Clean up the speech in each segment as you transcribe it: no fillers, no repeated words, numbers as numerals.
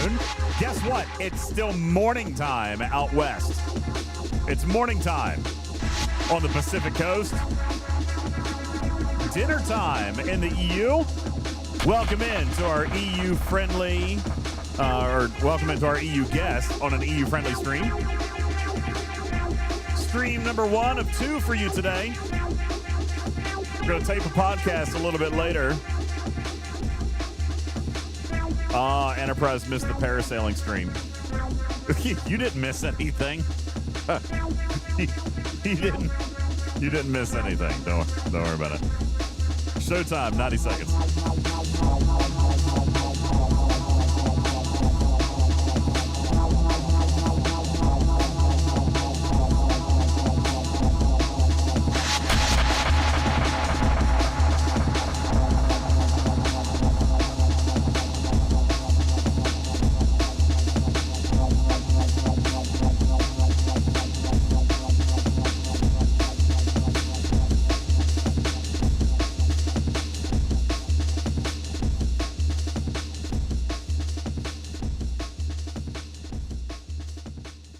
afternoon. Guess what? It's still morning time out west. It's morning time on the Pacific Coast. Dinner time in the EU. Welcome in to our EU-friendly, or welcome into our EU guest on an EU-friendly stream. Stream number 1 of 2 for you today. We're going to tape a podcast a little bit later. Enterprise missed the parasailing stream. You didn't miss anything. You didn't miss anything. Don't worry about it. Showtime, 90 seconds.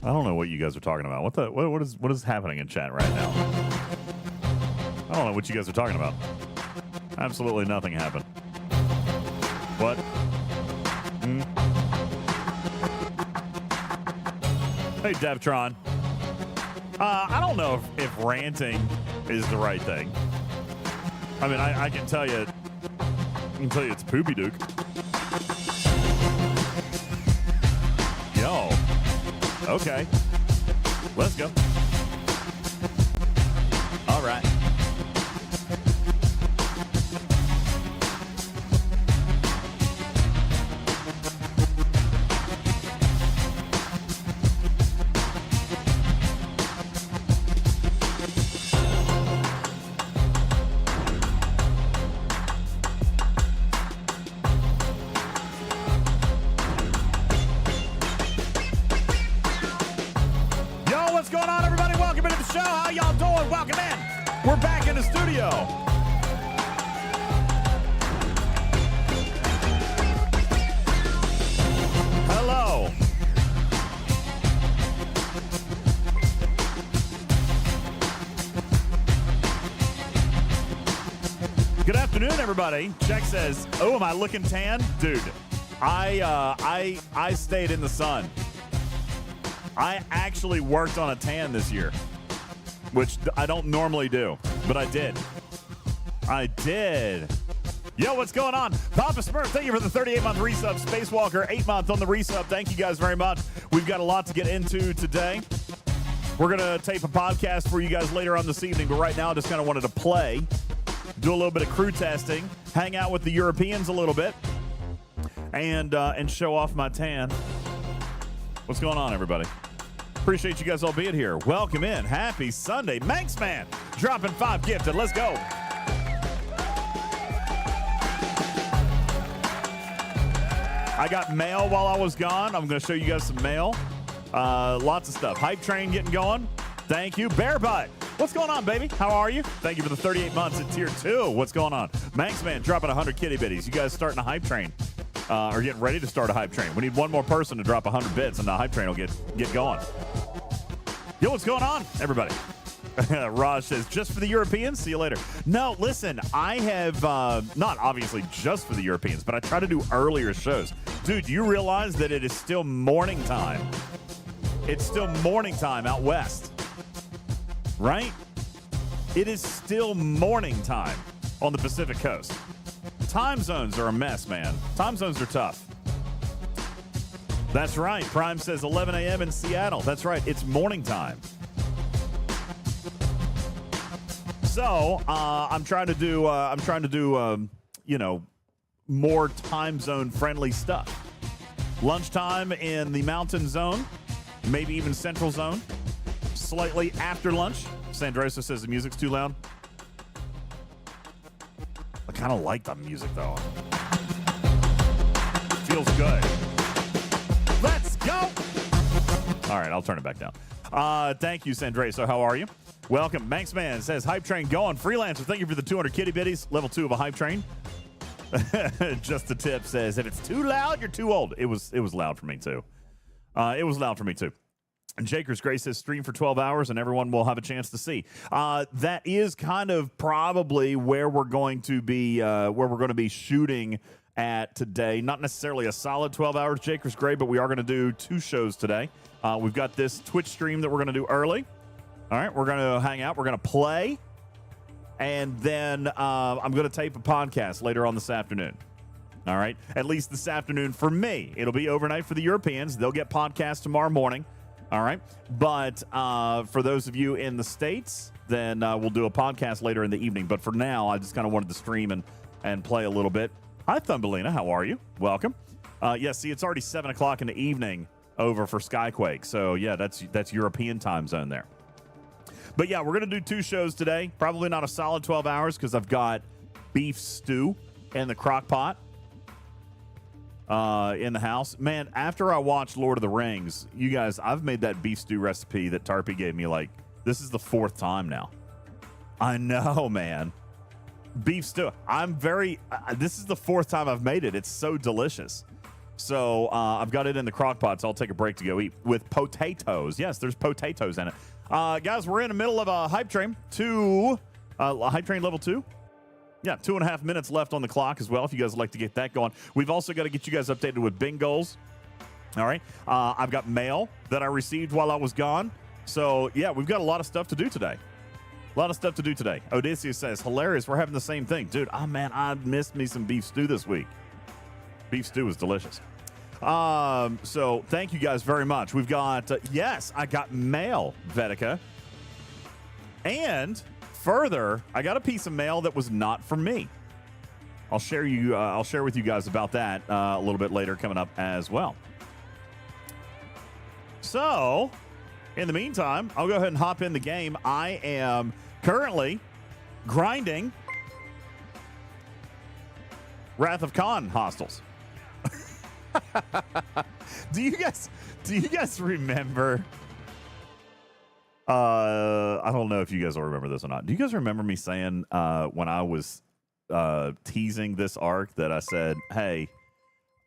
I don't know what you guys are talking about. What is happening in chat right now? I don't know what you guys are talking about. Absolutely nothing happened. What? Hey, Devtron. I don't know if ranting is the right thing. I mean, I can tell you it's poopy duke. Yo. Okay. Let's go. All right. Everybody, Jack says, "Oh, am I looking tan, dude?" I stayed in the sun. I actually worked on a tan this year, which I don't normally do, but I did. I did. Yo, what's going on? Papa Smurf, thank you for the 38-month resub. Spacewalker, 8-month on the resub. Thank you guys very much. We've got a lot to get into today. We're gonna tape a podcast for you guys later on this evening, but right now I just kind of wanted to play. Do a little bit of crew testing, hang out with the Europeans a little bit, and show off my tan. What's going on, everybody? Appreciate you guys all being here. Welcome in. Happy Sunday. Manx Man dropping 5 gifted. Let's go. I got mail while I was gone. I'm going to show you guys some mail. Lots of stuff. Hype train getting going. Thank you. Bear Butt. What's going on, baby? How are you? Thank you for the 38 months at Tier 2. What's going on? Manxman dropping 100 kitty bitties. You guys starting a hype train or getting ready to start a hype train. We need one more person to drop 100 bits, and the hype train will get going. Yo, what's going on, everybody? Raj says, just for the Europeans? See you later. No, listen, I have, not obviously just for the Europeans, but I try to do earlier shows. Dude, you realize that it is still morning time? It's still morning time out west. Right? It is still morning time on the Pacific Coast. Time zones are a mess, man. Time zones are tough. That's right. Prime says 11 a.m. in Seattle. That's right. It's morning time. So I'm trying to do, you know, more time zone friendly stuff. Lunchtime in the mountain zone, maybe even central zone. Slightly after lunch. Sandrosa says the music's too loud. I kind of like the music, though. Feels good. Let's go! All right, I'll turn it back down. Thank you, Sandrosa. How are you? Welcome. Manxman says, hype train going. Freelancer, thank you for the 200 kitty bitties. Level 2 of a hype train. Just the tip says, if it's too loud, you're too old. It was loud for me too. It was loud for me too. And Jakers Gray says stream for 12 hours and everyone will have a chance to see. That is kind of probably where we're going to be shooting at today. Not necessarily a solid 12 hours, Jakers Gray, but we are going to do 2 shows today. We've got this Twitch stream that we're going to do early. All right, we're going to hang out. We're going to play. And then I'm going to tape a podcast later on this afternoon. All right, at least this afternoon for me. It'll be overnight for the Europeans. They'll get podcasts tomorrow morning. All right. But for those of you in the States, then we'll do a podcast later in the evening. But for now, I just kind of wanted to stream and play a little bit. Hi, Thumbelina. How are you? Welcome. Yeah, see, it's already 7 o'clock in the evening over for Skyquake. So, yeah, that's European time zone there. But, yeah, we're going to do 2 shows today. Probably not a solid 12 hours because I've got beef stew in the crock pot. In the house. Man, after I watched Lord of the Rings, you guys, I've made that beef stew recipe that Tarpy gave me, like, this is the 4th time now. I know, man. Beef stew. This is the 4th time I've made it. It's so delicious. So, I've got it in the crock pot, so I'll take a break to go eat with potatoes. Yes, there's potatoes in it. Guys, we're in the middle of a hype train. Hype train level 2. Yeah, 2.5 minutes left on the clock as well, if you guys would like to get that going. We've also got to get you guys updated with bingoals. All right. I've got mail that I received while I was gone. So, yeah, we've got a lot of stuff to do today. Odysseus says, hilarious. We're having the same thing. Dude, man, I missed me some beef stew this week. Beef stew was delicious. So, thank you guys very much. We've got, yes, I got mail, Vedika. And further, I got a piece of mail that was not from me. I'll share with you guys about that a little bit later coming up as well. So, in the meantime, I'll go ahead and hop in the game. I am currently grinding Wrath of Khan hostels. Do you guys remember? I don't know if you guys will remember this or not. Do you guys remember me saying when I was teasing this arc that I said, hey,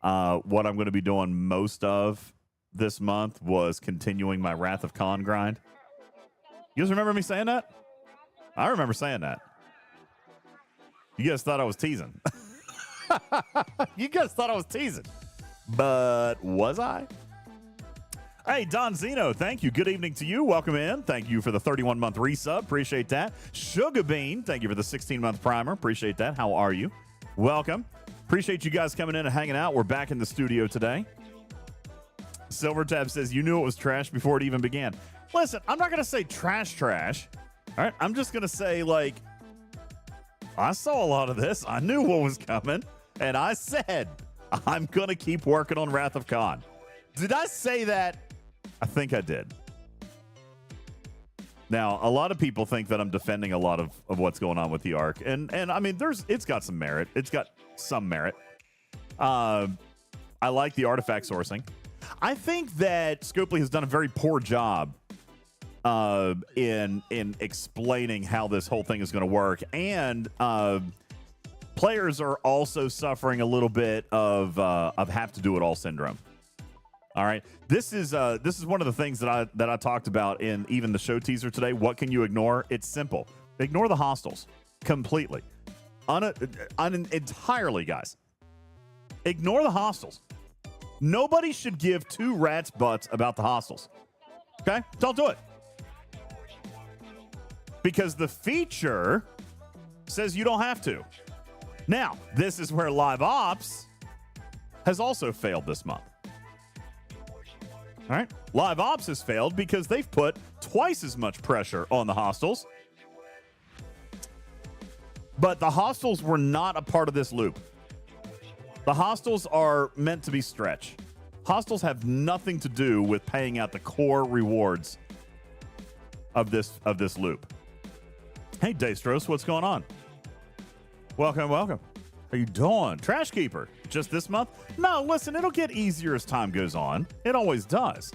what I'm going to be doing most of this month was continuing my Wrath of Khan grind? You guys remember me saying that? I remember saying that. You guys thought I was teasing. You guys thought I was teasing. But was I? Hey, Don Zeno, thank you. Good evening to you. Welcome in. Thank you for the 31-month resub. Appreciate that. Sugar Bean, thank you for the 16-month primer. Appreciate that. How are you? Welcome. Appreciate you guys coming in and hanging out. We're back in the studio today. Silvertab says, you knew it was trash before it even began. Listen, I'm not going to say trash. All right? I'm just going to say, like, I saw a lot of this. I knew what was coming. And I said, I'm going to keep working on Wrath of Khan. Did I say that? I think I did. Now, a lot of people think that I'm defending a lot of what's going on with the arc. And I mean, it's got some merit. It's got some merit. I like the artifact sourcing. I think that Scopely has done a very poor job in explaining how this whole thing is going to work. And players are also suffering a little bit of have to do it all syndrome. All right, this is one of the things that I talked about in even the show teaser today. What can you ignore? It's simple. Ignore the hostiles completely, entirely, guys. Ignore the hostiles. Nobody should give 2 rats' butts about the hostiles. Okay, don't do it because the feature says you don't have to. Now, this is where Live Ops has also failed this month. All right. Live Ops has failed because they've put twice as much pressure on the hostiles. But the hostiles were not a part of this loop. The hostiles are meant to be stretch. Hostiles have nothing to do with paying out the core rewards of this loop. Hey, Daystros, what's going on? Welcome. How you doing? Trash Keeper. Just this month? No, listen, it'll get easier as time goes on. It always does.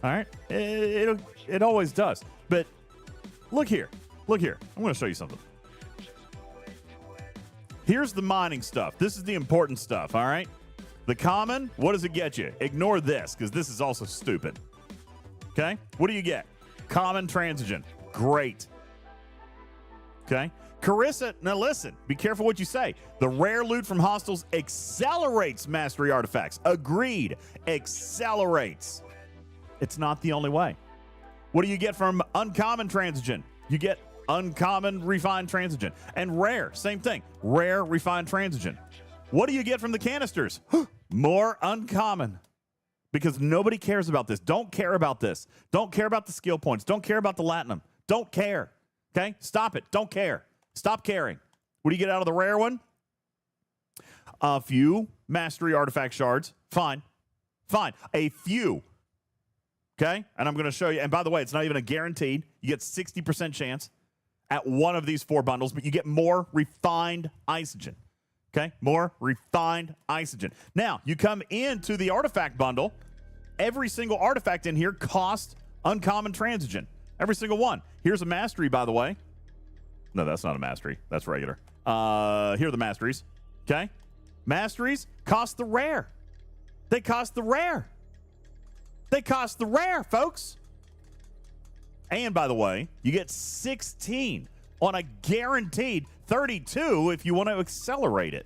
All right? It always does. But look here. I'm going to show you something. Here's the mining stuff. This is the important stuff, all right? The common, what does it get you? Ignore this, because this is also stupid. Okay? What do you get? Common transigen. Great. Okay? Carissa, now listen, be careful what you say. The rare loot from hostiles accelerates mastery artifacts. Agreed. Accelerates. It's not the only way. What do you get from uncommon transigen? You get uncommon refined transigen. And rare, same thing. Rare refined transigen. What do you get from the canisters? More uncommon. Because nobody cares about this. Don't care about this. Don't care about the skill points. Don't care about the latinum. Don't care. Okay? Stop it. Don't care. Stop caring. What do you get out of the rare one? A few mastery artifact shards. Fine. Fine. A few. Okay? And I'm going to show you. And by the way, it's not even a guaranteed. You get 60% chance at one of these 4 bundles, but you get more refined isogen. Okay? More refined isogen. Now, you come into the artifact bundle. Every single artifact in here costs uncommon transigen. Every single one. Here's a mastery, by the way. No, that's not a mastery. That's regular. Here are the masteries. Okay? Masteries cost the rare. They cost the rare. They cost the rare, folks. And by the way, you get 16 on a guaranteed 32 if you want to accelerate it.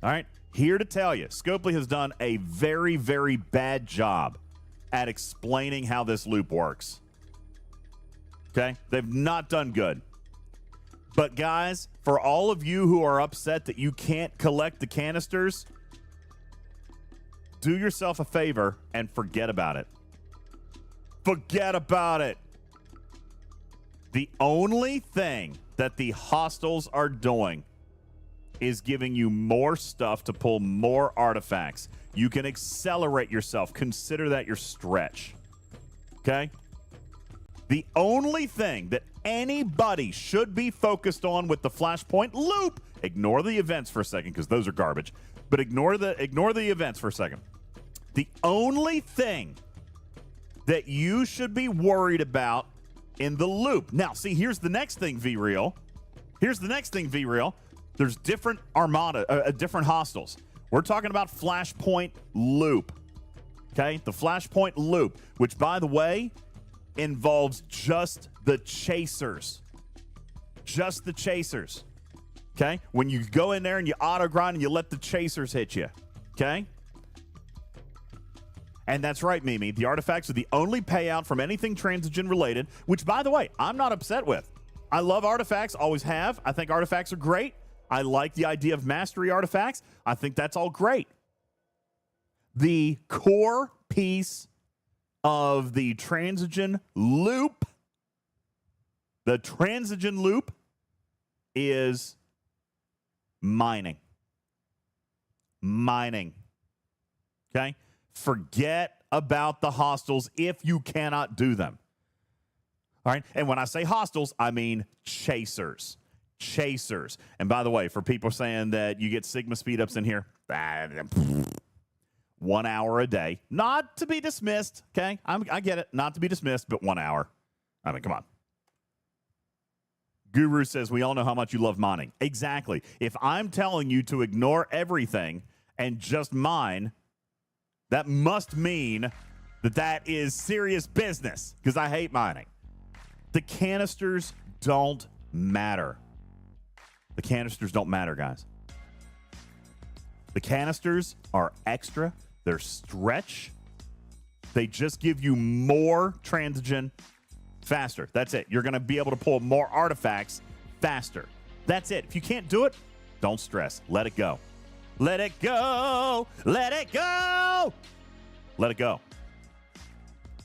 All right? Here to tell you, Scopely has done a very, very bad job at explaining how this loop works. Okay? They've not done good. But guys, for all of you who are upset that you can't collect the canisters, do yourself a favor and forget about it. Forget about it. The only thing that the hostiles are doing is giving you more stuff to pull more artifacts. You can accelerate yourself. Consider that your stretch. Okay? The only thing that anybody should be focused on with the Flashpoint loop, ignore the events for a second because those are garbage, but ignore the events for a second. The only thing that you should be worried about in the loop. Now, see, here's the next thing, V-Real. Here's the next thing, V-Real. There's different different hostiles. We're talking about Flashpoint loop. Okay? The Flashpoint loop, which, by the way, involves just the chasers. Just the chasers. Okay? When you go in there and you auto grind and you let the chasers hit you. Okay? And that's right, Mimi. The artifacts are the only payout from anything transigen related, which, by the way, I'm not upset with. I love artifacts, always have. I think artifacts are great. I like the idea of mastery artifacts. I think that's all great. The core piece of the transigen loop, is mining. Mining. Okay? Forget about the hostiles if you cannot do them. All right? And when I say hostiles, I mean chasers. Chasers. And by the way, for people saying that you get Sigma speed ups in here, 1 hour a day. Not to be dismissed, okay? I get it. Not to be dismissed, but 1 hour. I mean, come on. Guru says, we all know how much you love mining. Exactly. If I'm telling you to ignore everything and just mine, that must mean that that is serious business, because I hate mining. The canisters don't matter. The canisters don't matter, guys. The canisters are extra. They're stretch. They just give you more transigen faster. That's it. You're going to be able to pull more artifacts faster. That's it. If you can't do it, don't stress. Let it go. Let it go. Let it go. Let it go.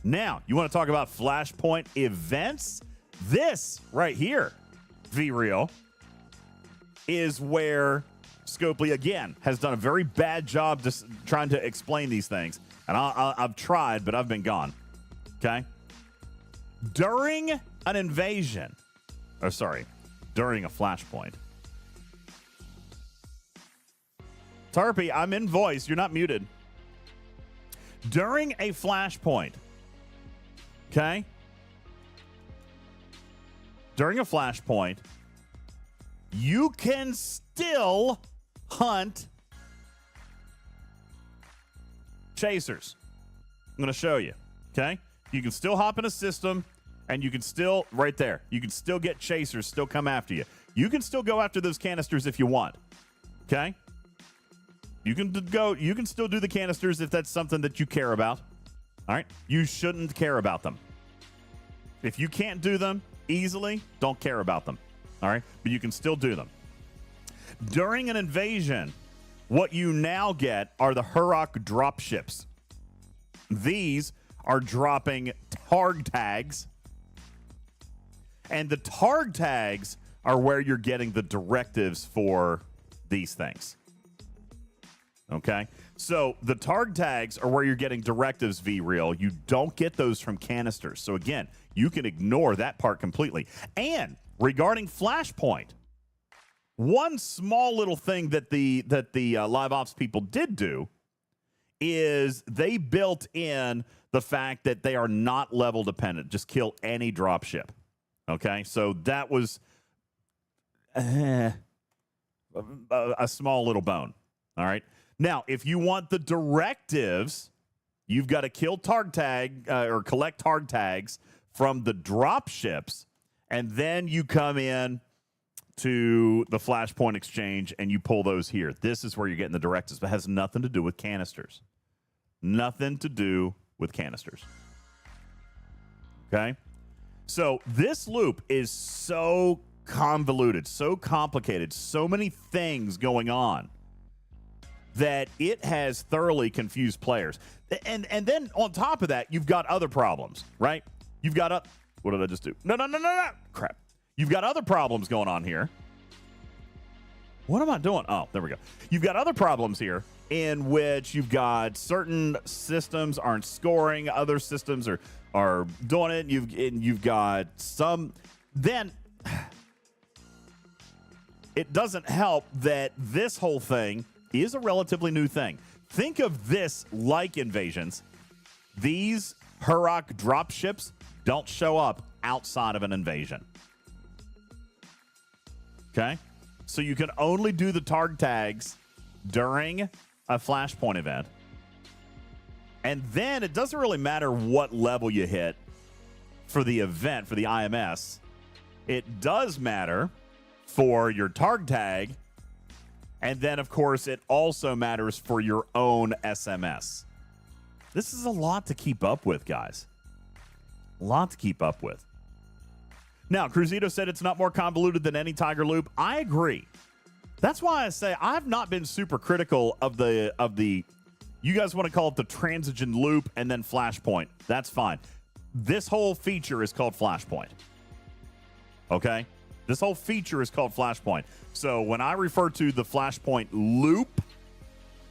Now, you want to talk about Flashpoint events? This right here, V-Real, is where Scopely, again, has done a very bad job just trying to explain these things. And I've tried, but I've been gone. Okay? During an invasion, during a Flashpoint. Tarpy, I'm in voice. You're not muted. During a Flashpoint, okay? During a Flashpoint, you can still hunt chasers. I'm going to show you, okay? You can still hop in a system, and you can still, right there, you can still get chasers, still come after you. You can still go after those canisters if you want, okay? You can still do the canisters if that's something that you care about, all right? You shouldn't care about them. If you can't do them easily, don't care about them, all right? But you can still do them. During an invasion, what you now get are the Hurok dropships. These are dropping targ tags, and the targ tags are where you're getting the directives for these things. Okay? So the targ tags are where you're getting directives, V-Real. You don't get those from canisters. So again, you can ignore that part completely. And regarding Flashpoint, one small little thing that the live ops people did do is they built in the fact that they are not level dependent. Just kill any dropship. Okay? So that was a small little bone. All right? Now, if you want the directives, you've got to kill targ tag or collect targ tags from the drop ships, and then you come in to the Flashpoint exchange and you pull those here. This is where you're getting the directives, but it has nothing to do with canisters. Nothing to do with canisters. Okay? So this loop is so convoluted, so complicated, so many things going on that it has thoroughly confused players. And then on top of that, you've got other problems, right? You've got what did I just do? No. Crap. You've got other problems going on here. What am I doing? Oh, there we go. You've got other problems here in which you've got certain systems aren't scoring, other systems are doing it, and you've got some. Then it doesn't help that this whole thing is a relatively new thing. Think of this like invasions. These Hurok dropships don't show up outside of an invasion. Okay? So you can only do the targ tags during a Flashpoint event. And then it doesn't really matter what level you hit for the event, for the IMS. It does matter for your targ tag. And then, of course, it also matters for your own SMS. This is a lot to keep up with, guys. A lot to keep up with. Now, Cruzito said it's not more convoluted than any Tiger loop. I agree. That's why I say I've not been super critical of the you guys want to call it the transition loop and then Flashpoint. That's fine. This whole feature is called Flashpoint. Okay? This whole feature is called Flashpoint. So when I refer to the Flashpoint loop,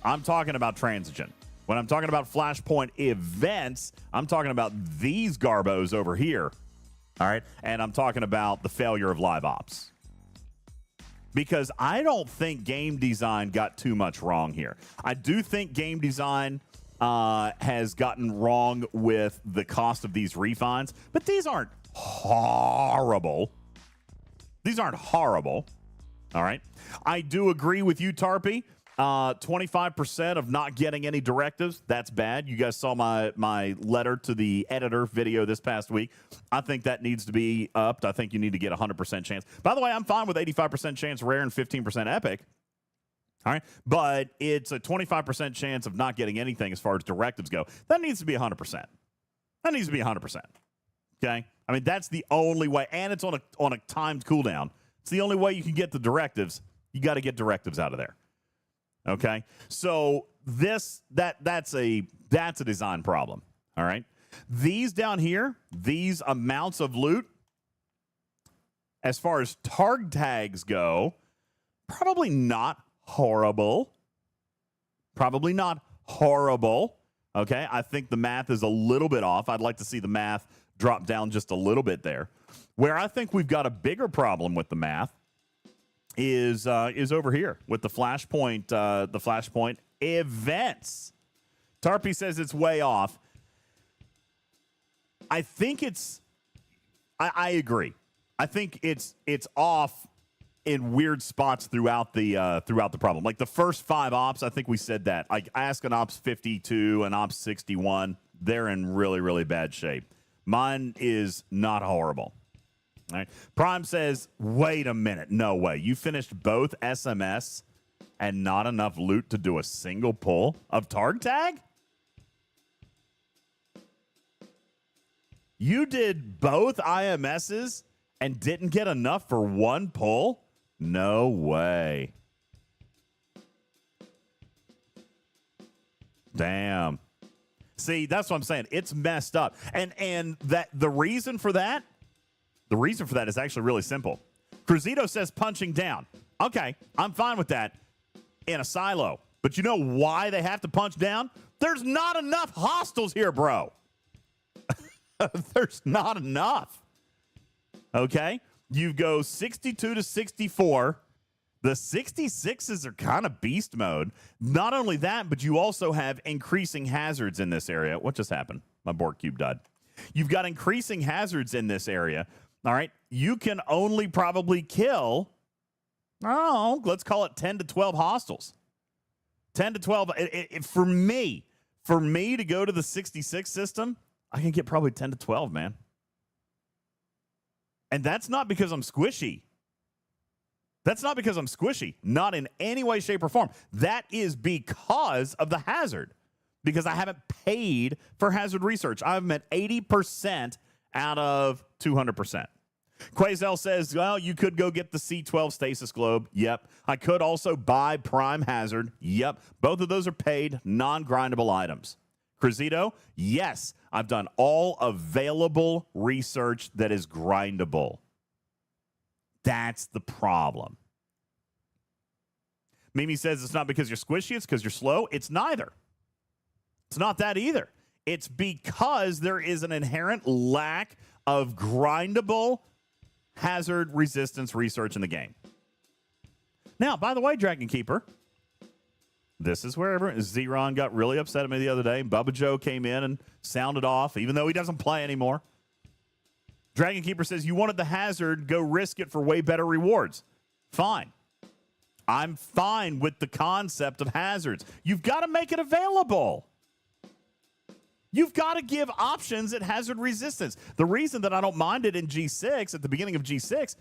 I'm talking about transition. When I'm talking about Flashpoint events, I'm talking about these garbos over here. All right? And I'm talking about the failure of live ops. Because I don't think game design got too much wrong here. I do think game design has gotten wrong with the cost of these refines, but these aren't horrible. These aren't horrible. All right. I do agree with you, Tarpy. 25% of not getting any directives. That's bad. You guys saw my letter to the editor video this past week. I think that needs to be upped. I think you need to get 100% chance. By the way, I'm fine with 85% chance rare and 15% epic. All right. But it's a 25% chance of not getting anything as far as directives go. That needs to be 100%. That needs to be 100%. Okay. I mean, that's the only way. And it's on a timed cooldown. It's the only way you can get the directives. You got to get directives out of there. Okay, so that's a design problem. All right, these down here, these amounts of loot, as far as targ tags go, probably not horrible. Probably not horrible. Okay, I think the math is a little bit off. I'd like to see the math drop down just a little bit there. Where I think we've got a bigger problem with the math is over here with the Flashpoint events. Tarpy says it's way off. I think I agree. I think it's off in weird spots throughout the problem. Like the first 5 ops, I think we said that. Like ask an ops 52 and ops 61, they're in really, really bad shape. Mine is not horrible. All right. Prime says, wait a minute. No way. You finished both SMS and not enough loot to do a single pull of Targ Tag? You did both IMSs and didn't get enough for one pull? No way. Damn. See, that's what I'm saying. It's messed up. And that the reason for that is actually really simple. Cruzito says punching down. Okay, I'm fine with that in a silo. But you know why they have to punch down? There's not enough hostiles here, bro. There's not enough. Okay? You go 62 to 64. The 66s are kind of beast mode. Not only that, but you also have increasing hazards in this area. What just happened? My Borg cube died. You've got increasing hazards in this area. All right? You can only probably kill, let's call it 10 to 12 hostiles. 10 to 12. For me to go to the 66 system, I can get probably 10 to 12, man. And that's not because I'm squishy. Not in any way, shape, or form. That is because of the hazard. Because I haven't paid for hazard research. I'm at 80% out of 200%. Quazel says, well, you could go get the C12 stasis globe. Yep. I could also buy prime hazard. Yep. Both of those are paid, non-grindable items. Cruzito, yes, I've done all available research that is grindable. That's the problem. Mimi says it's not because you're squishy, it's because you're slow. It's neither. It's not that either. It's because there is an inherent lack of grindable hazard resistance research in the game. Now, by the way, Dragon Keeper, this is where Zeron got really upset at me the other day. Bubba Joe came in and sounded off, even though he doesn't play anymore. Dragon Keeper says, you wanted the hazard, go risk it for way better rewards. Fine. I'm fine with the concept of hazards. You've got to make it available. You've got to give options at hazard resistance. The reason that I don't mind it in G6, at the beginning of G6,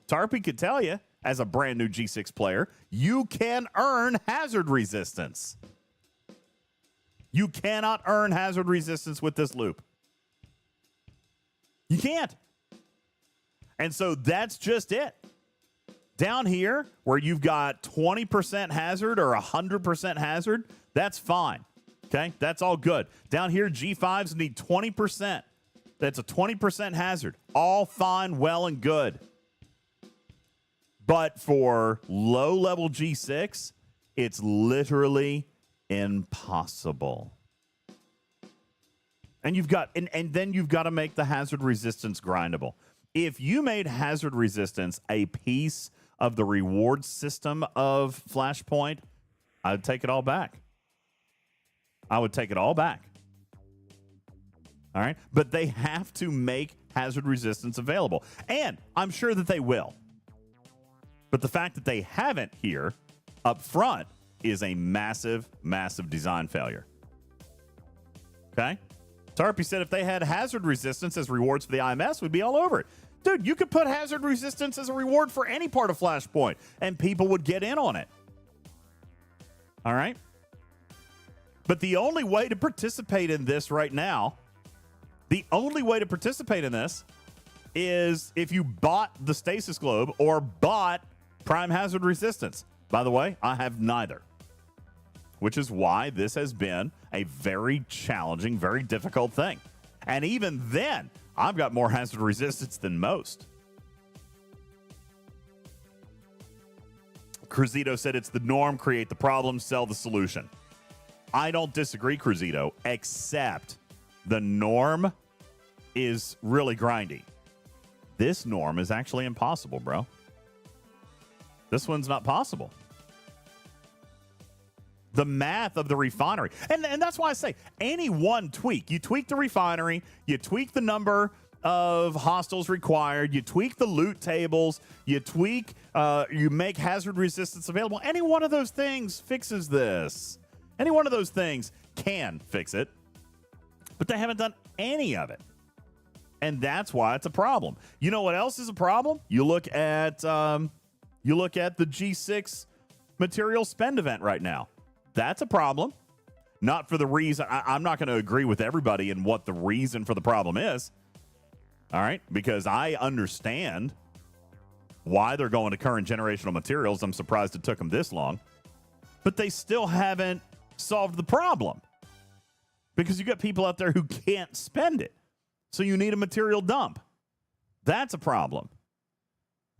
Tarpy could tell you, as a brand new G6 player, you can earn hazard resistance. You cannot earn hazard resistance with this loop. You can't. And so that's just it. Down here, where you've got 20% hazard or 100% hazard, that's fine. Okay? That's all good. Down here, G5s need 20%. That's a 20% hazard. All fine, well, and good. But for low-level G6, it's literally impossible. And you've got and then you've got to make the hazard resistance grindable. If you made hazard resistance a piece of the reward system of Flashpoint, I would take it all back. All right? But they have to make hazard resistance available. And I'm sure that they will. But the fact that they haven't here up front is a massive, massive design failure. Okay? Tarpy said if they had hazard resistance as rewards for the IMS, we'd be all over it. Dude, you could put hazard resistance as a reward for any part of Flashpoint, and people would get in on it. All right? But the only way to participate in this right now, is if you bought the stasis globe or bought prime hazard resistance. By the way, I have neither, which is why this has been a very challenging, very difficult thing. And even then, I've got more hazard resistance than most. Cruzito said it's the norm, create the problem, sell the solution. I don't disagree, Cruzito, except the norm is really grindy. This norm is actually impossible, bro. This one's not possible. The math of the refinery. And that's why I say any one tweak. You tweak the refinery, you tweak the number of hostiles required. You tweak the loot tables. You tweak, you make hazard resistance available. Any one of those things fixes this. Any one of those things can fix it. But they haven't done any of it. And that's why it's a problem. You know what else is a problem? You look at the G6 material spend event right now. That's a problem. Not for the reason, I'm not going to agree with everybody in what the reason for the problem is. All right? Because I understand why they're going to current generational materials. I'm surprised it took them this long. But they still haven't solved the problem. Because you got people out there who can't spend it. So you need a material dump. That's a problem.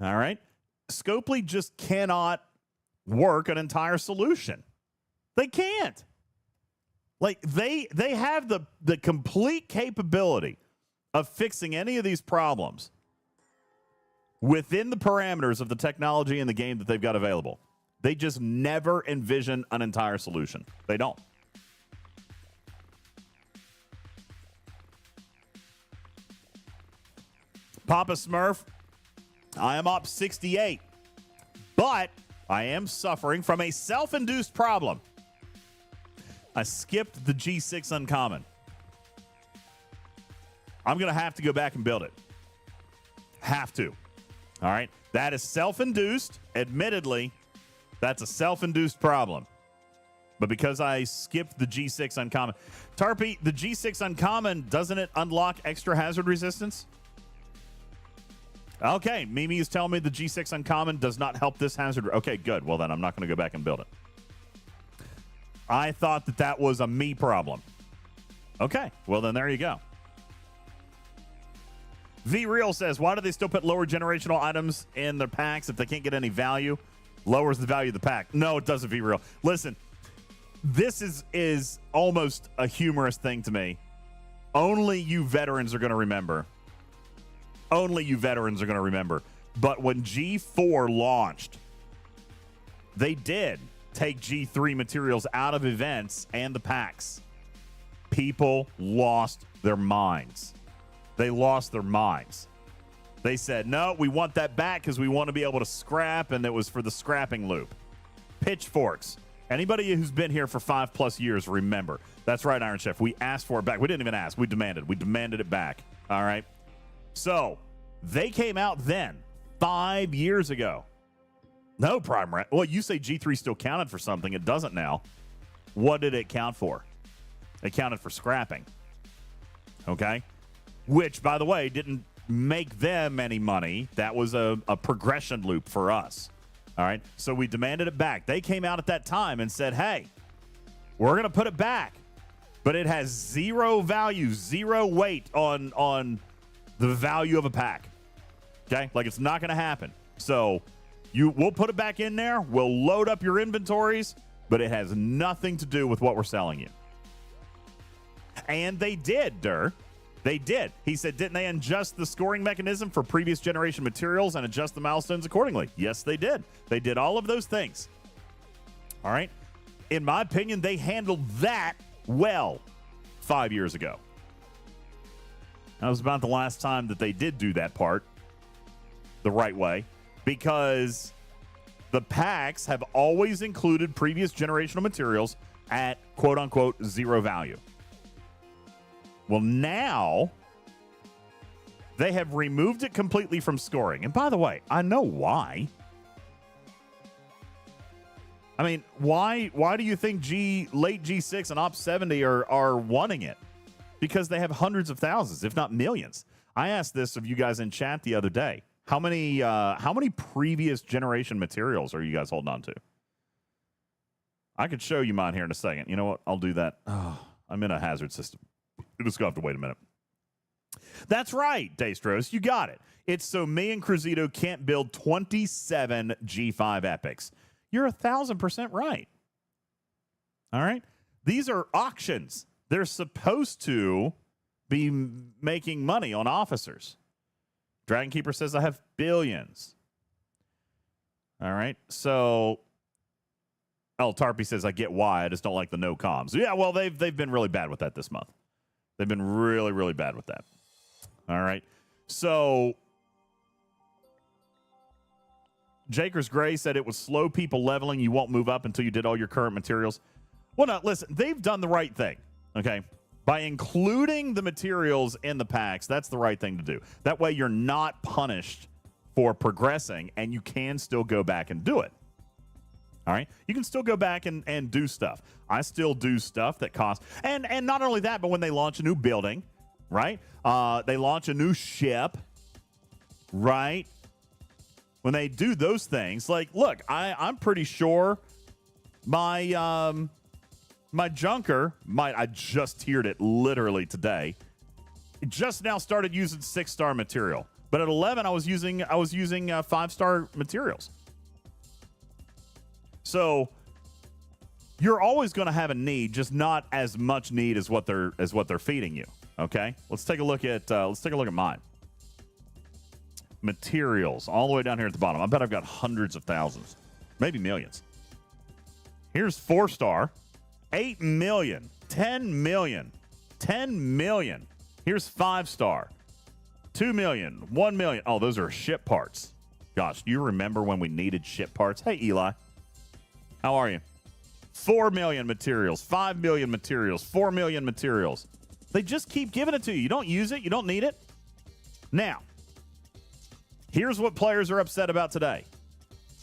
All right? Scopely just cannot work an entire solution. They can't. Like, they have the complete capability of fixing any of these problems within the parameters of the technology and the game that they've got available. They just never envision an entire solution. They don't. Papa Smurf, I am up 68, but I am suffering from a self-induced problem. I skipped the G6 uncommon. I'm going to have to go back and build it. Have to. All right? That is self-induced. Admittedly, that's a self-induced problem. But because I skipped the G6 uncommon. Tarpy, the G6 uncommon, doesn't it unlock extra hazard resistance? Okay, Mimi is telling me the G6 uncommon does not help this hazard. Okay, good. Well, then I'm not going to go back and build it. I thought that was a me problem. Okay, well, then there you go. V-Real says, why do they still put lower generational items in their packs if they can't get any value? Lowers the value of the pack. No, it doesn't, V-Real. Listen, this is almost a humorous thing to me. Only you veterans are going to remember. Only you veterans are going to remember. But when G4 launched, they did take G3 materials out of events and the packs. People lost their minds. They lost their minds. They said, no, we want that back because we want to be able to scrap, and it was for the scrapping loop. Pitchforks. Anybody who's been here for 5+ years, remember. That's right, Iron Chef. We asked for it back. We didn't even ask. We demanded. We demanded it back. All right? So, they came out then, 5 years ago. No, Prime Rant. Well, you say G3 still counted for something. It doesn't now. What did it count for? It counted for scrapping. Okay? Which, by the way, didn't make them any money. That was a progression loop for us. All right? So we demanded it back. They came out at that time and said, hey, we're going to put it back. But it has zero value, zero weight on the value of a pack. Okay? Like, it's not going to happen. So we'll put it back in there. We'll load up your inventories, but it has nothing to do with what we're selling you. And they did, Durr. They did. He said, didn't they adjust the scoring mechanism for previous generation materials and adjust the milestones accordingly? Yes, they did. They did all of those things. All right? In my opinion, they handled that well 5 years ago. That was about the last time that they did do that part the right way, because the packs have always included previous generational materials at quote-unquote zero value. Well, now they have removed it completely from scoring. And by the way, I know why. I mean, why do you think late G6 and Op 70 are wanting it? Because they have hundreds of thousands, if not millions. I asked this of you guys in chat the other day. How many previous generation materials are you guys holding on to? I could show you mine here in a second. You know what? I'll do that. Oh, I'm in a hazard system. You just going to have to wait a minute. That's right, Daystros. You got it. It's so me and Cruzito can't build 27 G5 epics. You're 1,000% right. All right? These are auctions. They're supposed to be making money on officers. Dragon Keeper says I have billions. All right? So, Tarpy says I get why. I just don't like the no comms. Yeah, well, they've been really bad with that this month. They've been really, really bad with that. All right. So Jakers Gray said it was slow people leveling. You won't move up until you did all your current materials. Well, no, listen, they've done the right thing, okay? By including the materials in the packs, that's the right thing to do. That way you're not punished for progressing, and you can still go back and do it. All right? You can still go back and do stuff. I still do stuff that costs. And not only that, but when they launch a new building, right? They launch a new ship, right? When they do those things, like, look, I'm pretty sure my my junker, I just tiered it literally today. It just now started using 6-star material, but at 11 I was using 5-star materials. So you're always going to have a need, just not as much need as what they're feeding you. Okay, let's take a look at mine. Materials all the way down here at the bottom. I bet I've got hundreds of thousands, maybe millions. Here's 4-star. 8 million, 10 million, 10 million. Here's 5-star, 2 million, 1 million. Oh, those are ship parts. Gosh, do you remember when we needed ship parts? Hey, Eli, how are you? 4 million materials, 5 million materials, 4 million materials. They just keep giving it to you. You don't use it. You don't need it. Now, here's what players are upset about today.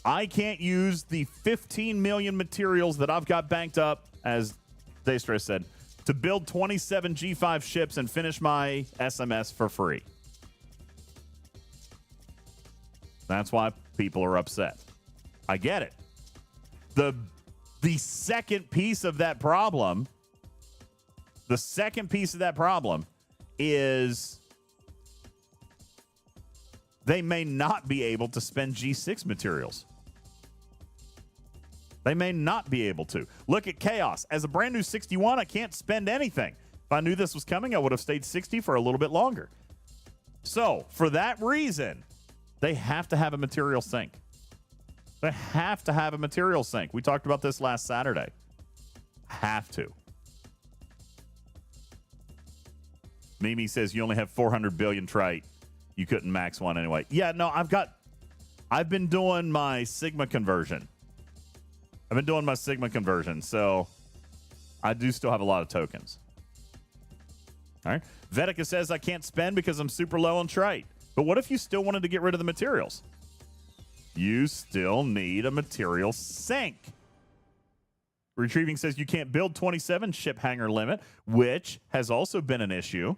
I can't use the 15 million materials that I've got banked up, as Daystro said, to build 27 G5 ships and finish my SMS for free. That's why people are upset. I get it. The second piece of that problem, is they may not be able to spend G6 materials. They may not be able to. Look at Chaos. As a brand new 61, I can't spend anything. If I knew this was coming, I would have stayed 60 for a little bit longer. So, for that reason, they have to have a material sink. They have to have a material sink. We talked about this last Saturday. Have to. Mimi says you only have 400 billion trite. You couldn't max one anyway. Yeah, no, I've been doing my Sigma conversion. So I do still have a lot of tokens. All right. Vedika says I can't spend because I'm super low on trite. But what if you still wanted to get rid of the materials? You still need a material sink. Retrieving says you can't build 27 ship hangar limit, which has also been an issue.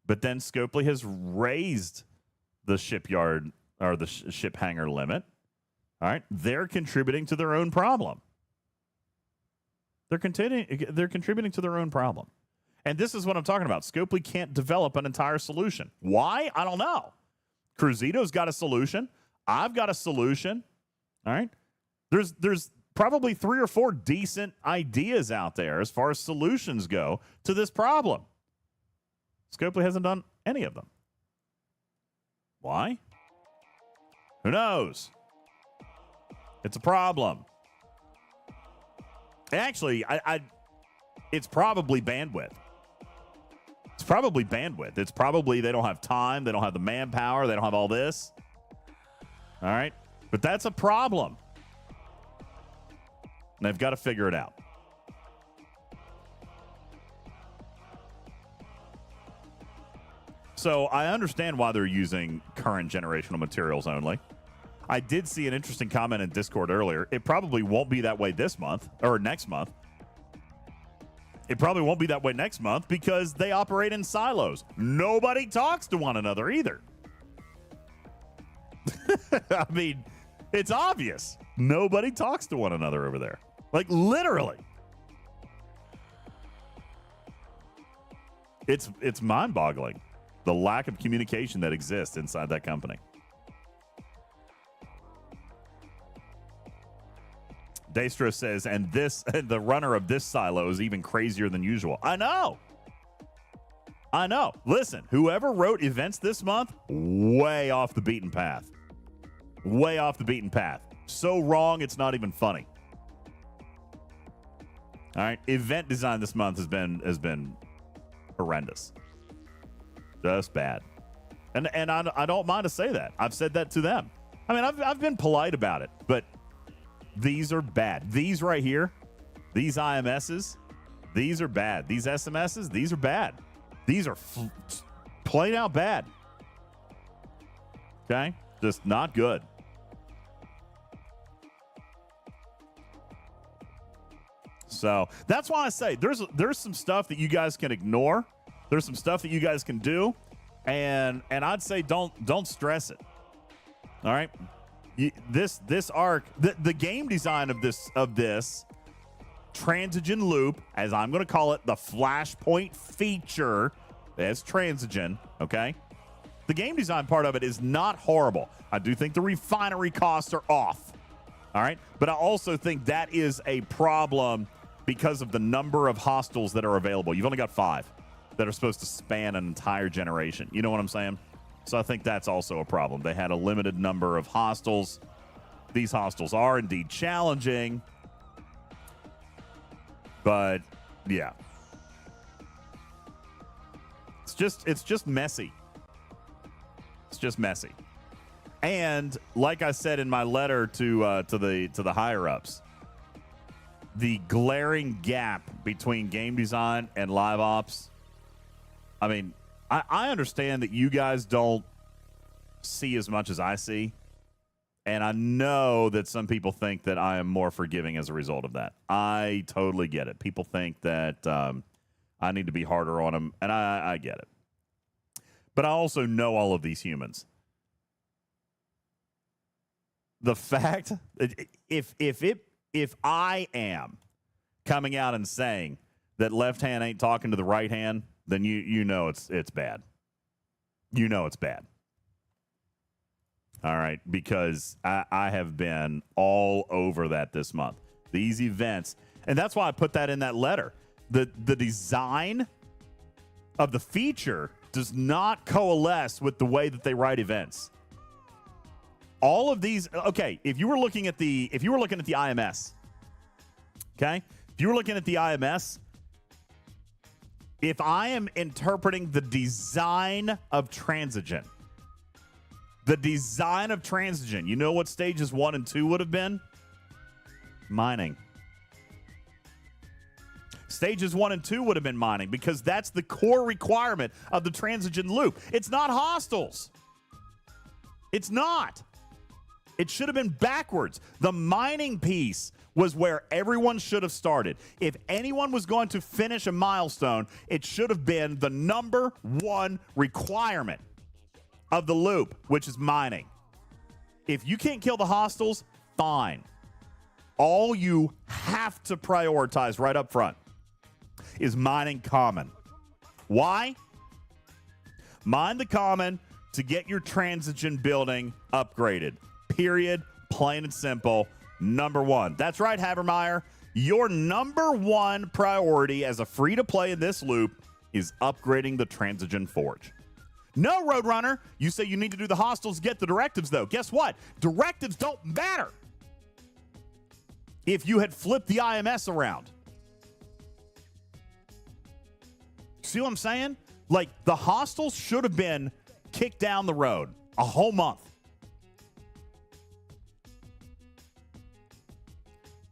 But then Scopely has raised the shipyard or the ship hangar limit. All right. They're contributing to their own problem. They're contributing to their own problem. And this is what I'm talking about. Scopely can't develop an entire solution. Why? I don't know. Cruzito's got a solution. I've got a solution. All right. There's probably 3 or 4 decent ideas out there as far as solutions go to this problem. Scopely hasn't done any of them. Why? Who knows? It's a problem. Actually, it's probably bandwidth. It's probably they don't have time. They don't have the manpower. They don't have all this. All right. But that's a problem. And they've got to figure it out. So I understand why they're using current generational materials only. I did see an interesting comment in Discord earlier. It probably won't be that way this month or next month. It probably won't be that way next month because they operate in silos. Nobody talks to one another either. I mean, it's obvious. Nobody talks to one another over there. Like, literally. It's mind-boggling, the lack of communication that exists inside that company. Daystro says, and the runner of this silo is even crazier than usual. I know. Listen, whoever wrote events this month, way off the beaten path. Way off the beaten path. So wrong, it's not even funny. All right, event design this month has been horrendous. Just bad. And I don't mind to say that. I've said that to them. I mean, I've been polite about it, but these are bad. These right here, these IMSs, these are bad. These SMSs, these are bad. These are plain out bad. Okay? Just not good. So that's why I say there's some stuff that you guys can ignore. There's some stuff that you guys can do, and I'd say don't stress it. All right, this arc, the game design of this transigen loop, as I'm going to call it, the Flashpoint feature, as transigen. Okay, the game design part of it is not horrible. I do think the refinery costs are off. All right, but I also think that is a problem because of the number of hostiles that are available. You've only got 5 that are supposed to span an entire generation. You know what I'm saying? So I think that's also a problem. They had a limited number of hostiles. These hostiles are indeed challenging. But yeah. It's just messy. It's just messy. And like I said in my letter to the higher ups, the glaring gap between game design and live ops. I mean, I understand that you guys don't see as much as I see, and I know that some people think that I am more forgiving as a result of that. I totally get it. People think that I need to be harder on them, and I get it. But I also know all of these humans. The fact that if I am coming out and saying that left hand ain't talking to the right hand, then you know it's bad. You know it's bad. All right, because I have been all over that this month. These events, and that's why I put that in that letter. The design of the feature does not coalesce with the way that they write events. All of these, okay, if you were looking at the IMS, okay? If you were looking at the IMS, if I am interpreting the design of transigen, you know what stages 1 and 2 would have been? Mining. Stages 1 and 2 would have been mining because that's the core requirement of the transigen loop. It's not hostiles. It's not. It should have been backwards. The mining piece was where everyone should have started. If anyone was going to finish a milestone, it should have been the number 1 requirement of the loop, which is mining. If you can't kill the hostiles, fine. All you have to prioritize right up front is mining common. Why? Mine the common to get your transigen building upgraded. Period. Plain and simple. Number 1. That's right, Havermeyer. Your number 1 priority as a free-to-play in this loop is upgrading the transigen forge. No, Roadrunner. You say you need to do the hostiles, get the directives, though. Guess what? Directives don't matter if you had flipped the IMS around. See what I'm saying? Like, the hostiles should have been kicked down the road a whole month.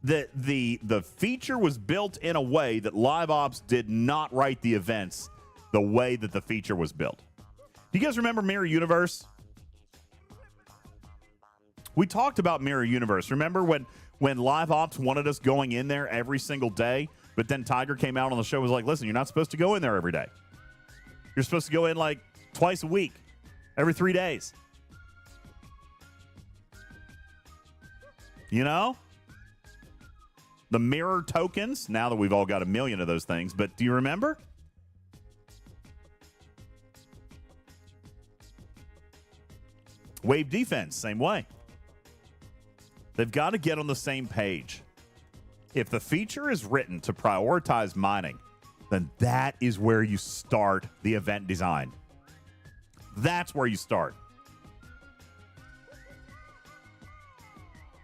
The feature was built in a way that Live Ops did not write the events the way that the feature was built. Do you guys remember Mirror Universe? We talked about Mirror Universe. Remember when Live Ops wanted us going in there every single day, but then Tiger came out on the show and was like, listen, you're not supposed to go in there every day. You're supposed to go in like twice a week, every 3 days. You know? The mirror tokens, now that we've all got 1 million of those things, but do you remember? Wave defense, same way. They've got to get on the same page. If the feature is written to prioritize mining, then that is where you start the event design. That's where you start.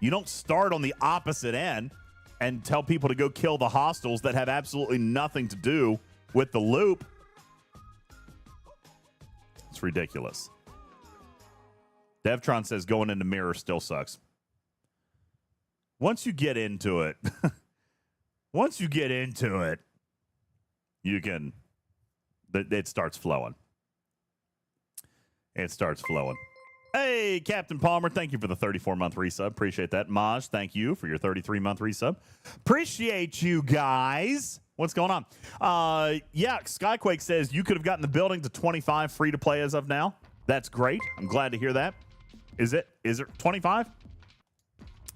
You don't start on the opposite end and tell people to go kill the hostiles that have absolutely nothing to do with the loop. It's ridiculous. Devtron says going into mirror still sucks. Once you get into it, you can, it starts flowing. It starts flowing. Hey, Captain Palmer, thank you for the 34-month resub. Appreciate that. Maj, thank you for your 33-month resub. Appreciate you guys. What's going on? Yeah, Skyquake says you could have gotten the building to 25 free to play as of now. That's great. I'm glad to hear that. Is it 25?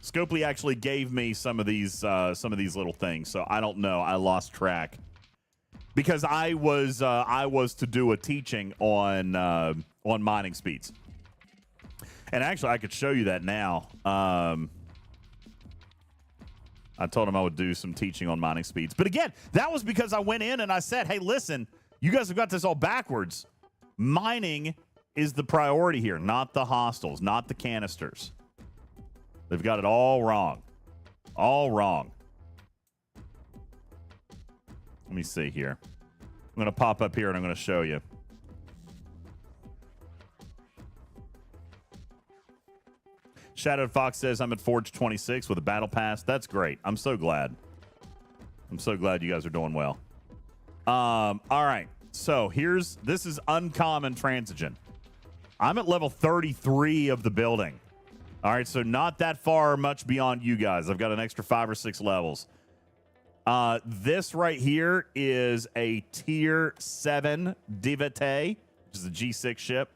Scopely actually gave me some of these little things, so I don't know. I lost track because I was to do a teaching on mining speeds, and actually I could show you that now. I told him I would do some teaching on mining speeds, but again, that was because I went in and I said, "Hey, listen, you guys have got this all backwards. Mining is the priority here, not the hostels, not the canisters." They've got it all wrong. All wrong. Let me see here. I'm going to pop up here and I'm going to show you. Shadowed Fox says, I'm at Forge 26 with a battle pass. That's great. I'm so glad. I'm so glad you guys are doing well. All right. So this is uncommon transigen. I'm at level 33 of the building. All right, so not that far much beyond you guys. I've got an extra 5 or 6 levels. This right here is a tier 7 Divite, which is a G6 ship,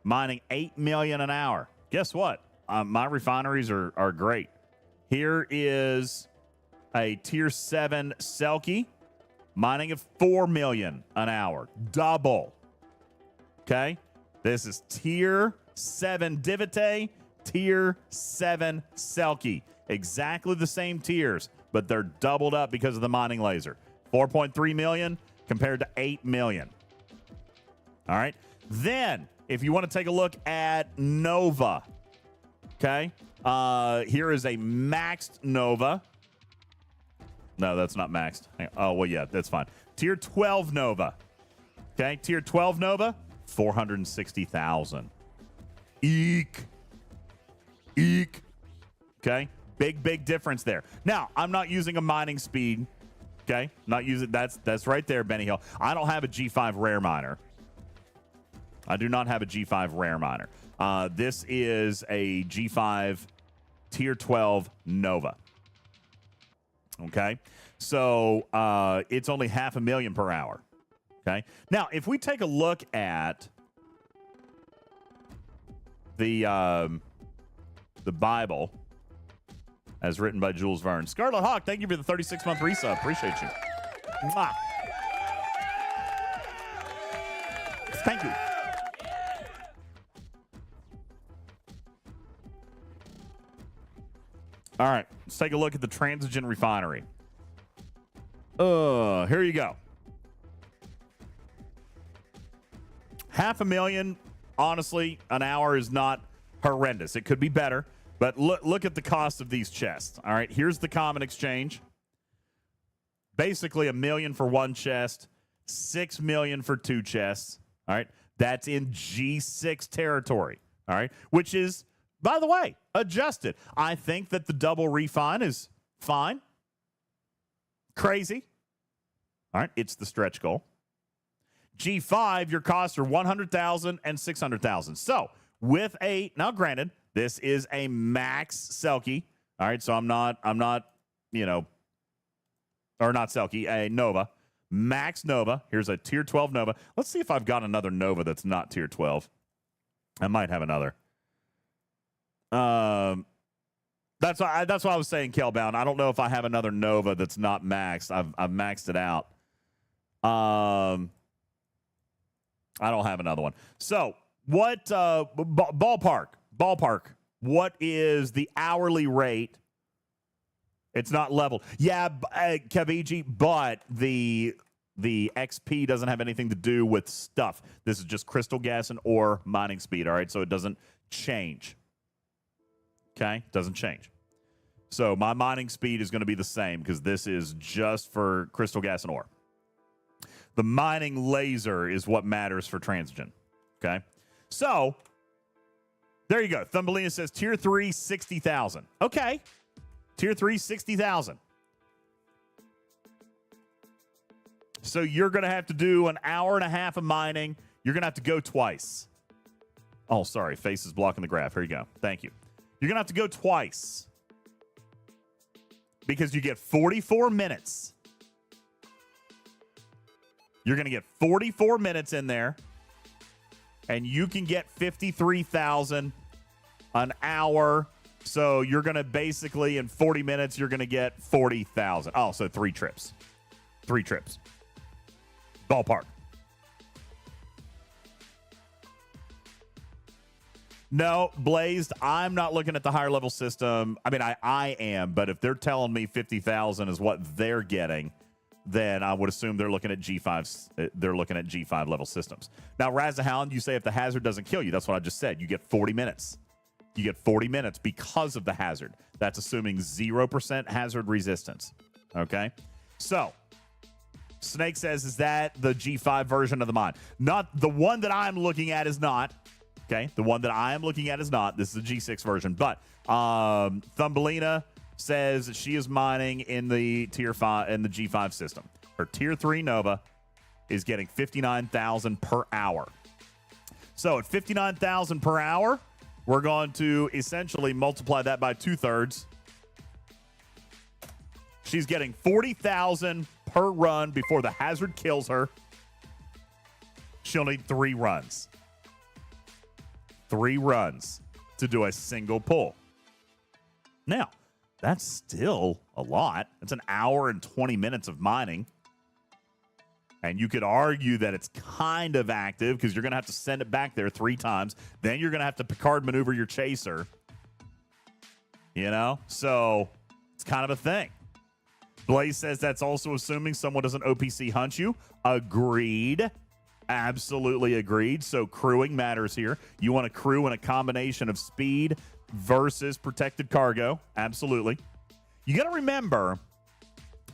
mining 8 million an hour. Guess what? My refineries are great. Here is a tier 7 Selkie, mining at 4 million an hour. Double. Okay? This is tier 7 Divite, tier 7 Selkie. Exactly the same tiers, but they're doubled up because of the mining laser. 4.3 million compared to 8 million. All right. Then, if you want to take a look at Nova, okay, here is a maxed Nova. No, that's not maxed. Oh, well, yeah, that's fine. Tier 12 Nova. Okay, tier 12 Nova, 460,000. Eek. Eek. Okay. Big difference there. Now, I'm not using a mining speed. Okay. Not using that's right there, Benny Hill. I don't have a G5 rare miner. I do not have a G5 rare miner. This is a G5 tier 12 Nova. Okay. So it's only 500,000 per hour. Okay. Now, if we take a look at the Bible as written by Jules Verne. Scarlet Hawk, thank you for the 36-month resub. Appreciate you. Mwah. Thank you. All right, let's take a look at the Transigen refinery. Here you go. 500,000, honestly, an hour is not horrendous. It could be better, but look at the cost of these chests. All right, here's the common exchange. Basically $1 million for one chest, $6 million for 2 chests. All right, that's in G6 territory. All right, which is, by the way, adjusted. I think that the double refine is fine. Crazy. All right, it's the stretch goal. G5, your costs are 100,000 and 600,000. So with now granted, this is a max Selkie. All right, so I'm not, or not Selkie, a Nova. Max Nova. Here's a tier 12 Nova. Let's see if I've got another Nova that's not tier 12. I might have another. That's why I was saying, Kelbound. I don't know if I have another Nova that's not maxed. I've maxed it out. I don't have another one. So what ballpark? What is the hourly rate? It's not leveled. Yeah, Kaviji, but the XP doesn't have anything to do with stuff. This is just crystal gas and ore mining speed. All right, so it doesn't change. Okay, doesn't change. So my mining speed is going to be the same because this is just for crystal gas and ore. The mining laser is what matters for Transigen. Okay, so There you go. Thumbelina says tier 3, 60,000. Okay. Tier 3, 60,000. So you're going to have to do an hour and a half of mining. You're going to have to go twice. Oh, sorry. Face is blocking the graph. Here you go. Thank you. You're going to have to go twice because you get 44 minutes. You're going to get 44 minutes in there. And you can get 53,000 an hour. So you're going to basically, in 40 minutes, you're going to get 40,000. Oh, so 3 trips. 3 trips. Ballpark. No, Blazed, I'm not looking at the higher level system. I mean, I am, but if they're telling me 50,000 is what they're getting, then I would assume they're looking at G5s. They're looking at G5 level systems. Now, Razahound, you say if the hazard doesn't kill you, that's what I just said. You get 40 minutes. You get 40 minutes because of the hazard. That's assuming 0% hazard resistance. Okay? So, Snake says, is that the G5 version of the mod? Not the one that I'm looking at is not. Okay? The one that I am looking at is not. This is the G6 version. But Thumbelina says that she is mining in the tier 5 in the G5 system. Her tier 3 Nova is getting 59,000 per hour. So at 59,000 per hour, we're going to essentially multiply that by 2/3. She's getting 40,000 per run before the hazard kills her. She'll need 3 runs. 3 runs to do a single pull. Now, that's still a lot. It's an hour and 20 minutes of mining. And you could argue that it's kind of active because you're going to have to send it back there 3 times. Then you're going to have to Picard maneuver your chaser. You know? So it's kind of a thing. Blaze says that's also assuming someone doesn't OPC hunt you. Agreed. Absolutely agreed. So crewing matters here. You want to crew in a combination of speed versus protected cargo. Absolutely. You got to remember,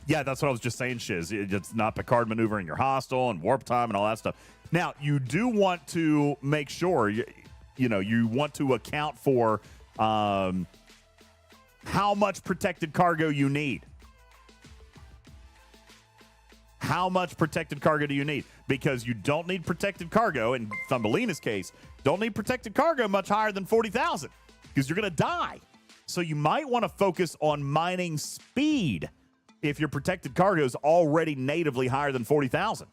yeah, that's what I was just saying, Shiz. It's not Picard maneuvering your hostile and warp time and all that stuff. Now, you do want to make sure, you want to account for how much protected cargo you need. How much protected cargo do you need? Because you don't need protected cargo, in Thumbelina's case, don't need protected cargo much higher than 40,000 because you're going to die. So you might want to focus on mining speed if your protected cargo is already natively higher than 40,000.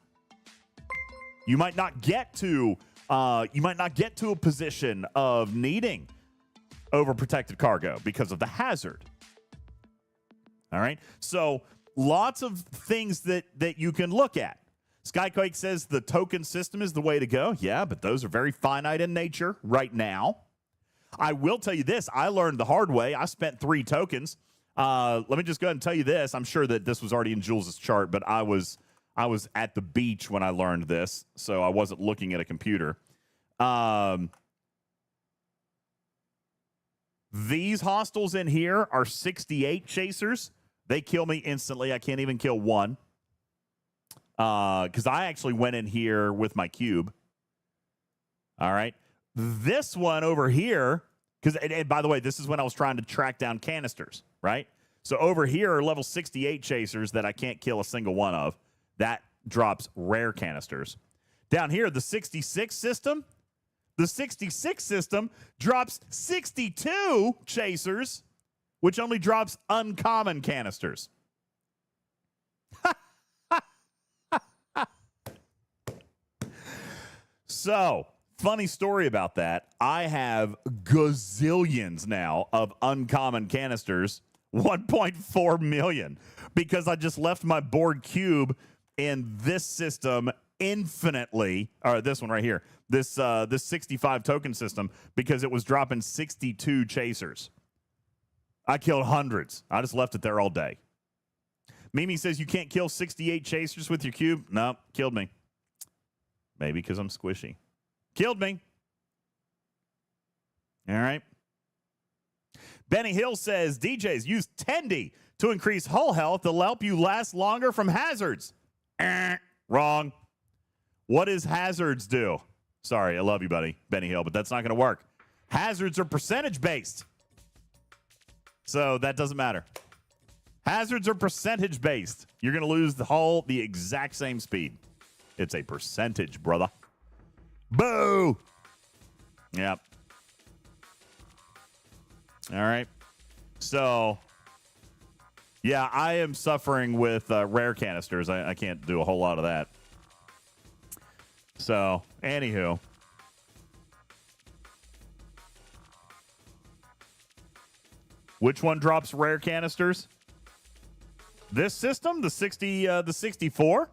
You might not get to a position of needing overprotected cargo because of the hazard. All right? So lots of things that you can look at. Skyquake says the token system is the way to go. Yeah, but those are very finite in nature right now. I will tell you this. I learned the hard way. I spent 3 tokens. Let me just go ahead and tell you this. I'm sure that this was already in Jules' chart, but I was at the beach when I learned this, so I wasn't looking at a computer. These hostiles in here are 68 chasers. They kill me instantly. I can't even kill one. Because I actually went in here with my cube. All right. This one over here, and by the way, this is when I was trying to track down canisters, right? So over here are level 68 chasers that I can't kill a single one of. That drops rare canisters. Down here, the 66 system. The 66 system drops 62 chasers, which only drops uncommon canisters. So, funny story about that. I have gazillions now of uncommon canisters, 1.4 million, because I just left my board cube in this system infinitely, or this one right here, this 65 token system, because it was dropping 62 chasers. I killed hundreds. I just left it there all day. Mimi says you can't kill 68 chasers with your cube. No, killed me. Maybe because I'm squishy. Killed me. All right. Benny Hill says, DJs, use Tendy to increase hull health to help you last longer from hazards. Wrong. What does hazards do? Sorry, I love you, buddy, Benny Hill, but that's not going to work. Hazards are percentage based. So that doesn't matter. Hazards are percentage based. You're going to lose the exact same speed. It's a percentage, brother. Boo! Yep. All right. So, yeah, I am suffering with rare canisters. I can't do a whole lot of that. So, anywho. Which one drops rare canisters? This system, the 64,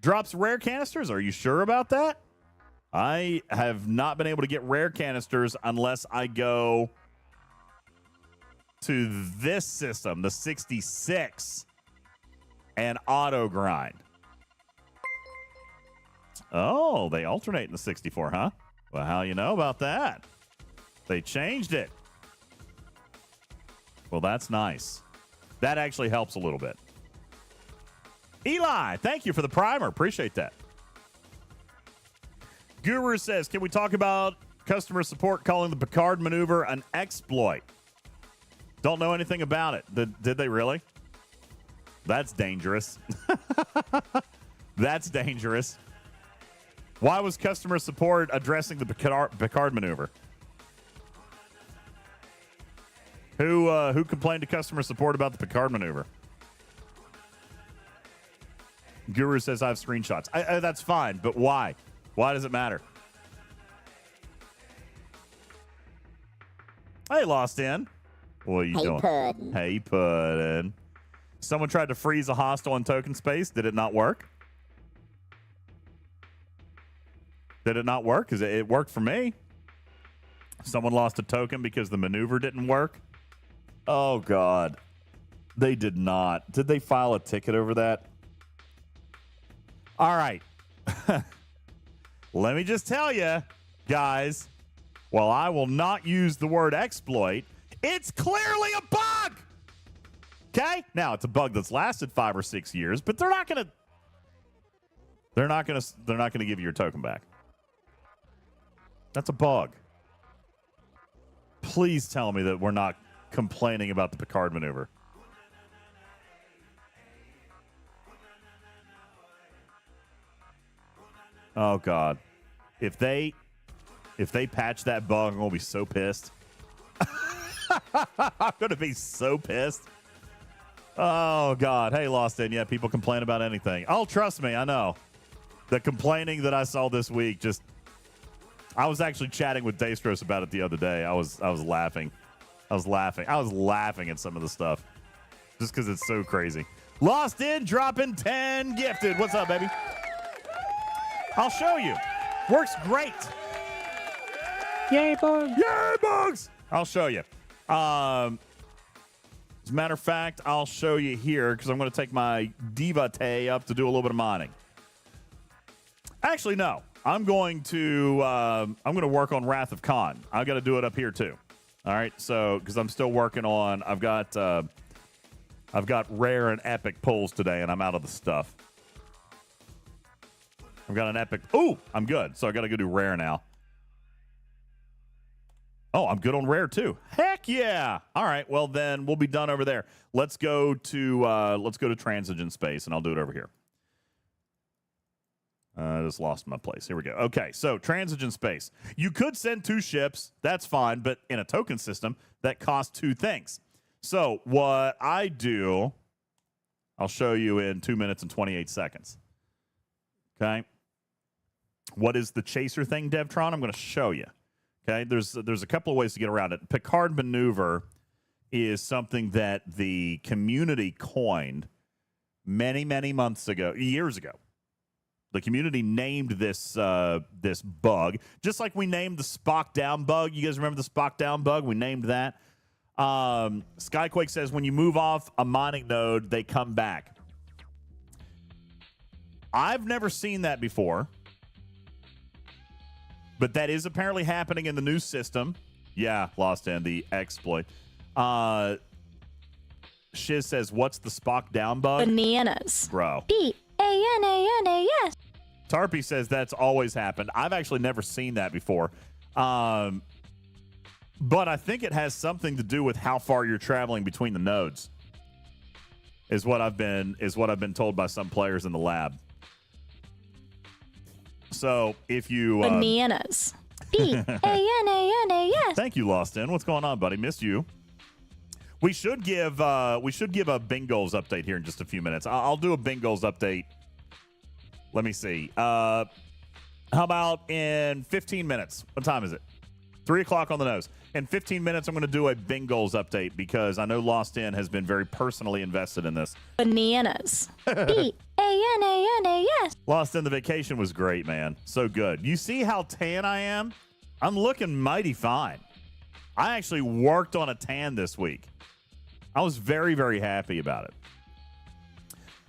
drops rare canisters. Are you sure about that? I have not been able to get rare canisters unless I go to this system, the 66, and auto grind. Oh, they alternate in the 64, huh? Well, how you know about that? They changed it. Well, that's nice. That actually helps a little bit. Eli, thank you for the primer. Appreciate that. Guru says, can we talk about customer support calling the Picard maneuver an exploit? Don't know anything about it. Did they really? That's dangerous. That's dangerous. Why was customer support addressing the Picard maneuver? Who complained to customer support about the Picard maneuver? Guru says I have screenshots. That's fine, but why? Why does it matter? Hey, Lost In. What are you doing? Puddin'. Hey, Puddin'. Someone tried to freeze a hostile in token space. Did it not work? Did it not work? Because it worked for me. Someone lost a token because the maneuver didn't work. Oh, God. They did not. Did they file a ticket over that? All right. Let me just tell you, guys, while I will not use the word exploit, it's clearly a bug. Okay? Now, it's a bug that's lasted 5 or 6 years, but they're not going to give you your token back. That's a bug. Please tell me that we're not complaining about the Picard maneuver. Oh, God. If they patch that bug, I'm going to be so pissed. I'm going to be so pissed. Oh, God. Hey, Lost In. Yeah, people complain about anything. Oh, trust me, I know. The complaining that I saw this week just... I was actually chatting with Daystros about it the other day. I was laughing. I was laughing at some of the stuff. Just because it's so crazy. Lost In, dropping 10 gifted. What's up, baby? I'll show you. Works great. Yay, bugs. Yay, bugs. I'll show you. As a matter of fact, I'll show you here because I'm going to take my Divate up to do a little bit of mining. Actually, no. I'm going to work on Wrath of Khan. I've got to do it up here too. All right, so because I'm still working on, I've got rare and epic pulls today, and I'm out of the stuff. I've got an epic. Ooh, I'm good. So I got to go do rare now. Oh, I'm good on rare too. Heck yeah! All right, well then we'll be done over there. Let's go to transition space, and I'll do it over here. I just lost my place. Here we go. Okay, so transition space. You could send 2 ships. That's fine, but in a token system, that costs 2 things. So what I do, I'll show you in 2 minutes and 28 seconds. Okay. What is the chaser thing, Devtron? I'm going to show you. Okay, there's a couple of ways to get around it. Picard maneuver is something that the community coined many, many months ago, years ago. The community named this this bug, just like we named the Spock down bug. You guys remember the Spock down bug? We named that. Skyquake says when you move off a mining node, they come back. I've never seen that before. But that is apparently happening in the new system. Yeah, Lost In, the exploit. Shiz says, what's the Spock down bug? Bananas. Bro. B-A-N-A-N-A-S. Tarpy says that's always happened. I've actually never seen that before. But I think it has something to do with how far you're traveling between the nodes. Is what I've been told by some players in the lab. So if you Bananas. B-A-N-A-N-A-S. Thank you, Lost In. What's going on, buddy? Missed you. We should give a bingoals update here in just a few minutes. I'll do a bingoals update. Let me see. How about in 15 minutes? What time is it? 3 o'clock on the nose. In 15 minutes, I'm going to do a bingoals update because I know Lost In has been very personally invested in this. Bananas. B-A-N-A-N-A-S. Lost In, the vacation was great, man. So good. You see how tan I am? I'm looking mighty fine. I actually worked on a tan this week. I was very, very happy about it.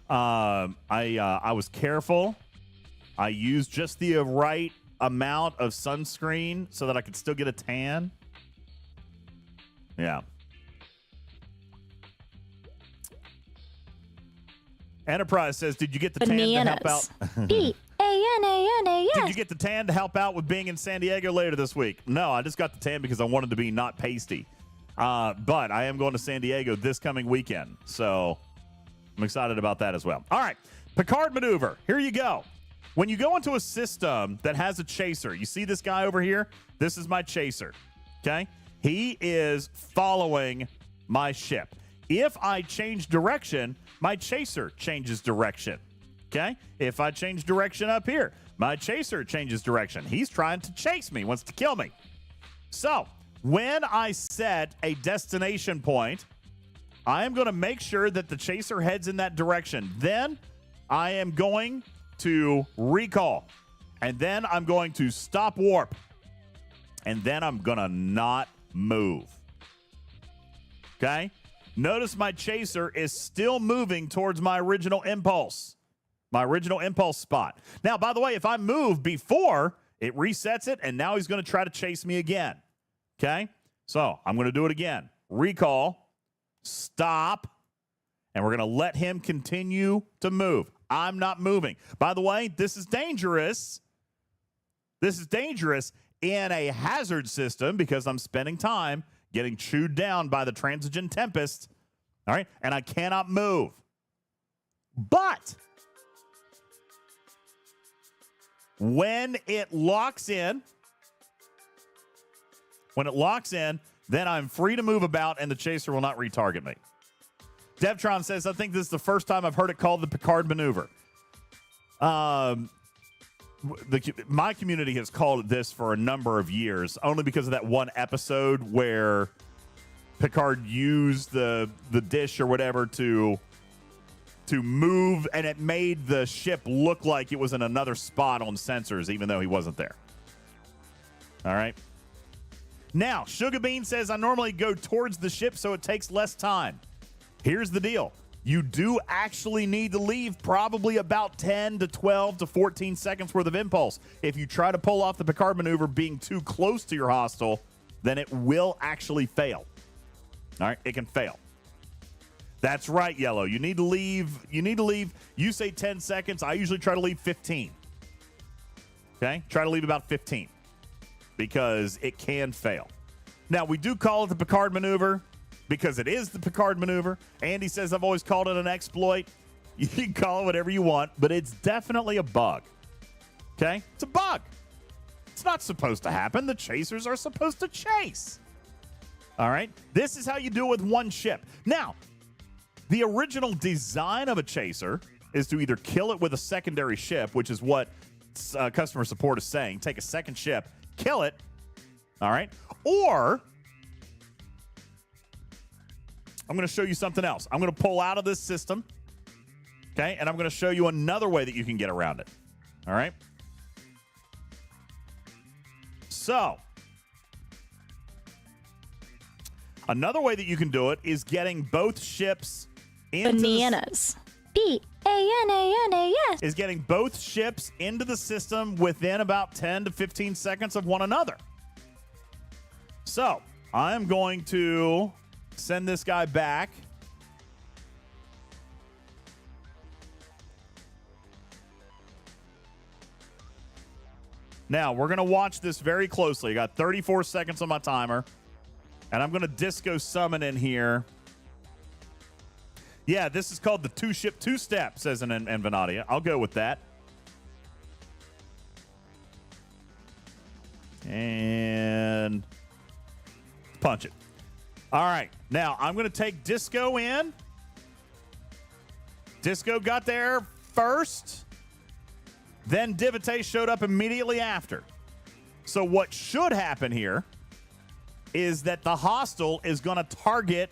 I was careful. I used just the right amount of sunscreen so that I could still get a tan. Yeah. Enterprise says, did you get the tan to help out? B-A-N-A-N-A-S. Did you get the tan to help out with being in San Diego later this week? No, I just got the tan because I wanted to be not pasty. But I am going to San Diego this coming weekend. So I'm excited about that as well. All right. Picard maneuver. Here you go. When you go into a system that has a chaser, you see this guy over here? This is my chaser. Okay? He is following my ship. If I change direction, my chaser changes direction. Okay? If I change direction up here, my chaser changes direction. He's trying to chase me, wants to kill me. So, when I set a destination point, I am going to make sure that the chaser heads in that direction. Then I am going to recall. And then I'm going to stop warp. And then I'm going to not move. Okay? Notice my chaser is still moving towards my original impulse. My original impulse spot. Now, by the way, if I move before, it resets it, and now he's going to try to chase me again. Okay? So, I'm going to do it again. Recall. Stop. And we're going to let him continue to move. I'm not moving. By the way, this is dangerous. This is dangerous in a hazard system because I'm spending time getting chewed down by the Transigen Tempest. All right? And I cannot move. But when it locks in, then I'm free to move about and the chaser will not retarget me. Devtron says, I think this is the first time I've heard it called the Picard maneuver. My community has called it this for a number of years, only because of that one episode where Picard used the dish or whatever to move, and it made the ship look like it was in another spot on sensors, even though he wasn't there. All right. Now, Sugar Bean says, I normally go towards the ship so it takes less time. Here's the deal. You do actually need to leave probably about 10 to 12 to 14 seconds worth of impulse. If you try to pull off the Picard maneuver being too close to your hostile, then it will actually fail. All right, it can fail. That's right, Yellow. You need to leave. You say 10 seconds. I usually try to leave 15. Okay? Try to leave about 15 because it can fail. Now, we do call it the Picard maneuver because it is the Picard maneuver. Andy says I've always called it an exploit. You can call it whatever you want, but it's definitely a bug. Okay? It's a bug. It's not supposed to happen. The chasers are supposed to chase. All right? This is how you do it with one ship. Now, the original design of a chaser is to either kill it with a secondary ship, which is what customer support is saying. Take a second ship, kill it, all right? Or I'm going to show you something else. I'm going to pull out of this system, okay? And I'm going to show you another way that you can get around it, all right? So, another way that you can do it is getting both ships into Bananas. B-A-N-A-N-A-S. is getting both ships into the system within about 10 to 15 seconds of one another. So, I'm going to send this guy back. Now, we're going to watch this very closely. I got 34 seconds on my timer, and I'm going to disco summon in here. Yeah, this is called the two-ship two-step, says an Invanadia. I'll go with that. And punch it. All right. Now, I'm going to take Disco in. Disco got there first. Then Divite showed up immediately after. So what should happen here is that the hostile is going to target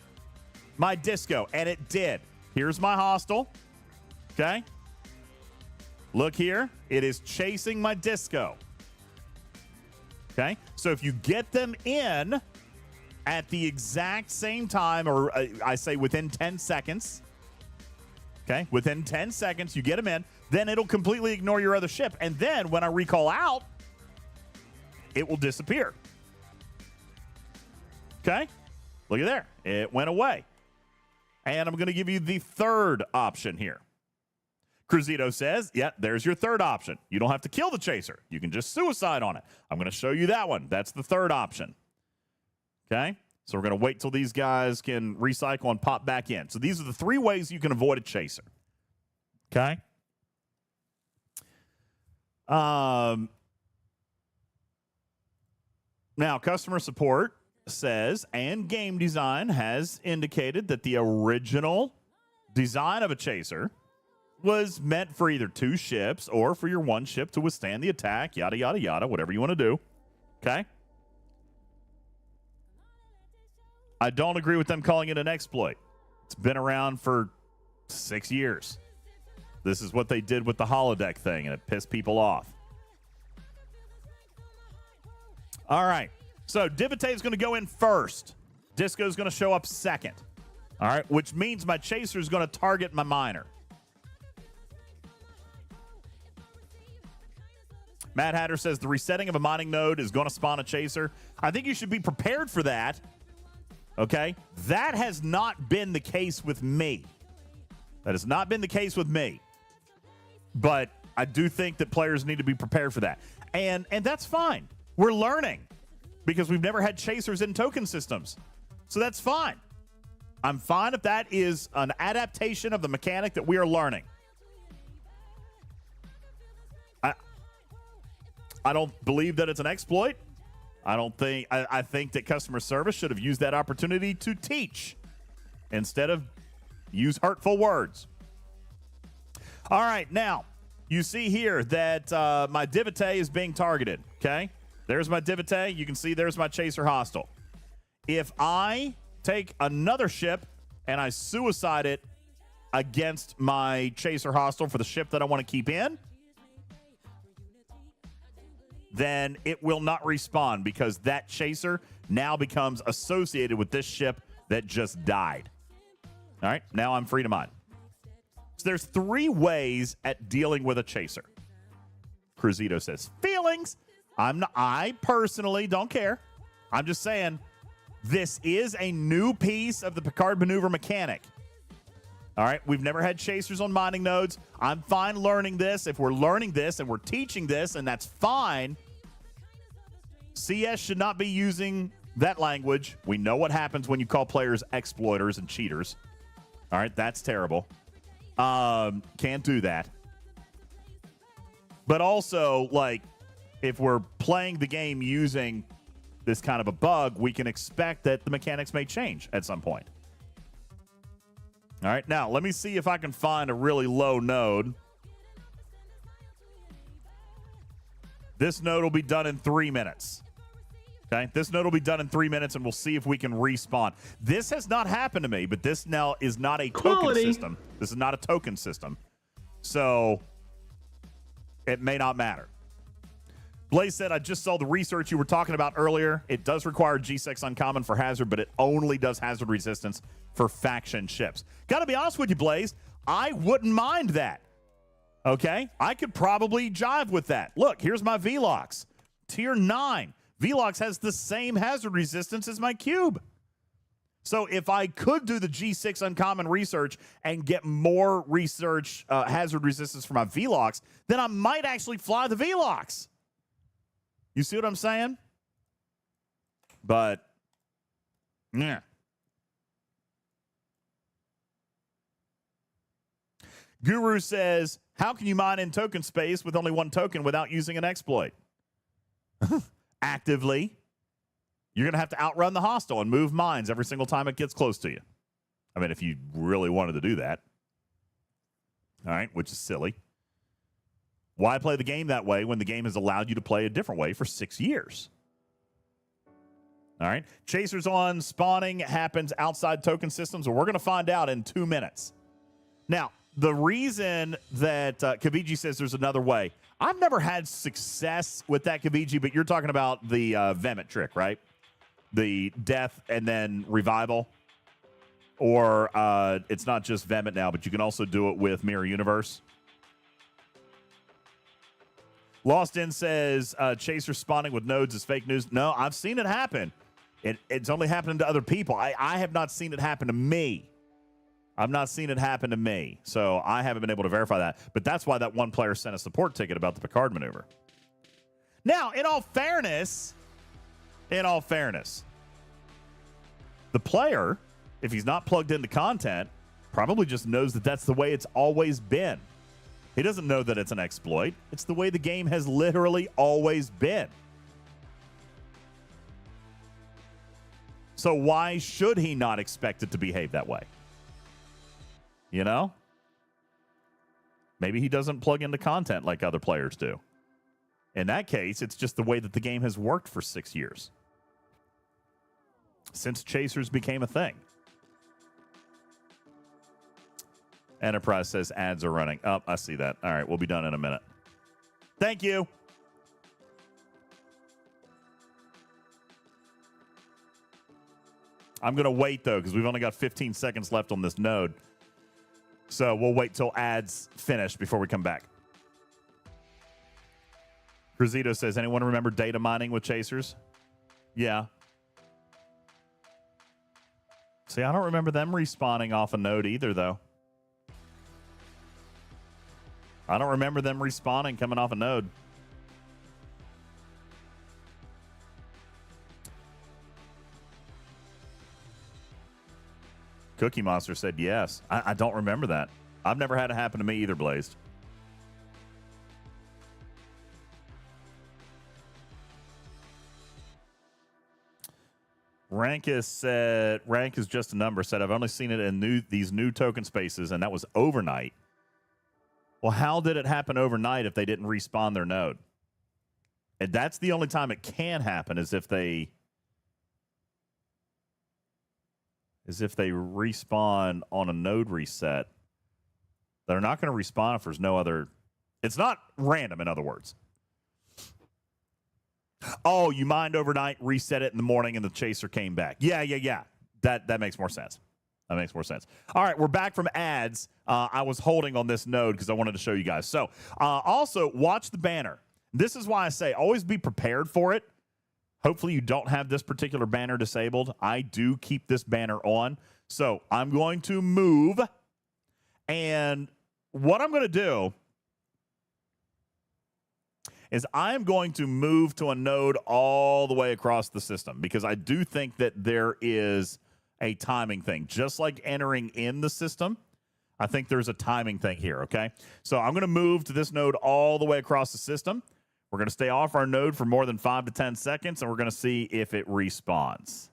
my Disco, and it did. Here's my hostile. Okay. Look here. It is chasing my Disco. Okay. So if you get them in at the exact same time, or I say within 10 seconds, okay, within 10 seconds, you get them in, then it'll completely ignore your other ship. And then when I recall out, it will disappear. Okay. Look at there. It went away. And I'm going to give you the third option here. Cruzito says, yeah, there's your third option. You don't have to kill the chaser. You can just suicide on it. I'm going to show you that one. That's the third option. Okay? So we're going to wait till these guys can recycle and pop back in. So these are the three ways you can avoid a chaser. Okay? Now, customer support says, and game design has indicated that the original design of a chaser was meant for either two ships or for your one ship to withstand the attack, yada, yada, yada, whatever you want to do. Okay? I don't agree with them calling it an exploit. It's been around for 6 years. This is what they did with the holodeck thing, and it pissed people off. All right. So Divite is going to go in first. Disco is going to show up second. All right, which means my chaser is going to target my miner. Mad Hatter says the resetting of a mining node is going to spawn a chaser. I think you should be prepared for that. Okay? That has not been the case with me. That has not been the case with me. But I do think that players need to be prepared for that. And that's fine. We're learning because we've never had chasers in token systems. So that's fine. I'm fine if that is an adaptation of the mechanic that we are learning. I don't believe that it's an exploit. I think that customer service should have used that opportunity to teach instead of use hurtful words. All right, now you see here that my Divite is being targeted. Okay, there's my Divite. You can see there's my chaser hostile. If I take another ship and I suicide it against my chaser hostile for the ship that I want to keep in, then it will not respawn because that chaser now becomes associated with this ship that just died. All right, now I'm free to mine. So there's 3 ways at dealing with a chaser. Cruzito says, feelings. I personally don't care. I'm just saying this is a new piece of the Picard maneuver mechanic. All right, we've never had chasers on mining nodes. I'm fine learning this. If we're learning this and we're teaching this, and that's fine, CS should not be using that language. We know what happens when you call players exploiters and cheaters. All right, that's terrible. Can't do that. But also, like, if we're playing the game using this kind of a bug, we can expect that the mechanics may change at some point. All right, now let me see if I can find a really low node. This node will be done in 3 minutes. Okay, this node will be done in 3 minutes, and we'll see if we can respawn. This has not happened to me, but this now is not a token system. This is not a token system, so it may not matter. Blaze said, I just saw the research you were talking about earlier. It does require G6 uncommon for hazard, but it only does hazard resistance for faction ships. Got to be honest with you, Blaze, I wouldn't mind that. Okay? I could probably jive with that. Look, here's my Velox. Tier 9. Velox has the same hazard resistance as my cube. So if I could do the G6 uncommon research and get more research hazard resistance for my Velox, then I might actually fly the Velox. You see what I'm saying? But, yeah. Guru says, how can you mine in token space with only one token without using an exploit? Actively. You're going to have to outrun the hostile and move mines every single time it gets close to you. I mean, if you really wanted to do that. All right, which is silly. Why play the game that way when the game has allowed you to play a different way for 6 years? All right. Chasers on spawning happens outside token systems. Well, we're going to find out in 2 minutes. Now, the reason that Kaviji says there's another way, I've never had success with that, Kaviji, but you're talking about the Vemit trick, right? The death and then revival. Or it's not just Vemit now, but you can also do it with Mirror Universe. Lost In says Chaser spawning with nodes is fake news. No, I've seen it happen. It's only happening to other people. I have not seen it happen to me. I've not seen it happen to me. So I haven't been able to verify that. But that's why that one player sent a support ticket about the Picard maneuver. Now, in all fairness, the player, if he's not plugged into content, probably just knows that that's the way it's always been. He doesn't know that it's an exploit. It's the way the game has literally always been. So why should he not expect it to behave that way? You know? Maybe he doesn't plug into content like other players do. In that case, it's just the way that the game has worked for 6 years. Since Chasers became a thing. Enterprise says ads are running. Oh, I see that. All right, we'll be done in a minute. Thank you. I'm going to wait, though, because we've only got 15 seconds left on this node. So we'll wait till ads finish before we come back. Cruzito says, anyone remember data mining with Chasers? Yeah. See, I don't remember them respawning off a node either, though. I don't remember them respawning coming off a node. Cookie Monster said yes. I don't remember that. I've never had it happen to me either, Blazed. Rank is just a number. Said I've only seen it in these new token spaces, and that was overnight. Well, how did it happen overnight if they didn't respawn their node? And that's the only time it can happen is if they respawn on a node reset. They're not going to respawn if there's no other. It's not random, in other words. Oh, you mined overnight, reset it in the morning, and the chaser came back. Yeah. That makes more sense. That makes more sense. All right, we're back from ads. I was holding on this node because I wanted to show you guys. So also, watch the banner. This is why I say always be prepared for it. Hopefully you don't have this particular banner disabled. I do keep this banner on. So I'm going to move. And what I'm going to do is I'm going to move to a node all the way across the system because I do think that there is a timing thing. Just like entering in the system, I think there's a timing thing here, okay? So I'm going to move to this node all the way across the system. We're going to stay off our node for more than 5 to 10 seconds, and we're going to see if it respawns.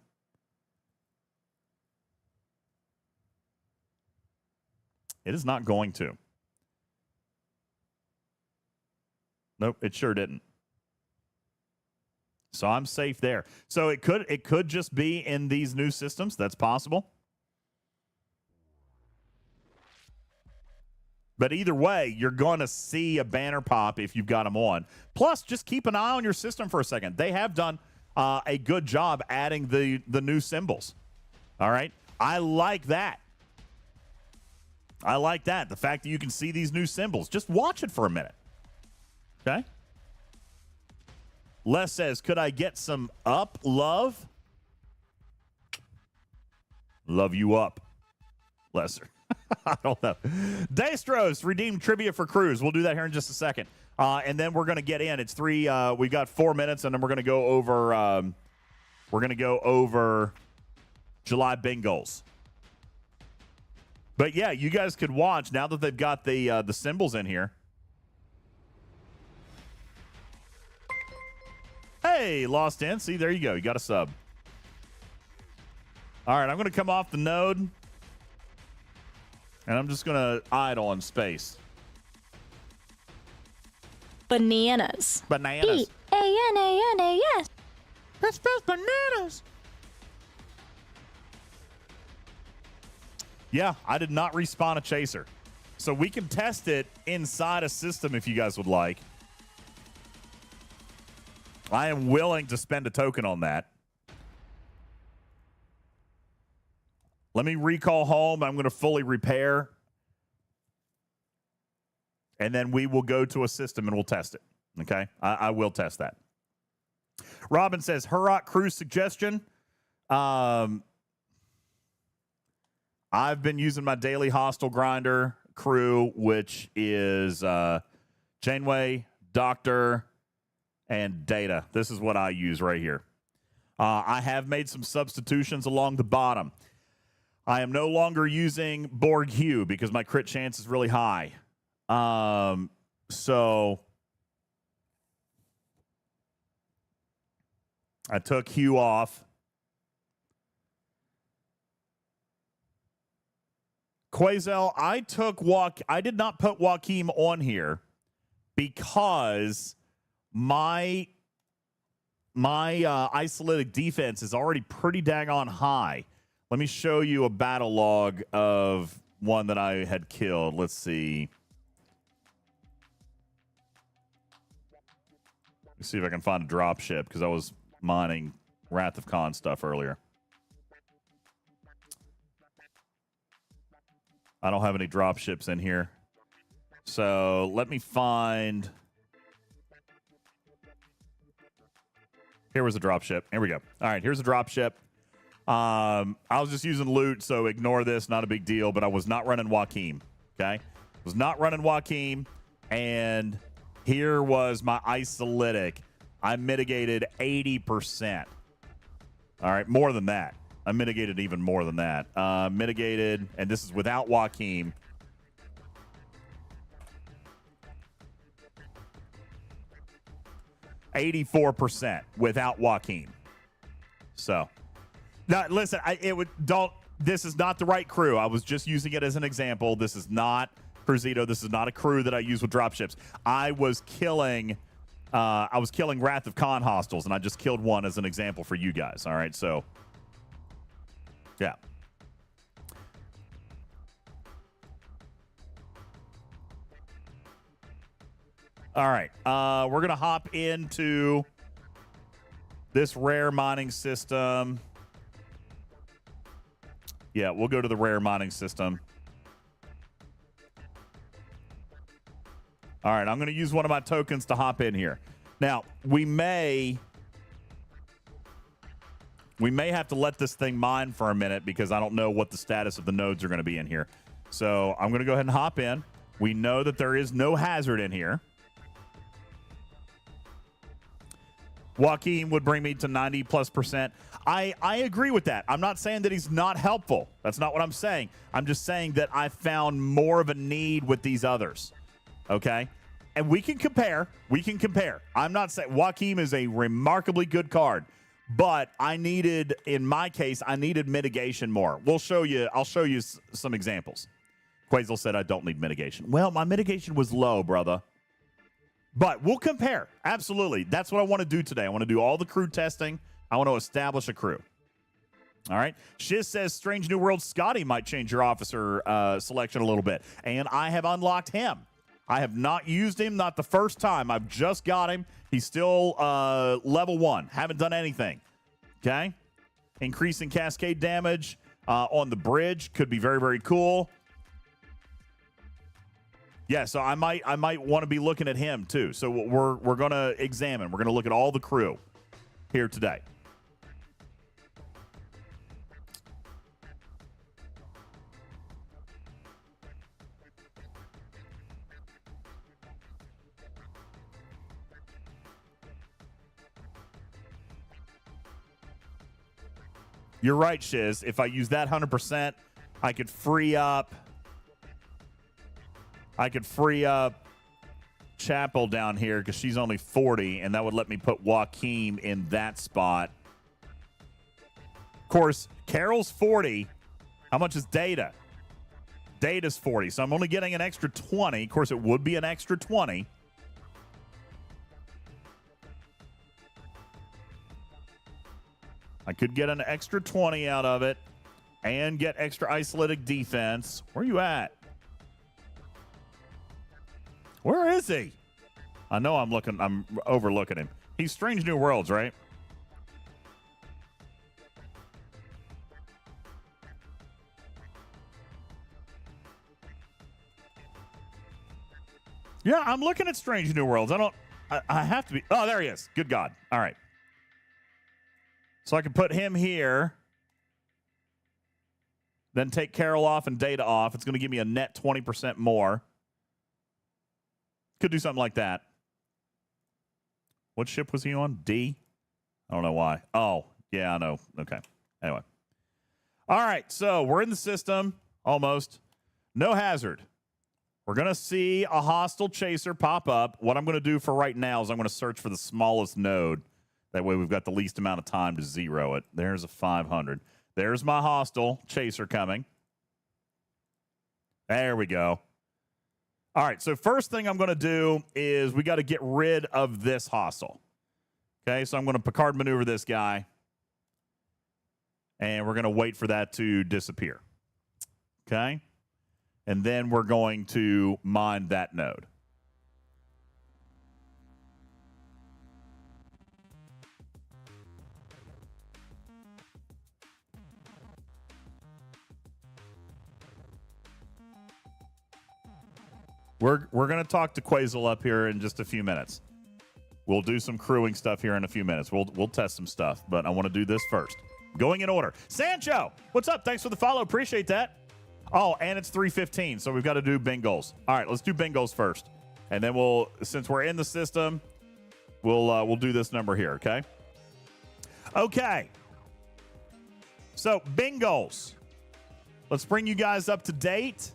It is not going to. Nope, it sure didn't. So I'm safe there. So it could just be in these new systems. That's possible. But either way, you're going to see a banner pop if you've got them on. Plus, just keep an eye on your system for a second. They have done a good job adding the new symbols. All right? I like that. I like that. The fact that you can see these new symbols. Just watch it for a minute. Okay? Les says, could I get some up love? Love you up, Lesser. I don't know. Dastros redeemed trivia for Cruz. We'll do that here in just a second. And then we're going to get in. It's we've got 4 minutes, and then we're going to go over. We're going to go over July bingoals. But yeah, you guys could watch now that they've got the symbols in here. Hey, Lost In. See, there you go. You got a sub. All right, I'm going to come off the node, and I'm just going to idle in space. Bananas. Bananas. B-A-N-A-N-A-S. That spells bananas. Yeah, I did not respawn a chaser. So we can test it inside a system if you guys would like. I am willing to spend a token on that. Let me recall home. I'm going to fully repair. And then we will go to a system and we'll test it. Okay? I will test that. Robin says, Hurrah crew suggestion. I've been using my daily hostile grinder crew, which is Janeway, Doctor, and Data. This is what I use right here. I have made some substitutions along the bottom. I am no longer using Borg Hue because my crit chance is really high. So I took Hue off. Quazel, I did not put Joaquim on here because my isolated defense is already pretty daggone high. Let me show you a battle log of one that I had killed. Let's see. Let's see if I can find a drop ship because I was mining Wrath of Khan stuff earlier. I don't have any drop ships in here. So let me find. Here was a drop ship. Here we go. All right, here's a drop ship. I was just using loot, so ignore this. Not a big deal, but I was not running Joaquim. Okay? Was not running Joaquim, and here was my isolytic. I mitigated 80%. All right, more than that. I mitigated even more than that. Mitigated, and this is without Joaquim. %, without Joaquim. So, now listen, this is not the right crew. I was just using it as an example. This is not Cerritos. This is not a crew that I use with dropships. I was killing Wrath of Khan hostiles, and I just killed one as an example for you guys. All right, so yeah. All right, we're gonna hop into this rare mining system. Yeah, we'll go to the rare mining system. All right, I'm going to use one of my tokens to hop in here. Now, we may have to let this thing mine for a minute because I don't know what the status of the nodes are going to be in here. So I'm going to go ahead and hop in. We know that there is no hazard in here. Joaquim would bring me to 90+%. I agree with that. I'm not saying that he's not helpful. That's not what I'm saying. I'm just saying that I found more of a need with these others. Okay? And we can compare. We can compare. I'm not saying Joaquim is a remarkably good card, but in my case, I needed mitigation more. I'll show you some examples. Quazel said I don't need mitigation. Well, my mitigation was low, brother. But we'll compare. Absolutely. That's what I want to do today. I want to do all the crew testing. I want to establish a crew. All right. Shiz says Strange New World Scotty might change your officer selection a little bit. And I have unlocked him. I have not used him, not the first time. I've just got him. He's still level 1. Haven't done anything. Okay. Increasing cascade damage on the bridge could be very, very cool. Yeah, so I might want to be looking at him too. So we're going to examine. We're going to look at all the crew here today. You're right, Shiz. If I use that 100%, I could free up Chapel down here because she's only 40, and that would let me put Joaquin in that spot. Of course, Carol's 40. How much is Data? Data's 40, so I'm only getting an extra 20. Of course, it would be an extra 20. I could get an extra 20 out of it and get extra isolated defense. Where are you at? Where is he? I know I'm overlooking him. He's Strange New Worlds, right? Yeah, I'm looking at Strange New Worlds. I have to be. Oh, there he is. Good God. All right. So I can put him here, then take Carol off and Data off. It's going to give me a net 20% more. Could do something like that. What ship was he on? D? I don't know why. Oh, yeah, I know. Okay. Anyway. All right, so we're in the system, almost. No hazard. We're going to see a hostile chaser pop up. What I'm going to do for right now is I'm going to search for the smallest node. That way we've got the least amount of time to zero it. There's a 500. There's my hostile chaser coming. There we go. All right, so first thing I'm going to do is we got to get rid of this hostile. Okay, so I'm going to Picard maneuver this guy. And we're going to wait for that to disappear. Okay? And then we're going to mine that node. We're going to talk to Quasel up here in just a few minutes. We'll do some crewing stuff here in a few minutes. We'll test some stuff, but I want to do this first. Going in order. Sancho, what's up? Thanks for the follow. Appreciate that. Oh, and it's 3:15, so we've got to do bingoals. All right, let's do bingoals first, and then we'll, since we're in the system, we'll do this number here. Okay. Okay. So bingoals. Let's bring you guys up to date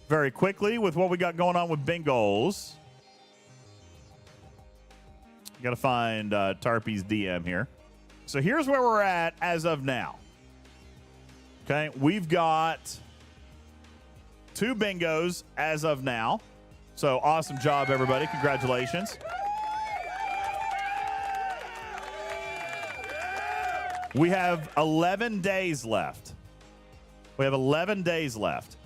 very quickly with what we got going on with bingoals. Got to find Tarpy's DM here. So here's where we're at as of now. Okay, we've got 2 bingos as of now. So awesome job, everybody. Congratulations. We have 11 days left. We have 11 days left.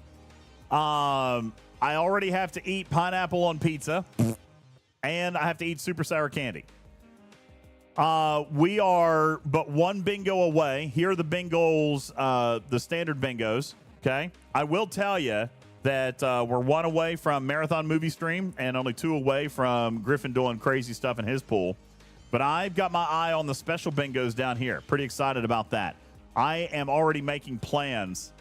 I already have to eat pineapple on pizza, and I have to eat super sour candy. We are but 1 bingo away. Here are the bingoals, the standard bingos. Okay. I will tell you that we're 1 away from Marathon Movie Stream and only 2 away from Griffin doing crazy stuff in his pool. But I've got my eye on the special bingos down here. Pretty excited about that. I am already making plans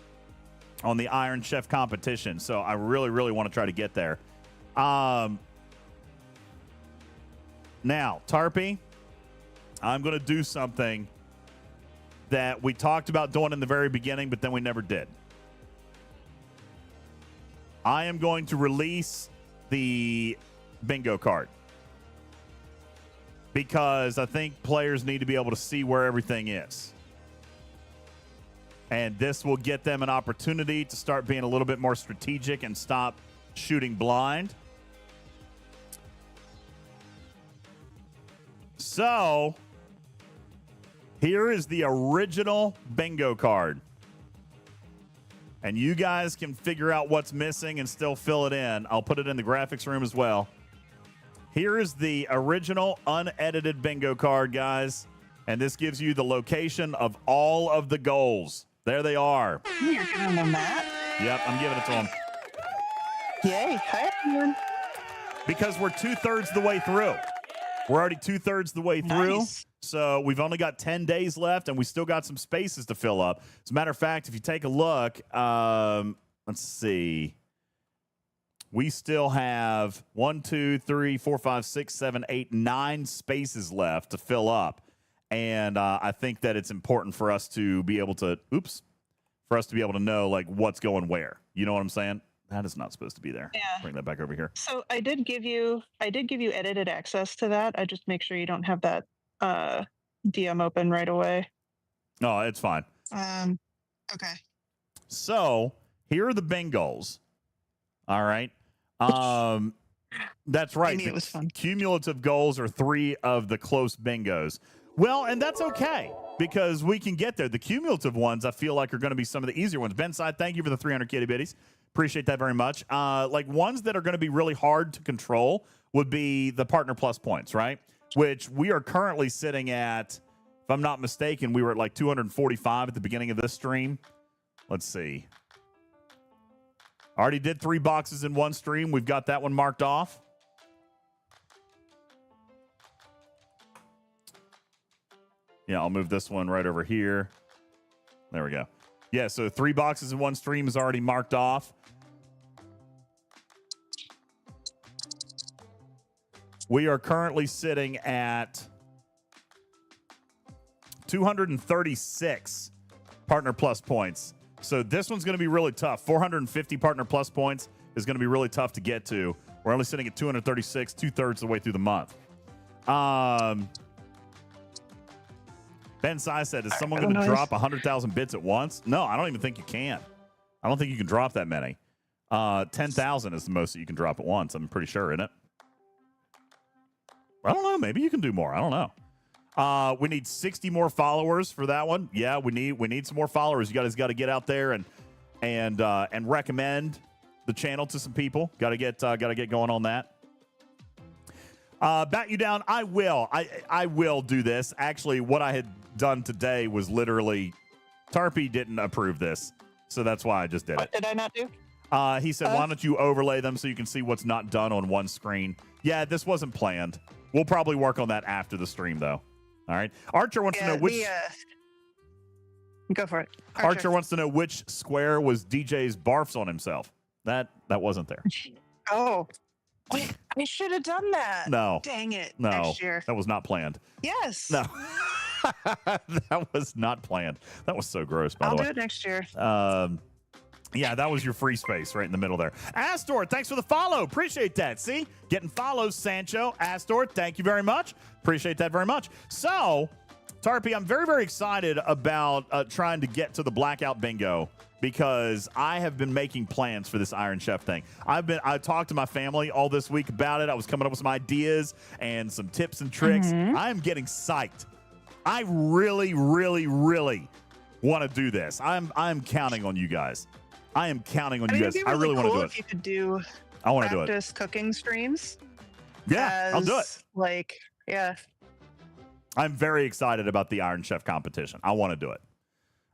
on the Iron Chef competition, so I really, really want to try to get there. Now, Tarpy, I'm going to do something that we talked about doing in the very beginning, but then we never did. I am going to release the bingo card because I think players need to be able to see where everything is. And this will get them an opportunity to start being a little bit more strategic and stop shooting blind. So, here is the original bingo card. And you guys can figure out what's missing and still fill it in. I'll put it in the graphics room as well. Here is the original unedited bingo card, guys. And this gives you the location of all of the goals. There they are. You're giving them that? Yep, I'm giving it to them. Yay. Hi, everyone. Because we're 2/3 the way through. We're already 2/3 the way through. Nice. So we've only got 10 days left, and we still got some spaces to fill up. As a matter of fact, if you take a look, let's see. We still have 1, 2, 3, 4, 5, 6, 7, 8, 9 spaces left to fill up. And I think that it's important for us to be able to, for us to be able to know like what's going where. You know what I'm saying? That is not supposed to be there. Yeah. Bring that back over here. So I did give you edited access to that. I just make sure you don't have that DM open right away. No, it's fine. Okay. So here are the bingoals. All right. That's right. I knew it was fun. Cumulative goals are 3 of the close bingos. Well, and that's okay because we can get there. The cumulative ones, I feel like, are going to be some of the easier ones. Ben Side, thank you for the 300 kitty bitties. Appreciate that very much. Like ones that are going to be really hard to control would be the partner plus points, right? Which we are currently sitting at, if I'm not mistaken, we were at like 245 at the beginning of this stream. Let's see. Already did 3 boxes in one stream. We've got that one marked off. Yeah, I'll move this one right over here. There we go. Yeah, so 3 boxes in one stream is already marked off. We are currently sitting at 236 partner plus points. So this one's going to be really tough. 450 partner plus points is going to be really tough to get to. We're only sitting at 236, 2/3 of the way through the month. Ben Sai said, is someone going to drop 100,000 bits at once? No, I don't even think you can. I don't think you can drop that many. 10,000 is the most that you can drop at once. I'm pretty sure, isn't it? I don't know. Maybe you can do more. I don't know. We need 60 more followers for that one. Yeah, we need some more followers. You guys got to get out there and recommend the channel to some people. Got to get going on that. Bat you down. I will. I will do this. Actually, what I had done today was literally Tarpy didn't approve this, so that's why I just did it. What did I not do? He said, why don't you overlay them so you can see what's not done on one screen? Yeah, this wasn't planned. We'll probably work on that after the stream, though. All right. Archer wants to know which. Go for it. Archer wants to know which square was DJ's barfs on himself. That wasn't there. Oh, wait! I should have done that. No. Dang it. No. Next year. That was not planned. Yes. No. That was not planned. That was so gross, by the way. I'll do it next year. Yeah, that was your free space right in the middle there. Astor, thanks for the follow. Appreciate that. See? Getting follows, Sancho. Astor, thank you very much. Appreciate that very much. So, Tarpy, I'm very, very excited about trying to get to the Blackout Bingo because I have been making plans for this Iron Chef thing. I talked to my family all this week about it. I was coming up with some ideas and some tips and tricks. I am getting psyched. I really, really, really want to do this. I'm counting on you guys. I am counting on you guys. I really want to do it. If you could do I want to do it. practice cooking streams. Yeah, I'll do it. Like, yeah. I'm very excited about the Iron Chef competition. I want to do it.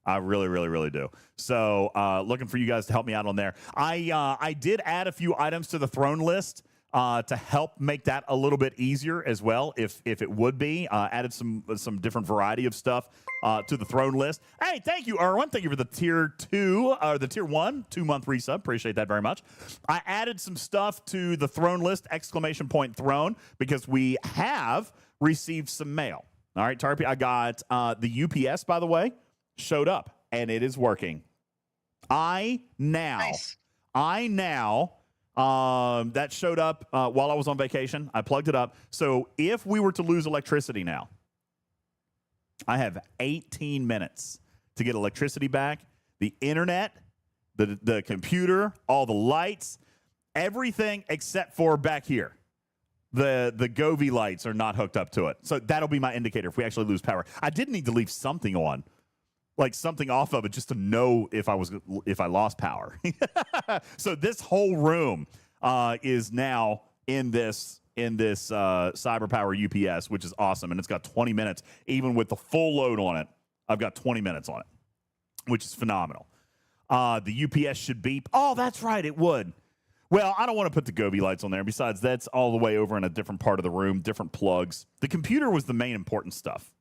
I really, really, really do. So looking for you guys to help me out on there. I did add a few items to the throne list to help make that a little bit easier as well, if it would be. Added some different variety of stuff to the throne list. Hey, thank you, Erwin. Thank you for the tier 2 or the tier 1 2-month resub. Appreciate that very much. I added some stuff to the throne list, !throne, because we have received some mail. All right, Tarpy, I got the UPS, by the way, showed up, and it is working. I now that showed up while I was on vacation. I plugged it up. So if we were to lose electricity now, I have 18 minutes to get electricity back. The internet, the computer, all the lights, everything except for back here. The Govee lights are not hooked up to it. So that'll be my indicator if we actually lose power. I did need to leave something on, like something off of it, just to know if I lost power. So this whole room is now in this CyberPower UPS, which is awesome, and it's got 20 minutes. Even with the full load on it, I've got 20 minutes on it, which is phenomenal. The UPS should beep. Oh, that's right, it would. Well, I don't want to put the Govee lights on there. Besides, that's all the way over in a different part of the room, different plugs. The computer was the main important stuff.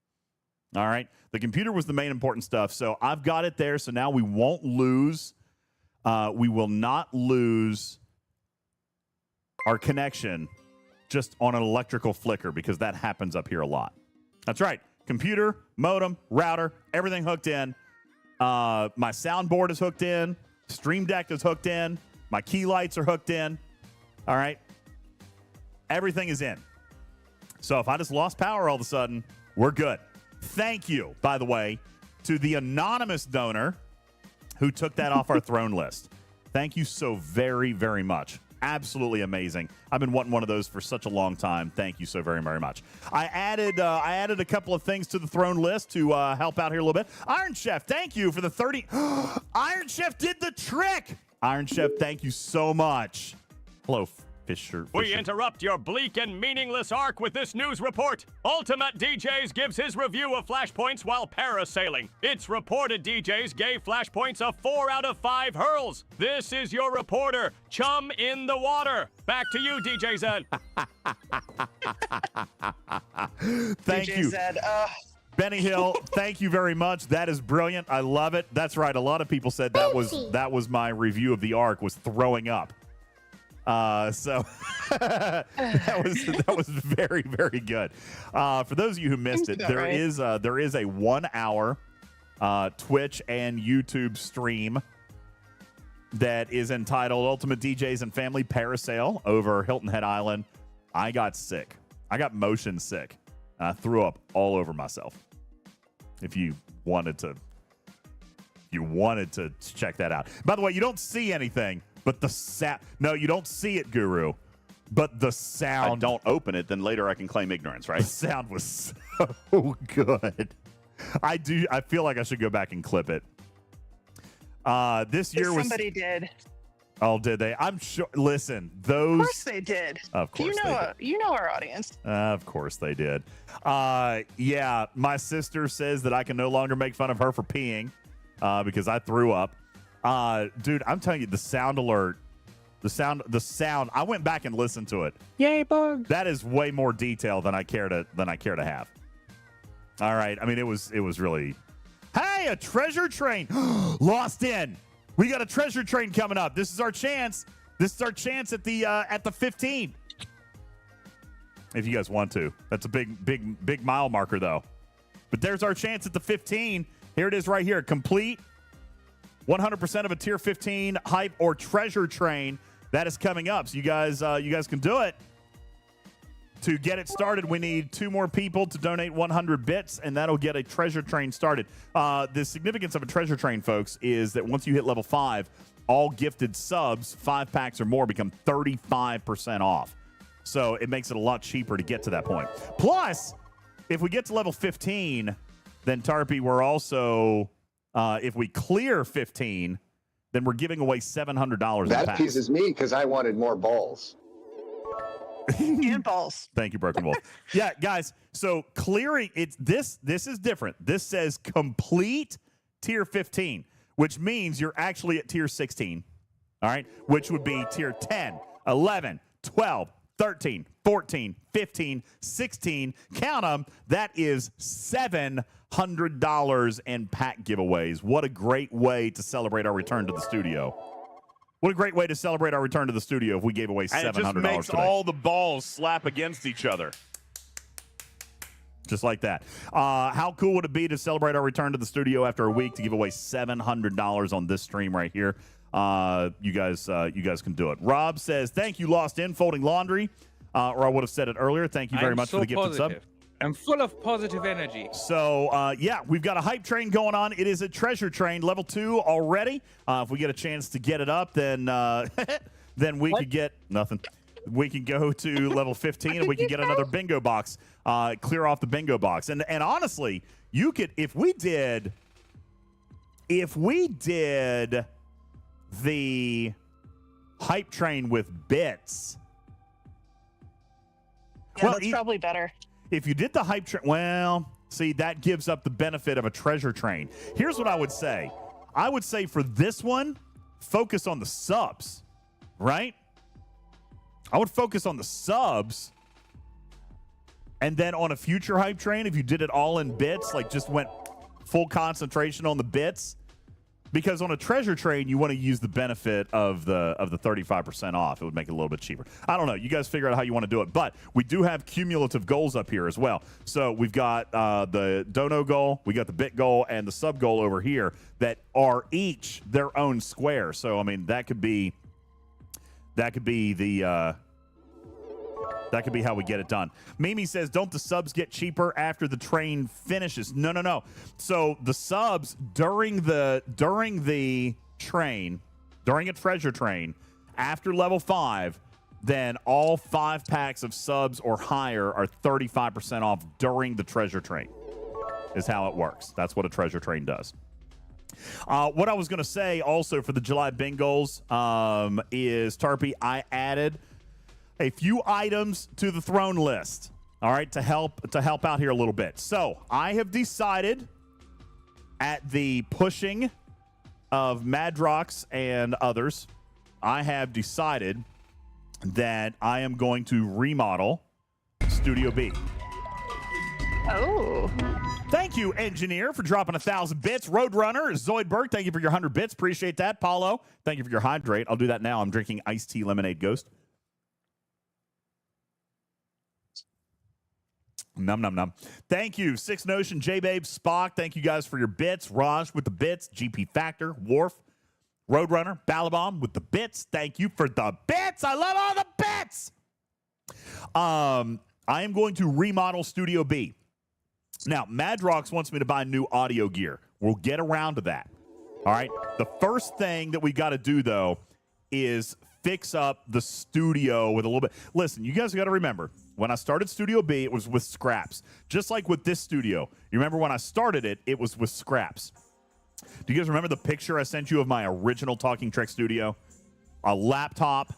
All right? The computer was the main important stuff. So I've got it there. So now we won't lose. We will not lose our connection just on an electrical flicker because that happens up here a lot. That's right. computer, modem, router, everything hooked in. My soundboard is hooked in. Stream Deck is hooked in. My key lights are hooked in. All right. Everything is in. So if I just lost power all of a sudden, we're good. Thank you, by the way, to the anonymous donor who took that off our throne list. Thank you so very, very much. Absolutely amazing. I've been wanting one of those for such a long time. Thank you so very, very much. I added a couple of things to the throne list to help out here a little bit. Iron Chef, thank you for the 30. Iron Chef did the trick. Iron Chef, thank you so much. Hello, Fisher. We interrupt your bleak and meaningless arc with this news report. UltimatDJz gives his review of Flashpoints while parasailing. It's reported DJs gave Flashpoints a 4 out of 5 hurls. This is your reporter, Chum in the Water. Back to you, DJZ. Thank you. Benny Hill, thank you very much. That is brilliant. I love it. That's right. A lot of people said that was my review of the arc was throwing up. So that was very, very good. For those of you who missed it, there is a 1 hour Twitch and YouTube stream that is entitled UltimatDJz and Family Parasail over Hilton Head Island. I got sick. I got motion sick. I threw up all over myself. If you wanted to check that out. By the way, you don't see anything. But the sound, no, you don't see it, Guru. But the sound. I don't open it, then later I can claim ignorance, right? The sound was so good. I feel like I should go back and clip it. This year was. Somebody did. Oh, did they? I'm sure. Listen, those. Of course they did. Of course you know our audience. Of course they did. Yeah, my sister says that I can no longer make fun of her for peeing because I threw up. Dude, I'm telling you, the sound alert, the sound. I went back and listened to it. Yay, bugs! That is way more detail than I care to have. All right, I mean, it was really. Hey, a treasure train, lost in. We got a treasure train coming up. This is our chance. This is our chance at the 15. If you guys want to, that's a big mile marker though. But there's our chance at the 15. Here it is, right here, complete. 100% of a tier 15 hype or treasure train that is coming up. So you guys can do it. To get it started, we need 2 more people to donate 100 bits, and that'll get a treasure train started. The significance of a treasure train, folks, is that once you hit level 5, all gifted subs, 5 packs or more, become 35% off. So it makes it a lot cheaper to get to that point. Plus, if we get to level 15, then Tarpy, we're also... if we clear 15, then we're giving away $700. That pisses me because I wanted more balls. And balls. Thank you, Broken Wolf. Yeah, guys. So clearing this is different. This says complete tier 15, which means you're actually at tier 16. All right, which would be tier 10, 11, 12, 13, 14, 15, 16. Count them. That is $700 in pack giveaways. What a great way to celebrate our return to the studio. What a great way to celebrate our return to the studio if we gave away $700 today. And it just makes all the balls slap against each other. Just like that. How cool would it be to celebrate our return to the studio after a week to give away $700 on this stream right here? You guys can do it. Rob says, thank you, Lost In, folding laundry. Or I would have said it earlier. Thank you very much for the gifted sub. I'm full of positive energy. So, yeah, we've got a hype train going on. It is a treasure train, level 2 already. If we get a chance to get it up, then then we could get nothing. We can go to level 15 and we can get another bingo box. Clear off the bingo box. And honestly, you could, if we did the hype train with bits. Yeah, that's probably better. If you did the hype train, well, see, that gives up the benefit of a treasure train. Here's what I would say. I would say for this one, focus on the subs, right? I would focus on the subs. And then on a future hype train, if you did it all in bits, like just went full concentration on the bits, Because on a treasure train, you want to use the benefit of the 35% off. It would make it a little bit cheaper. I don't know. You guys figure out how you want to do it. But we do have cumulative goals up here as well. So we've got the dono goal, we got the bit goal, and the sub goal over here that are each their own square. So I mean, that could be the. That could be how we get it done. Mimi says, don't the subs get cheaper after the train finishes? No. So the subs during a treasure train, after level 5, then all 5 packs of subs or higher are 35% off during the treasure train, is how it works. That's what a treasure train does. What I was going to say also for the July bingos is, Tarpy, I added a few items to the throne list, all right, to help out here a little bit. So I have decided, at the pushing of Madrox and others, I have decided that I am going to remodel Studio B. Oh. Thank you, Engineer, for dropping 1,000 bits. Roadrunner, Zoidberg, thank you for your 100 bits. Appreciate that. Paulo, thank you for your hydrate. I'll do that now. I'm drinking iced tea lemonade ghost. Num. Thank you, Six Notion, J-Babe, Spock. Thank you guys for your bits. Raj with the bits. GP Factor, Worf, Roadrunner, Balabom with the bits. Thank you for the bits. I love all the bits. I am going to remodel Studio B. Now, Madrox wants me to buy new audio gear. We'll get around to that. All right. The first thing that we got to do, though, is fix up the studio with a little bit. Listen, you guys got to remember, when I started Studio B, it was with scraps. Just like with this studio. You remember when I started it, it was with scraps. Do you guys remember the picture I sent you of my original Talking Trek studio? A laptop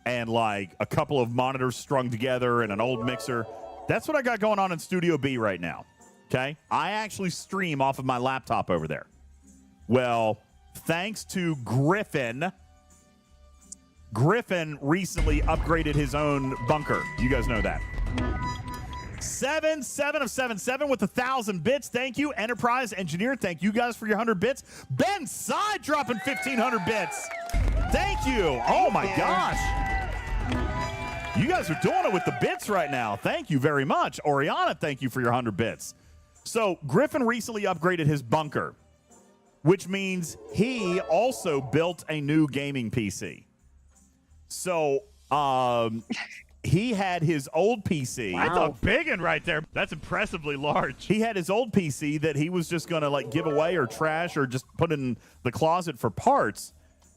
and like a couple of monitors strung together and an old mixer. That's what I got going on in Studio B right now. Okay? I actually stream off of my laptop over there. Well, thanks to Griffin recently upgraded his own bunker. You guys know that. 7 of 77 with 1,000 bits. Thank you. Enterprise Engineer, thank you guys for your 100 bits. Ben Side dropping 1,500 bits. Thank you. Oh, my gosh. You guys are doing it with the bits right now. Thank you very much. Oriana, thank you for your 100 bits. So Griffin recently upgraded his bunker, which means he also built a new gaming PC. So he had his old PC. That's a big one right there. That's impressively large. He had his old PC that he was just going to like give away or trash or just put in the closet for parts.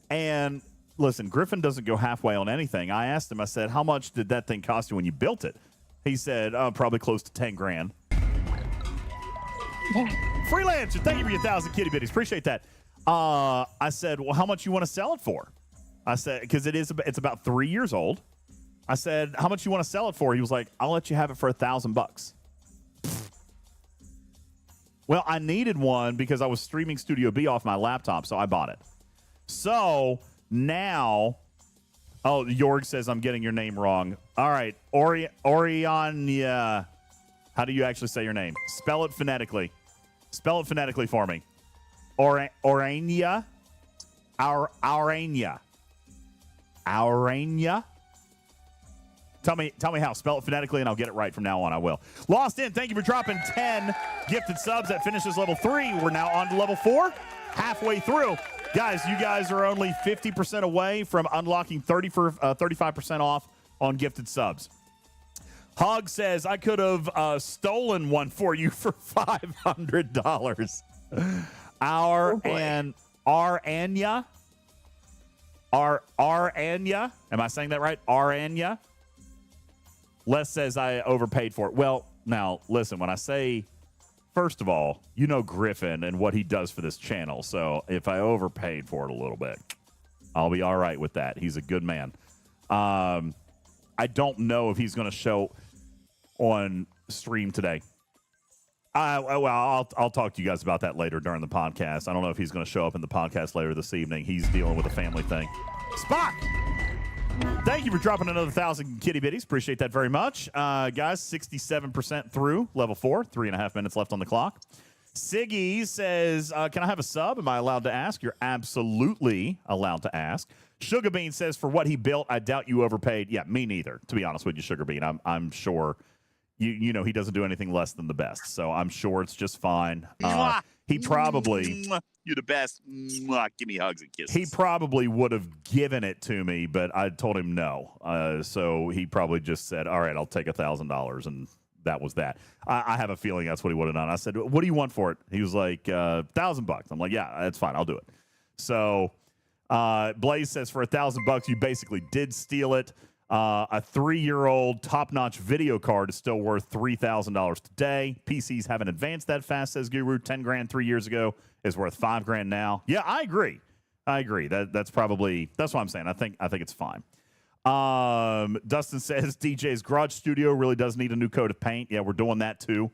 And listen, Griffin doesn't go halfway on anything. I asked him, I said, how much did that thing cost you when you built it? He said, probably close to 10 grand. Freelancer, thank you for your 1,000 kitty bitties. Appreciate that. I said, well, how much you want to sell it for? I said, because it's about 3 years old. I said, how much you want to sell it for? He was like, I'll let you have it for $1,000. Well, I needed one because I was streaming Studio B off my laptop, so I bought it. So now, oh, Jorg says I'm getting your name wrong. All right, Oriania. How do you actually say your name? Spell it phonetically. Spell it phonetically for me. Aurania. Aurania. Aurania. Tell me how. Spell it phonetically, and I'll get it right from now on. I will. Lost In, thank you for dropping 10 gifted subs. That finishes level 3. We're now on to level 4. Halfway through. Guys, you guys are only 50% away from unlocking 35% off on gifted subs. Hug says, I could have stolen one for you for $500. Anya. Anya. Am I saying that right? Anya. Les says I overpaid for it. Well, now, listen, when I say, first of all, you know Griffin and what he does for this channel. So if I overpaid for it a little bit, I'll be all right with that. He's a good man. I don't know if he's going to show on stream today. I'll talk to you guys about that later during the podcast. I don't know if he's going to show up in the podcast later this evening. He's dealing with a family thing. Spock! Thank you for dropping another 1,000 kitty bitties. Appreciate that very much. Guys, 67% through level 4. 3.5 minutes left on the clock. Siggy says, can I have a sub? Am I allowed to ask? You're absolutely allowed to ask. Sugar Bean says, for what he built, I doubt you overpaid. Yeah, me neither, to be honest with you, Sugar Bean. I'm sure you know he doesn't do anything less than the best, so I'm sure it's just fine. He probably... You're the best. Give me hugs and kisses. He probably would have given it to me, but I told him no. So he probably just said, all right, I'll take $1,000, and that was that. I have a feeling that's what he would have done. I said, what do you want for it? He was like, $1,000. I'm like, yeah, that's fine. I'll do it. So Blaze says, for $1,000, you basically did steal it. A 3-year-old top-notch video card is still worth $3,000 today. PCs haven't advanced that fast, says Guru. 10 grand 3 years ago is worth 5 grand now. Yeah, I agree. That's probably, that's what I'm saying. I think it's fine. Dustin says DJ's garage studio really does need a new coat of paint. Yeah, we're doing that too.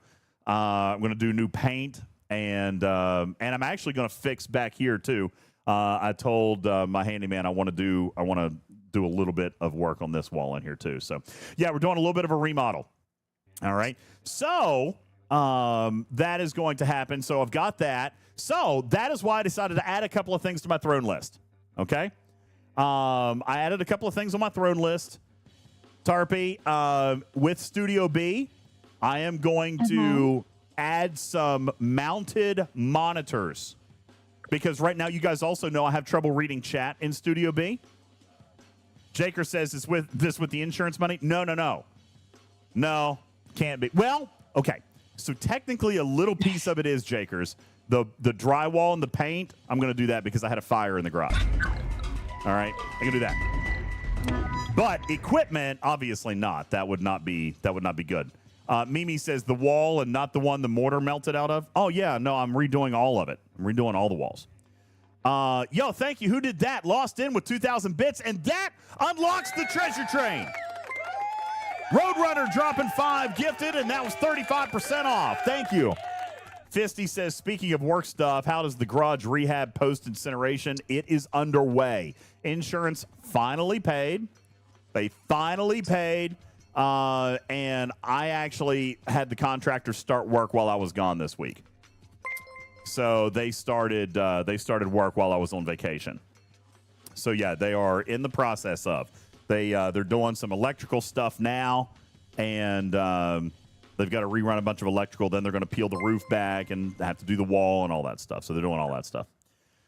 I'm going to do new paint, and I'm actually going to fix back here too. I told my handyman I want to do a little bit of work on this wall in here too. So yeah, we're doing a little bit of a remodel. All right. So that is going to happen. So I've got that. So that is why I decided to add a couple of things to my throne list. Okay. I added a couple of things on my throne list. Tarpy, with Studio B, I am going to add some mounted monitors, because right now you guys also know I have trouble reading chat in Studio B. Jaker says, is with the insurance money? No, can't be. Well, okay. So technically a little piece of it is Jaker's. The drywall and the paint, I'm going to do that because I had a fire in the garage. All right, I can do that. But equipment, obviously not. That would not be good. Mimi says the wall and not the one the mortar melted out of. Oh yeah, no, I'm redoing all of it. I'm redoing all the walls. Yo, thank you. Who did that? Lost in with 2,000 bits, and that unlocks the treasure train. Roadrunner dropping 5 gifted, and that was 35% off. Thank you. Fisty says, speaking of work stuff, how does the garage rehab post-incineration? It is underway. Insurance finally paid. They finally paid. And I actually had the contractor start work while I was gone this week. So they started work while I was on vacation. So yeah, they are in the process of. They're doing some electrical stuff now, and they've got to rerun a bunch of electrical. Then they're going to peel the roof back and have to do the wall and all that stuff. So they're doing all that stuff.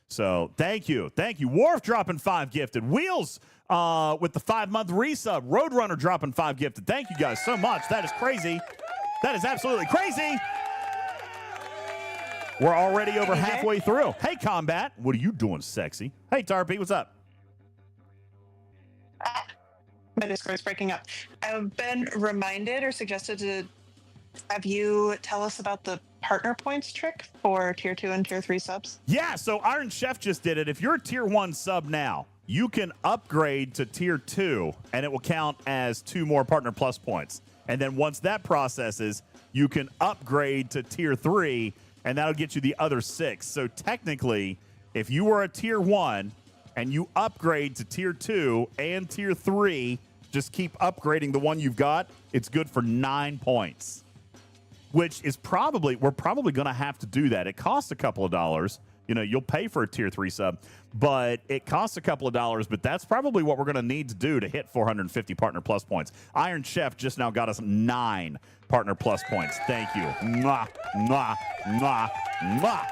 So thank you. Wharf dropping 5 gifted. Wheels with the 5-month resub. Roadrunner dropping 5 gifted. Thank you guys so much. That is crazy. That is absolutely crazy. We're already over halfway through. Hey, Combat. What are you doing, sexy? Hey, Tarpy. What's up? My Discord's breaking up. I've been reminded or suggested to have you tell us about the partner points trick for tier 2 and tier 3 subs. Yeah, so Iron Chef just did it. If you're a tier 1 sub now, you can upgrade to tier 2, and it will count as 2 more partner plus points. And then once that processes, you can upgrade to tier 3, and that'll get you the other 6. So technically, if you were a tier 1 and you upgrade to tier 2 and tier 3, just keep upgrading the one you've got, it's good for 9 points. Which is we're probably going to have to do that. It costs a couple of dollars. You know, you'll pay for a tier 3 sub, but it costs a couple of dollars, but that's probably what we're going to need to do to hit 450 partner plus points. Iron Chef just now got us 9 partner plus points. Thank you. Mwah, mwah, mwah, mwah.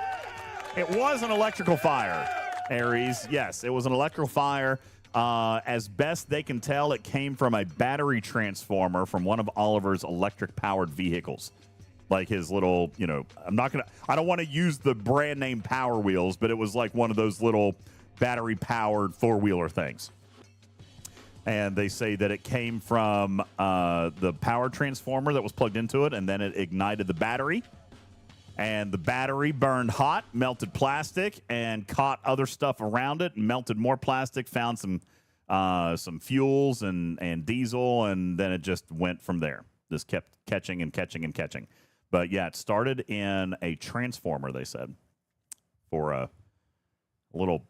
It was an electrical fire, Aries. Yes, it was an electrical fire. As best they can tell, it came from a battery transformer from one of Oliver's electric-powered vehicles. Like his little, you know, I don't want to use the brand name Power Wheels, but it was like one of those little battery-powered four-wheeler things. And they say that it came from the power transformer that was plugged into it, and then it ignited the battery. And the battery burned hot, melted plastic, and caught other stuff around it, and melted more plastic, found some fuels and diesel, and then it just went from there. Just kept catching and catching and catching. But yeah, it started in a transformer, they said, for a little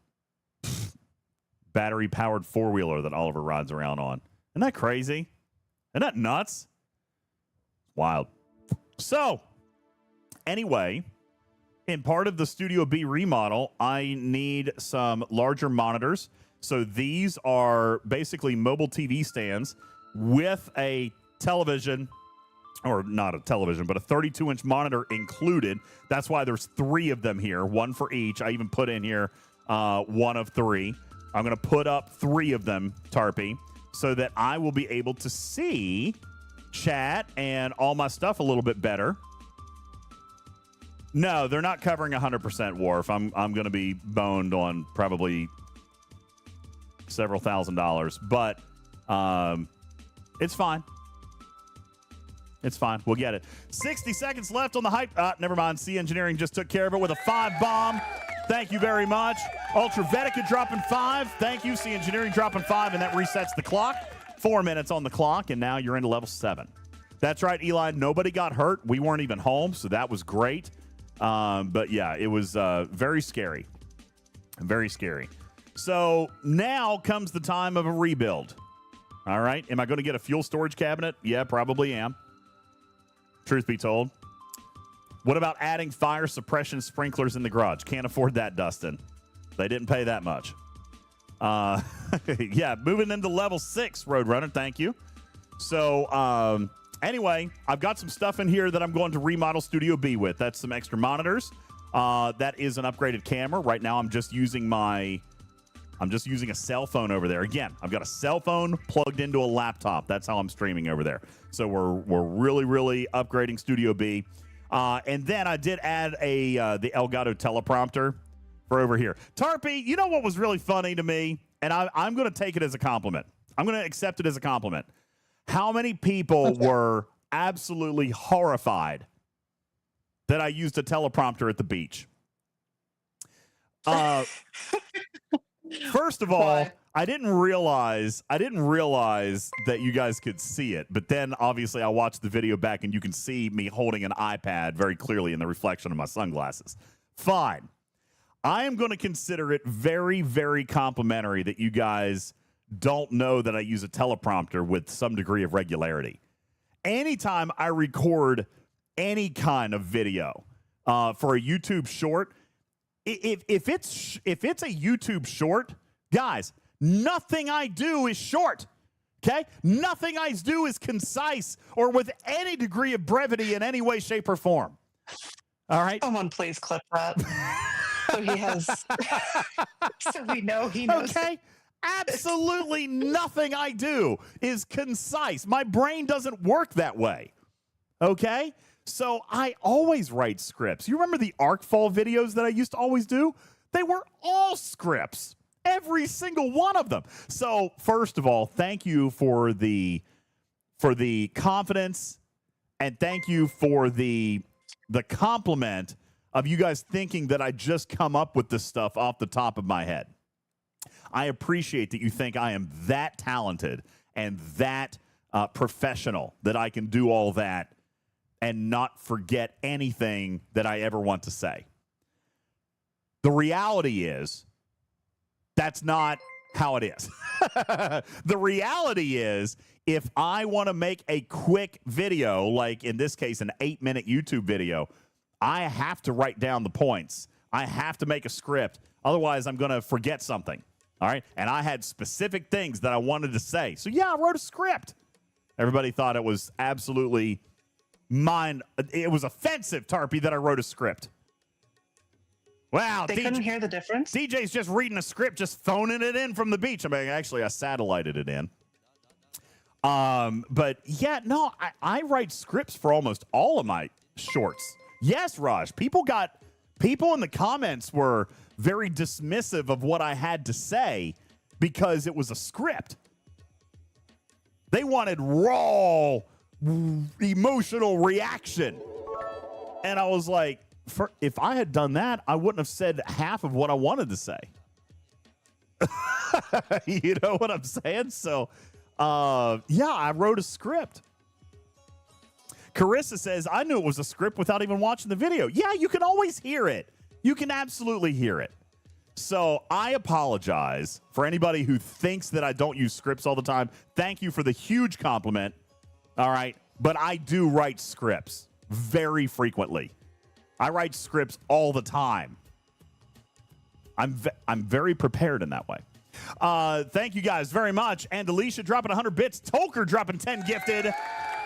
battery-powered four-wheeler that Oliver rides around on. Isn't that crazy? Isn't that nuts? Wild. So, anyway, in part of the Studio B remodel, I need some larger monitors. So these are basically mobile TV stands with a television, or not a television, but a 32-inch monitor included. That's why there's 3 of them here, 1 for each. I even put in here 1 of 3. I'm going to put up 3 of them, Tarpy, so that I will be able to see chat and all my stuff a little bit better. No, they're not covering 100% Wharf. I'm going to be boned on probably several $1,000s, but it's fine. It's fine. We'll get it. 60 seconds left on the hype. Never mind. C Engineering just took care of it with a 5 bomb. Thank you very much. Ultravetica dropping 5. Thank you. C Engineering dropping 5, and that resets the clock. 4 minutes on the clock, and now you're into level 7. That's right, Eli. Nobody got hurt. We weren't even home, so that was great. But yeah, it was very scary. Very scary. So now comes the time of a rebuild. All right. Am I going to get a fuel storage cabinet? Yeah, probably am. Truth be told. What about adding fire suppression sprinklers in the garage? Can't afford that, Dustin. They didn't pay that much. Yeah, moving into level 6, Roadrunner. Thank you. So, anyway, I've got some stuff in here that I'm going to remodel Studio B with. That's some extra monitors. That is an upgraded camera. Right now, I'm just using a cell phone over there. Again, I've got a cell phone plugged into a laptop. That's how I'm streaming over there. So we're really, really upgrading Studio B. And then I did add the Elgato teleprompter for over here. Tarpy, you know what was really funny to me? And I'm going to take it as a compliment. I'm going to accept it as a compliment. How many people were absolutely horrified that I used a teleprompter at the beach? First of all, Why? I didn't realize that you guys could see it. But then obviously I watched the video back and you can see me holding an iPad very clearly in the reflection of my sunglasses. Fine. I am going to consider it very, very complimentary that you guys don't know that I use a teleprompter with some degree of regularity. Anytime I record any kind of video for a YouTube short, if it's a YouTube short, guys, nothing I do is short. Okay? Nothing I do is concise or with any degree of brevity in any way, shape, or form. All right? Someone please clip that. So he has. So we know he knows. Okay? Absolutely nothing I do is concise. My brain doesn't work that way. Okay? So I always write scripts. You remember the ArcFall videos that I used to always do? They were all scripts. Every single one of them. So first of all, thank you for the confidence, and thank you for the compliment of you guys thinking that I just come up with this stuff off the top of my head. I appreciate that you think I am that talented and that professional that I can do all that and not forget anything that I ever want to say. The reality is, that's not how it is. The reality is, if I want to make a quick video, like in this case, an 8-minute YouTube video, I have to write down the points. I have to make a script. Otherwise, I'm going to forget something. All right? And I had specific things that I wanted to say. So, yeah, I wrote a script. Everybody thought it was absolutely it was offensive, Tarpy, that I wrote a script. Wow. They couldn't hear the difference. DJ's just reading a script, just phoning it in from the beach. I mean, actually, I satellited it in. But, yeah, no, I write scripts for almost all of my shorts. Yes, Raj. People in the comments were very dismissive of what I had to say because it was a script. They wanted raw, emotional reaction. And I was like, if I had done that, I wouldn't have said half of what I wanted to say. You know what I'm saying? So, yeah, I wrote a script. Carissa says, I knew it was a script without even watching the video. Yeah, you can always hear it. You can absolutely hear it. So I apologize for anybody who thinks that I don't use scripts all the time. Thank you for the huge compliment. All right. But I do write scripts very frequently. I write scripts all the time. I'm very prepared in that way. Thank you guys very much. And Alicia dropping 100 bits. Tolker dropping 10 gifted.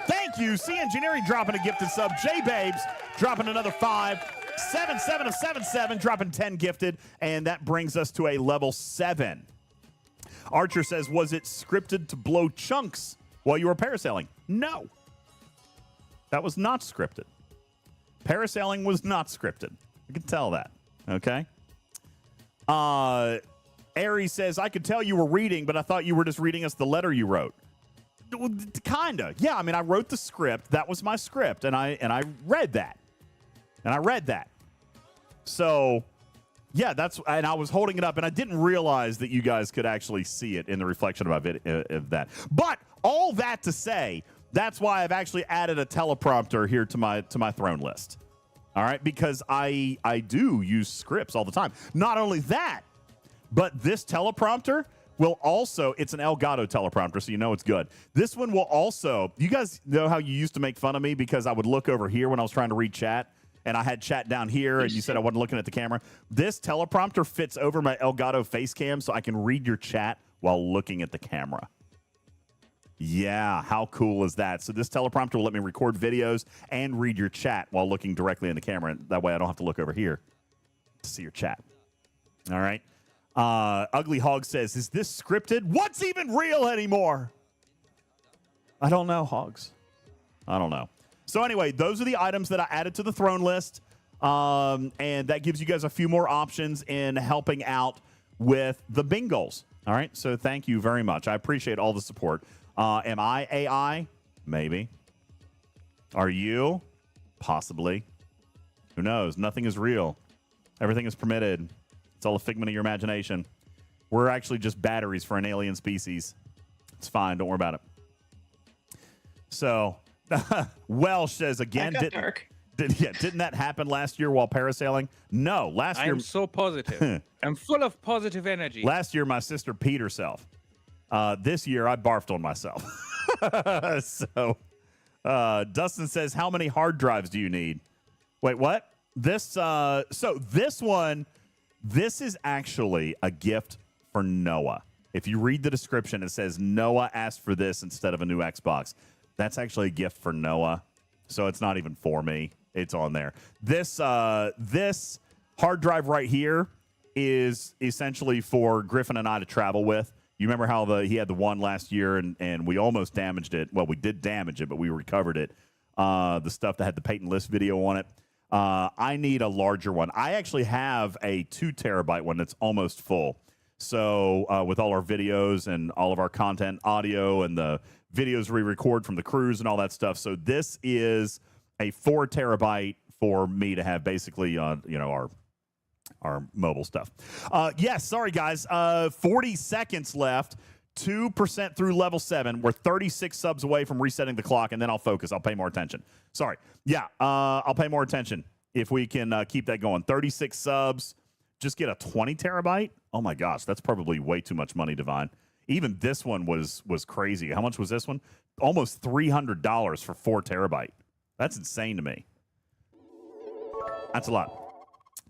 Thank you. C Engineering dropping a gifted sub. J Babes dropping another 5. 77 of 77 dropping 10 gifted. And that brings us to a level 7. Archer says, was it scripted to blow chunks while you were parasailing? No. That was not scripted. Parasailing was not scripted. I can tell that. Okay. Aries says, I could tell you were reading, but I thought you were just reading us the letter you wrote. Kinda. Yeah, I mean, I wrote the script. That was my script, and I read that. So, yeah, and I was holding it up, and I didn't realize that you guys could actually see it in the reflection of that. But all that to say, that's why I've actually added a teleprompter here to my throne list. All right, because I do use scripts all the time. Not only that, but this teleprompter will also, it's an Elgato teleprompter, so you know it's good. This one will also, you guys know how you used to make fun of me because I would look over here when I was trying to read chat, and I had chat down here, and you said I wasn't looking at the camera. This teleprompter fits over my Elgato face cam, so I can read your chat while looking at the camera. Yeah, how cool is that? So this teleprompter will let me record videos and read your chat while looking directly in the camera. And that way I don't have to look over here to see your chat. All right. Ugly Hog says, is this scripted? What's even real anymore? I don't know, Hogs. I don't know. So anyway, those are the items that I added to the throne list. And that gives you guys a few more options in helping out with the bingoals. All right. So thank you very much. I appreciate all the support. Am I AI? Maybe. Are you? Possibly. Who knows? Nothing is real. Everything is permitted. It's all a figment of your imagination. We're actually just batteries for an alien species. It's fine. Don't worry about it. So, Welsh says again, didn't that happen last year while parasailing? No, last year. I'm so positive. I'm full of positive energy. Last year, my sister peed herself. This year, I barfed on myself. So, Dustin says, how many hard drives do you need? Wait, what? This one, this is actually a gift for Noah. If you read the description, it says Noah asked for this instead of a new Xbox. That's actually a gift for Noah. So it's not even for me. It's on there. This hard drive right here is essentially for Griffin and I to travel with. You remember how he had the one last year and we almost damaged it. Well, we did damage it, but we recovered it. The stuff that had the Peyton List video on it. I need a larger one. I actually have a 2 terabyte one that's almost full. So with all our videos and all of our content, audio, and the videos we record from the cruise and all that stuff. So this is a 4 terabyte for me to have basically, our mobile stuff. Yes, sorry, guys. 40 seconds left. 2% through level 7. We're 36 subs away from resetting the clock, and then I'll focus. I'll pay more attention. Sorry. Yeah, I'll pay more attention if we can keep that going. 36 subs. Just get a 20 terabyte? Oh, my gosh. That's probably way too much money, Divine. Even this one was crazy. How much was this one? Almost $300 for 4 terabyte. That's insane to me. That's a lot.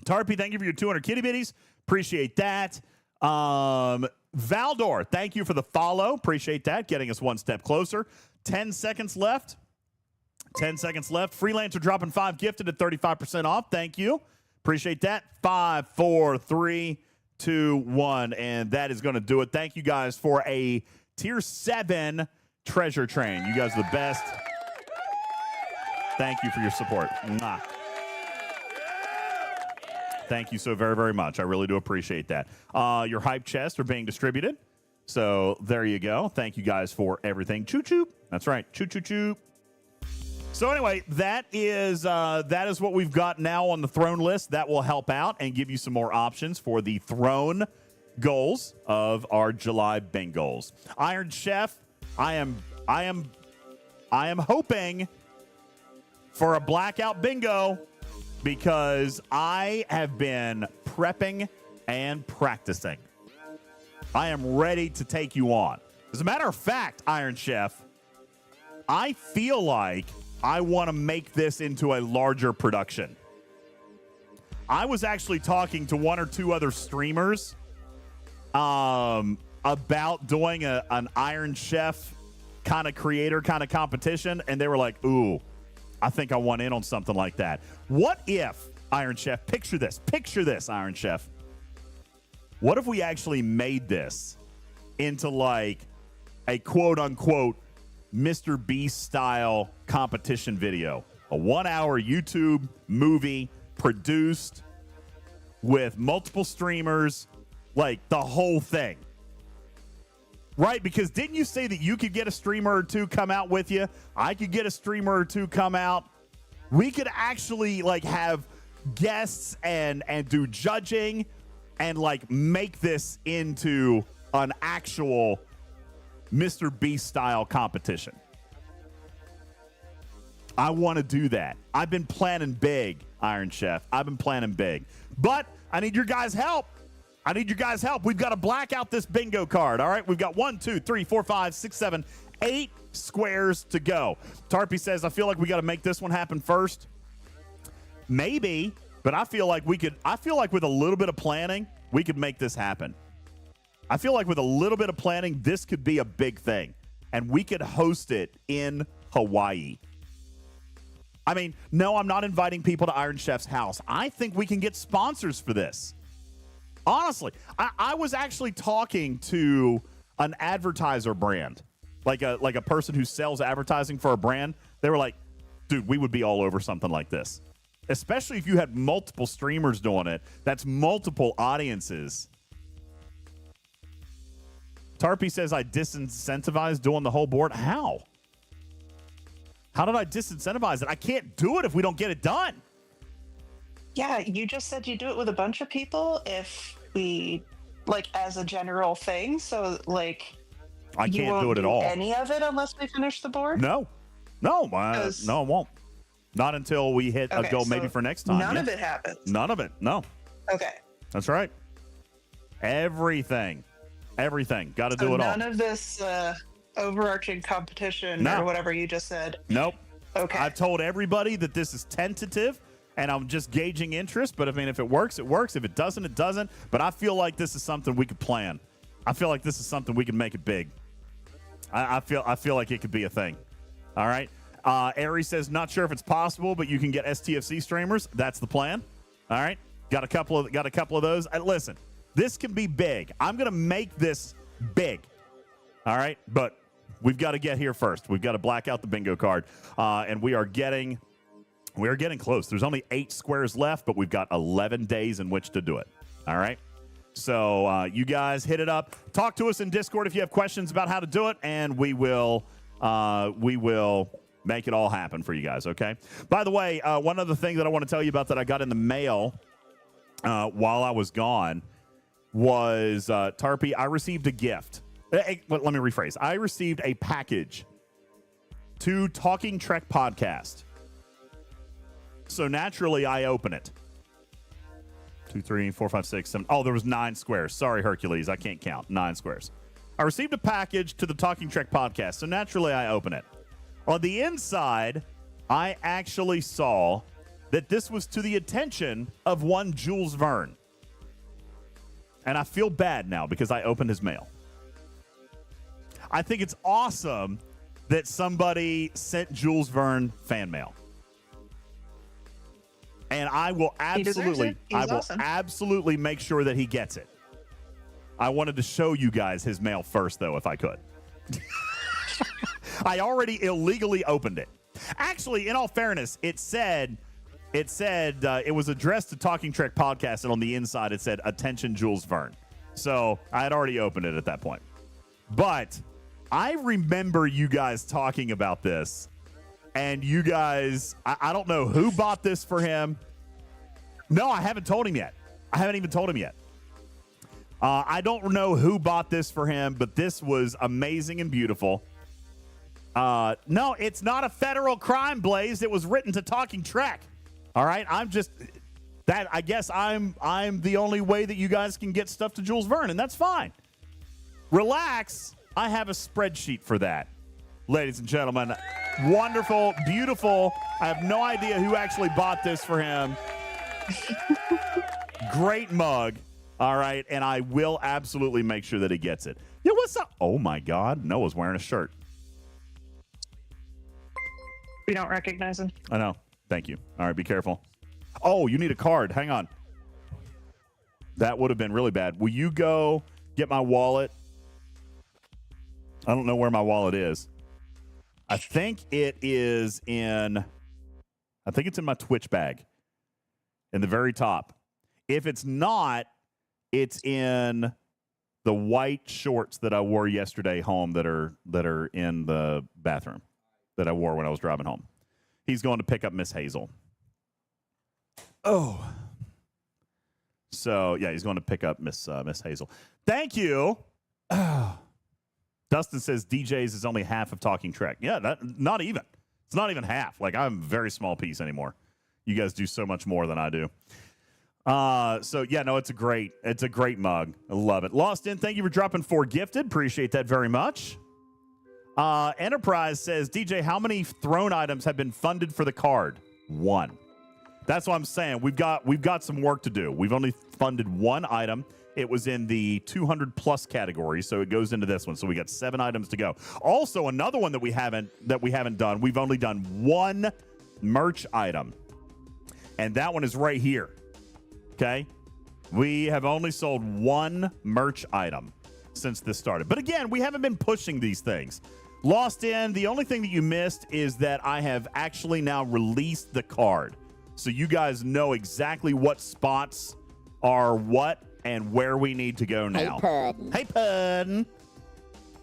Tarpy, thank you for your 200 kitty bitties. Appreciate that. Valdor, thank you for the follow. Appreciate that. Getting us one step closer. 10 seconds left. 10 seconds left. Freelancer dropping 5 gifted at 35% off. Thank you. Appreciate that. 5, 4, 3, 2, 1. And that is going to do it. Thank you guys for a tier 7 treasure train. You guys are the best. Thank you for your support. Mwah. Thank you so very, very much. I really do appreciate that. Your hype chests are being distributed. So there you go. Thank you guys for everything. Choo-choo. That's right. Choo-choo-choo. So anyway, that is what we've got now on the throne list. That will help out and give you some more options for the throne goals of our July bingoals. Iron Chef, I am hoping for a blackout bingo because I have been prepping and practicing. I am ready to take you on. As a matter of fact, Iron Chef, I feel like I want to make this into a larger production. I was actually talking to one or two other streamers about doing an Iron Chef kind of creator kind of competition, and they were like, ooh, I think I want in on something like that. What if, Iron Chef, picture this, Iron Chef. What if we actually made this into like a quote-unquote Mr. Beast style competition video? A 1-hour YouTube movie produced with multiple streamers, like the whole thing. Right? Because didn't you say that you could get a streamer or two come out with you? I could get a streamer or two come out. We could actually like have guests and do judging and like make this into an actual Mr. Beast style competition. I want to do that. I've been planning big, Iron Chef. I've been planning big. But I need your guys' help. We've got to black out this bingo card. All right. We've got 1, 2, 3, 4, 5, 6, 7, 8 squares to go. Tarpy says, I feel like we got to make this one happen first. Maybe, but I feel like with a little bit of planning, we could make this happen. I feel like with a little bit of planning, this could be a big thing, and we could host it in Hawaii. I mean, no, I'm not inviting people to Iron Chef's house. I think we can get sponsors for this. Honestly, I was actually talking to an advertiser brand, like a person who sells advertising for a brand. They were like, dude, we would be all over something like this, especially if you had multiple streamers doing it. That's multiple audiences. Tarpy says I disincentivize doing the whole board. How? How did I disincentivize it? I can't do it if we don't get it done. Yeah, you just said you do it with a bunch of people if we, like, as a general thing. So, like, I can't do it at all. Any of it unless we finish the board? No, I won't. Not until we hit a goal, so maybe for next time. None of it happens. None of it. No. Okay. That's right. Everything. Got to do it all. None of this overarching competition or whatever you just said. Nope. Okay. I've told everybody that this is tentative. And I'm just gauging interest, but I mean, if it works, it works. If it doesn't, it doesn't. But I feel like this is something we could plan. I feel like this is something we can make it big. I feel like it could be a thing. All right. Aries says, not sure if it's possible, but you can get STFC streamers. That's the plan. All right. Got a couple of those. Listen, this can be big. I'm gonna make this big. All right, but we've got to get here first. We've got to black out the bingo card, and we are getting close. There's only 8 squares left, but we've got 11 days in which to do it. All right. So you guys hit it up. Talk to us in Discord if you have questions about how to do it, and we will make it all happen for you guys. Okay. By the way, one other thing that I want to tell you about that I got in the mail while I was gone was Tarpy. I received a gift. Let me rephrase. I received a package to Talking Trek Podcast. So naturally, I open it. 2, 3, 4, 5, 6, 7. Oh, there was 9 squares. Sorry, Hercules. I can't count. 9 squares. I received a package to the Talking Trek Podcast. So naturally, I open it. On the inside, I actually saw that this was to the attention of one Jules Verne. And I feel bad now because I opened his mail. I think it's awesome that somebody sent Jules Verne fan mail. And I will absolutely make sure that he gets it. I wanted to show you guys his mail first, though, if I could. I already illegally opened it. Actually, in all fairness, it said it was addressed to Talking Trek Podcast, and on the inside it said, attention, Jules Verne. So I had already opened it at that point. But I remember you guys talking about this. And you guys, I don't know who bought this for him. No, I haven't told him yet. I haven't even told him yet. I don't know who bought this for him, but this was amazing and beautiful. No, it's not a federal crime, Blaze. It was written to Talking Trek. All right, I guess I'm the only way that you guys can get stuff to Jules Verne, and that's fine. Relax. I have a spreadsheet for that. Ladies and gentlemen, wonderful, beautiful. I have no idea who actually bought this for him. Great mug. All right. And I will absolutely make sure that he gets it. Yeah, what's up? Oh, my God. Noah's wearing a shirt. We don't recognize him. I know. Thank you. All right. Be careful. Oh, you need a card. Hang on. That would have been really bad. Will you go get my wallet? I don't know where my wallet is. I think it is in... I think it's in my Twitch bag. In the very top. If it's not, it's in the white shorts that I wore yesterday home that are in the bathroom that I wore when I was driving home. He's going to pick up Miss Hazel. Oh. So, yeah, he's going to pick up Miss Hazel. Thank you. Dustin says DJs is only half of Talking Trek. Yeah, not even. It's not even half. Like, I'm a very small piece anymore. You guys do so much more than I do. So, yeah, no, it's a great mug. I love it. Lost In, thank you for dropping 4 gifted. Appreciate that very much. Enterprise says, DJ, how many throne items have been funded for the card? 1. That's what I'm saying. We've got some work to do. We've only funded 1 item. It was in the 200+ category, so it goes into this one. So we got 7 items to go. Also, another one that we haven't done. We've only done 1 merch item, and that one is right here. Okay, we have only sold 1 merch item since this started. But again, we haven't been pushing these things. Lost In, the only thing that you missed is that I have actually now released the card. So you guys know exactly what spots are what and where we need to go now. Hey, Puddin'.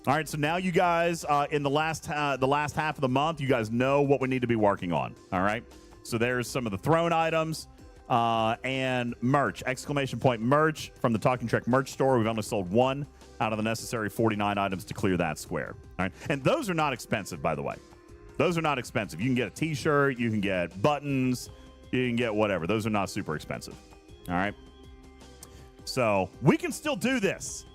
All right, so now you guys, in the last half of the month, you guys know what we need to be working on. All right, so there's some of the throne items and merch, ! Merch from the Talking Trek merch store. We've only sold 1 out of the necessary 49 items to clear that square. All right, and those are not expensive, by the way. Those are not expensive. You can get a T-shirt, you can get buttons, you can get whatever. Those are not super expensive. All right. So we can still do this.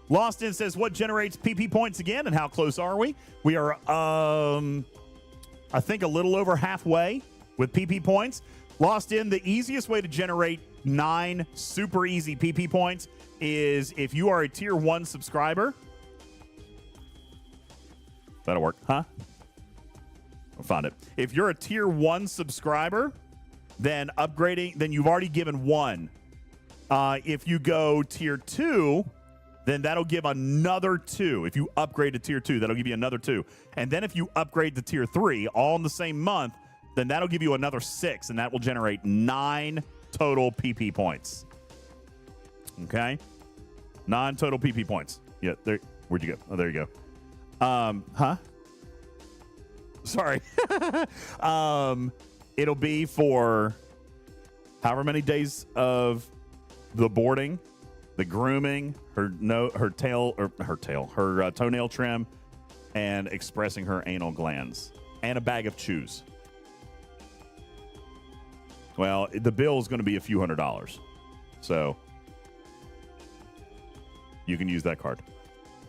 Lost In says, what generates PP points again, and how close are we? We are, I think, a little over halfway with PP points. Lost In, the easiest way to generate 9 super easy PP points is if you are a tier 1 subscriber. That'll work, huh? I'll find it. If you're a tier 1 subscriber, then upgrading, then you've already given 1. If you go tier 2, then that'll give another 2. If you upgrade to tier 2, that'll give you another 2. And then if you upgrade to tier 3, all in the same month, then that'll give you another 6, and that will generate 9 total PP points. Okay? 9 total PP points. Yeah, there. Where'd you go? Oh, there you go. Huh? Sorry. It'll be for however many days of the boarding, the grooming, her toenail trim, and expressing her anal glands, and a bag of chews. Well, the bill is going to be a few $100s, so you can use that card.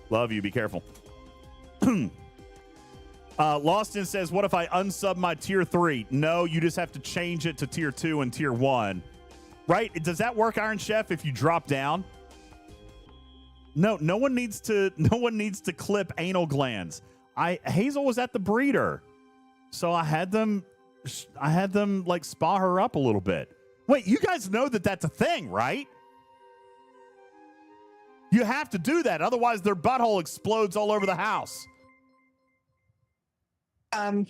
Love you. Be careful. Lost In says, what if I unsub my tier 3? No, you just have to change it to tier 2 and tier 1. Right? Does that work, Iron Chef, if you drop down? No one needs to clip anal glands. Hazel was at the breeder, so I had them like spa her up a little bit. Wait, you guys know that that's a thing, right? You have to do that, otherwise their butthole explodes all over the house. Hold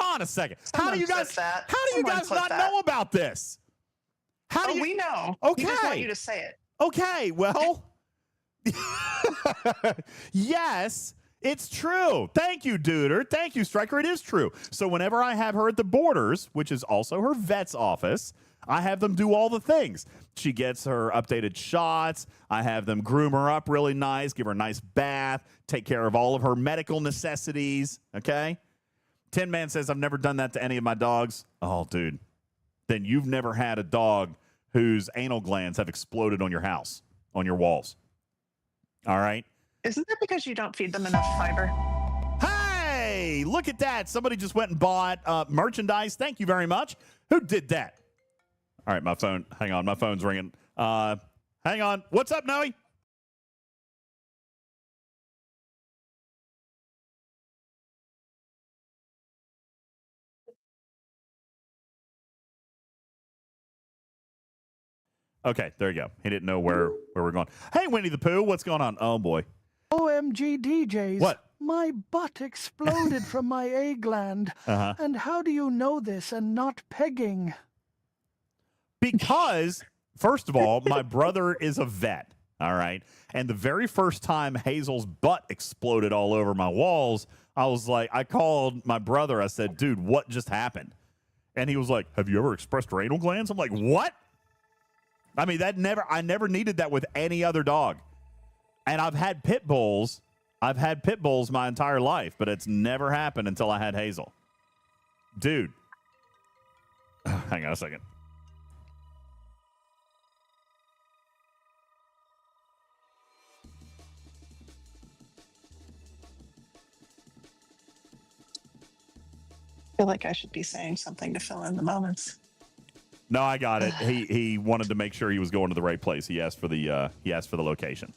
on a second. How do you guys not know about this? We know. Okay. We just want you to say it. Okay, well, yes, it's true. Thank you, Duder. Thank you, Striker. It is true. So whenever I have her at the Borders, which is also her vet's office, I have them do all the things. She gets her updated shots. I have them groom her up really nice, give her a nice bath, take care of all of her medical necessities, okay? Tin Man says, I've never done that to any of my dogs. Oh, dude. Then you've never had a dog whose anal glands have exploded on your house, on your walls. All right? Isn't that because you don't feed them enough fiber? Hey, look at that. Somebody just went and bought merchandise. Thank you very much. Who did that? All right, my phone. Hang on, my phone's ringing. Hang on. What's up, Noe? Okay, there you go. He didn't know where we're going. Hey, Winnie the Pooh, what's going on? Oh boy. OMG DJs. What? My butt exploded from my A gland. Uh-huh. And how do you know this and not pegging? Because, first of all, my brother is a vet, all right? And the very first time Hazel's butt exploded all over my walls, I was like, I called my brother. I said, dude, what just happened? And he was like, have you ever expressed anal glands? I'm like, what? I mean, I never needed that with any other dog. And I've had pit bulls. I've had pit bulls my entire life, but it's never happened until I had Hazel. Dude. Hang on a second. I feel like I should be saying something to fill in the moments. No, I got it. He wanted to make sure he was going to the right place. He asked for the location.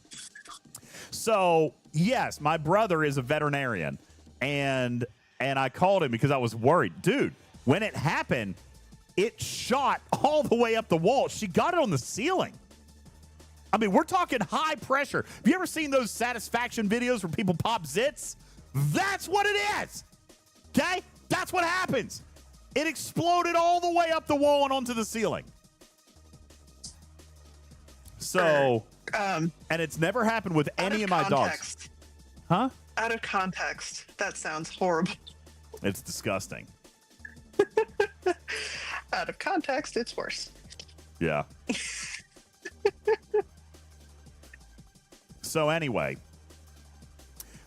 So yes, my brother is a veterinarian, and I called him because I was worried, dude. When it happened, it shot all the way up the wall. She got it on the ceiling. I mean, we're talking high pressure. Have you ever seen those satisfaction videos where people pop zits? That's what it is. Okay, that's what happens. It exploded all the way up the wall and onto the ceiling. So, and it's never happened with any of my dogs. Huh? Out of context, that sounds horrible. It's disgusting. Out of context, it's worse. Yeah. So anyway,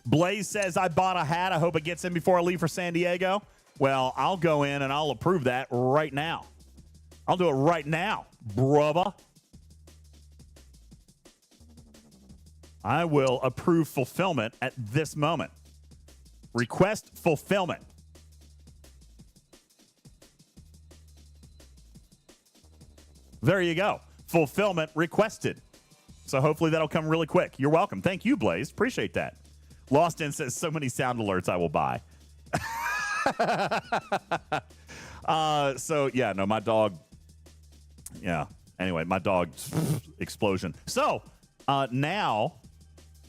Blaze says, I bought a hat. I hope it gets in before I leave for San Diego. Well, I'll go in and I'll approve that right now. I'll do it right now, brother. I will approve fulfillment at this moment. Request fulfillment. There you go. Fulfillment requested. So hopefully that'll come really quick. You're welcome. Thank you, Blaze. Appreciate that. Lost In says, so many sound alerts I will buy. So yeah, no, my dog. Yeah. Anyway, my dog explosion. So now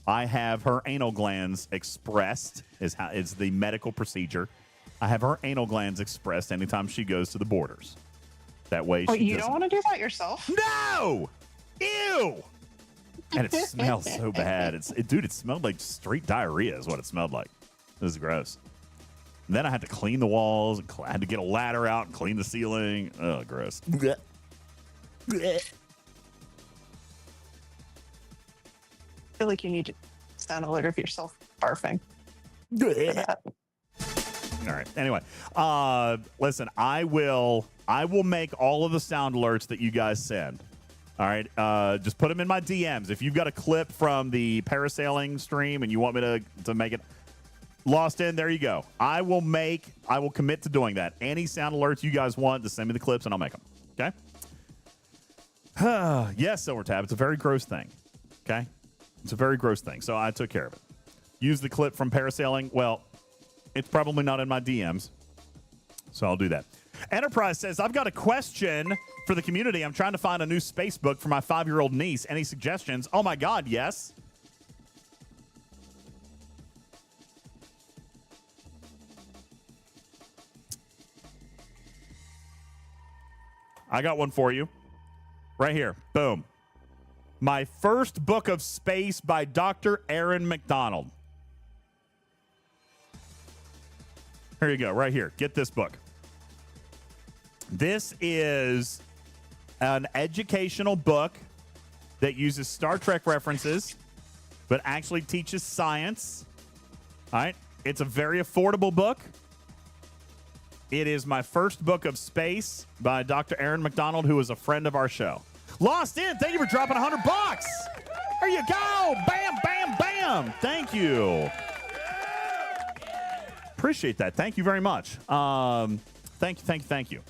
I have her anal glands expressed. Is the medical procedure. I have her anal glands expressed anytime she goes to the borders. That way. Oh, you don't want to do that yourself? No. Ew. And it smells so bad. Dude, it smelled like straight diarrhea is what it smelled like. It was gross. And then I had to clean the walls. And I had to get a ladder out and clean the ceiling. Oh, gross. I feel like you need to sound alert of yourself barfing. All right. Anyway, listen, I will make all of the sound alerts that you guys send. All right. Just put them in my DMs. If you've got a clip from the parasailing stream and you want me to make it Lost In, there you go. I will commit to doing that. Any sound alerts you guys want, just send me the clips and I'll make them. Okay? Yes, Silvertab. It's a very gross thing. Okay? It's a very gross thing. So I took care of it. Use the clip from parasailing. Well, it's probably not in my DMs. So I'll do that. Enterprise says, I've got a question for the community. I'm trying to find a new space book for my 5-year-old niece. Any suggestions? Oh, my God, yes. I got one for you. Right here. Boom. My First Book of Space by Dr. Aaron McDonald. Here you go. Right here. Get this book. This is an educational book that uses Star Trek references, but actually teaches science. All right. It's a very affordable book. It is my First Book of Space by Dr. Aaron McDonald, who is a friend of our show. Lost In, thank you for dropping $100. There you go. Bam, bam, bam. Thank you. Appreciate that. Thank you very much. Thank you.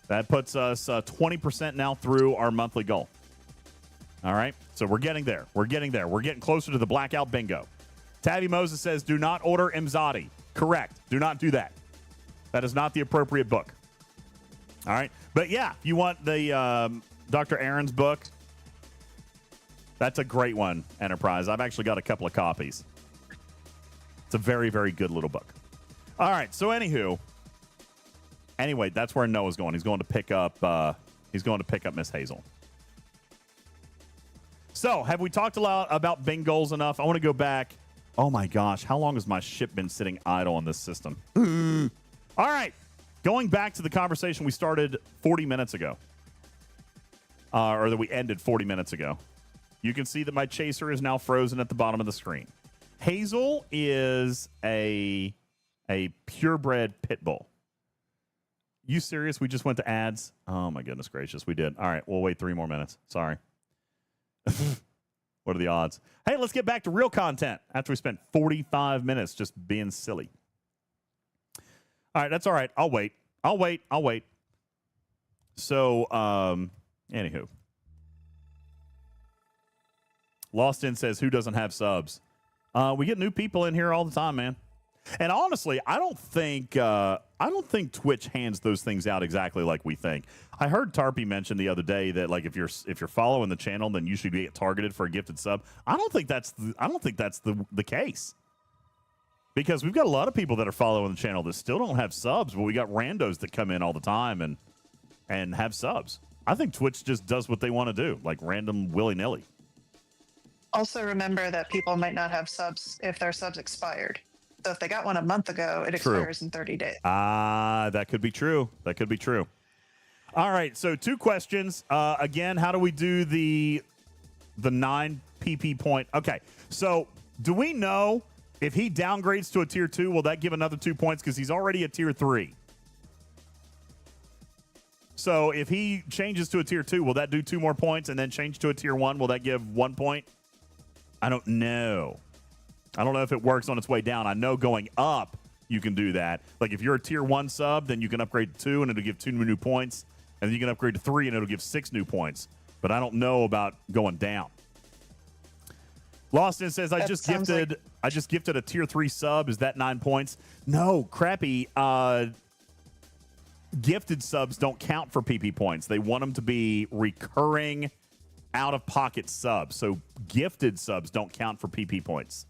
That puts us 20% now through our monthly goal. All right, so we're getting there. We're getting there. We're getting closer to the blackout bingo. Tabby Moses says, do not order Imzadi. Correct. Do not do that. That is not the appropriate book. All right, but yeah, if you want the Dr. Aaron's book, that's a great one, Enterprise. I've actually got a couple of copies. It's a very, very good little book. All right, so anyway, that's where Noah's going. He's going to pick up Miss Hazel. So, have we talked a lot about bingoals enough? I want to go back. Oh my gosh, how long has my ship been sitting idle on this system? All right, going back to the conversation we started 40 minutes ago, or that we ended 40 minutes ago. You can see that my chaser is now frozen at the bottom of the screen. Hazel is a purebred pit bull. You serious? We just went to ads? Oh my goodness gracious, we did. All right, we'll wait 3 more minutes. Sorry. What are the odds? Hey, let's get back to real content after we spent 45 minutes just being silly. All right, that's all right. I'll wait. So, anywho. Lost In says, who doesn't have subs? We get new people in here all the time, man. And honestly, I don't think Twitch hands those things out exactly like we think. I heard Tarpy mention the other day that like if you're following the channel, then you should get targeted for a gifted sub. I don't think that's the case. Because we've got a lot of people that are following the channel that still don't have subs, but we got randos that come in all the time and have subs. I think Twitch just does what they want to do, like random willy-nilly. Also remember that people might not have subs if their subs expired. So if they got one a month ago, it expires in 30 days. That could be true. All right, so 2 questions. Again, how do we do the 9 PP point? Okay, so do we know if he downgrades to a tier 2, will that give another 2 points? Because he's already a tier 3. So if he changes to a tier 2, will that do 2 more points? And then change to a tier 1, will that give 1 point? I don't know. I don't know if it works on its way down. I know going up, you can do that. Like if you're a tier 1 sub, then you can upgrade to 2 and it'll give 2 new points. And then you can upgrade to 3 and it'll give 6 new points. But I don't know about going down. Loston says, I just gifted a tier 3 sub. Is that 9 points? No, crappy. Gifted subs don't count for PP points. They want them to be recurring out-of-pocket subs. So gifted subs don't count for PP points.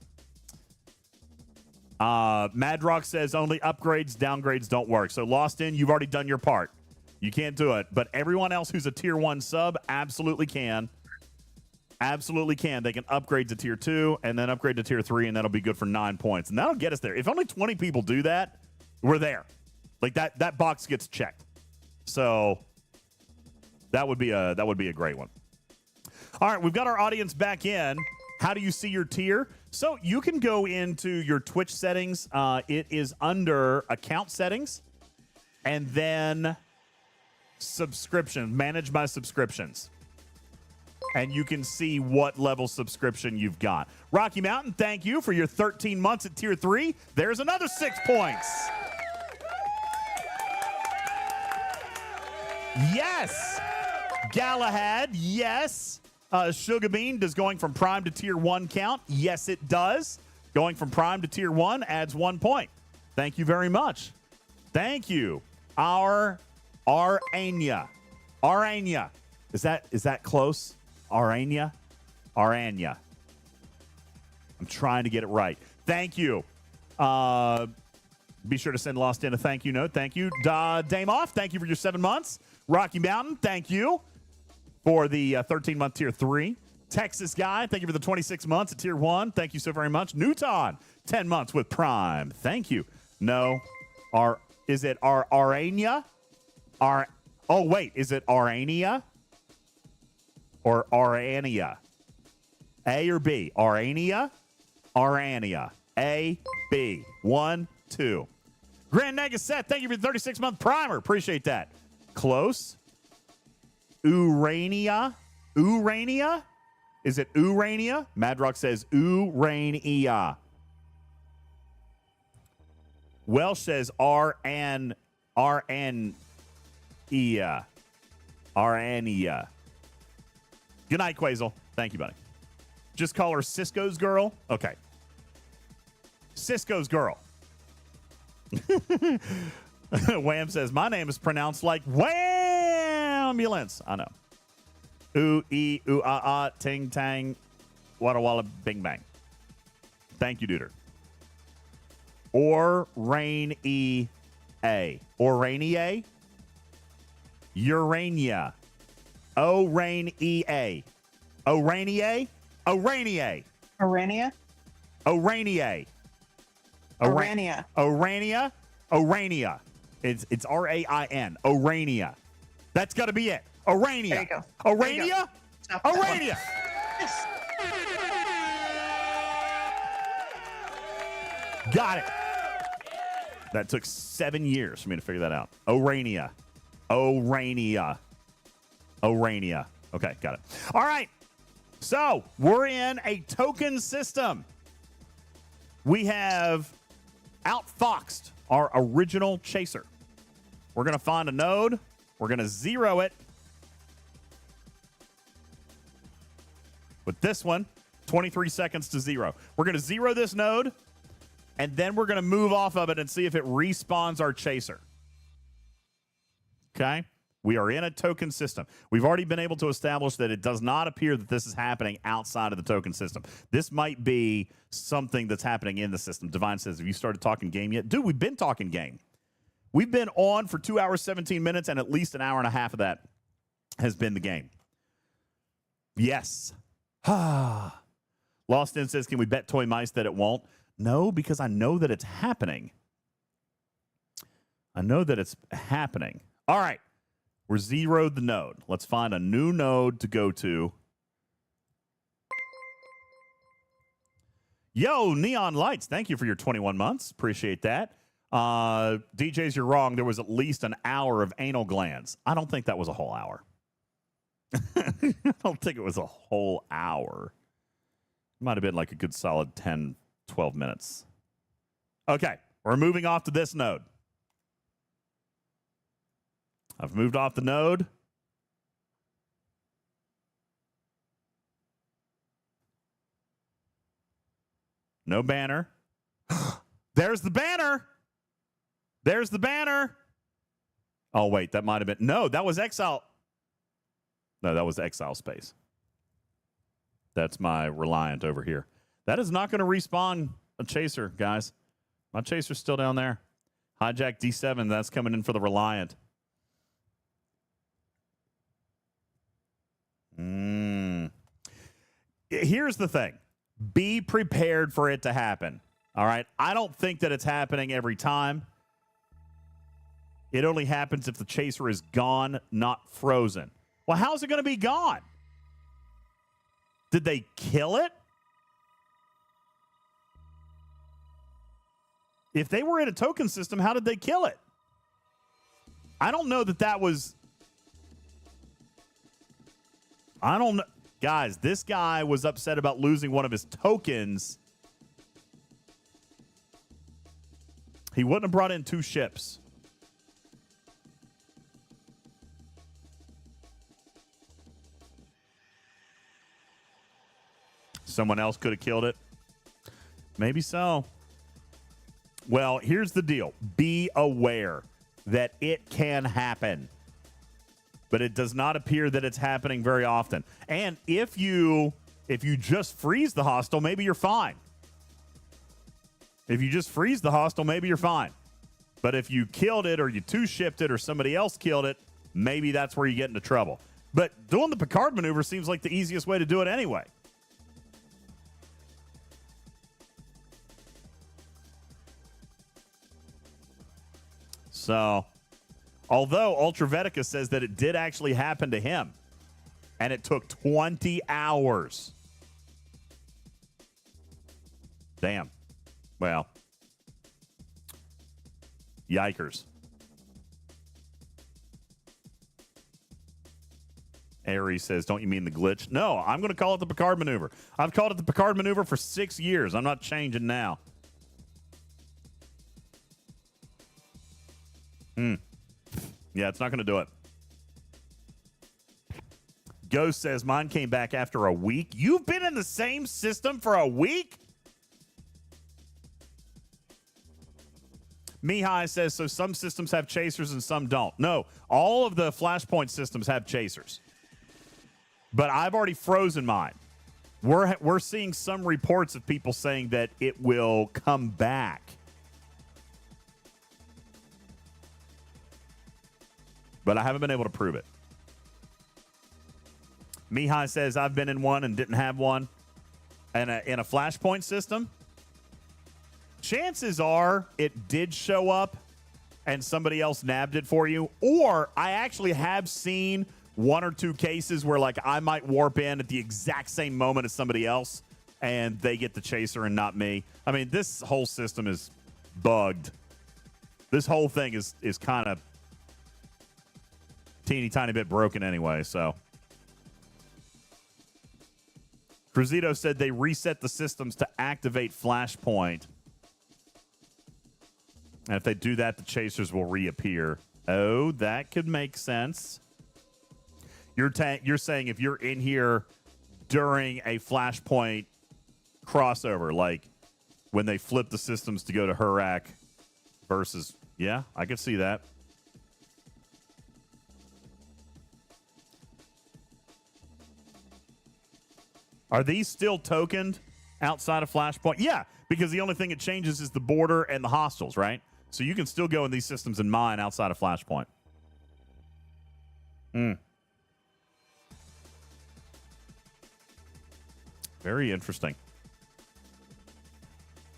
Madrock says only upgrades, downgrades don't work. So Lost In, you've already done your part. You can't do it. But everyone else who's a tier 1 sub absolutely can. Absolutely can. They can upgrade to tier 2 and then upgrade to tier 3, and that'll be good for 9 points. And that'll get us there. If only 20 people do that, we're there. Like that box gets checked. So that would be a great one. All right, we've got our audience back in. How do you see your tier? So you can go into your Twitch settings. It is under account settings and then subscription, manage my subscriptions. And you can see what level subscription you've got. Rocky Mountain, thank you for your 13 months at tier 3. There's another 6 points. Yes. Galahad, yes. Sugar Bean, does going from Prime to Tier 1 count? Yes, it does. Going from Prime to Tier 1 adds 1 point. Thank you very much. Thank you. Arania. Is that close? Arania? I'm trying to get it right. Thank you. Be sure to send Lost In a thank you note. Thank you. Damoff, thank you for your 7 months. Rocky Mountain, thank you for the 13-month Tier 3. Texas Guy, thank you for the 26 months at Tier 1. Thank you so very much. Newton, 10 months with Prime. Thank you. No. Is it Arania? Oh, wait. Is it Arania? Or Arania? A or B? Arania? A, B. 1, 2. Grand Negaset, thank you for the 36-month primer. Appreciate that. Close. Urania? Is it Urania? Madrock says Urania. Welsh says RN. Arania. Arania. Good night, Quazel. Thank you, buddy. Just call her Cisco's girl. Okay. Cisco's girl. Wham says, my name is pronounced like Wham-ambulance. I know. Ooh, ee, ooh, ah, ah, ting, tang, walla, walla, bing, bang. Thank you, Duder. Or rain e a. Or rainy a. Urania. O rain e a. Orania. Orania. Orania? Orania. Orania. Orania. Orania. It's R-A-I-N. Orania. That's got to be it. Orania. There you go. Orania? Stop that one. Orania. Yes. Got it. That took 7 years for me to figure that out. Orania. Orania. Orania. Okay, got it. All right. So we're in a token system. We have outfoxed our original chaser. We're going to find a node. We're going to zero it. With this one, 23 seconds to zero. We're going to zero this node, and then we're going to move off of it and see if it respawns our chaser. Okay? We are in a token system. We've already been able to establish that it does not appear that this is happening outside of the token system. This might be something that's happening in the system. Divine says, have you started talking game yet? Dude, we've been talking game. We've been on for 2 hours, 17 minutes, and at least an hour and a half of that has been the game. Yes. Lost In says, can we bet Toy Mice that it won't? No, because I know that it's happening. I know that it's happening. All right. We're zeroed the node. Let's find a new node to go to. Yo, Neon Lights, thank you for your 21 months. Appreciate that. DJs, you're wrong. There was at least an hour of anal glands. I don't think that was a whole hour. I don't think it was a whole hour. It might have been like a good solid 10, 12 minutes. Okay, we're moving off to this node. I've moved off the node. No banner. There's the banner. There's the banner. Oh, wait, that might have been. No, that was Exile. No, that was Exile Space. That's my Reliant over here. That is not going to respawn a Chaser, guys. My Chaser's still down there. Hijack D7, that's coming in for the Reliant. Here's the thing. Be prepared for it to happen. All right? I don't think that it's happening every time. It only happens if the Chaser is gone, not frozen. Well, how's it going to be gone? Did they kill it? If they were in a token system, how did they kill it? I don't know that that was... I don't know. Guys, this guy was upset about losing one of his tokens. He wouldn't have brought in 2 ships. Someone else could have killed it. Maybe so. Well, here's the deal. Be aware that it can happen. But it does not appear that it's happening very often. And if you just freeze the hostile, maybe you're fine. If you just freeze the hostile, maybe you're fine. But if you killed it or you 2-shipped it or somebody else killed it, maybe that's where you get into trouble. But doing the Picard maneuver seems like the easiest way to do it anyway. So... although Ultravetica says that it did actually happen to him, and it took 20 hours. Damn. Well. Yikers. Aries says, don't you mean the glitch? No, I'm going to call it the Picard maneuver. I've called it the Picard maneuver for 6 years. I'm not changing now. Yeah, it's not going to do it. Ghost says, mine came back after a week. You've been in the same system for a week? Mihai says, so some systems have chasers and some don't. No, all of the Flashpoint systems have chasers. But I've already frozen mine. We're seeing some reports of people saying that it will come back. But I haven't been able to prove it. Mihai says, I've been in one and didn't have one. And in a Flashpoint system, chances are it did show up and somebody else nabbed it for you. Or I actually have seen one or two cases where, like, I might warp in at the exact same moment as somebody else and they get the chaser and not me. I mean, this whole system is bugged. This whole thing is kind of teeny tiny bit broken anyway, so. Cruzito said they reset the systems to activate Flashpoint. And if they do that, the chasers will reappear. Oh, that could make sense. You're saying if you're in here during a Flashpoint crossover, like when they flip the systems to go to Hurak versus, yeah, I could see that. Are these still tokened outside of Flashpoint? Yeah, because the only thing it changes is the border and the hostiles, right? So you can still go in these systems and mine outside of Flashpoint. Very interesting.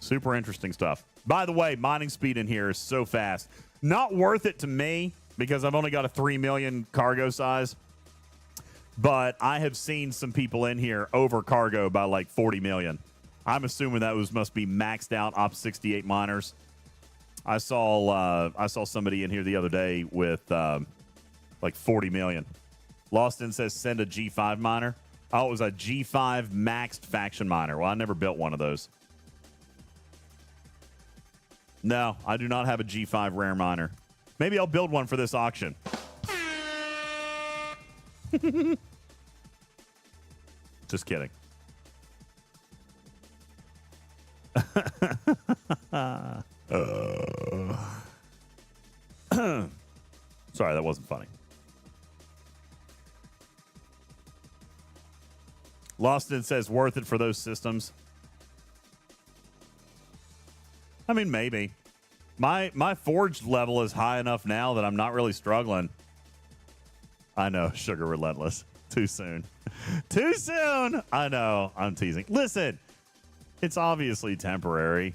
Super interesting stuff. By the way, mining speed in here is so fast. Not worth it to me because I've only got a 3 million cargo size. But I have seen some people in here over cargo by like 40 million. I'm assuming that must be maxed out Op 68 miners. I saw somebody in here the other day with like 40 million. Loston says send a G5 miner. Oh, it was a G5 maxed faction miner. Well, I never built one of those. No, I do not have a G5 rare miner. Maybe I'll build one for this auction. Just kidding. Sorry, that wasn't funny. Loston says worth it for those systems. I mean, maybe. My forged level is high enough now that I'm not really struggling. I know, Sugar Relentless. Too soon. Too soon! I know, I'm teasing. Listen, it's obviously temporary.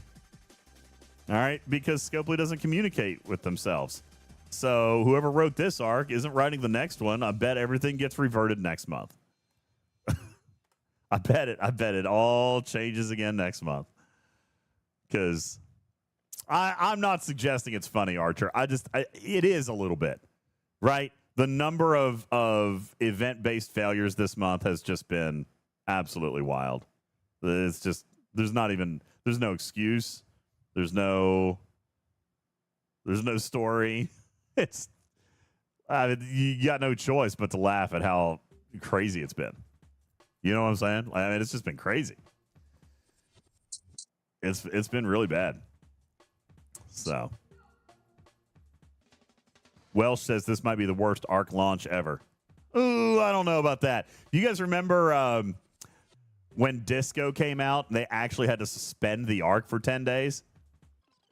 All right? Because Scopely doesn't communicate with themselves. So whoever wrote this arc isn't writing the next one. I bet everything gets reverted next month. I bet it all changes again next month. Because I'm not suggesting it's funny, Archer. It is a little bit, right? The number of event-based failures this month has just been absolutely wild. It's just there's no excuse. There's no story. You got no choice but to laugh at how crazy it's been. You know what I'm saying? I mean, it's just been crazy. It's been really bad. So, Welsh says this might be the worst ARC launch ever. Ooh, I don't know about that. You guys remember when Disco came out and they actually had to suspend the ARC for 10 days?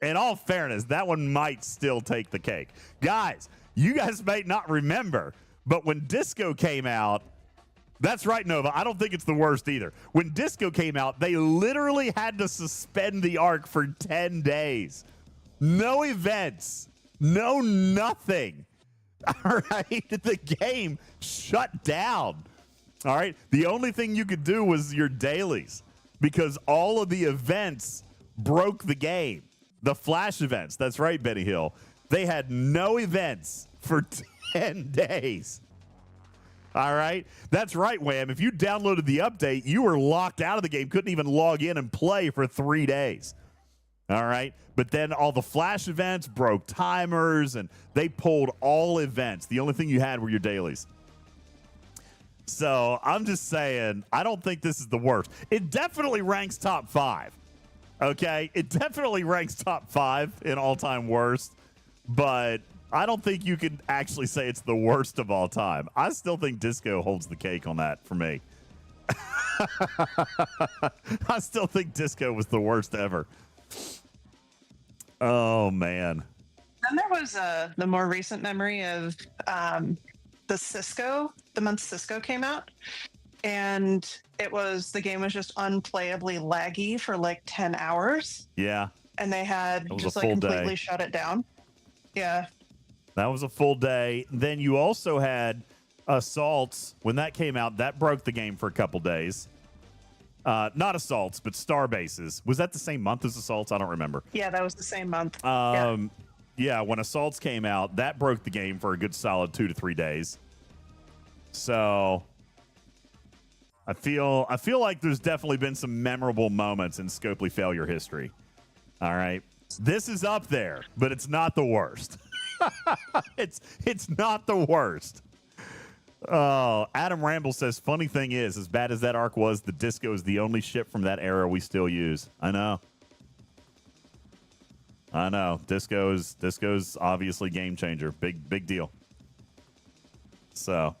In all fairness, that one might still take the cake. Guys, you guys may not remember, but when Disco came out, that's right, Nova. I don't think it's the worst either. When Disco came out, they literally had to suspend the ARC for 10 days. No events. No nothing. All right? The game shut down. All right? The only thing you could do was your dailies because all of the events broke the game. The Flash events. That's right, Benny Hill. They had no events for 10 days. All right? That's right, Wham. If you downloaded the update, you were locked out of the game. Couldn't even log in and play for 3 days. All right? But then all the Flash events broke timers, and they pulled all events. The only thing you had were your dailies. So I'm just saying, I don't think this is the worst. It definitely ranks top 5. Okay? It definitely ranks top 5 in all-time worst. But I don't think you can actually say it's the worst of all time. I still think Disco holds the cake on that for me. I still think Disco was the worst ever. Oh, man. Then there was the more recent memory of the month Cisco came out. And the game was just unplayably laggy for like 10 hours. Yeah. And they had just like completely shut it down. Yeah. That was a full day. Then you also had Assaults. When that came out, that broke the game for a couple days. Not Assaults, but Starbases. Was that the same month as Assaults? I don't remember. Yeah, that was the same month. Yeah, when Assaults came out, that broke the game for a good solid 2 to 3 days. So I feel like there's definitely been some memorable moments in Scopely failure history. All right. This is up there, but it's not the worst. It's not the worst. Oh, Adam Ramble says, funny thing is, as bad as that arc was, the Disco is the only ship from that era we still use. I know. Disco's obviously game changer. Big deal. So,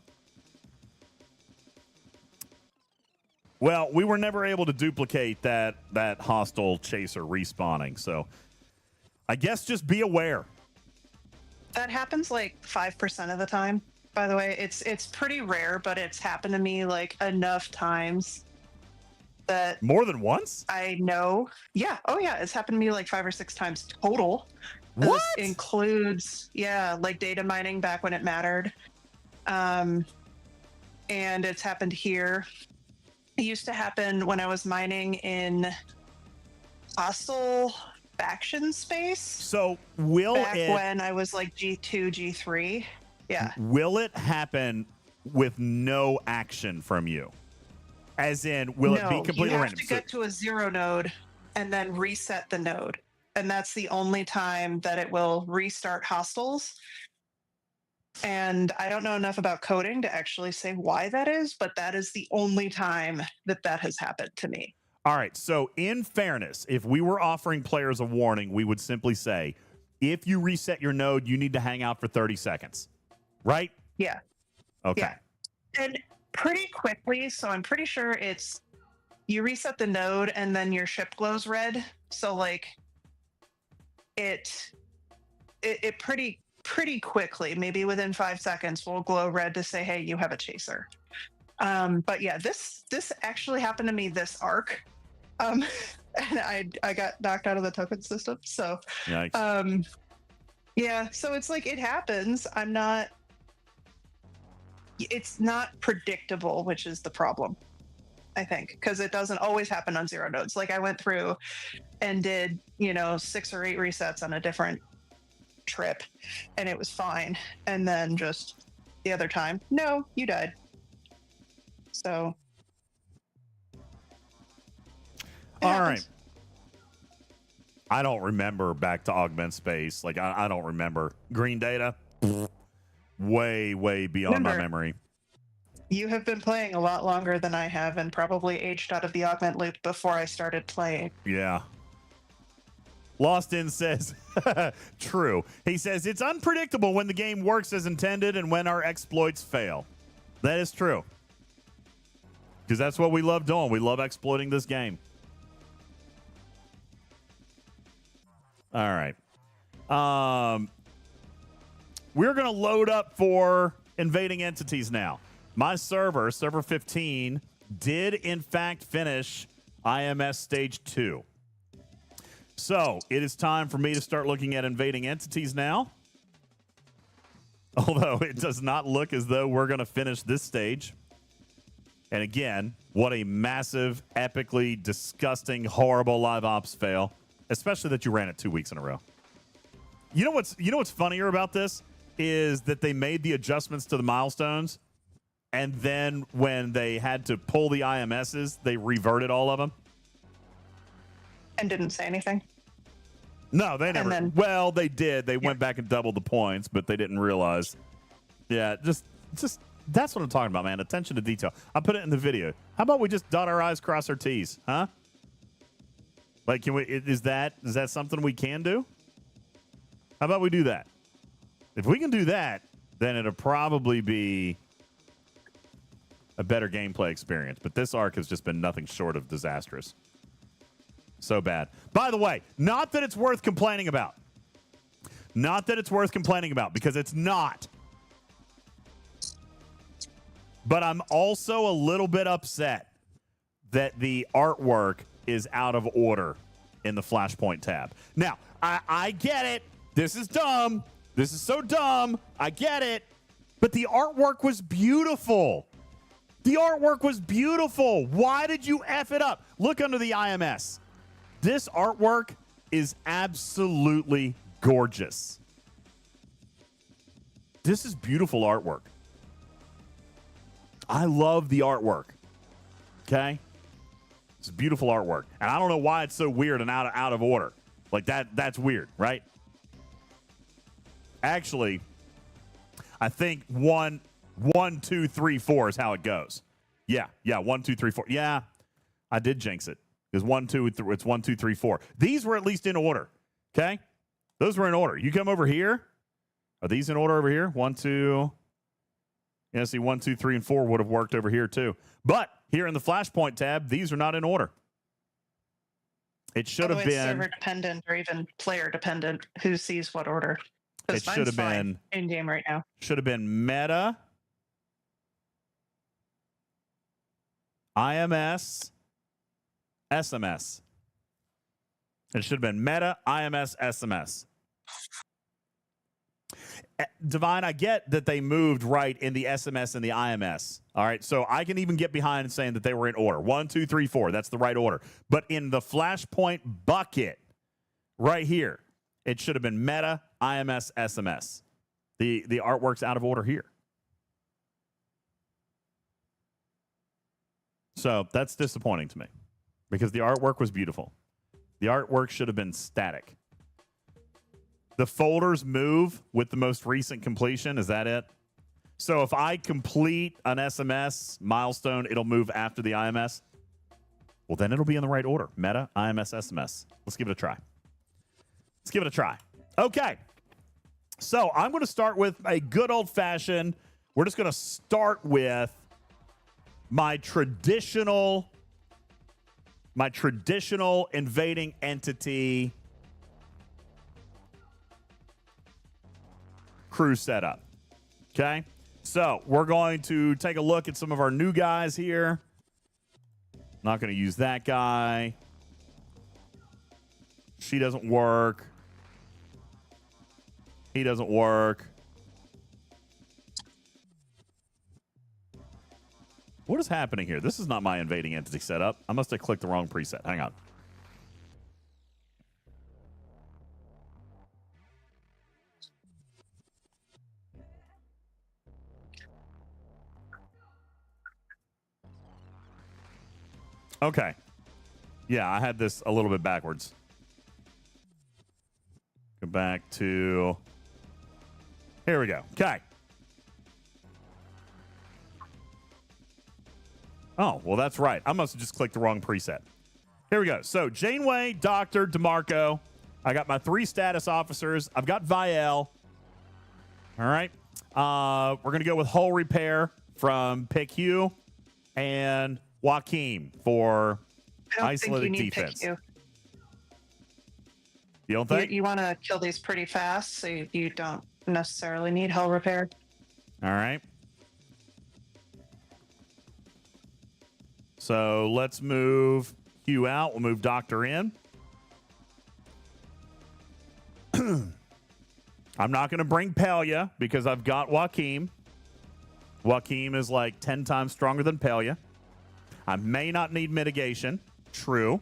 well, we were never able to duplicate that hostile chaser respawning. So, I guess just be aware. That happens like 5% of the time. By the way, it's pretty rare, but it's happened to me like enough times that more than once. I know. Yeah. Oh yeah. It's happened to me like 5 or 6 times total. What? This includes, like data mining back when it mattered. And it's happened here. It used to happen when I was mining in hostile faction space. So when I was like G2, G3. Yeah. Will it happen with no action from you? As in, will it be completely random? You have to get to a 0 node and then reset the node. And that's the only time that it will restart hostiles. And I don't know enough about coding to actually say why that is, but that is the only time that has happened to me. All right. So in fairness, if we were offering players a warning, we would simply say, if you reset your node, you need to hang out for 30 seconds. Right? Yeah. Okay. Yeah. And pretty quickly, so I'm pretty sure it's you reset the node and then your ship glows red. So like it pretty quickly, maybe within 5 seconds, will glow red to say, hey, you have a chaser. But yeah, this actually happened to me this arc. And I got knocked out of the token system. So yikes. yeah, so it's like it happens. It's not predictable, which is the problem, I think, because it doesn't always happen on 0 nodes. Like I went through and did, 6 or 8 resets on a different trip and it was fine. And then just the other time, no, you died. So. All right. I don't remember back to Augment Space. Like, I don't remember. Green data, way beyond my memory. You have been playing a lot longer than I have and probably aged out of the Augment loop before I started playing. Yeah. Lost In says, true. He says, it's unpredictable when the game works as intended and when our exploits fail. That is true. Because that's what we love doing. We love exploiting this game. All right. We're going to load up for invading entities now. My server 15, did in fact finish IMS Stage 2. So it is time for me to start looking at invading entities now. Although it does not look as though we're going to finish this stage. And again, what a massive, epically disgusting, horrible live ops fail. Especially that you ran it 2 weeks in a row. You know what's funnier about this is that they made the adjustments to the milestones, and then when they had to pull the IMSs, they reverted all of them. And didn't say anything. No, they never. Well, they did. They went back and doubled the points, but they didn't realize. Yeah, just That's what I'm talking about, man. Attention to detail. I put it in the video. How about we just dot our I's, cross our T's, huh? Like, can we? Is that something we can do? How about we do that? If we can do that, then it'll probably be a better gameplay experience. But this arc has just been nothing short of disastrous. So bad. By the way, not that it's worth complaining about. Not that it's worth complaining about, because it's not. But I'm also a little bit upset that the artwork is out of order in the Flashpoint tab. Now, I get it. This is dumb. This is so dumb. I get it. But the artwork was beautiful. The artwork was beautiful. Why did you F it up? Look under the IMS. This artwork is absolutely gorgeous. This is beautiful artwork. I love the artwork. Okay? It's beautiful artwork. And I don't know why it's so weird and out of order. Like that's weird, right? Actually, I think 1, 2, 3, 4 is how it goes. Yeah, 1, 2, 3, 4. Yeah, I did jinx it. It's 1, 2, it's 1, 2, 3, 4. These were at least in order. Okay? Those were in order. You come over here. Are these in order over here? 1, 2. Yeah, see, 1, 2, 3, and 4 would have worked over here too. But here in the Flashpoint tab, these are not in order. It should have been server dependent or even player dependent. Who sees what order? It should have been in game right now. Should have been meta, IMS, SMS. It should have been meta, IMS, SMS. Divine, I get that they moved right in the SMS and the IMS. All right, so I can even get behind saying that they were in order. 1, 2, 3, 4. That's the right order. But in the Flashpoint bucket, right here, it should have been meta, IMS, SMS. The artwork's out of order here. So that's disappointing to me because the artwork was beautiful. The artwork should have been static. The folders move with the most recent completion. Is that it? So if I complete an SMS milestone, it'll move after the IMS? Well, then it'll be in the right order. Meta, IMS, SMS. Let's give it a try. Let's give it a try. Okay. So I'm going to start with a good old-fashioned. We're just going to start with my traditional invading entity crew setup. Okay? So we're going to take a look at some of our new guys here. Not going to use that guy. She doesn't work. He doesn't work. What is happening here? This is not my invading entity setup. I must have clicked the wrong preset. Hang on. Okay. Yeah, I had this a little bit backwards. Go back to... Here we go. Okay. Oh, well, that's right. I must have just clicked the wrong preset. Here we go. So, Janeway, Doctor, DeMarco. I got my 3 status officers. I've got Vielle. All right. We're going to go with hull repair from Pick Hugh and Joaquin for isolated defense. You don't think? You want to kill these pretty fast, so you don't necessarily need hull repair. All right. So let's move Hugh out. We'll move Doctor in. I'm not going to bring Pelia because I've got Joaquin. Joaquin is like 10 times stronger than Pelia. I may not need mitigation. True.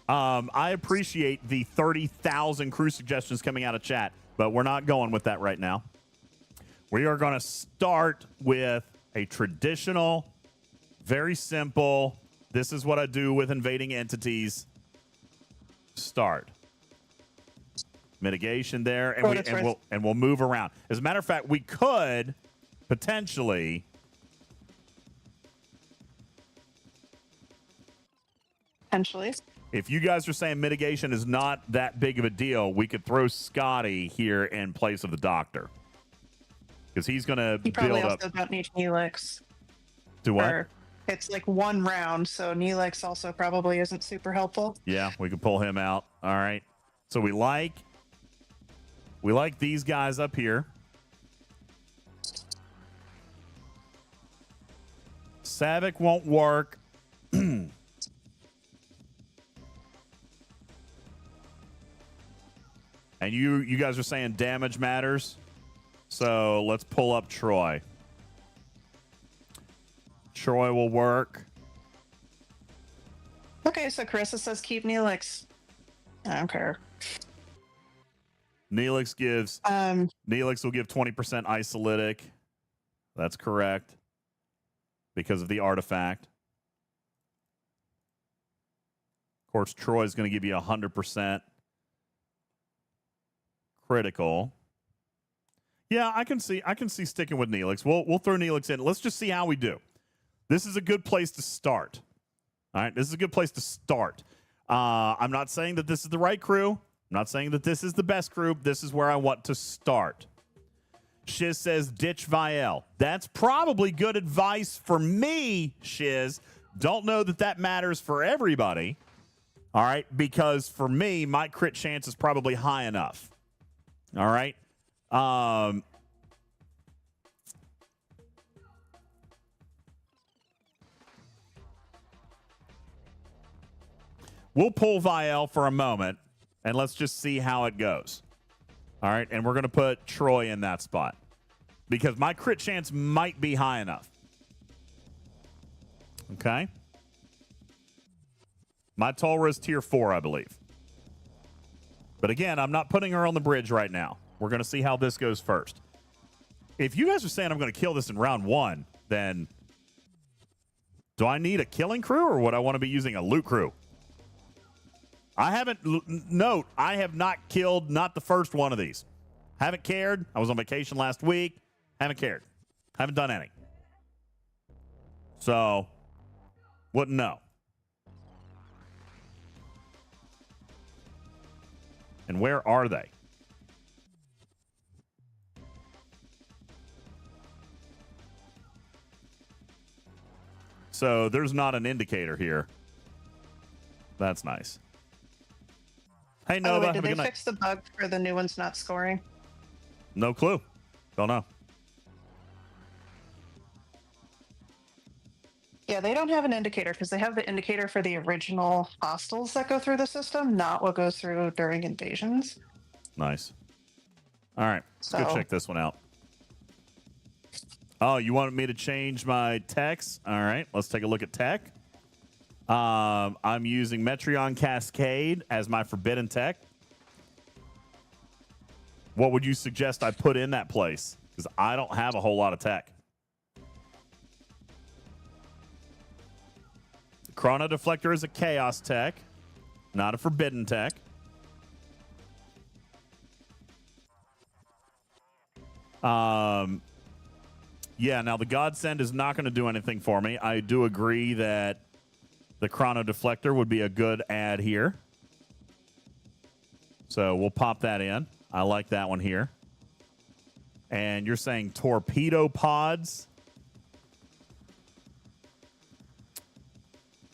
I appreciate the 30,000 crew suggestions coming out of chat, but we're not going with that right now. We are going to start with a traditional, very simple, this is what I do with invading entities. Start. mitigation there, For what it's worth. and we'll move around. As a matter of fact, we could potentially if you guys are saying mitigation is not that big of a deal, we could throw Scotty here in place of the doctor. Because he's going to You probably build up. also don't need Neelix. Do what? Or it's like one round, so Neelix also probably isn't super helpful. Yeah, we can pull him out. All right. So we like these guys up here. Savick won't work. And you guys are saying damage matters. So let's pull up Troy. Troy will work. Okay, so Carissa says keep Neelix. I don't care. Neelix will give 20% isolytic. That's correct. Because of the artifact. Of course, Troy's going to give you 100% critical. Yeah, I can see sticking with Neelix. We'll throw Neelix in. Let's just see how we do. This is a good place to start. All right, this is a good place to start. I'm not saying that this is the right crew. I'm not saying that this is the best crew. This is where I want to start. Shiz says ditch Viel. That's probably good advice for me, Shiz. Don't know that matters for everybody. All right, because for me, my crit chance is probably high enough. All right. We'll pull Viel for a moment, and let's just see how it goes. All right, and we're going to put Troy in that spot because my crit chance might be high enough. Okay. My Tolra is tier 4, I believe. But again, I'm not putting her on the bridge right now. We're going to see how this goes first. If you guys are saying I'm going to kill this in round 1, then do I need a killing crew or would I want to be using a loot crew? I have not killed not the first one of these. Haven't cared. I was on vacation last week. Haven't cared. Haven't done any. So, wouldn't know. And where are they? So there's not an indicator here. That's nice. Hey, Nova. Did they fix the bug for the new ones not scoring? No clue. Don't know. Yeah, they don't have an indicator because they have the indicator for the original hostiles that go through the system, not what goes through during invasions. Nice. All right. Let's go check this one out. Oh, you wanted me to change my techs? All right. Let's take a look at tech. I'm using Metreon Cascade as my forbidden tech. What would you suggest I put in that place? Because I don't have a whole lot of tech. Chrono Deflector is a chaos tech, not a forbidden tech. Yeah, now the Godsend is not going to do anything for me. I do agree that the Chrono Deflector would be a good add here. So we'll pop that in. I like that one here. And you're saying torpedo pods.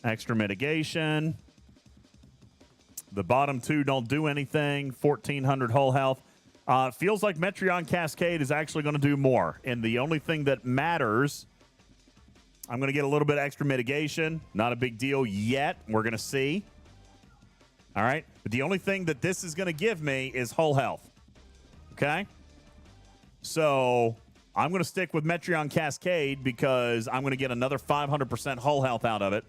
Extra mitigation. The bottom two don't do anything. 1,400 hull health. Feels like Metreon Cascade is actually going to do more. And the only thing that matters, I'm going to get a little bit of extra mitigation. Not a big deal yet. We're going to see. All right. But the only thing that this is going to give me is hull health. Okay. So I'm going to stick with Metreon Cascade because I'm going to get another 500% hull health out of it.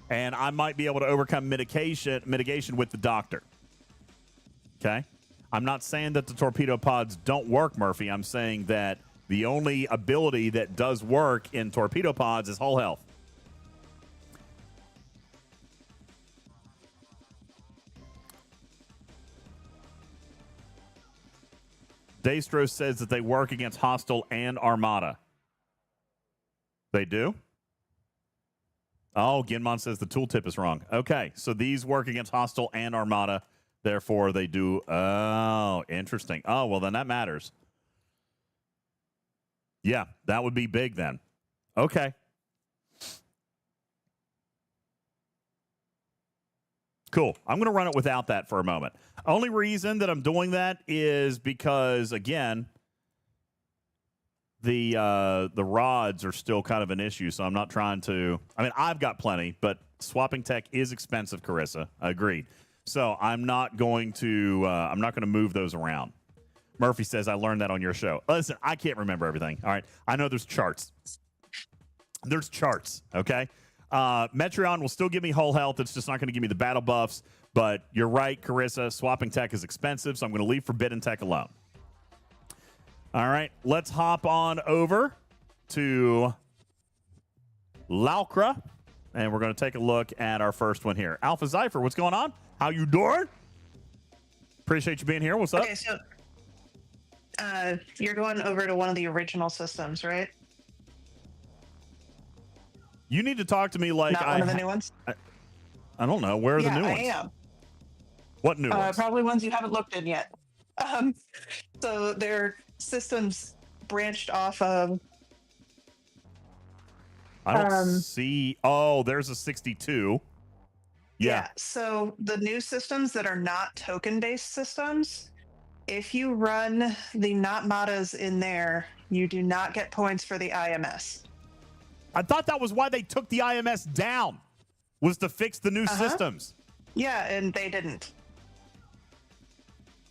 And I might be able to overcome mitigation with the Doctor. Okay? I'm not saying that the torpedo pods don't work, Murphy. I'm saying that the only ability that does work in torpedo pods is hull health. Daystro says that they work against Hostile and Armada. They do? Oh, Ginmon says the tooltip is wrong. Okay, so these work against Hostile and Armada. Therefore, they do. Oh, interesting. Oh, well, then that matters. Yeah, that would be big then. Okay. Cool. I'm going to run it without that for a moment. Only reason that I'm doing that is because, again, the rods are still kind of an issue, so I'm not trying to. I mean, I've got plenty, but swapping tech is expensive, Carissa. Agreed. So I'm not going to move those around. Murphy says, I learned that on your show. Listen, I can't remember everything. All right. I know there's charts. There's charts, okay? Metreon will still give me whole health. It's just not going to give me the battle buffs. But you're right, Carissa. Swapping tech is expensive, so I'm going to leave Forbidden Tech alone. All right. Let's hop on over to Laucra, and we're going to take a look at our first one here. Alpha Zypher, what's going on? How you doing? Appreciate you being here. What's up? Okay, so you're going over to one of the original systems, right? You need to talk to me like Not one of the new ones? I don't know. Where are the new ones? I am. What new ones? Probably ones you haven't looked in yet. So their systems branched off of. I don't see. Oh, there's a 62. Yeah. So the new systems that are not token-based systems, if you run the not MATAs in there, you do not get points for the IMS. I thought that was why they took the IMS down, was to fix the new systems. Yeah, and they didn't.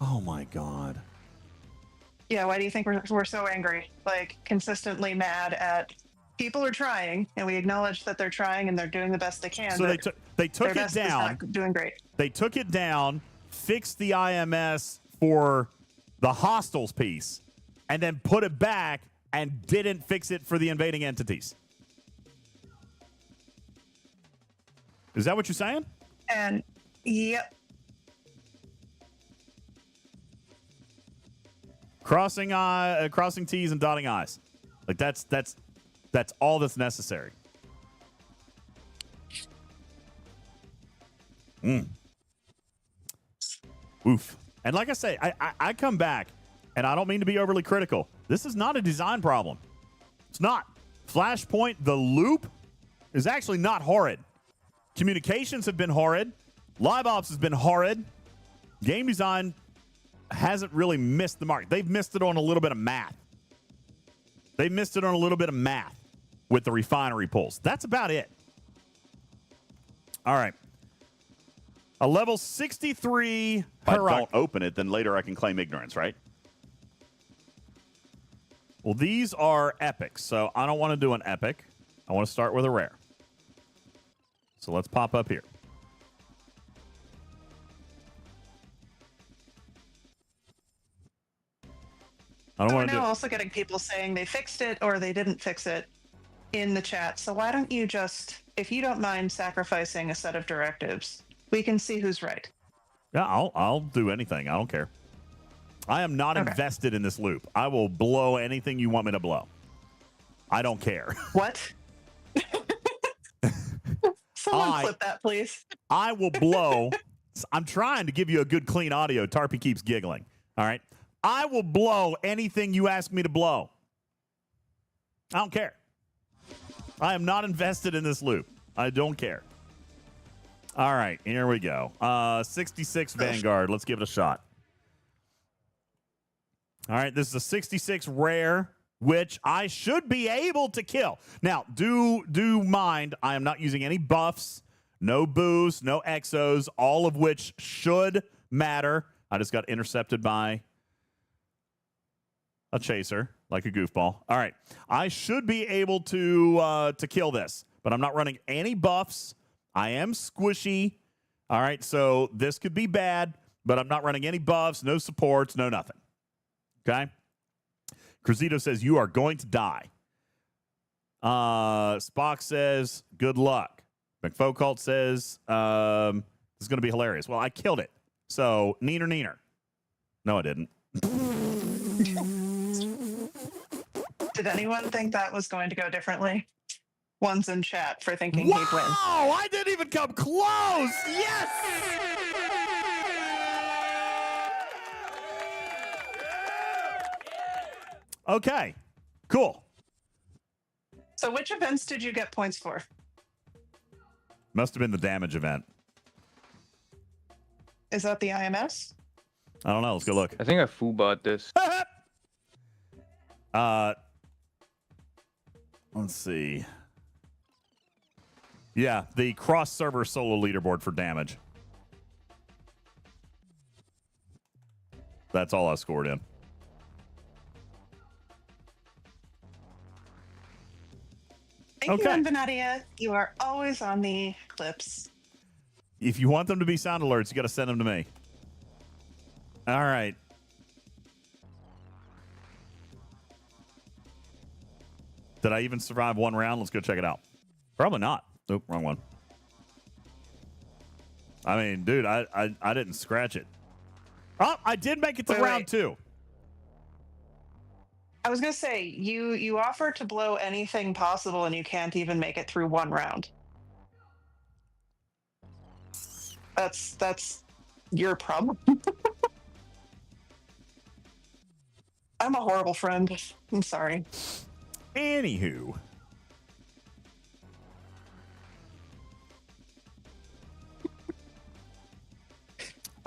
Oh, my God. Yeah, why do you think we're so angry? Like, consistently mad at people are trying, and we acknowledge that they're trying and they're doing the best they can. So they took it best is down. not doing great. They took it down, fixed the IMS for the hostiles piece, and then put it back and didn't fix it for the invading entities. Is that what you're saying? And yep. Crossing T's and dotting I's. Like that's all that's necessary. Oof. And like I say, I come back, and I don't mean to be overly critical. This is not a design problem. It's not. Flashpoint, the loop, is actually not horrid. Communications have been horrid. Live ops has been horrid. Game design hasn't really missed the mark. They've missed it on a little bit of math. They missed it on a little bit of math with the refinery pulls. That's about it. All right. A level 63. If I don't open it, then later I can claim ignorance, right? Well, these are epics, so I don't want to do an epic. I want to start with a rare. So let's pop up here. I don't want to do. We're now also getting people saying they fixed it or they didn't fix it in the chat. So why don't you just, if you don't mind sacrificing a set of directives, we can see who's right. Yeah, I'll do anything. I don't care. I am not invested in this loop. I will blow anything you want me to blow. I don't care. What? Someone clip that, please. I will blow. I'm trying to give you a good, clean audio. Tarpy keeps giggling. All right. I will blow anything you ask me to blow. I don't care. I am not invested in this loop. I don't care. All right. Here we go. 66 Vanguard. Let's give it a shot. All right. This is a 66 rare, which I should be able to kill. Now, do mind, I am not using any buffs, no boosts, no exos, all of which should matter. I just got intercepted by a chaser, like a goofball. All right. I should be able to kill this, but I'm not running any buffs. I am squishy. All right. So this could be bad, but I'm not running any buffs, no supports, no nothing. Okay. Cruzito says, you are going to die. Spock says, good luck. McFocult says, this is going to be hilarious. Well, I killed it. So, neener. No, I didn't. Did anyone think that was going to go differently? One's in chat for thinking Wow! he'd win. I didn't even come close. Yes. Okay. Cool. So which events did you get points for? Must have been the damage event. Is that the IMS? I don't know. Let's go look. I think I foobot this. Let's see. Yeah, the cross-server solo leaderboard for damage. That's all I scored in. Thank you, Invanadia. You are always on the clips. If you want them to be sound alerts, you got to send them to me. All right. Did I even survive one round? Let's go check it out. Probably not. Nope, wrong one. I mean, dude, I didn't scratch it. Oh, I did make it to round 2. I was gonna say you offer to blow anything possible, and you can't even make it through one round. That's your problem. I'm a horrible friend. I'm sorry. Anywho.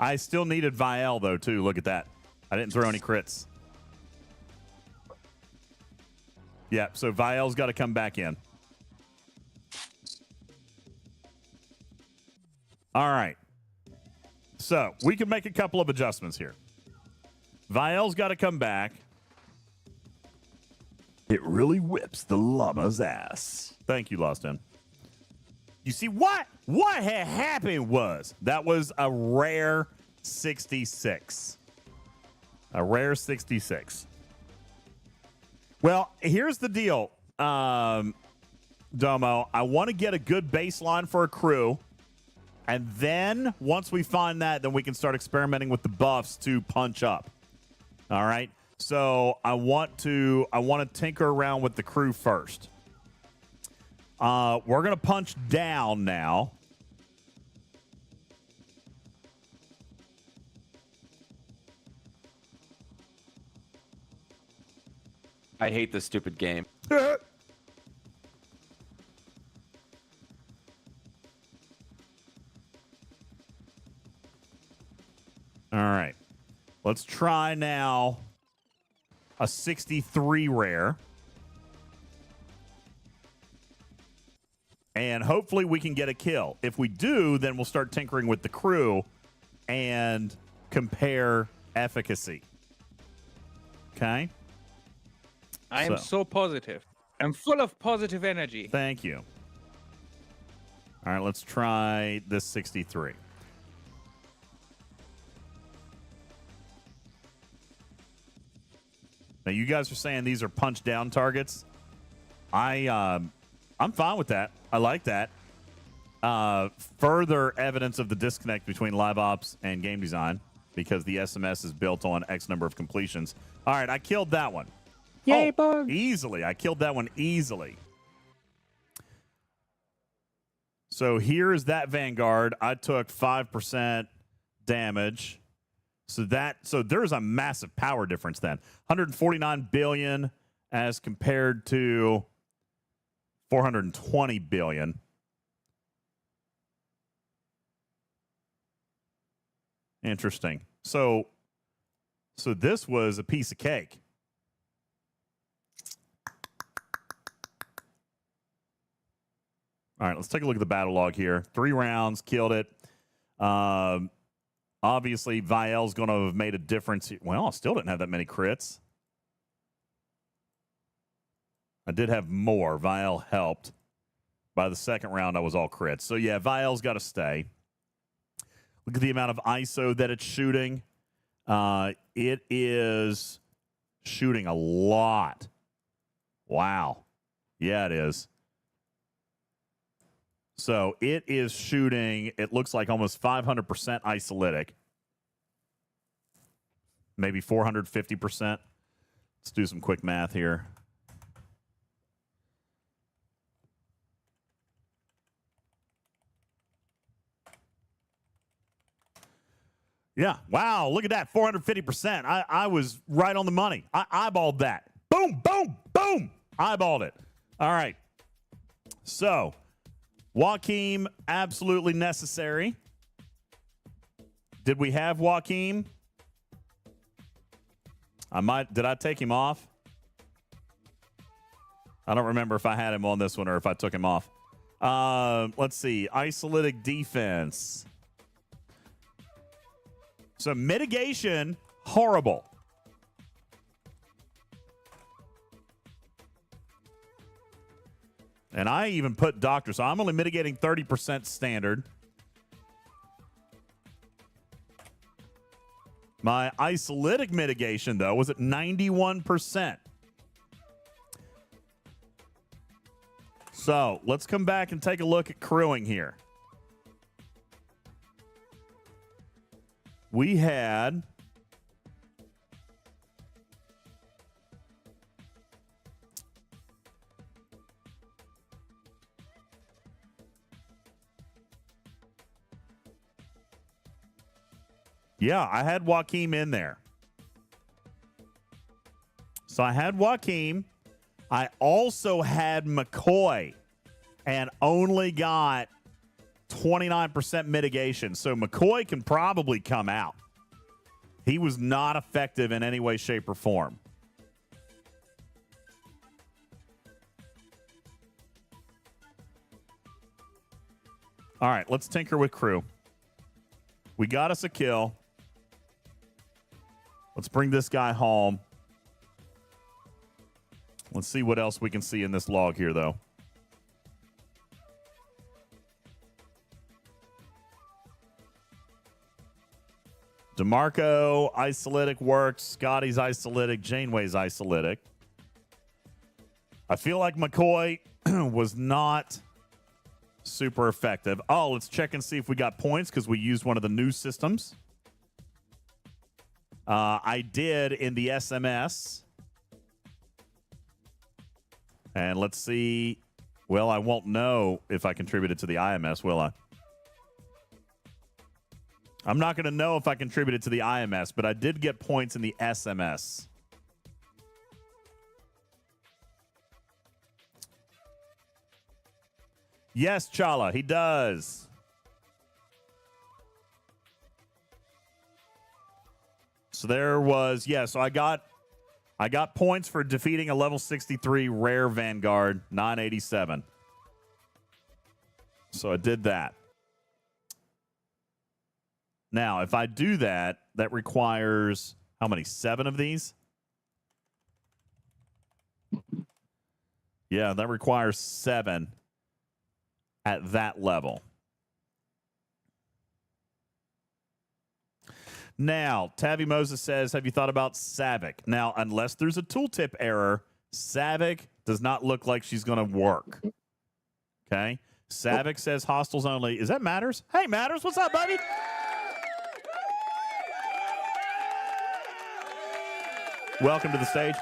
I still needed Vial, though, too. Look at that. I didn't throw any crits. Yeah, so Vial's got to come back in. All right. So we can make a couple of adjustments here. Vial's got to come back. It really whips the llama's ass. Thank you, Lost In. You see, what had happened was that was a rare 66. A rare 66. Well, here's the deal, Domo. I want to get a good baseline for a crew. And then once we find that, then we can start experimenting with the buffs to punch up. All right. So I want to tinker around with the crew first. We're going to punch down now. I hate this stupid game. All right. Let's try now a 63 rare. And hopefully we can get a kill. If we do, then we'll start tinkering with the crew and compare efficacy. Okay? I am so positive. I'm full of positive energy. Thank you. All right, let's try this 63. Now, you guys are saying these are punch down targets. I'm fine with that. I like that. Further evidence of the disconnect between live ops and game design because the SMS is built on X number of completions. All right, I killed that one. Yay, bug. Easily. I killed that one easily. So here's that Vanguard. I took 5% damage. So there's a massive power difference then. 149 billion as compared to 420 billion. Interesting. So this was a piece of cake. All right, let's take a look at the battle log here. 3 rounds, killed it. Obviously, Vial's going to have made a difference. Well, I still didn't have that many crits. I did have more. Vial helped. By the second round, I was all crits. So, yeah, Vial's got to stay. Look at the amount of ISO that it's shooting. It is shooting a lot. Wow. Yeah, it is. So it is shooting, it looks like almost 500% isolytic. Maybe 450%. Let's do some quick math here. Yeah. Wow. Look at that. 450%. I was right on the money. I eyeballed that. Boom, boom, boom. Eyeballed it. All right. So, Joaquim, absolutely necessary. Did we have Joaquim? Did I take him off? I don't remember if I had him on this one or if I took him off. Let's see. Isolytic defense. So mitigation, horrible. And I even put doctor, so I'm only mitigating 30% standard. My isolytic mitigation, though, was at 91%. So let's come back and take a look at crewing here. We had I had Joaquim in there. So I had Joaquim. I also had McCoy and only got 29% mitigation. So McCoy can probably come out. He was not effective in any way, shape, or form. All right, let's tinker with crew. We got us a kill. Let's bring this guy home. Let's see what else we can see in this log here, though. DeMarco, isolytic works. Scotty's isolytic. Janeway's isolytic. I feel like McCoy was not super effective. Oh, let's check and see if we got points because we used one of the new systems. I did in the SMS. And let's see. Well, I won't know if I contributed to the IMS, will I? I'm not going to know if I contributed to the IMS, but I did get points in the SMS. Yes, Chala, he does. So there was, so I got points for defeating a level 63 rare Vanguard, 987. So I did that. Now, if I do that, that requires how many? 7 of these? Yeah, that requires 7 at that level. Now, Tavi Moses says, have you thought about Savick? Now, unless there's a tooltip error, Savick does not look like she's going to work. Okay? Savick says hostiles only. Is that Matters? Hey, Matters, what's up, buddy? Welcome to the stage.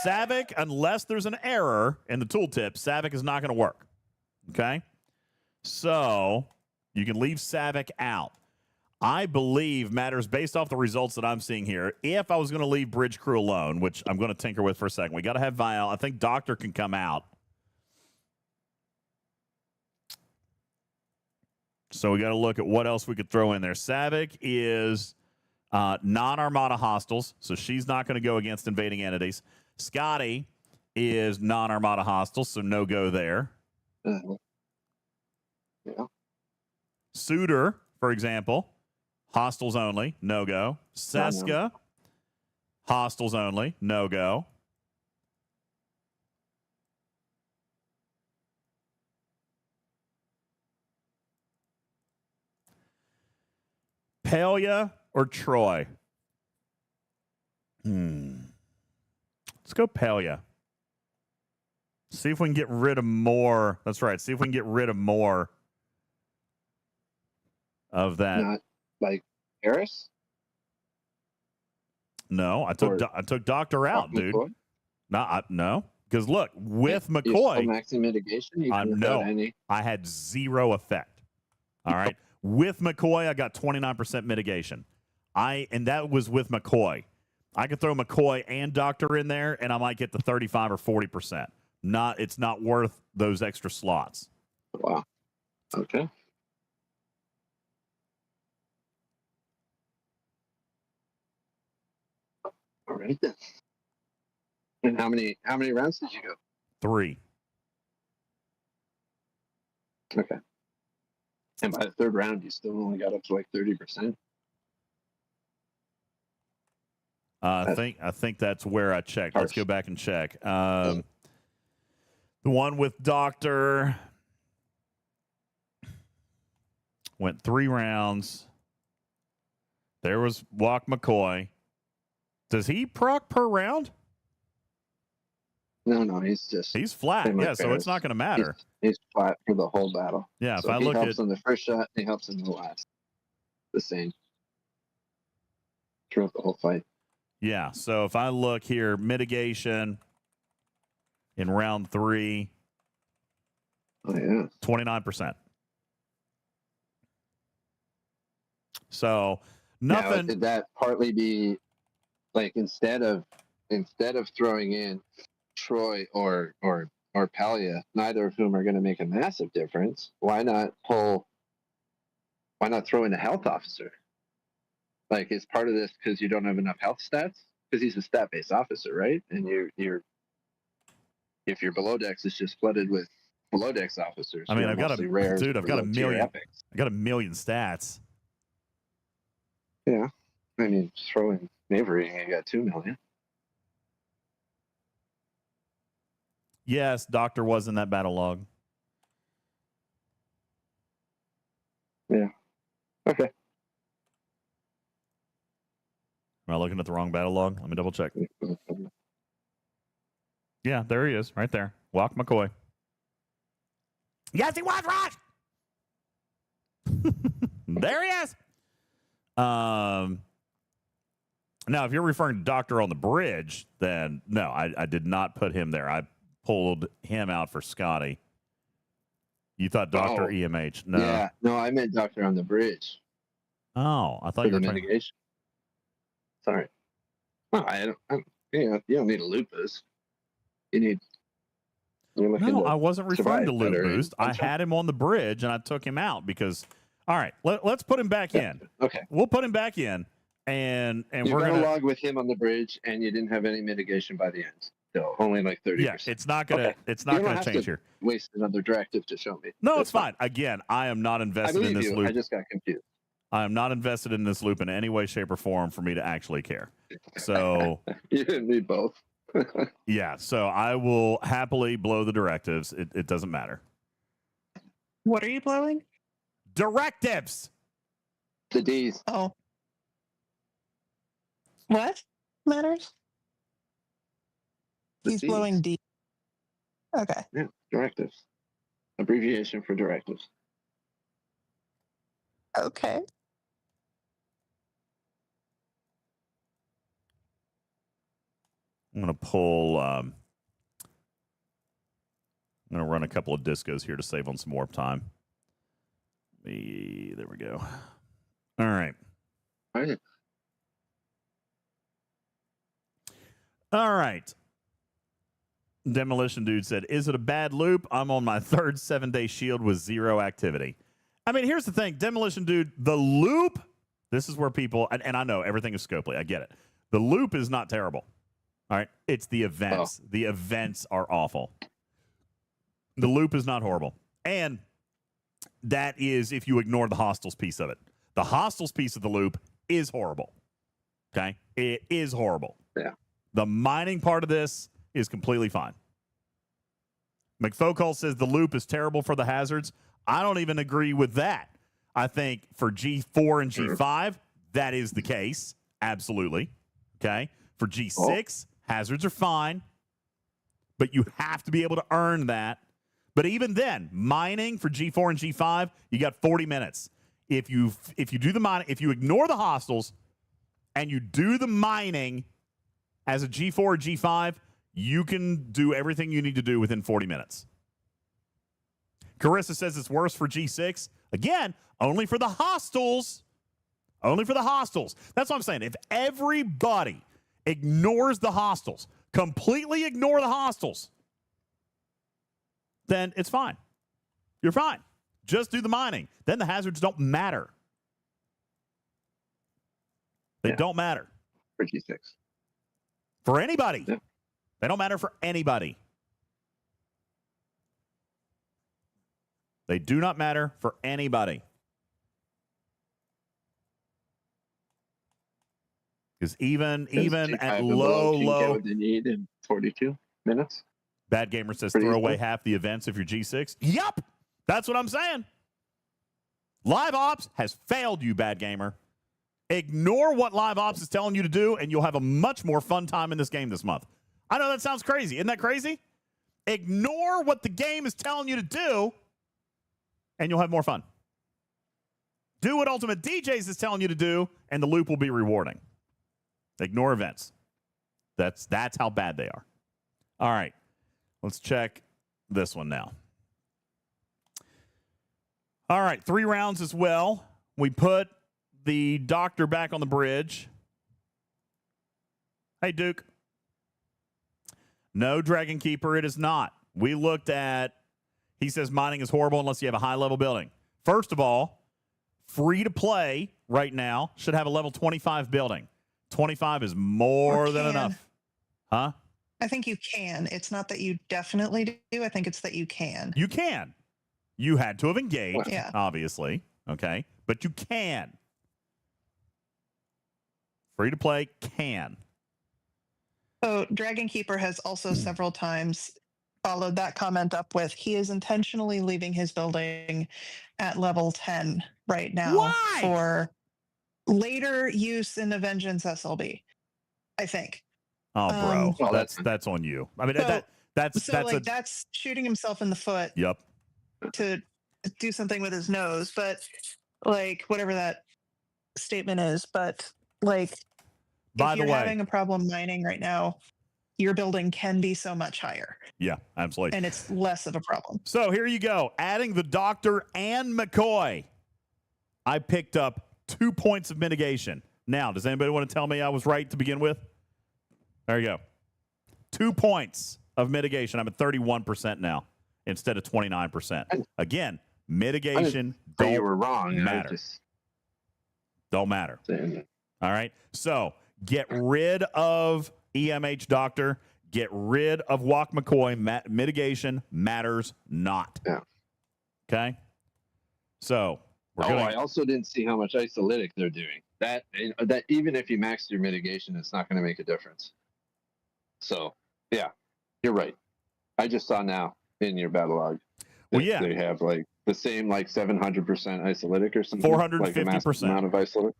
Savick, unless there's an error in the tooltip, Savick is not going to work. Okay? So, you can leave Savick out. I believe, Matters, based off the results that I'm seeing here, if I was going to leave Bridge Crew alone, which I'm going to tinker with for a second, we got to have Vial. I think Doctor can come out. So we got to look at what else we could throw in there. Savick is non-Armada hostiles, so she's not going to go against invading entities. Scotty is non-Armada hostiles, so no go there. Yeah. Suitor, for example, hostiles only, no go. Seska, hostiles only, no go. Pelia or Troy? Let's go Pelia. See if we can get rid of more. That's right. See if we can get rid of more of that. Not like Harris? No, I took Doctor out, dude. No. Because look, with You're McCoy, still maxing mitigation. You can no, any. I had zero effect. All right. With McCoy, I got 29% mitigation. And that was with McCoy. I could throw McCoy and Doctor in there, and I might get the 35 or 40%. It's not worth those extra slots. Wow. Okay. All right then. And how many rounds did you go? 3. Okay. And by the third round, you still only got up to like 30%. I think that's where I checked. Let's go back and check. The one with Doctor went 3 rounds. There was WoK McCoy. Does he proc per round? No, he's flat. Yeah, so it's not going to matter. He's flat for the whole battle. Yeah, so if I look he helps at on the first shot, he helps in the last. The same throughout the whole fight. Yeah, so if I look here, mitigation in round 3. Oh yeah, 29%. So nothing. Now, did that partly be like instead of throwing in Troy or Palia, neither of whom are going to make a massive difference? Why not throw in a health officer? Like, is part of this because you don't have enough health stats? Because he's a stat-based officer, right? And if your below decks is just flooded with below decks officers. I mean, I've got a million. Epics. I got a million stats. Yeah, I mean, throw in Knavery, and you got 2 million. Yes, Doctor was in that battle log. Yeah. Okay. Am I looking at the wrong battle log? Let me double check. Yeah, there he is, right there. WoK McCoy. Yes, he was right. There he is. Now, if you're referring to Doctor on the bridge, then no, I did not put him there. I pulled him out for Scotty. You thought Doctor EMH? No. Yeah, no, I meant Doctor on the bridge. Oh, I thought you were mitigation. Sorry. No, you don't need a loot boost. No, I wasn't referring to loot boost. I had him on the bridge and I took him out because. All right, let's put him back in. Okay, we'll put him back in, and we're gonna log with him on the bridge, and you didn't have any mitigation by the end. So only like 30%. Yeah, it's not gonna change here. Waste another directive to show me. No, it's fine. Again, I am not invested in this loop. I just got confused. I am not invested in this loop in any way, shape, or form for me to actually care. So you didn't need both. Yeah, so I will happily blow the directives. It doesn't matter. What are you blowing? Directives. The D's. Oh. What matters? He's blowing D. Okay. Yeah, directives. Abbreviation for directives. Okay. I'm going to pull. I'm going to run a couple of discos here to save on some warp time. There we go. All right. All right. Demolition Dude said, is it a bad loop? I'm on my 3rd 7-day shield with 0 activity. I mean, here's the thing. Demolition Dude, the loop, this is where people, and I know everything is Scopely. I get it. The loop is not terrible. All right. It's the events. Oh. The events are awful. The loop is not horrible. And that is if you ignore the hostiles piece of it. The hostiles piece of the loop is horrible. Okay? It is horrible. Yeah. The mining part of this is completely fine. McFocall says the loop is terrible for the hazards. I don't even agree with that. I think for G4 and G5, that is the case. Absolutely. Okay? For G6, hazards are fine. But you have to be able to earn that. But even then, mining for G4 and G5, you got 40 minutes. If you do the mining, if you ignore the hostiles and you do the mining as a G4 or G5, you can do everything you need to do within 40 minutes. Carissa says it's worse for G6. Again, only for the hostiles. Only for the hostiles. That's what I'm saying. If everybody ignores the hostiles, completely ignore the hostiles, then it's fine. You're fine. Just do the mining. Then the hazards don't matter. They don't matter. For G6. For anybody. Yeah. They don't matter for anybody. They do not matter for anybody. Because even at low, get what they need in 42 minutes. Bad Gamer says Pretty throw easy. away half the events if you're G6. Yup. That's what I'm saying. Live Ops has failed you, Bad Gamer. Ignore what Live Ops is telling you to do, and you'll have a much more fun time in this game this month. I know that sounds crazy. Isn't that crazy? Ignore what the game is telling you to do, and you'll have more fun. Do what UltimatDJz is telling you to do, and the loop will be rewarding. Ignore events. That's how bad they are. All right. Let's check this one now. All right, 3 rounds as well. We put the doctor back on the bridge. Hey, Duke. No, Dragon Keeper, it is not. We looked at, he says mining is horrible unless you have a high-level building. First of all, free to play right now should have a level 25 building. 25 is more than enough. Huh? I think you can. It's not that you definitely do. I think it's that you can. You can. You had to have engaged, Yeah. obviously. Okay. But you can. Free to play can. So Dragon Keeper has also several times followed that comment up with, he is intentionally leaving his building at level 10 right now. Why? For later use in the Vengeance SLB, I think. Oh, bro. Well, that's on you. I mean, So- that's that's shooting himself in the foot Yep. to do something with his nose, but like whatever that statement is, but like By if the you're way, having a problem mining right now, your building can be so much higher yeah, absolutely. and it's less of a problem. So here you go. Adding the doctor and McCoy. I picked up 2 points of mitigation. Now, does anybody want to tell me I was right to begin with? There you go. 2 points of mitigation. I'm at 31% now instead of 29%. Again, mitigation But you don't were wrong. matter. Don't matter. Saying that. All right. So get rid of EMH Doctor. Get rid of WoK McCoy. Mitigation matters not. Yeah. Okay. So we're Oh, gonna. I also didn't see how much isolytic they're doing. That even if you max your mitigation, it's not going to make a difference. So yeah, you're right. I just saw now in your battle log. Well, yeah. They have like the same like 700% isolytic or something. 450%. Like a massive amount of isolytic.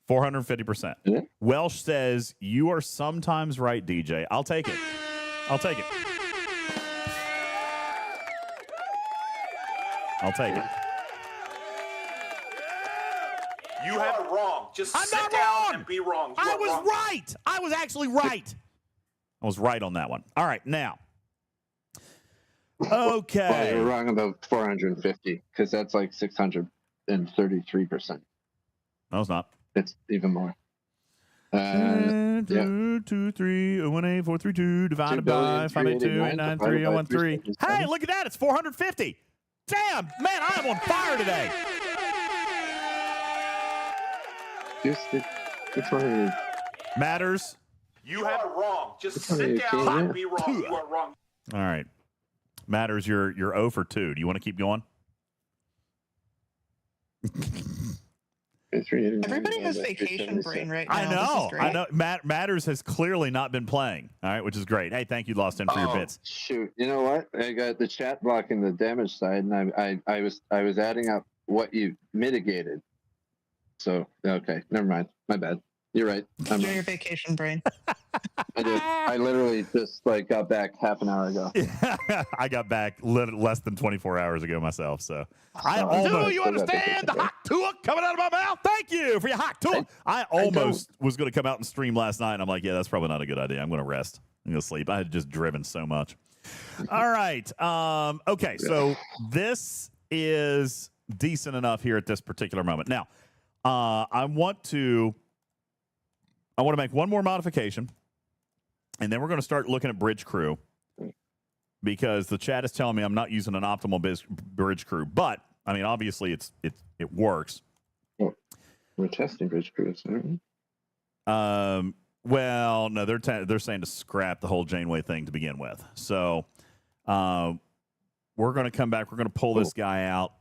450%. Yeah. Welsh says you are sometimes right, DJ. I'll take it. I'll take it. I'll take it. You have it wrong. Just I'm sit not down wrong. and be wrong. You I are was wrong. right. I was actually right. I was right on that one. All right, now. Okay. Well, you were wrong about 450 because that's like 633%. No, it's not. It's even more. 2, 2, 3, 1, 8, 4, 3, 2 divided by 582 893 013. Hey, look at that! It's 450. Damn, man, I am on fire today. Which one are you? Matters. You have it wrong. Just Which one are you, sit down King? and be wrong. You are wrong. All right. Matters. You're 0 for 2. Do you want to keep going? Everybody has vacation brain right now. I This is know. great. I know. Matters has clearly not been playing. All right, which is great. Hey, thank you, Lost In, for your bits. Shoot, you know what? I got the chat blocking the damage side, and I was adding up what you mitigated. So okay, never mind. My bad. You're right. I'm Enjoy right. your vacation brain. I did. I literally just like got back half an hour ago. I got back less than 24 hours ago myself. So I Do almost. you understand the hot tuah coming out of my mouth? Thank you for your hot tuah. I almost was going to come out and stream last night, and I'm like, yeah, that's probably not a good idea. I'm going to rest. I'm going to sleep. I had just driven so much. All right. Okay, so this is decent enough here at this particular moment. Now, I want to make one more modification, and then we're going to start looking at bridge crew because the chat is telling me I'm not using an optimal bridge crew. But I mean, obviously, it works. We're testing bridge crews, aren't we? Well, no, they're saying to scrap the whole Janeway thing to begin with. So, we're going to come back. We're going to pull this guy out.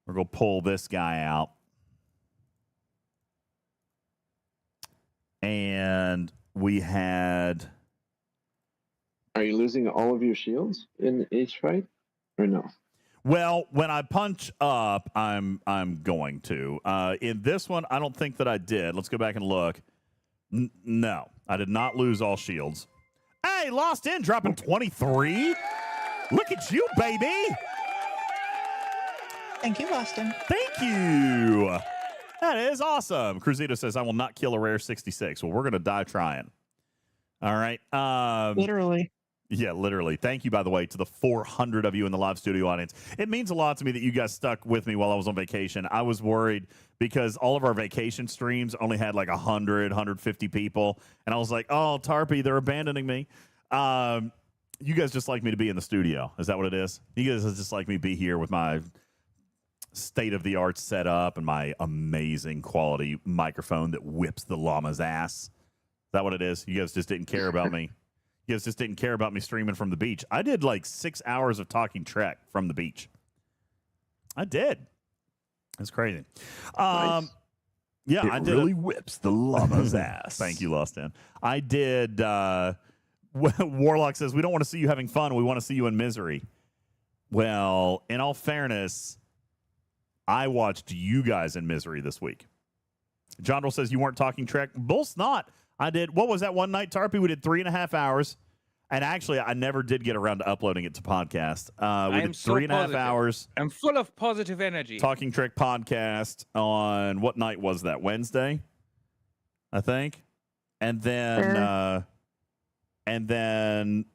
We're going to pull this guy out. And we had. Are you losing all of your shields in each fight, or no? Well, when I punch up, I'm going to. In this one, I don't think that I did. Let's go back and look. No, I did not lose all shields. Hey, Lost In dropping 23. Look at you, baby. Thank you, Austin. Thank you. That is awesome. Cruzito says, I will not kill a rare 66. Well, we're going to die trying. All right. Literally. Yeah, literally. Thank you, by the way, to the 400 of you in the live studio audience. It means a lot to me that you guys stuck with me while I was on vacation. I was worried because all of our vacation streams only had like 100, 150 people. And I was like, oh, Tarpy, they're abandoning me. You guys just like me to be in the studio. Is that what it is? You guys just like me to be here with my state-of-the-art setup and my amazing quality microphone that whips the llama's ass. Is that what it is? You guys just didn't care about me. You guys just didn't care about me streaming from the beach. I did like 6 hours of talking Trek from the beach. I did. It's crazy. Nice. Yeah, it I did. Really whips the llama's ass. Thank you, Lost In. I did. Warlock says, we don't want to see you having fun. We want to see you in misery. Well, in all fairness, I watched you guys in misery this week. John says you weren't talking Trek. Bull snot. I did. What was that one night, Tarpy? We did 3.5 hours. And actually, I never did get around to uploading it to podcast. We did 3.5 hours. I'm full of positive energy. Talking Trek podcast on what night was that? Wednesday, I think. And then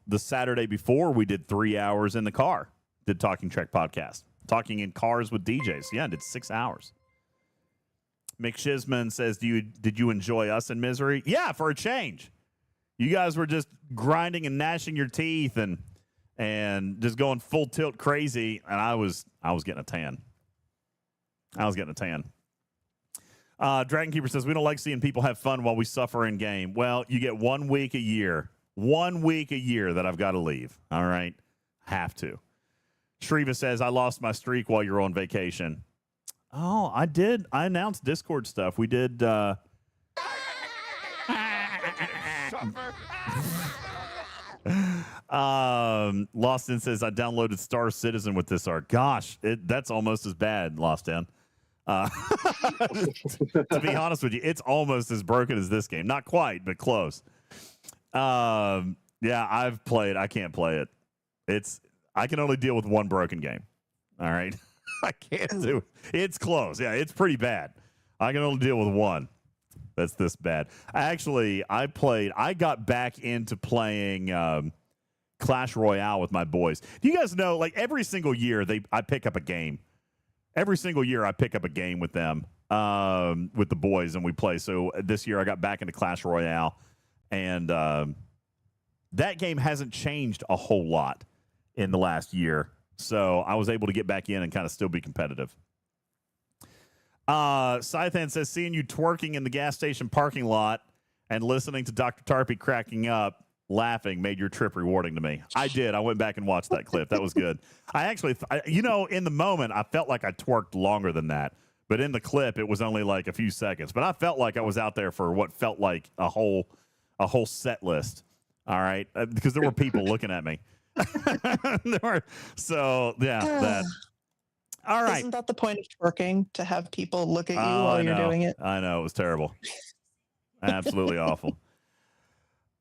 the Saturday before, we did 3 hours in the car. Did Talking Trek podcast. Talking in cars with DJs. Yeah, I did 6 hours. Mick Shizman says, did you enjoy us in misery? Yeah, for a change. You guys were just grinding and gnashing your teeth and just going full tilt crazy, and I was getting a tan. Dragon Keeper says, we don't like seeing people have fun while we suffer in game. Well, you get 1 week a year. 1 week a year that I've got to leave. All right? Have to. Shriva says, I lost my streak while you were on vacation. Oh, I did. I announced Discord stuff. We did. Lost In says, I downloaded Star Citizen with this art. Gosh, that's almost as bad, Lost In. To be honest with you, it's almost as broken as this game. Not quite, but close. Yeah, I've played. I can't play it. I can only deal with one broken game. All right. I can't do it. It's close. Yeah, it's pretty bad. I can only deal with one. That's this bad. I got back into playing Clash Royale with my boys. Do you guys know, like, every single year I pick up a game. Every single year I pick up a game with them, with the boys, and we play. So this year I got back into Clash Royale, and that game hasn't changed a whole lot in the last year. So I was able to get back in and kind of still be competitive. Scythan says, seeing you twerking in the gas station parking lot and listening to Dr. Tarpy cracking up, laughing, made your trip rewarding to me. I did. I went back and watched that clip. That was good. I actually, in the moment, I felt like I twerked longer than that. But in the clip, it was only like a few seconds. But I felt like I was out there for what felt like a whole set list. All right. Because there were people looking at me. That. All right. Isn't that the point of twerking, to have people look at you while you're doing it? I know. It was terrible. Absolutely awful.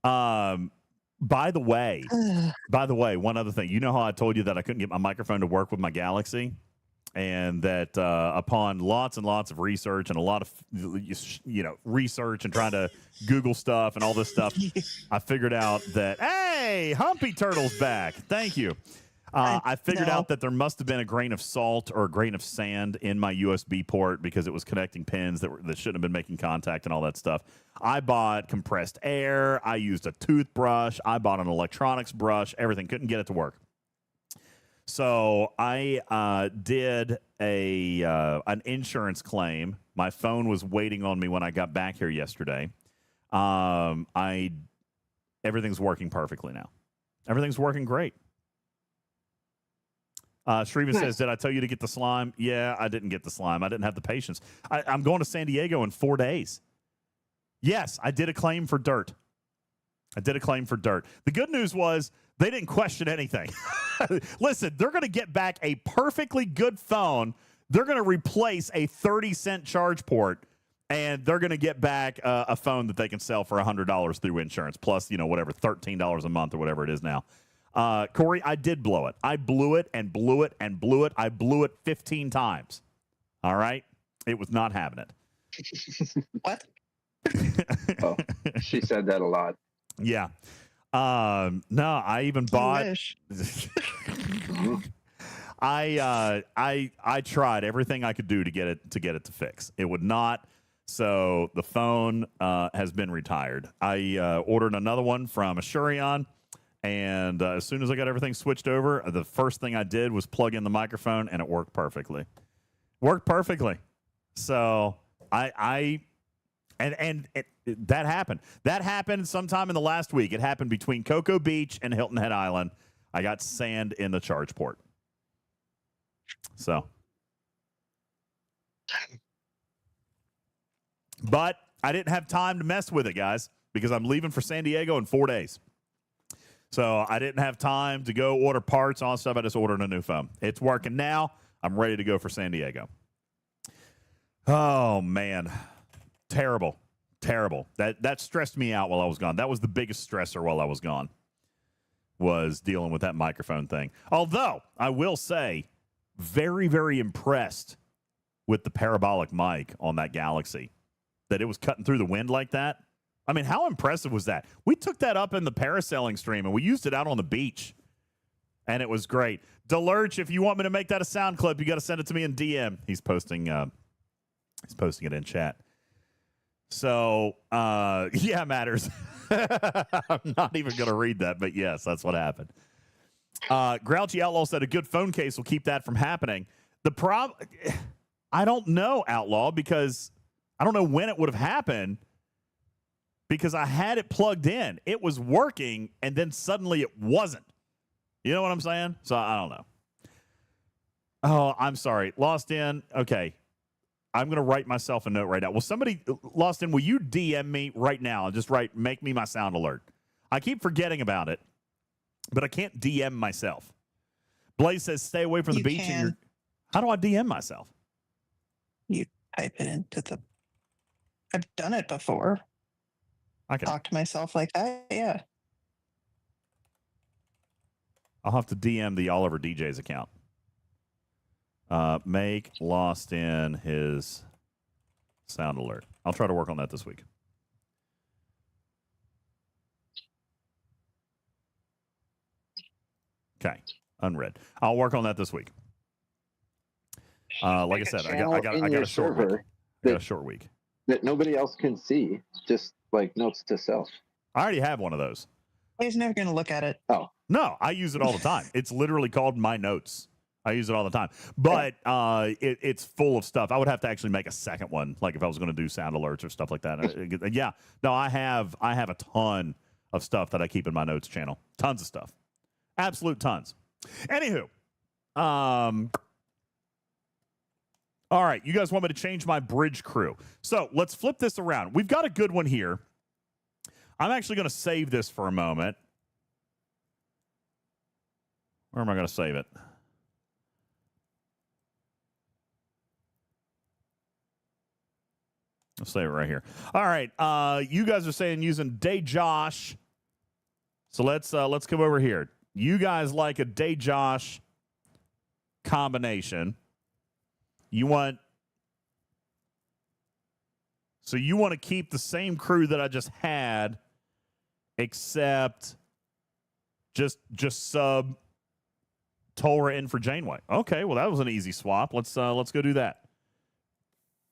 By the way, one other thing. You know how I told you that I couldn't get my microphone to work with my Galaxy? and that upon lots and lots of research and a lot of research and trying to Google stuff and all this stuff, I figured out that hey, Humpy Turtle's back. Thank you. I figured out that there must have been a grain of salt or a grain of sand in my USB port because it was connecting pins that shouldn't have been making contact and all that stuff. I bought compressed air. I used a toothbrush. I bought an electronics brush. Everything. Couldn't get it to work. So I did an insurance claim. My phone was waiting on me when I got back here yesterday. Everything's working perfectly now. Everything's working great. Shriva says, did I tell you to get the slime? Yeah, I didn't get the slime. I didn't have the patience. I'm going to San Diego in 4 days. Yes, I did a claim for dirt. The good news was they didn't question anything. Listen, they're going to get back a perfectly good phone. They're going to replace a 30-cent charge port, and they're going to get back a phone that they can sell for $100 through insurance, plus, whatever, $13 a month or whatever it is now. Corey, I did blow it. I blew it and blew it and blew it. I blew it 15 times. All right? It was not having it. What? Oh, she said that a lot. Yeah. No, I even bought. I tried everything I could do to get it to fix. It would not. So the phone has been retired. I ordered another one from Asurion. And as soon as I got everything switched over, the first thing I did was plug in the microphone, and it worked perfectly. So that happened. That happened sometime in the last week. It happened between Cocoa Beach and Hilton Head Island. I got sand in the charge port. So, but I didn't have time to mess with it, guys, because I'm leaving for San Diego in 4 days. So I didn't have time to go order parts, all that stuff. I just ordered a new phone. It's working now. I'm ready to go for San Diego. Oh, man. Terrible. That stressed me out while I was gone. That was the biggest stressor while I was gone, was dealing with that microphone thing. Although, I will say, very, very impressed with the parabolic mic on that Galaxy, that it was cutting through the wind like that. I mean, how impressive was that? We took that up in the parasailing stream, and we used it out on the beach, and it was great. Delurch, if you want me to make that a sound clip, you got to send it to me in DM. He's posting it in chat. So, yeah, Matters. I'm not even going to read that, but yes, that's what happened. Grouchy Outlaw said a good phone case will keep that from happening. I don't know, Outlaw, because I don't know when it would have happened, because I had it plugged in. It was working, and then suddenly it wasn't. You know what I'm saying? So I don't know. Oh, I'm sorry. Lost in. Okay. I'm going to write myself a note right now. Will somebody, Lost in, will you DM me right now and just make me my sound alert? I keep forgetting about it, but I can't DM myself. Blaze says stay away from the beach. How do I DM myself? You type it into the... I've done it before. I can talk to myself like that, yeah. I'll have to DM the Oliver DJ's account. Make Lost in his sound alert. I'll try to work on that this week. Okay, unread. I'll work on that this week. Like I said, I got a short week. I got a short week that nobody else can see. Just like notes to self. I already have one of those. He's never going to look at it. Oh no, I use it all the time. It's literally called My Notes. I use it all the time, but it's full of stuff. I would have to actually make a second one, like if I was going to do sound alerts or stuff like that. Yeah, no, I have a ton of stuff that I keep in my notes channel. Tons of stuff, absolute tons. Anywho, all right, you guys want me to change my bridge crew? So let's flip this around. We've got a good one here. I'm actually going to save this for a moment. Where am I going to save it? I'll save it right here. All right, you guys are saying using DJz. So let's come over here. You guys like a DJz combination. You want to keep the same crew that I just had, except just sub Tolra in for Janeway. Okay, well that was an easy swap. Let's go do that.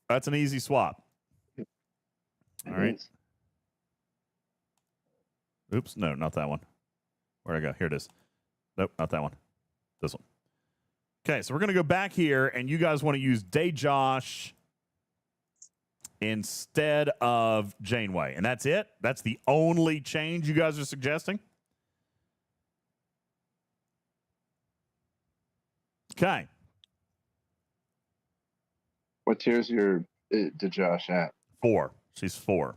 That's an easy swap. All right. Oops, no, not that one. Where'd I go? Here it is. Nope, not that one. This one. Okay, so we're gonna go back here, and you guys want to use DJz instead of Janeway, and that's it. That's the only change you guys are suggesting. Okay. What tier's your DJz at? 4. She's 4.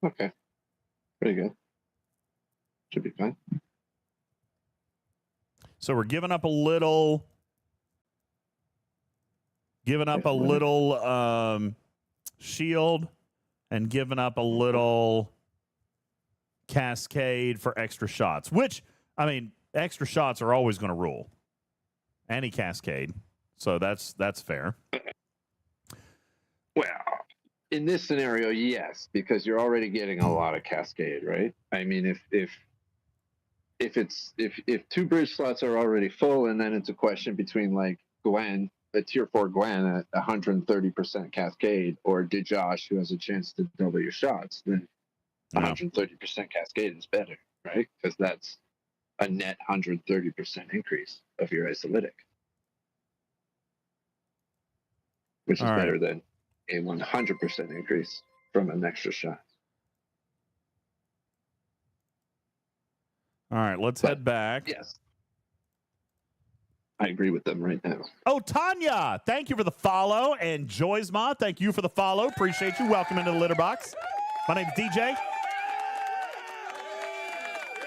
Okay. Pretty good. Should be fine. So we're giving up a little shield and giving up a little cascade for extra shots, which, I mean, extra shots are always going to rule. Any cascade. So that's fair. Well, in this scenario, yes, because you're already getting a lot of cascade, right? I mean, if 2 bridge slots are already full, and then it's a question between like Gwen, a tier 4 Gwen at 130% cascade, or DJz who has a chance to double your shots, then 130% cascade is better, right? Because that's a net 130% increase of your isolytic, which is better than a 100% increase from an extra shot. All right, let's head back. Yes. I agree with them right now. Oh, Tanya, thank you for the follow. And Joysma, thank you for the follow. Appreciate you. Welcome into the litter box. My name's DJ.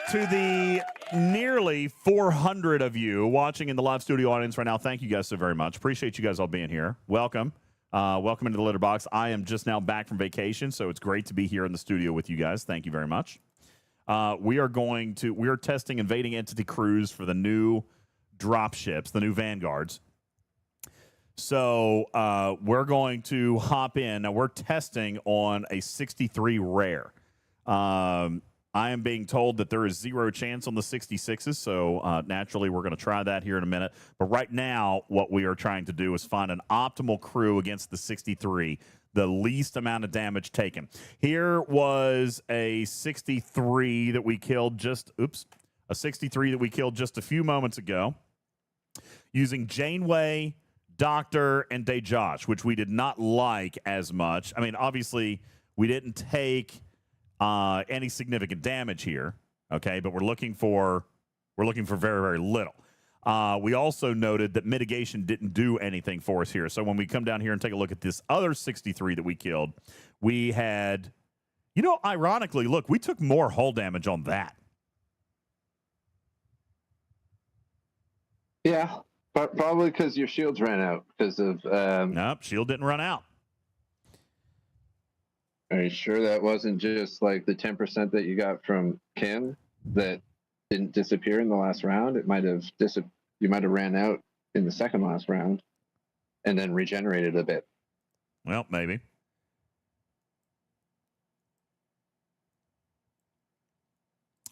To the nearly 400 of you watching in the live studio audience right now, thank you guys so very much. Appreciate you guys all being here. Welcome. Welcome into the litter box. I am just now back from vacation, so it's great to be here in the studio with you guys. Thank you very much. We are testing invading entity crews for the new drop ships, the new Vanguards. So we're going to hop in. Now we're testing on a 63 rare. I am being told that there is 0 chance on the 66s, so naturally we're going to try that here in a minute. But right now, what we are trying to do is find an optimal crew against the 63, the least amount of damage taken. Here was a 63 that we killed a 63 that we killed just a few moments ago using Janeway, Doctor, and DJz, which we did not like as much. I mean, obviously, we didn't take any significant damage here, okay? But we're looking for very, very little. We also noted that mitigation didn't do anything for us here. So when we come down here and take a look at this other 63 that we killed, we had, ironically, look, we took more hull damage on that. Yeah, probably because your shields ran out because of... Nope, shield didn't run out. Are you sure that wasn't just like the 10% that you got from Kim that didn't disappear in the last round? It might have you might have ran out in the second last round and then regenerated a bit. Well, maybe.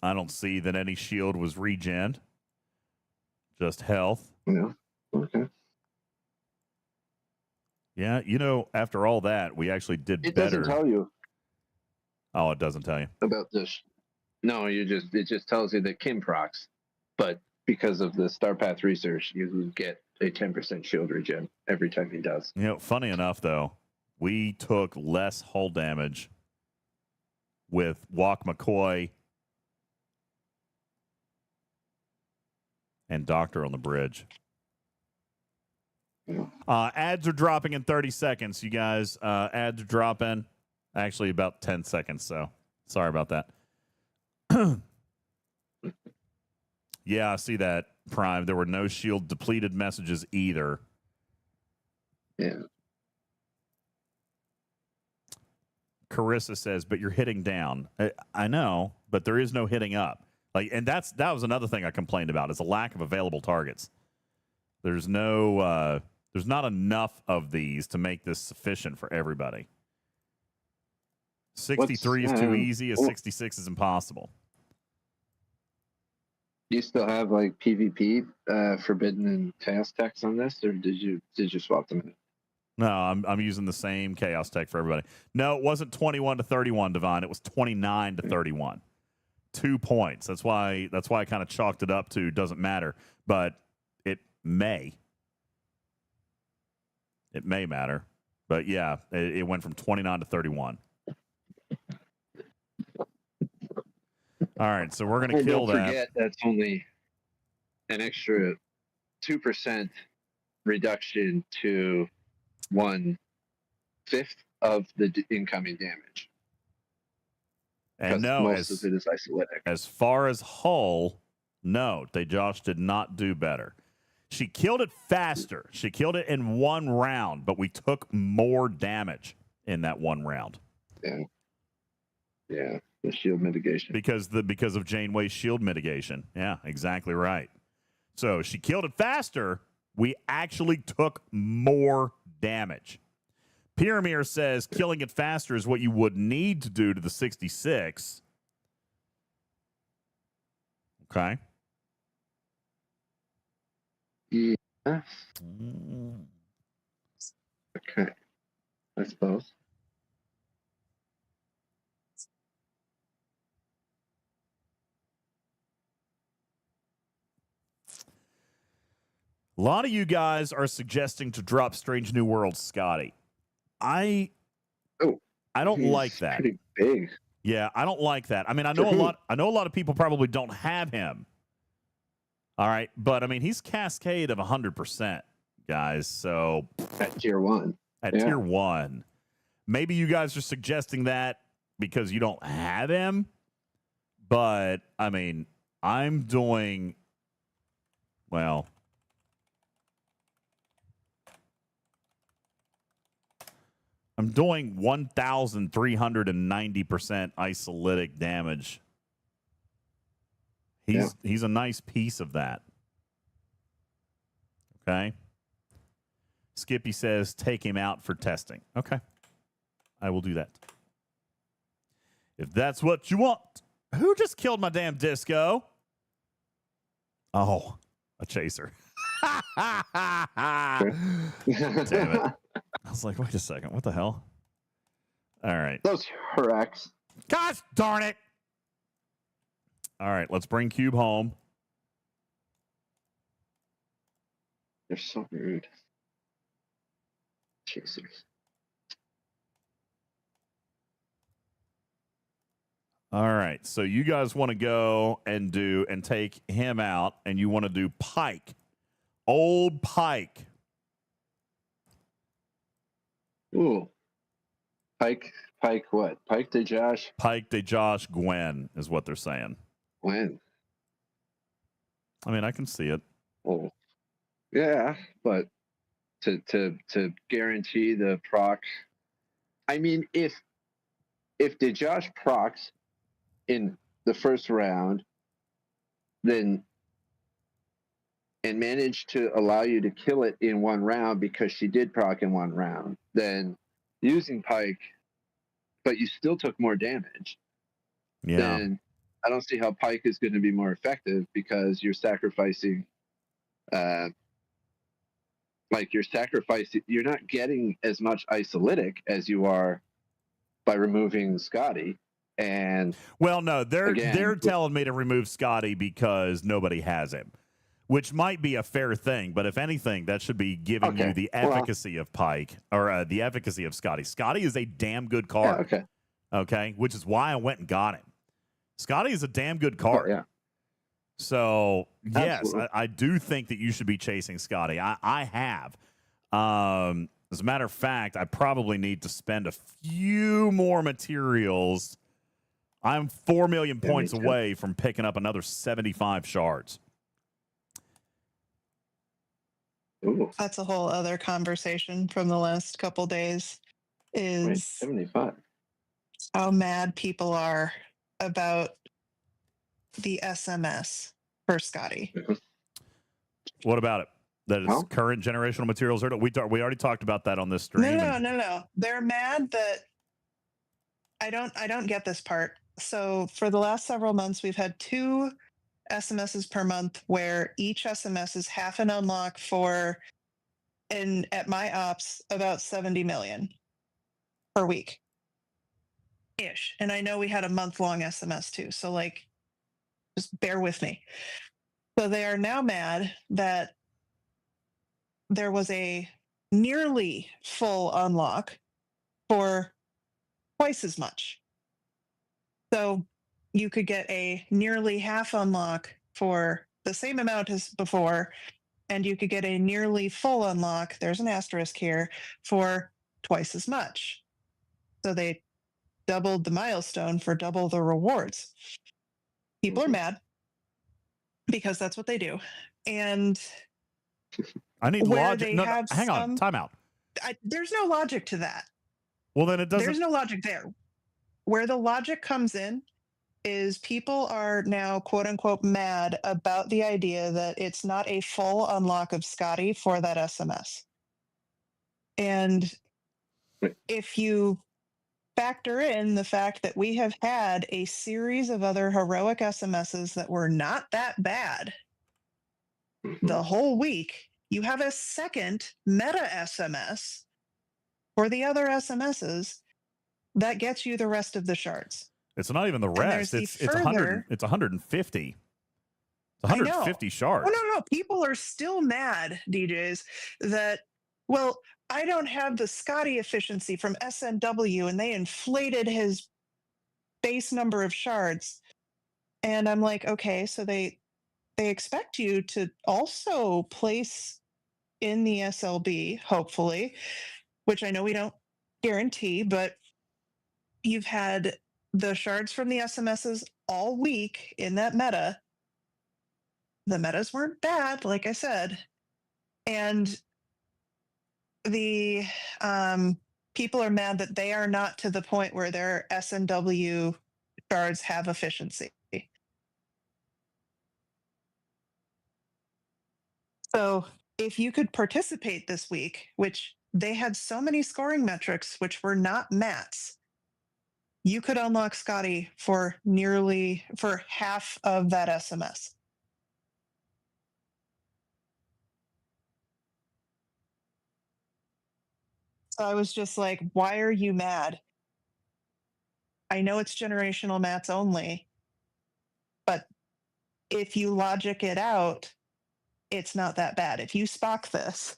I don't see that any shield was regened. Just health. Yeah. Okay. Yeah, after all that, we actually did better. It doesn't tell you. Oh, it doesn't tell you about this. No, it just tells you that Kim procs, but because of the Star Path research, you get a 10% shield regen every time he does. Funny enough, though, we took less hull damage with WoK McCoy and Doctor on the bridge. Ads are dropping in 30 seconds, you guys. Ads are dropping. Actually, about 10 seconds, so sorry about that. Yeah, I see that, Prime. There were no shield depleted messages either. Yeah. Carissa says, but you're hitting down. I know, but there is no hitting up. And that was another thing I complained about, is a lack of available targets. There's no There's not enough of these to make this sufficient for everybody. 63 is too easy. A 66 is impossible. Do you still have like PvP, Forbidden and Chaos Techs on this, or did you swap them in? No, I'm using the same Chaos Tech for everybody. No, it wasn't 21 to 31, Divine. It was 29 to 31. 2 points. That's why I kind of chalked it up to doesn't matter, but it may matter. But yeah, it went from 29 to 31. All right, so we're gonna kill that. Don't forget that's only an extra 2% reduction to 1/5 of the incoming damage. And no, most of it is isolytic. As far as hull, no, Josh did not do better. She killed it faster. She killed it in 1 round, but we took more damage in that 1 round. Yeah, the shield mitigation. Because of Janeway's shield mitigation. Yeah, exactly right. So she killed it faster. We actually took more damage. Pyramir says killing it faster is what you would need to do to the 66. Okay. Yeah. Okay. I suppose. A lot of you guys are suggesting to drop Strange New World Scotty. I don't like that. Pretty big. Yeah, I don't like that. I mean, I know a lot of people probably don't have him. All right, but I mean, he's Cascade of 100%, guys. So at tier 1. Tier 1. Maybe you guys are suggesting that because you don't have him, but I mean, I'm doing well. I'm doing 1,390% isolytic damage. He's a nice piece of that. Okay. Skippy says take him out for testing. Okay. I will do that. If that's what you want. Who just killed my damn disco? Oh, a chaser. Damn it. I was like, wait a second. What the hell? All right. Those Hurax. Gosh darn it. All right. Let's bring Cube home. They're so rude. Chasers. All right. So you guys want to go and take him out, and you want to do Pike. Old Pike. Ooh. Pike what? Pike to Josh? Pike to Josh Gwen is what they're saying. Gwen. I mean, I can see it. Oh. Yeah, but to guarantee the proc. I mean, if the Josh procs in the first round, then and managed to allow you to kill it in 1 round because she did proc in 1 round, then using Pike, but you still took more damage. Yeah. Then I don't see how Pike is going to be more effective because you're sacrificing, you're not getting as much isolytic as you are by removing Scotty. And well, no, they're telling me to remove Scotty because nobody has him, which might be a fair thing. But if anything, that should be giving you the efficacy of Pike or the efficacy of Scotty. Scotty is a damn good card. Yeah, okay, which is why I went and got him. Scotty is a damn good card. Oh, yeah. So yes, I do think that you should be chasing Scotty. I have. As a matter of fact, I probably need to spend a few more materials. I'm 4 million points away from picking up another 75 shards. Ooh. That's a whole other conversation from the last couple days. Is 75. How mad people are about the SMS for Scotty. What about it? That it's current generational materials. We already talked about that on this stream. No. They're mad that I don't get this part. So for the last several months, we've had 2 SMSs per month where each SMS is half an unlock for, and at my ops, about 70 million per week ish. And I know we had a month-long SMS too. So like, just bear with me. So they are now mad that there was a nearly full unlock for twice as much. So you could get a nearly half unlock for the same amount as before, and you could get a nearly full unlock, there's an asterisk here, for twice as much. So they doubled the milestone for double the rewards. People are mad because that's what they do. And I need logic. No, hang on, time out. There's no logic to that. Well, then it doesn't. There's no logic there. Where the logic comes in is people are now, quote unquote, mad about the idea that it's not a full unlock of Scotty for that SMS. And if you factor in the fact that we have had a series of other heroic SMSs that were not that bad the whole week, you have a second meta SMS for the other SMSs that gets you the rest of the shards. It's not even the rest. It's 100. It's 150. It's 150 shards. Oh, no. People are still mad, DJs, that, well, I don't have the Scotty efficiency from SNW and they inflated his base number of shards. And I'm like, okay, so they expect you to also place in the SLB, hopefully, which I know we don't guarantee, but you've had the shards from the SMSs all week in that meta. The metas weren't bad, like I said. And the people are mad that they are not to the point where their SNW shards have efficiency. So if you could participate this week, which they had so many scoring metrics which were not mats, you could unlock Scotty for half of that SMS. So I was just like, why are you mad? I know it's generational mats only, but if you logic it out, it's not that bad. If you Spock this.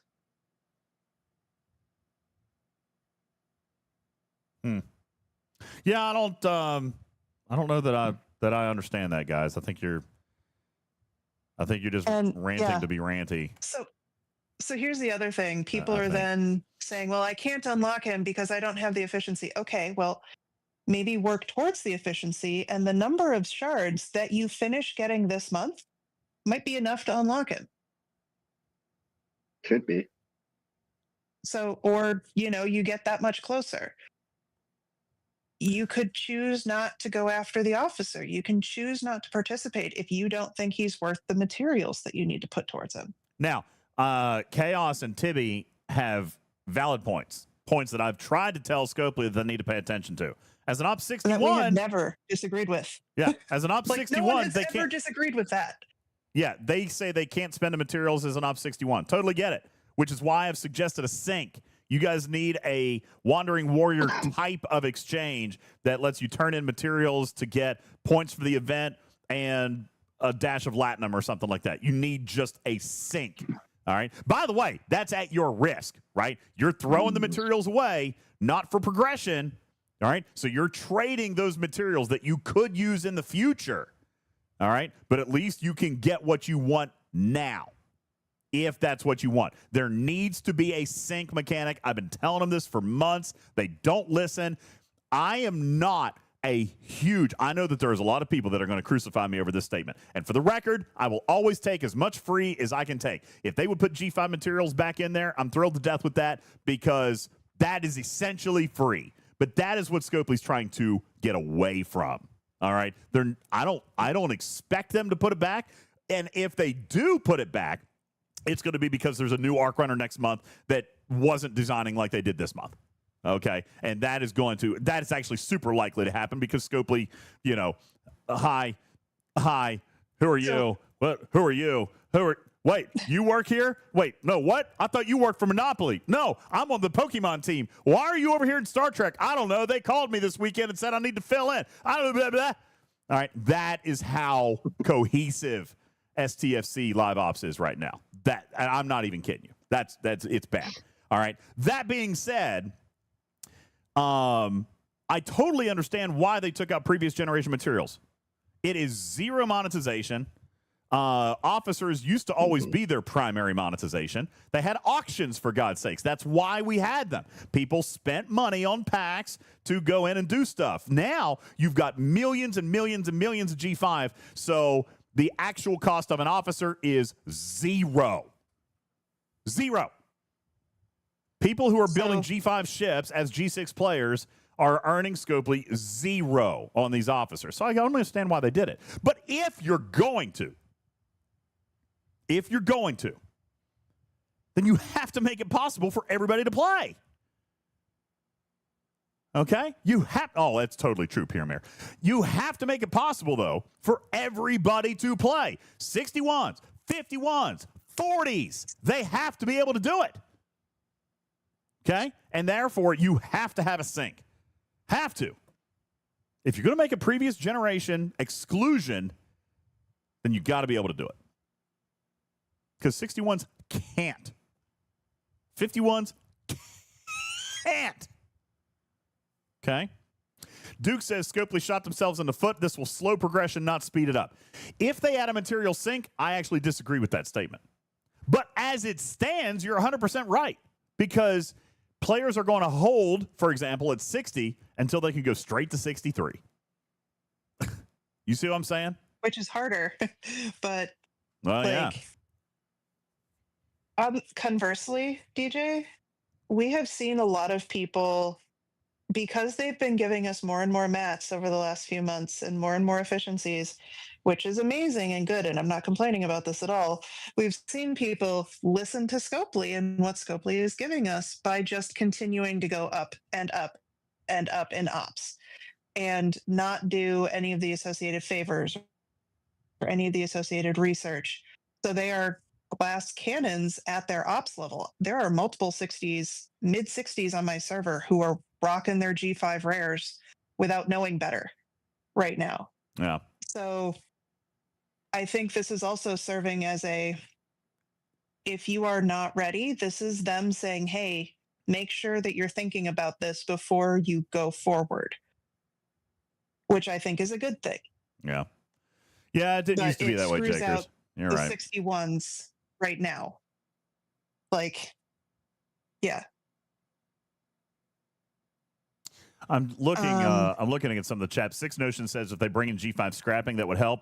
Yeah, I don't know that I understand that, guys. I think you're just ranting to be ranty. So here's the other thing. People are then saying, well, I can't unlock him because I don't have the efficiency. Okay, well, maybe work towards the efficiency, and the number of shards that you finish getting this month might be enough to unlock him. Could be. So, or, you get that much closer. You could choose not to go after the officer. You can choose not to participate if you don't think he's worth the materials that you need to put towards him. Now, Chaos and Tibby have valid points that I've tried to tell Scopely that they need to pay attention to. As an Op 61, that we have never disagreed with. Yeah, as an Op like 61, no one has they ever can't disagreed with that. Yeah, they say they can't spend the materials as an Op 61. Totally get it, which is why I've suggested a sync. You guys need a Wandering Warrior type of exchange that lets you turn in materials to get points for the event and a dash of Latinum or something like that. You need just a sync. All right. By the way, that's at your risk, right? You're throwing the materials away, not for progression. All right. So you're trading those materials that you could use in the future. All right. But at least you can get what you want now, if that's what you want. There needs to be a sync mechanic. I've been telling them this for months. They don't listen. I am not I know that there's a lot of people that are going to crucify me over this statement. And for the record, I will always take as much free as I can take. If they would put G5 materials back in there, I'm thrilled to death with that, because that is essentially free. But that is what Scopely's trying to get away from. All right. I don't expect them to put it back. And if they do put it back, it's going to be because there's a new arc runner next month that wasn't designing like they did this month. Okay, and that is actually super likely to happen because Scopely, hi, who are you? Who are you? Wait, you work here? Wait, no, what? I thought you worked for Monopoly. No, I'm on the Pokemon team. Why are you over here in Star Trek? I don't know. They called me this weekend and said I need to fill in. I don't know, blah, blah. All right, that is how cohesive STFC Live Ops is right now. That, and I'm not even kidding you. That's it's bad. All right. That being said, I totally understand why they took out previous generation materials. It is zero monetization. Officers used to always be their primary monetization. They had auctions, for God's sakes. That's why we had them. People spent money on packs to go in and do stuff. Now you've got millions and millions and millions of G5. So the actual cost of an officer is zero. Zero. People who are building G5 ships as G6 players are earning Scopely zero on these officers. So I don't understand why they did it. But if you're going to, then you have to make it possible for everybody to play. Okay? That's totally true, Pyramir. You have to make it possible, though, for everybody to play. 61s, 51s, 40s. They have to be able to do it. Okay? And therefore, you have to have a sync. Have to. If you're going to make a previous generation exclusion, then you got to be able to do it. Because 61s can't. 51s can't. Okay? Duke says Scopely shot themselves in the foot. This will slow progression, not speed it up. If they add a material sync, I actually disagree with that statement. But as it stands, you're 100% right. Because players are going to hold, for example, at 60 until they can go straight to 63. You see what I'm saying? Which is harder. But yeah. Conversely, DJ, we have seen a lot of people, because they've been giving us more and more mats over the last few months and more efficiencies, which is amazing and good, and I'm not complaining about this at all. We've seen people listen to Scopely and what Scopely is giving us by just continuing to go up and up and up in ops and not do any of the associated favors or any of the associated research. So they are glass cannons at their ops level. There are multiple 60s, mid 60s on my server who are rocking their G5 rares without knowing better right now. Yeah. So I think this is also serving as if you are not ready, this is them saying, hey, make sure that you're thinking about this before you go forward, which I think is a good thing. Yeah. Yeah, it didn't used to be that way, Jakers. Out You're the right. 61s right now. Yeah. I'm looking at some of the chat. Six Notion says if they bring in G5 scrapping, that would help.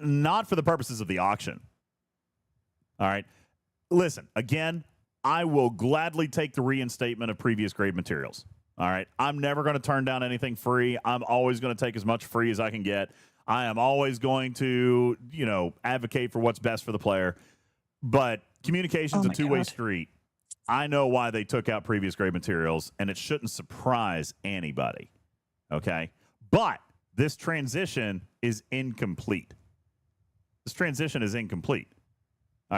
Not for the purposes of the auction. All right. Listen, again, I will gladly take the reinstatement of previous grade materials. All right. I'm never going to turn down anything free. I'm always going to take as much free as I can get. I am always going to, advocate for what's best for the player. But communication's a two-way street. I know why they took out previous grade materials, and it shouldn't surprise anybody. Okay? But this transition is incomplete. All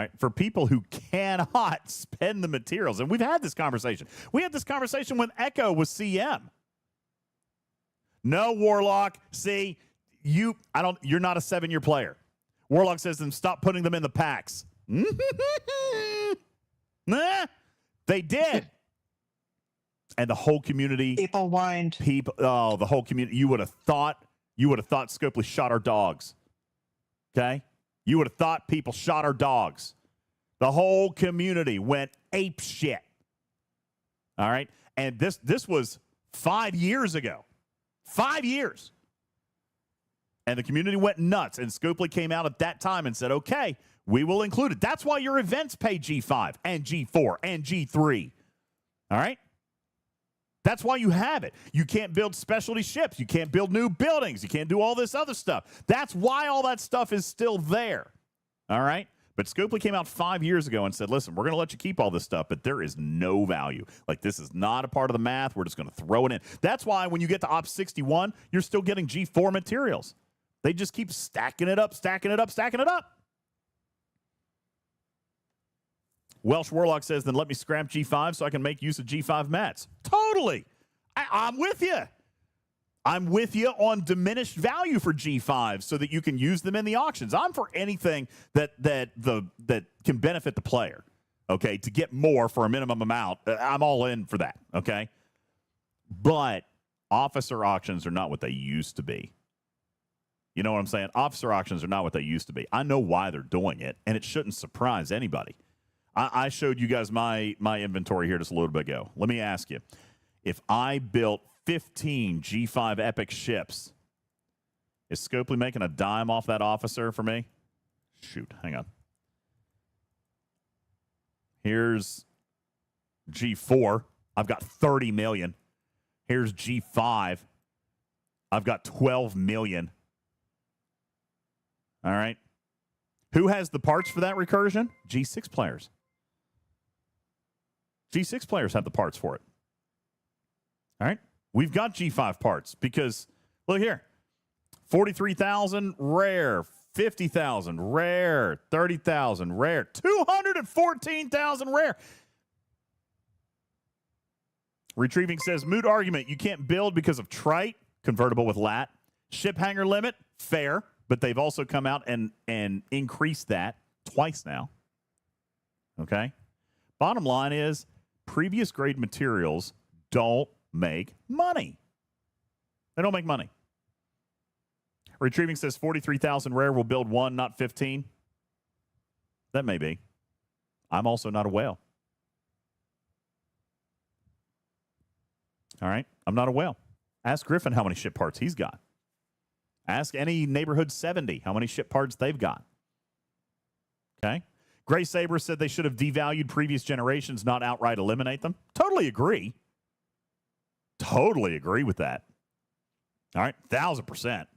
right? For people who cannot spend the materials, and we've had this conversation. We had this conversation when Echo was CM. No, Warlock. See, you're not a 7-year player. Warlock says then stop putting them in the packs. Nah, they did. And the whole community. People whined. The whole community. You would have thought Scopely shot our dogs. Okay? You would have thought people shot our dogs. The whole community went ape shit. All right? And this was 5 years ago. 5 years. And the community went nuts. And Scopely came out at that time and said, okay, we will include it. That's why your events pay G5 and G4 and G3. All right? That's why you have it. You can't build specialty ships. You can't build new buildings. You can't do all this other stuff. That's why all that stuff is still there. All right? But Scopely came out 5 years ago and said, listen, we're going to let you keep all this stuff, but there is no value. Like, this is not a part of the math. We're just going to throw it in. That's why when you get to Ops 61, you're still getting G4 materials. They just keep stacking it up, stacking it up, stacking it up. Welsh Warlock says, then let me scrap G5 so I can make use of G5 mats. Totally. I'm with you. I'm with you on diminished value for G5 so that you can use them in the auctions. I'm for anything that can benefit the player, okay, to get more for a minimum amount. I'm all in for that, okay? But officer auctions are not what they used to be. You know what I'm saying? Officer auctions are not what they used to be. I know why they're doing it, and it shouldn't surprise anybody. I showed you guys my inventory here just a little bit ago. Let me ask you, if I built 15 G5 epic ships, is Scopely making a dime off that officer for me? Shoot, hang on. Here's G4. I've got 30 million. Here's G5. I've got 12 million. All right. Who has the parts for that recursion? G6 players. G6 players have the parts for it. All right. We've got G5 parts because, look here, 43,000 rare, 50,000 rare, 30,000 rare, 214,000 rare. Retrieving says, moot argument, you can't build because of trite, convertible with lat. Ship hanger limit, fair, but they've also come out and increased that twice now. Okay? Bottom line is, previous grade materials don't make money. They don't make money. Retrieving says 43,000 rare will build 1, not 15. That may be. I'm also not a whale. All right? I'm not a whale. Ask Griffin how many ship parts he's got. Ask any neighborhood 70 how many ship parts they've got. Okay? Gray Saber said they should have devalued previous generations, not outright eliminate them. Totally agree. Totally agree with that. All right, 1,000%.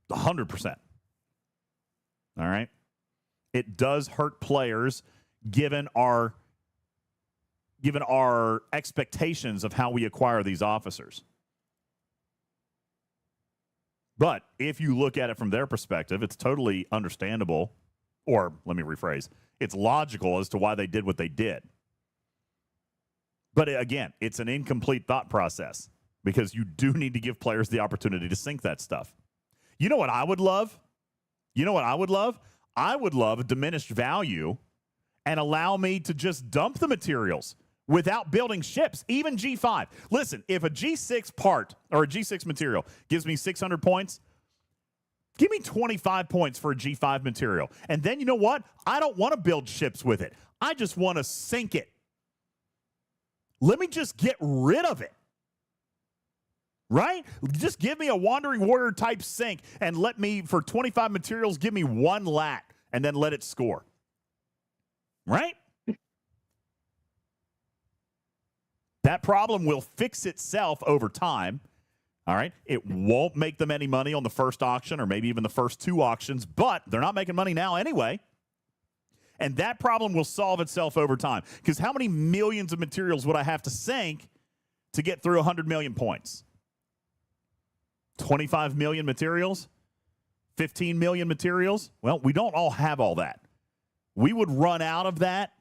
100%. All right. It does hurt players given our expectations of how we acquire these officers. But if you look at it from their perspective, it's totally understandable, or let me rephrase, it's logical as to why they did what they did. But again, it's an incomplete thought process because you do need to give players the opportunity to sync that stuff. You know what I would love? You know what I would love? I would love a diminished value and allow me to just dump the materials without building ships, even G5. Listen, if a G6 part or a G6 material gives me 600 points, give me 25 points for a G5 material. And then you know what? I don't want to build ships with it. I just want to sink it. Let me just get rid of it. Right? Just give me a Wandering Warrior type sink and let me, for 25 materials, give me 1 lat and then let it score. Right? That problem will fix itself over time. All right? It won't make them any money on the first auction or maybe even the first 2 auctions, but they're not making money now anyway. And that problem will solve itself over time. Because how many millions of materials would I have to sink to get through 100 million points? 25 million materials? 15 million materials? Well, we don't all have all that. We would run out of that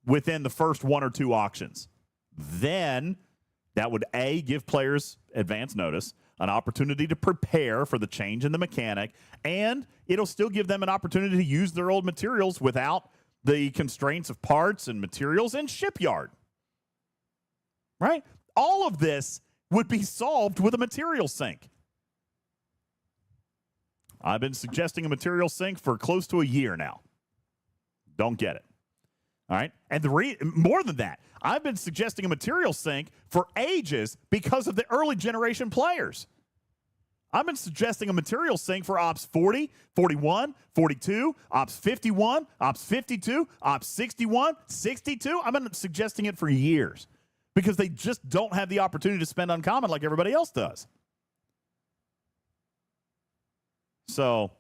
within the first 1 or 2 auctions. Then that would, A, give players advance notice, an opportunity to prepare for the change in the mechanic, and it'll still give them an opportunity to use their old materials without the constraints of parts and materials and shipyard. Right? All of this would be solved with a material sink. I've been suggesting a material sink for close to a year now. Don't get it. All right? And more than that, I've been suggesting a material sink for ages because of the early generation players. I've been suggesting a material sink for Ops 40, 41, 42, Ops 51, Ops 52, Ops 61, 62. I've been suggesting it for years because they just don't have the opportunity to spend uncommon like everybody else does. So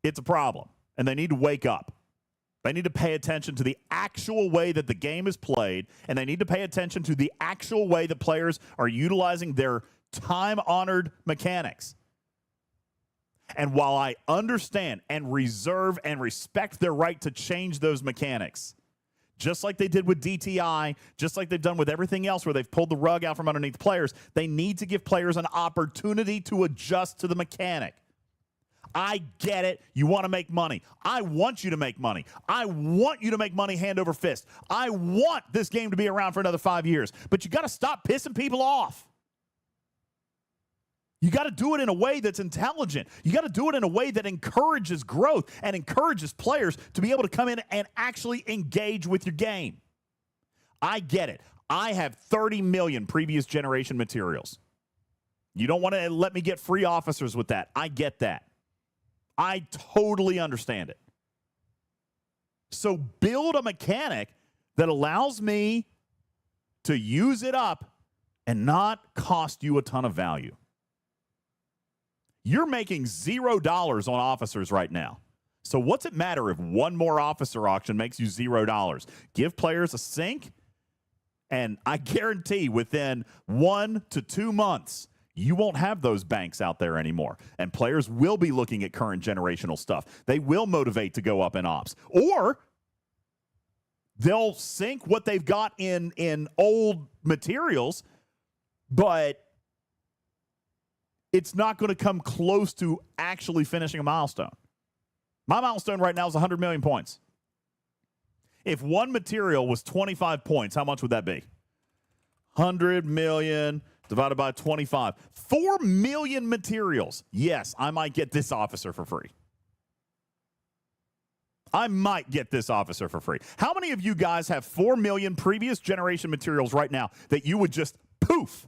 It's a problem, and they need to wake up. They need to pay attention to the actual way that the game is played, and they need to pay attention to the actual way that players are utilizing their time-honored mechanics. And while I understand and reserve and respect their right to change those mechanics, just like they did with DTI, just like they've done with everything else where they've pulled the rug out from underneath players, they need to give players an opportunity to adjust to the mechanic. I get it. You want to make money. I want you to make money. I want you to make money hand over fist. I want this game to be around for another 5 years. But you got to stop pissing people off. You got to do it in a way that's intelligent. You got to do it in a way that encourages growth and encourages players to be able to come in and actually engage with your game. I get it. I have 30 million previous generation materials. You don't want to let me get free officers with that. I get that. I totally understand it. So build a mechanic that allows me to use it up and not cost you a ton of value. You're making $0 on officers right now. So what's it matter if one more officer auction makes you $0? Give players a sync, and I guarantee within 1 to 2 months, you won't have those banks out there anymore. And players will be looking at current generational stuff. They will motivate to go up in ops. Or they'll sync what they've got in old materials, but it's not going to come close to actually finishing a milestone. My milestone right now is 100 million points. If one material was 25 points, how much would that be? 100 million divided by 25. 4 million materials. Yes, I might get this officer for free. I might get this officer for free. How many of you guys have 4 million previous generation materials right now that you would just poof?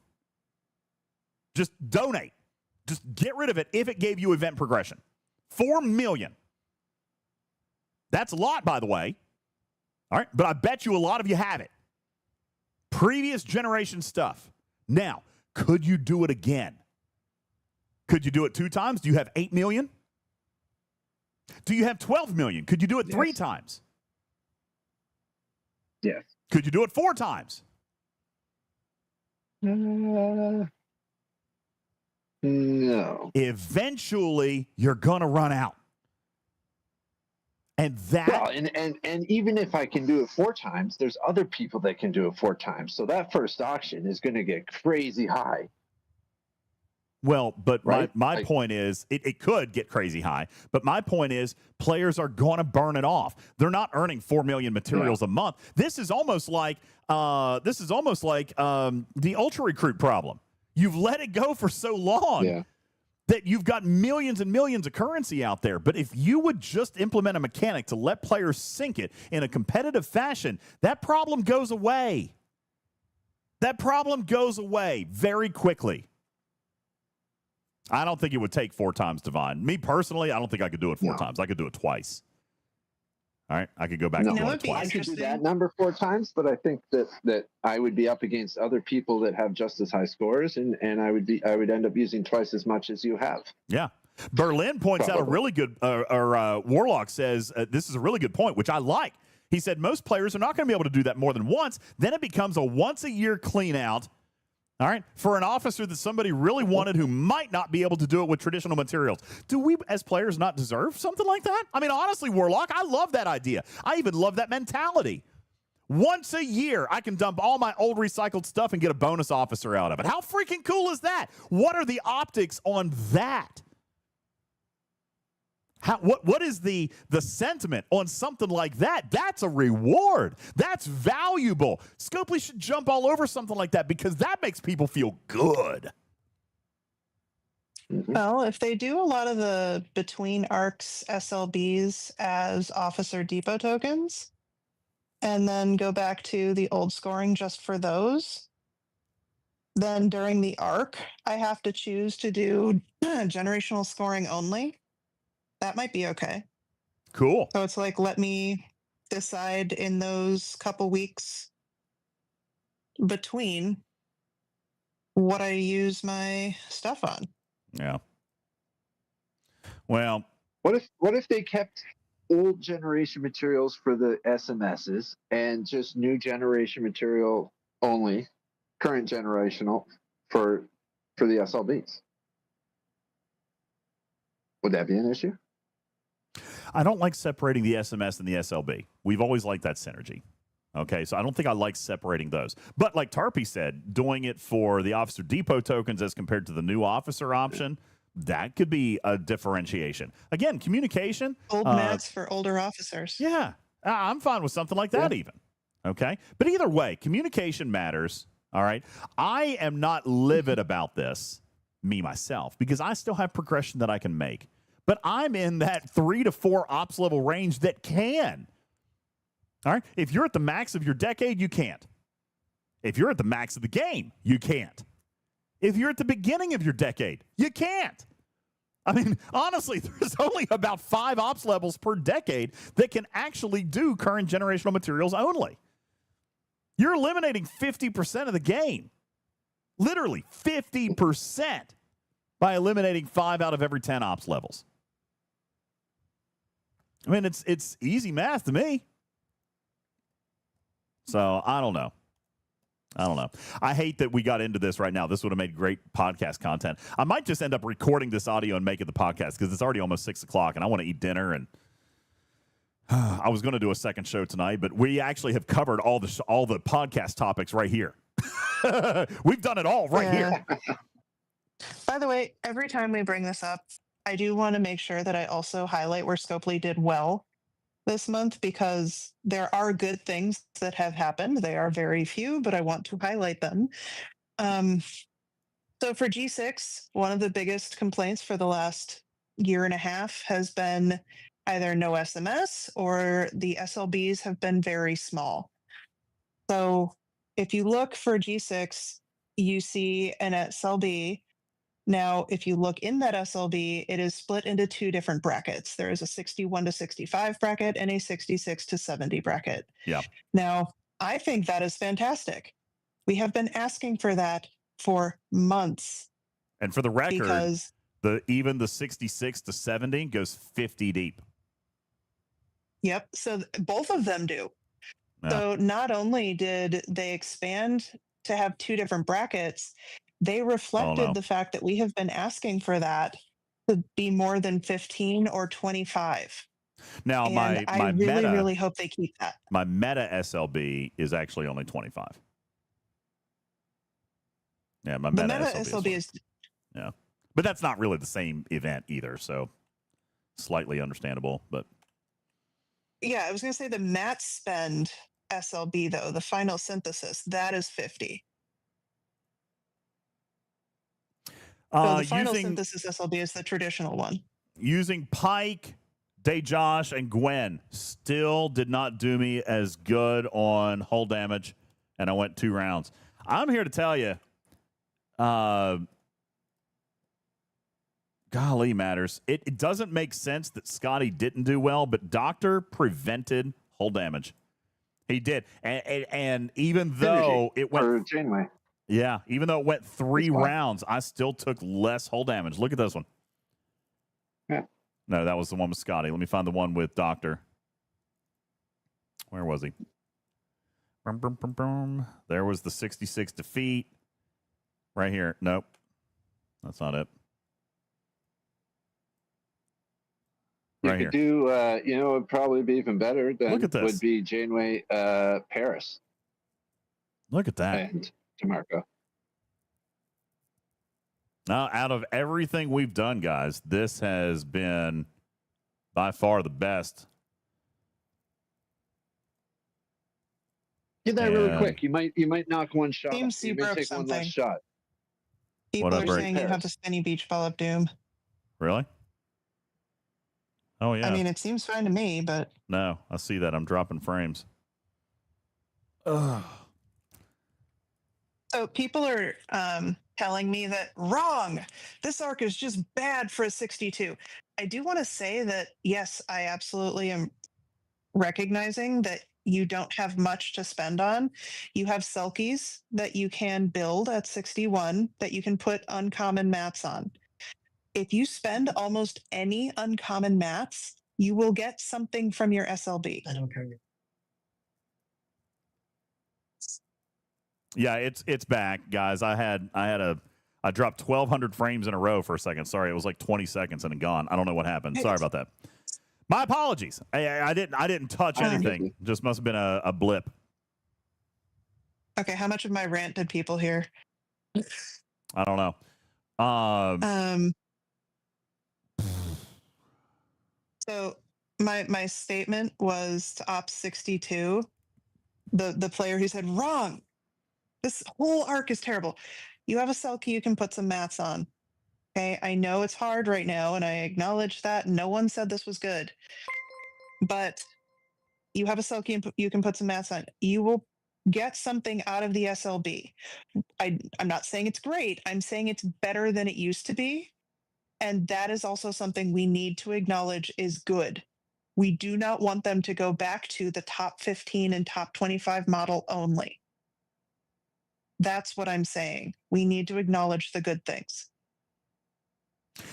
Just donate. Just get rid of it if it gave you event progression. 4 million. That's a lot, by the way. All right, but I bet you a lot of you have it. Previous generation stuff. Now, could you do it again? Could you do it 2 times? Do you have 8 million? Do you have 12 million? Could you do it 3 times? Yes. Could you do it 4 times? No. Eventually, you're going to run out. And that... Well, and even if I can do it 4 times, there's other people that can do it 4 times. So that first auction is going to get crazy high. Well, but right? my point is, it could get crazy high. But my point is, players are going to burn it off. They're not earning 4 million materials a month. This is almost like the Ultra Recruit problem. You've let it go for so long that you've got millions and millions of currency out there. But if you would just implement a mechanic to let players sync it in a competitive fashion, that problem goes away. That problem goes away very quickly. I don't think it would take 4 times, Divine. Me personally, I don't think I could do it 4 times. I could do it twice. All right, I could go back and do it twice. I could do that number 4 times, but I think that I would be up against other people that have just as high scores, and I would end up using twice as much as you have. Yeah. Berlin points out a really good, Warlock says, this is a really good point, which I like. He said most players are not going to be able to do that more than once. Then it becomes a once-a-year clean-out, all right, for an officer that somebody really wanted who might not be able to do it with traditional materials. Do we, as players, not deserve something like that? I mean, honestly, Warlock, I love that idea. I even love that mentality. Once a year, I can dump all my old recycled stuff and get a bonus officer out of it. How freaking cool is that? What are the optics on that? What is the sentiment on something like that? That's a reward. That's valuable. Scopely should jump all over something like that because that makes people feel good. Well, if they do a lot of the between arcs SLBs as officer depot tokens, and then go back to the old scoring just for those, then during the arc, I have to choose to do generational scoring only. That might be okay. Cool. So it's like, let me decide in those couple weeks between what I use my stuff on. Yeah. Well, What if they kept old generation materials for the SMSs and just new generation material only, current generational for the SLBs? Would that be an issue? I don't like separating the SMS and the SLB. We've always liked that synergy. Okay, so I don't think I like separating those. But like Tarpy said, doing it for the Officer Depot tokens as compared to the new officer option, that could be a differentiation. Again, communication. Old mats for older officers. Yeah, I'm fine with something like that even. Okay, but either way, communication matters. All right, I am not livid about this, me myself, because I still have progression that I can make. But I'm in that 3 to 4 ops level range that can. All right. If you're at the max of your decade, you can't. If you're at the max of the game, you can't. If you're at the beginning of your decade, you can't. I mean, honestly, there's only about 5 ops levels per decade that can actually do current generational materials only. You're eliminating 50% of the game. Literally 50% by eliminating 5 out of every 10 ops levels. I mean, it's easy math to me. So I don't know. I hate that we got into this right now. This would have made great podcast content. I might just end up recording this audio and make it the podcast because it's already almost 6 o'clock and I want to eat dinner. And I was going to do a second show tonight, but we actually have covered all the podcast topics right here. We've done it all right here. By the way, every time we bring this up, I do want to make sure that I also highlight where Scopely did well this month, because there are good things that have happened. They are very few, but I want to highlight them. So for G6, one of the biggest complaints for the last year and a half has been either no SMS or the SLBs have been very small. So if you look for G6, you see an SLB. Now, if you look in that SLB, it is split into 2 different brackets. There is a 61 to 65 bracket and a 66 to 70 bracket. Yeah. Now, I think that is fantastic. We have been asking for that for months. And for the record, because even the 66 to 70 goes 50 deep. Yep. So both of them do. Yeah. So not only did they expand to have 2 different brackets, they reflected the fact that we have been asking for that to be more than 15 or 25. Now, and my I really hope they keep that. My meta SLB is actually only 25. Yeah, my meta SLB is. Yeah, but that's not really the same event either, so slightly understandable. But yeah, I was going to say the mat spend SLB though, the final synthesis, that is 50. So the final synthesis SLB is the traditional one. Using Pike, DJz, and Gwen still did not do me as good on hull damage, and I went 2 rounds. I'm here to tell you, golly matters. It doesn't make sense that Scotty didn't do well, but Doctor prevented hull damage. He did, and even though it went Janeway. Yeah, even though it went 3 rounds, I still took less hull damage. Look at this one. Yeah. No, that was the one with Scotty. Let me find the one with Doctor. Where was he? There was the 66 defeat. Right here. Nope. That's not it. You Right could here. do, it would probably be even better than Look at this. would be Janeway Paris. Look at that. And DeMarco. Now, out of everything we've done, guys, this has been by far the best. Get that really quick. You might knock one shot. Team You may broke take one something. less shot. People What are break? saying you have a spinny beach ball up Doom. Really? Oh, yeah. I mean, it seems fine to me, but No, I see that. I'm dropping frames. Ugh. so people are telling me that wrong. This arc is just bad for a 62. I do want to say that, yes, I absolutely am recognizing that you don't have much to spend on. You have Selkies that you can build at 61 that you can put uncommon mats on. if you spend almost any uncommon mats, you will get something from your SLB. I don't care. Yeah, it's back, guys. I dropped 1,200 frames in a row for a second. Sorry, it was like 20 seconds and it gone. I don't know what happened. Sorry about that. My apologies. I didn't touch anything. Just must have been a blip. Okay, how much of my rant did people hear? I don't know. So my statement was to Op 62, the player who said, wrong. This whole arc is terrible. You have a Selkie you can put some mats on. Okay, I know it's hard right now, and I acknowledge that. No one said this was good. But you have a Selkie and you can put some mats on. You will get something out of the SLB. I'm not saying it's great. I'm saying it's better than it used to be. And that is also something we need to acknowledge is good. We do not want them to go back to the top 15 and top 25 model only. That's what I'm saying. We need to acknowledge the good things.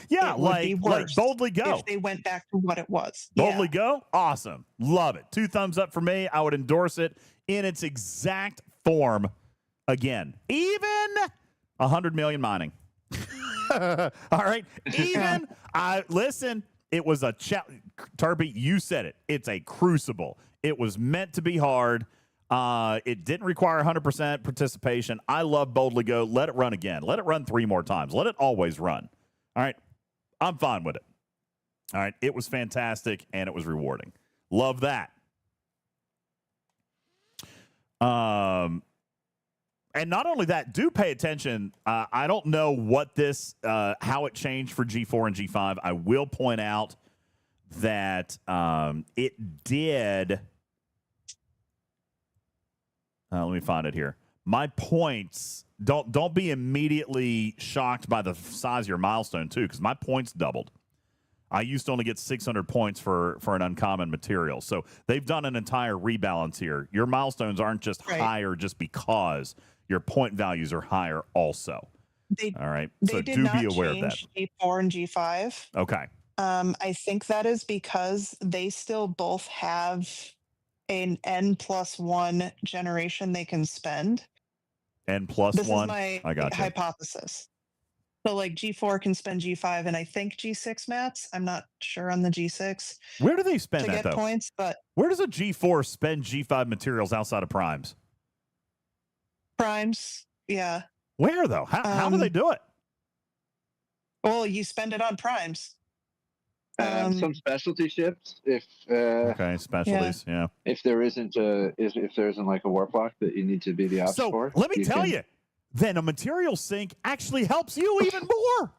Yeah, It would be like worse Boldly Go. if they went back to what it was. Boldly Go, awesome. Love it. 2 thumbs up for me. I would endorse it in its exact form again. Even 100 million mining. All right. Even listen, it was a Turby, you said it. It's a crucible. It was meant to be hard. It didn't require 100% participation. I love Boldly Go. Let it run again. Let it run 3 more times. Let it always run. All right. I'm fine with it. All right. It was fantastic and it was rewarding. Love that. And not only that, do pay attention. I don't know what this, how it changed for G4 and G5. I will point out that it did. Let me find it here. My points, don't be immediately shocked by the size of your milestone too, because my points doubled. I used to only get 600 points for an uncommon material. So they've done an entire rebalance here. Your milestones aren't just higher just because your point values are higher also. All right. So do be aware of that. G4 and G5. Okay. I think that is because they still both have an N+1 generation they can spend. N+1? This is my I got you. hypothesis. So like G4 can spend G5 and I think G6 mats. I'm not sure on the G6. Where do they spend to that get though? Points, but where does a G4 spend G5 materials outside of primes? Primes, yeah. Where though? How do they do it? Well, you spend it on primes. Some specialty ships, if okay, specialties, yeah. If there isn't like a warp block that you need to be the ops for. So let me tell you, then a material sync actually helps you even more.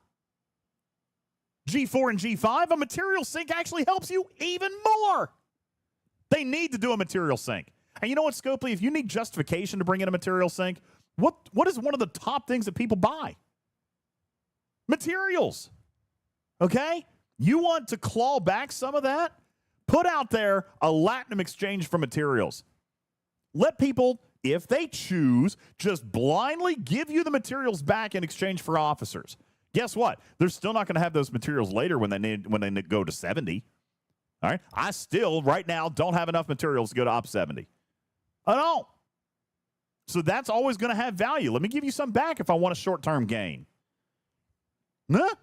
G4 and G5, a material sync actually helps you even more. They need to do a material sync. And you know what, Scopely, if you need justification to bring in a material sync, what is one of the top things that people buy? Materials. Okay? You want to claw back some of that? Put out there a Latinum exchange for materials. Let people, if they choose, just blindly give you the materials back in exchange for officers. Guess what? They're still not going to have those materials later when they go to 70. All right? I still, right now, don't have enough materials to go to Op 70. I don't. So that's always going to have value. Let me give you some back if I want a short-term gain. Huh?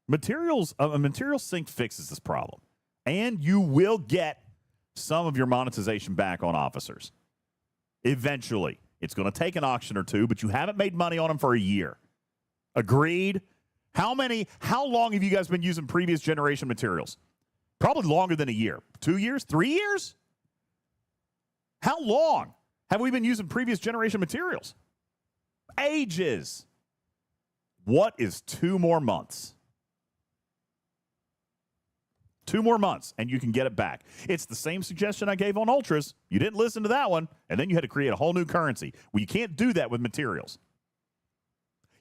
A material sync fixes this problem. And you will get some of your monetization back on officers. Eventually. It's going to take an auction or two, but you haven't made money on them for a year. Agreed? How long have you guys been using previous generation materials? Probably longer than a year. 2 years? 3 years? How long have we been using previous generation materials? Ages. What is 2 more months? 2 more months, and you can get it back. It's the same suggestion I gave on Ultras. You didn't listen to that one, and then you had to create a whole new currency. Well, you can't do that with materials.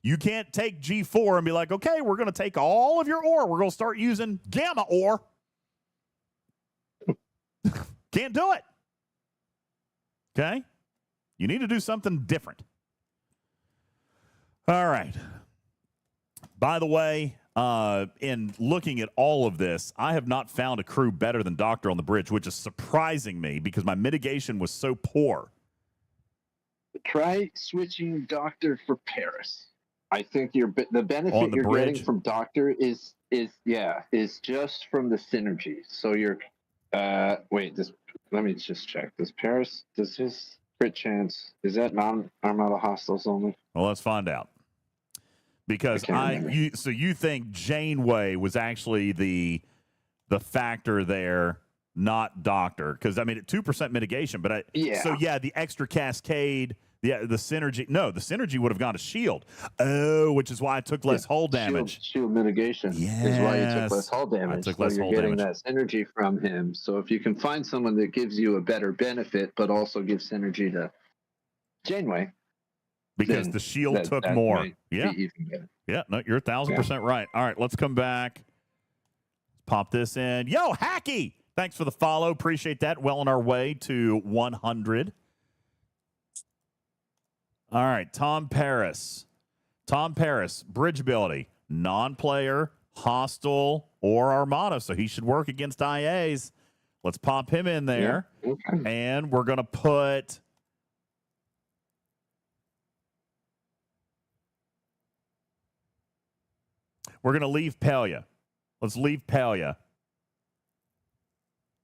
You can't take G4 and be like, okay, we're going to take all of your ore. We're going to start using gamma ore. Can't do it. Okay? You need to do something different. All right. By the way, in looking at all of this, I have not found a crew better than Doctor on the bridge, which is surprising me because my mitigation was so poor. Try switching Doctor for Paris. I think the benefit On the you're bridge? getting from Doctor is just from the synergy. So you're let me just check. Does his crit chance, is that non-armada hostiles only? Well, let's find out. Because you think Janeway was actually the factor there, not Doctor? Because I mean, at 2% mitigation, but the extra cascade, the synergy. No, the synergy would have gone to shield. Oh, which is why I took less hull damage. Shield mitigation is why you took less hull damage. I took less hull damage. That synergy from him. So if you can find someone that gives you a better benefit, but also gives synergy to Janeway. Because the shield took more. Yeah. Yeah, no, you're 1,000% right. All right, let's come back. Pop this in. Yo, Hacky! Thanks for the follow. Appreciate that. Well on our way to 100. All right, Tom Paris. Tom Paris, bridge ability, non-player, hostile, or armada. So he should work against IAs. Let's pop him in there. Yeah. Okay. And we're going to put... We're going to leave Pelia. Let's leave Pelia.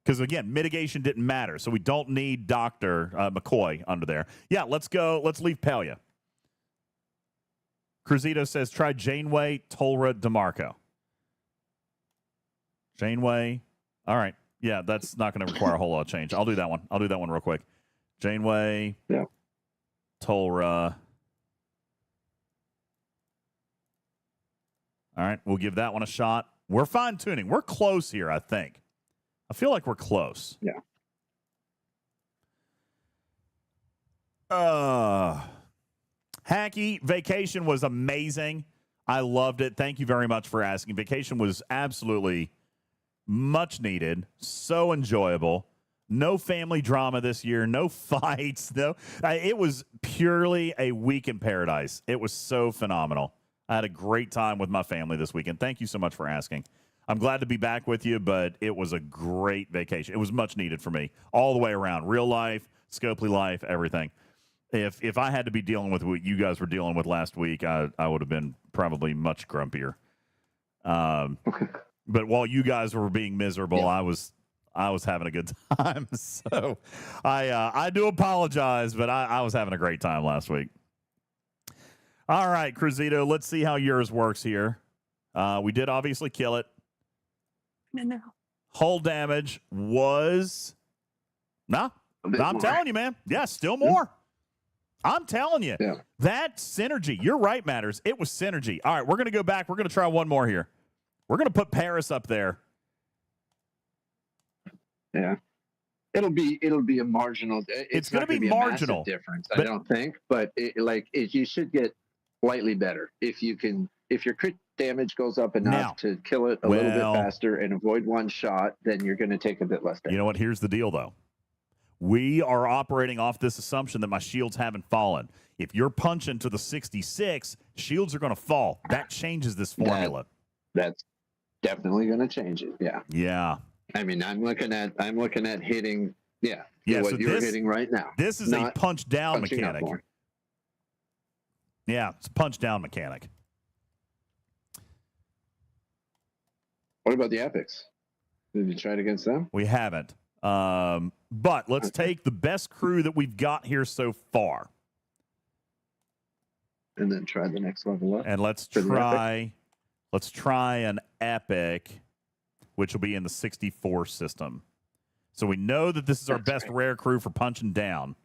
Because, again, mitigation didn't matter, so we don't need Dr. McCoy under there. Yeah, let's go. Let's leave Pelia. Cruzito says, try Janeway, Tolra, DeMarco. Janeway. All right. Yeah, that's not going to require a whole lot of change. I'll do that one. I'll do that one real quick. Janeway, Tolra. All right, we'll give that one a shot. We're fine-tuning. We're close here, I think. I feel like we're close. Yeah. Hacky, vacation was amazing. I loved it. Thank you very much for asking. Vacation was absolutely much needed. So enjoyable. No family drama this year. No fights. It was purely a week in paradise. It was so phenomenal. I had a great time with my family this weekend. Thank you so much for asking. I'm glad to be back with you, but it was a great vacation. It was much needed for me all the way around. Real life, Scopely life, everything. If I had to be dealing with what you guys were dealing with last week, I would have been probably much grumpier. But while you guys were being miserable, I was having a good time. So I do apologize, but I was having a great time last week. All right, Cruzito, let's see how yours works here. We did obviously kill it. No. Hull damage was... I'm telling you, man. Yeah, still more. I'm telling you. Yeah. That synergy, you're right, Matters. It was synergy. All right, we're going to go back. We're going to try one more here. We're going to put Paris up there. Yeah. It'll be a marginal... It's going to be marginal. Difference, I don't think. But you should get slightly better if your crit damage goes up enough to kill it a little bit faster and avoid one shot, then you're going to take a bit less damage. You know what? Here's the deal, though. We are operating off this assumption that my shields haven't fallen. If you're punching to the 66, shields are going to fall. That changes this formula. That's definitely going to change it. Yeah. Yeah. I mean, I'm looking at hitting. Yeah. What you're hitting right now. This is a punch down mechanic. Yeah, it's a punch down mechanic. What about the epics? Did you try it against them? We haven't. But let's take the best crew that we've got here so far. And then try the next level up. And let's try an epic, which will be in the 64 system. So we know that this is our best rare crew for punching down.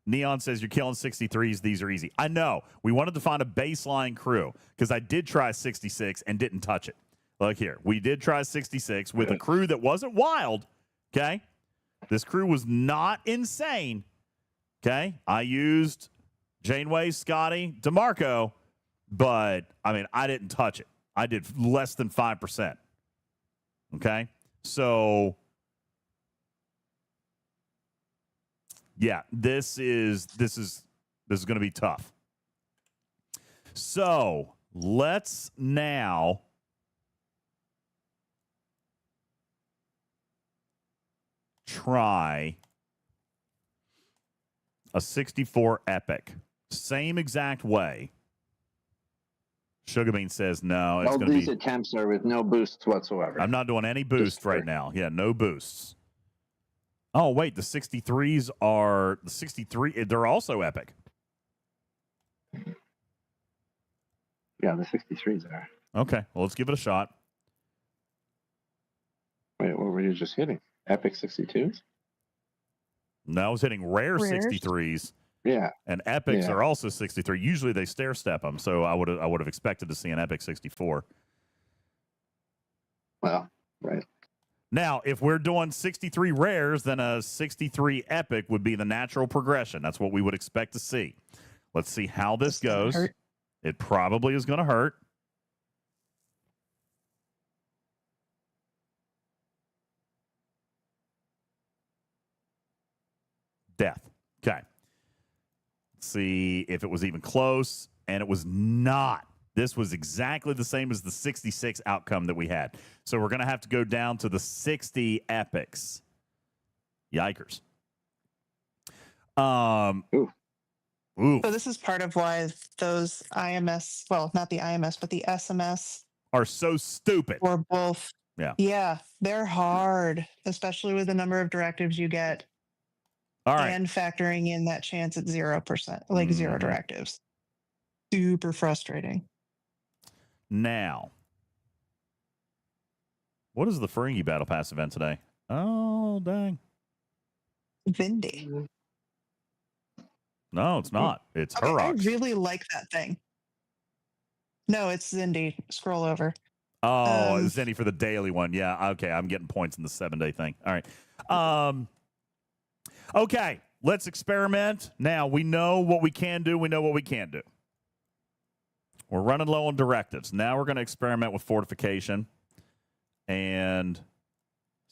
Neon says you're killing 63s. These are easy. I know. We wanted to find a baseline crew because I did try 66 and didn't touch it. Look here. We did try 66 with a crew that wasn't wild. Okay. This crew was not insane. Okay. I used Janeway, Scotty, DeMarco, but I mean, I didn't touch it. I did less than 5%. Okay. So yeah, this is going to be tough. So let's now try a 64 epic. Same exact way. Sugarbean says no. It's All going to these be. attempts are with no boosts whatsoever. I'm not doing any boost right now. Yeah, no boosts. Oh wait, the 63s are the 63. They're also epic. Yeah, the 63s are. Okay, well let's give it a shot. Wait, what were you just hitting? Epic 62s? No, I was hitting rare Rares? 63s. Yeah. And epics Yeah. are also 63. Usually they stair step them, so I would have expected to see an epic 64. Well, right. Now, if we're doing 63 rares, then a 63 epic would be the natural progression. That's what we would expect to see. Let's see how this goes. Hurt. It probably is going to hurt. Death. Okay. Let's see if it was even close, and it was not. This was exactly the same as the 66 outcome that we had. So we're going to have to go down to the 60 epics. Yikers. Ooh. So this is part of why those IMS, well, not the IMS, but the SMS Are so stupid. or both. Yeah. Yeah, they're hard, especially with the number of directives you get. All right. And factoring in that chance at 0%, like zero directives. Super frustrating. Now, what is the Ferengi Battle Pass event today? Oh, dang. Vindy. No, it's not. It's Okay, I Hurox. really like that thing. No, it's Zindy. Scroll over. Oh, Zenny for the daily one. Yeah, okay. I'm getting points in the 7-day thing. All right. Okay, let's experiment. Now, we know what we can do. We know what we can't do. We're running low on directives. Now we're going to experiment with fortification and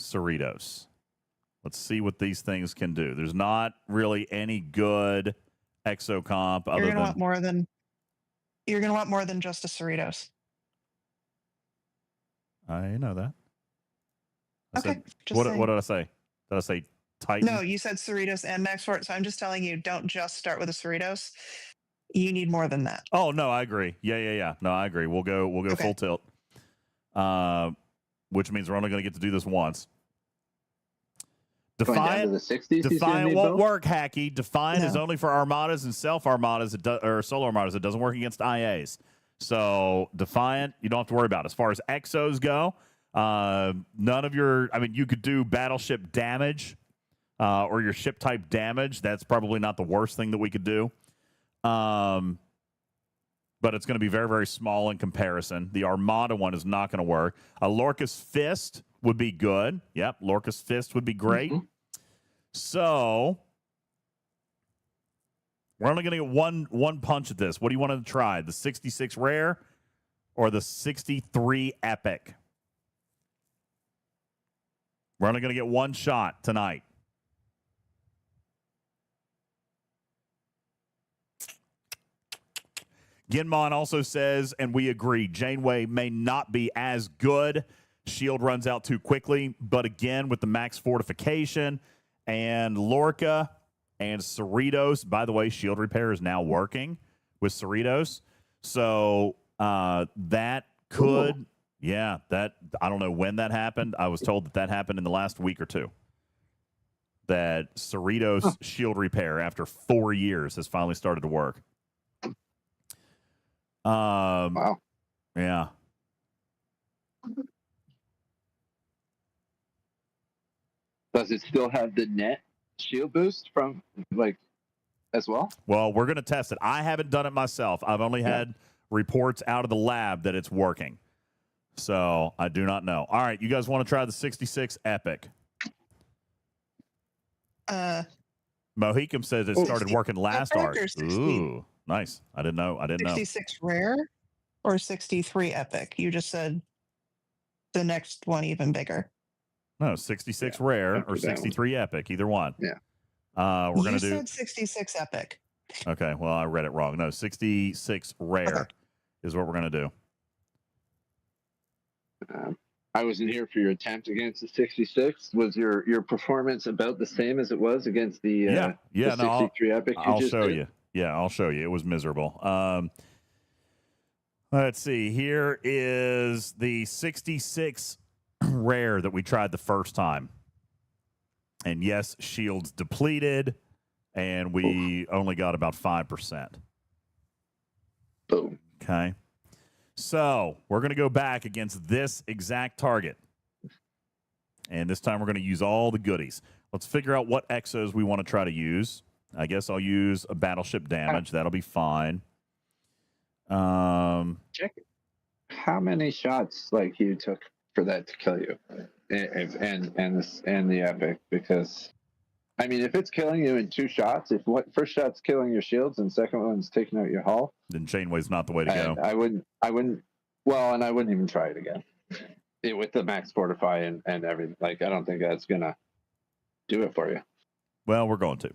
Cerritos. Let's see what these things can do. There's not really any good exocomp other You're than... You're gonna want more than just a Cerritos. I know that. Okay, just what saying. did I say? Did I say Titan? No, you said Cerritos and Max Fort. So I'm just telling you, don't just start with a Cerritos. You need more than that. Oh no, I agree. Yeah. No, I agree. We'll go Okay. full tilt. Which means we're only going to get to do this once. Going down to Defiant, the 60s? he's gonna Defiant need won't both? work, Hacky. Defiant is No. only for armadas and self armadas, or solo armadas. It doesn't work against IAs. So Defiant, you don't have to worry about. As far as exos go, none of your. I mean, you could do battleship damage, or your ship type damage. That's probably not the worst thing that we could do. But it's going to be very, very small in comparison. The Armada one is not going to work. A Lorca's Fist would be good. Yep, Lorca's Fist would be great. Mhm. So we're only going to get one punch at this. What do you want to try? The 66 rare or the 63 epic? We're only going to get one shot tonight. Ginmon also says, and we agree, Janeway may not be as good. Shield runs out too quickly. But again, with the max fortification and Lorca and Cerritos, by the way, shield repair is now working with Cerritos. So that could, I don't know when that happened. I was told that happened in the last week or two. That Cerritos shield repair after 4 years has finally started to work. Wow. Yeah. Does it still have the net shield boost from, like, as well? Well, we're going to test it. I haven't done it myself. I've only had reports out of the lab that it's working. So I do not know. All right. You guys want to try the 66 Epic? Mohicum says it started working last Epic arc. or 60? Ooh, nice. I didn't know. 66 rare or 63 epic? You just said the next one even bigger. No, 66 rare or 63 epic, either one. Yeah. We're going to do. You said 66 epic. Okay, well, I read it wrong. No, 66 rare is what we're going to do. I wasn't here for your attempt against the 66. Was your performance about the same as it was against the the 63 Epic? I'll show you. Yeah, I'll show you. It was miserable. Let's see. Here is the 66 rare that we tried the first time. And yes, shields depleted, and we only got about 5%. Boom. Okay. So we're going to go back against this exact target. And this time we're going to use all the goodies. Let's figure out what exos we want to try to use. I guess I'll use a battleship damage. That'll be fine. Check how many shots like you took for that to kill you, and the Epic, because I mean, if it's killing you in 2 shots, if first shot's killing your shields and second one's taking out your hull, then chainway's not the way to go. I wouldn't. Well, and I wouldn't even try it again. With the max fortify and everything, like I don't think that's gonna do it for you. Well, we're going to.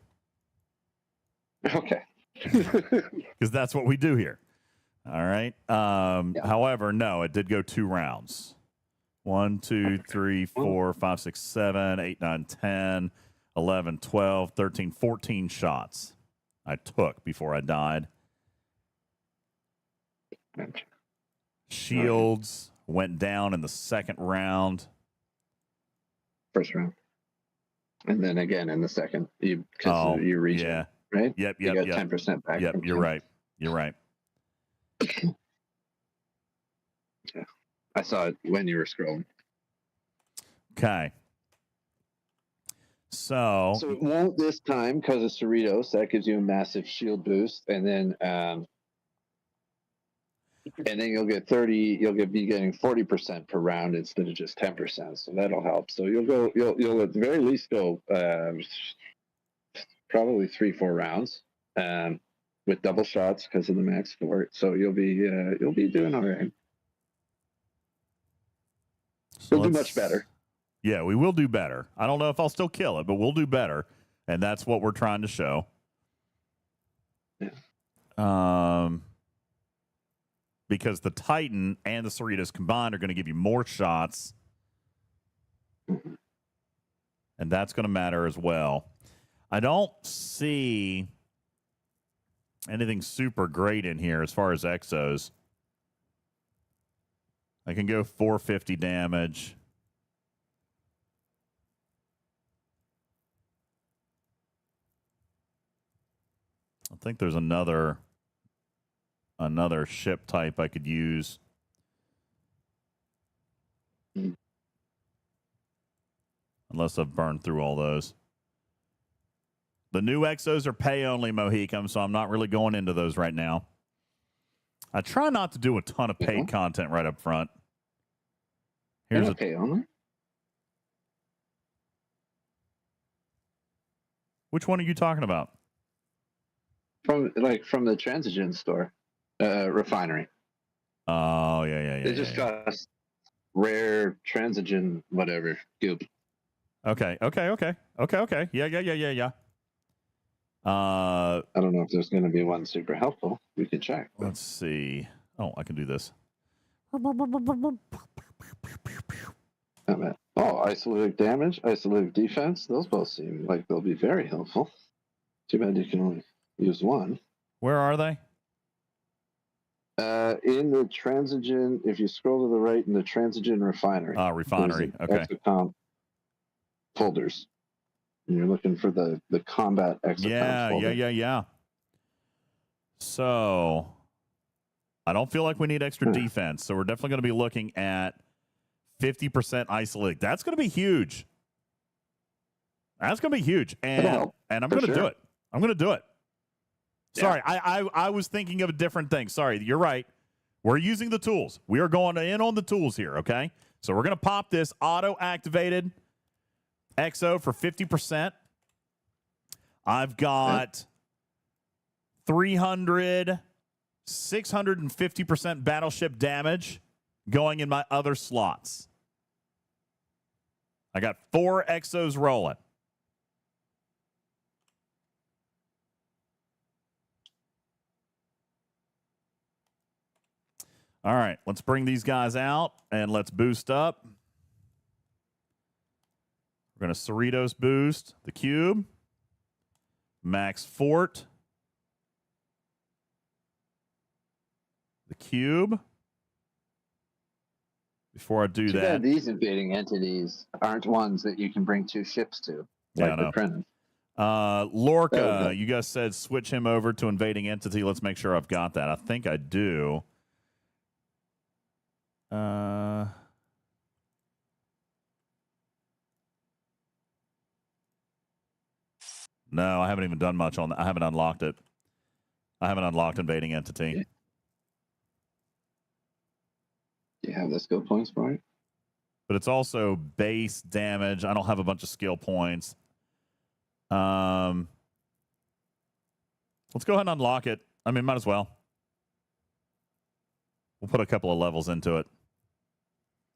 Okay. Because that's what we do here. All right. However, no, it did go 2 rounds. 1, 2, 3, 4, 5, 6, 7, 8, 9, 10, 11, 12, 13, 14 shots I took before I died. Shields went down in the second round. First round. And then again in the second, because you reach it, right? Yep. You got 10% back. Yep, you're right. You're right. Yeah. I saw it when you were scrolling. Okay. So it won't this time because of Cerritos. That gives you a massive shield boost, and then you'll get 30. You'll be getting 40% per round instead of just 10%. So that'll help. So you'll at the very least go probably 3-4 rounds with double shots because of the max fort. So you'll be doing all right. You'll do much better. Yeah, we will do better. I don't know if I'll still kill it, but we'll do better. And that's what we're trying to show. Yeah. Because the Titan and the Cerritos combined are going to give you more shots. Mm-hmm. And that's going to matter as well. I don't see anything super great in here as far as exos. I can go 450 damage. I think there's another ship type I could use. Unless I've burned through all those. The new exos are pay only, Mohicum, so I'm not really going into those right now. I try not to do a ton of paid content right up front. Here's a pay only. Which one are you talking about? From the Transigen store, refinery. Oh yeah. They just got a rare Transigen whatever goop. Okay. Yeah. I don't know if there's going to be one super helpful. We can check. Let's see. Oh, I can do this. Oh, isolated damage, isolated defense. Those both seem like they'll be very helpful. Too bad you can only use one. Where are they? In the Transigen, if you scroll to the right in the Transigen refinery. Refinery. Okay. Exocomp folders. And you're looking for the combat exocomp folder. Yeah. So I don't feel like we need extra defense. So we're definitely going to be looking at 50% isolated. That's going to be huge. And I'm going to do it. I'm going to do it. Yeah. Sorry, I was thinking of a different thing. Sorry, you're right. We're using the tools. We are going in on the tools here, okay? So we're going to pop this auto-activated XO for 50%. I've got 300, 650% battleship damage going in my other slots. I got 4 XOs rolling. All right, let's bring these guys out and let's boost up. We're going to Cerritos boost the cube. Max Fort. The cube. Before I do Too that. bad these invading entities aren't ones that you can bring 2 ships to. Like the Prentice. Lorca, you guys said switch him over to invading entity. Let's make sure I've got that. I think I do. No, I haven't even done much on that. I haven't unlocked it. I haven't unlocked invading entity. Yeah. Do you have the skill points for it? But it's also base damage. I don't have a bunch of skill points. Let's go ahead and unlock it. I mean, might as well. We'll put a couple of levels into it.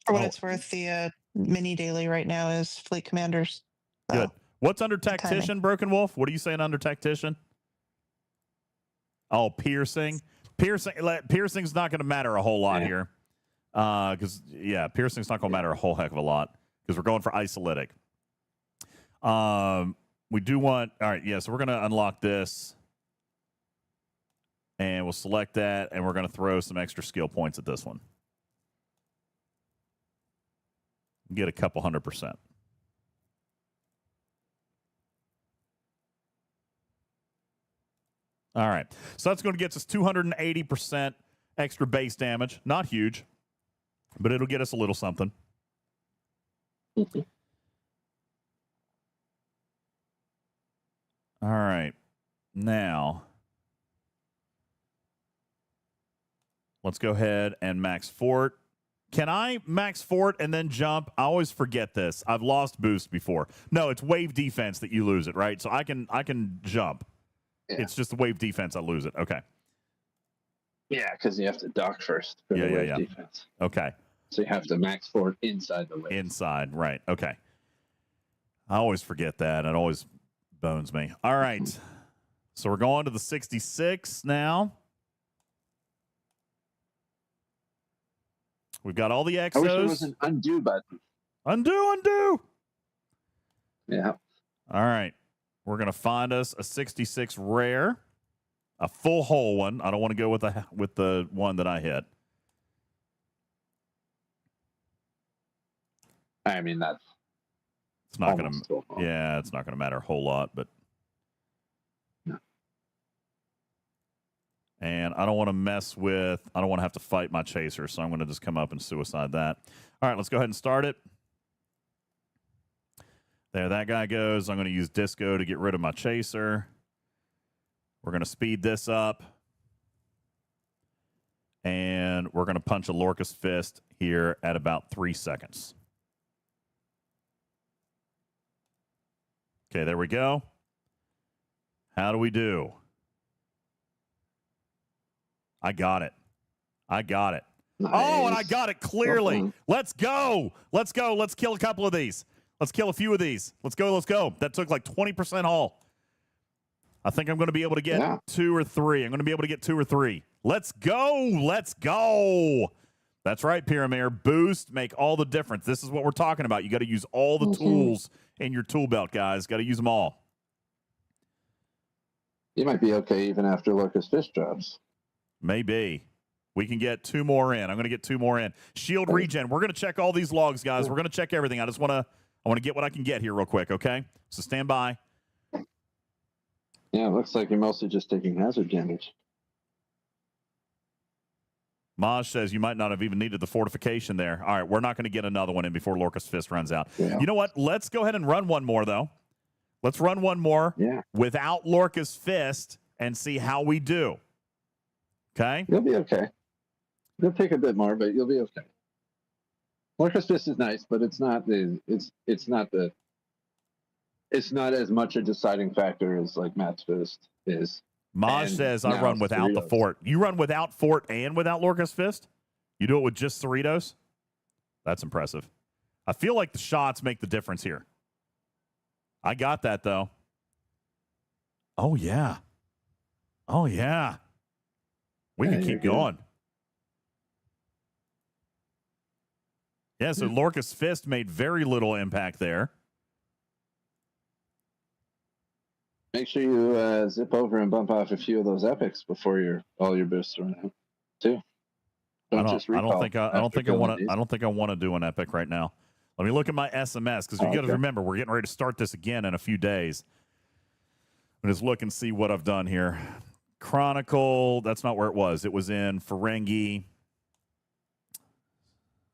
For what it's worth, the mini daily right now is Fleet Commanders. So Good. What's under Tactician, Broken Wolf? What are you saying under Tactician? Oh, Piercing. Piercing's not going to matter a whole lot here. Because, piercing's not going to matter a whole heck of a lot because we're going for isolytic. We do want, all right, so we're going to unlock this. And we'll select that, and we're going to throw some extra skill points at this one. Get a couple 100%. All right. So that's going to get us 280% extra base damage. Not huge, but it'll get us a little something. All right. Now, let's go ahead and max fort. Can I max fort and then jump? I always forget this. I've lost boost before. No, it's wave defense that you lose it, right? So I can jump. Yeah. It's just the wave defense I lose it. Okay. Yeah, because you have to dock first for the wave defense. Okay. So you have to max fort inside the wave. Inside, right. Okay. I always forget that. It always bones me. All right. So we're going to the 66 now. We've got all the exos. I wish there was an undo button. Undo. Yeah. All right. We're going to find us a 66 rare, a full whole one. I don't want to go with the one that I hit. I mean, it's not going to, it's not going to matter a whole lot, but. No. And I don't want to I don't want to have to fight my chaser, so I'm going to just come up and suicide that. All right, let's go ahead and start it. There, that guy goes. I'm going to use Disco to get rid of my chaser. We're going to speed this up. And we're going to punch a Lorca's Fist here at about 3 seconds. Okay, there we go. How do we do? I got it. Nice. Oh, and I got it clearly. Let's go. Let's kill a couple of these. Let's kill a few of these. Let's go. That took like 20% haul. I think I'm going to be able to get 2 or 3. I'm going to be able to get 2 or 3. Let's go. That's right, Pyramid. Boost, make all the difference. This is what we're talking about. You got to use all the tools in your tool belt, guys. Got to use them all. You might be okay even after Lorca's Fist drops. Maybe. We can get 2 more in. I'm going to get 2 more in. Shield regen. We're going to check all these logs, guys. We're going to check everything. I want to get what I can get here real quick, okay? So stand by. Yeah, it looks like you're mostly just taking hazard damage. Maj says you might not have even needed the fortification there. All right, we're not going to get another one in before Lorca's Fist runs out. Yeah. You know what? Let's go ahead and run one more, though. Let's run one more without Lorca's Fist and see how we do. Okay? You'll be okay. You'll take a bit more, but you'll be okay. Lorca's Fist is nice, but it's not as much a deciding factor as like Matt's Fist is. Maj says I run without the fort. You run without fort and without Lorca's Fist? You do it with just Cerritos? That's impressive. I feel like the shots make the difference here. I got that, though. Oh, yeah. We can keep going. Yeah, so Lorca's Fist made very little impact there. Make sure you zip over and bump off a few of those epics before all your boosts run out, too. I don't think I want to do an epic right now. Let me look at my SMS because you got to remember we're getting ready to start this again in a few days. I'm just look and see what I've done here. Chronicle, that's not where it was. It was in Ferengi.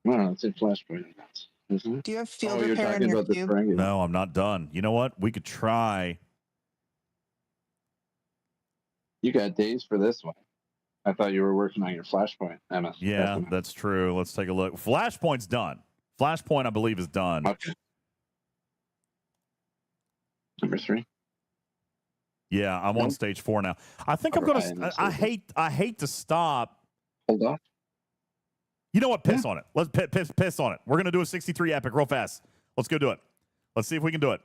No, it's in Flashpoint. Isn't it? Do you have field repair in your cube? No, I'm not done. You know what? We could try. You got days for this one. I thought you were working on your Flashpoint, Emma. Yeah, that's true. Let's take a look. Flashpoint's done. Flashpoint, I believe, is done. Okay. Number 3. Yeah, I'm on stage 4 now. I think I'm gonna. I hate to stop. Hold on. You know what? Piss on it. Let's piss on it. We're gonna do a 63 epic real fast. Let's go do it. Let's see if we can do it.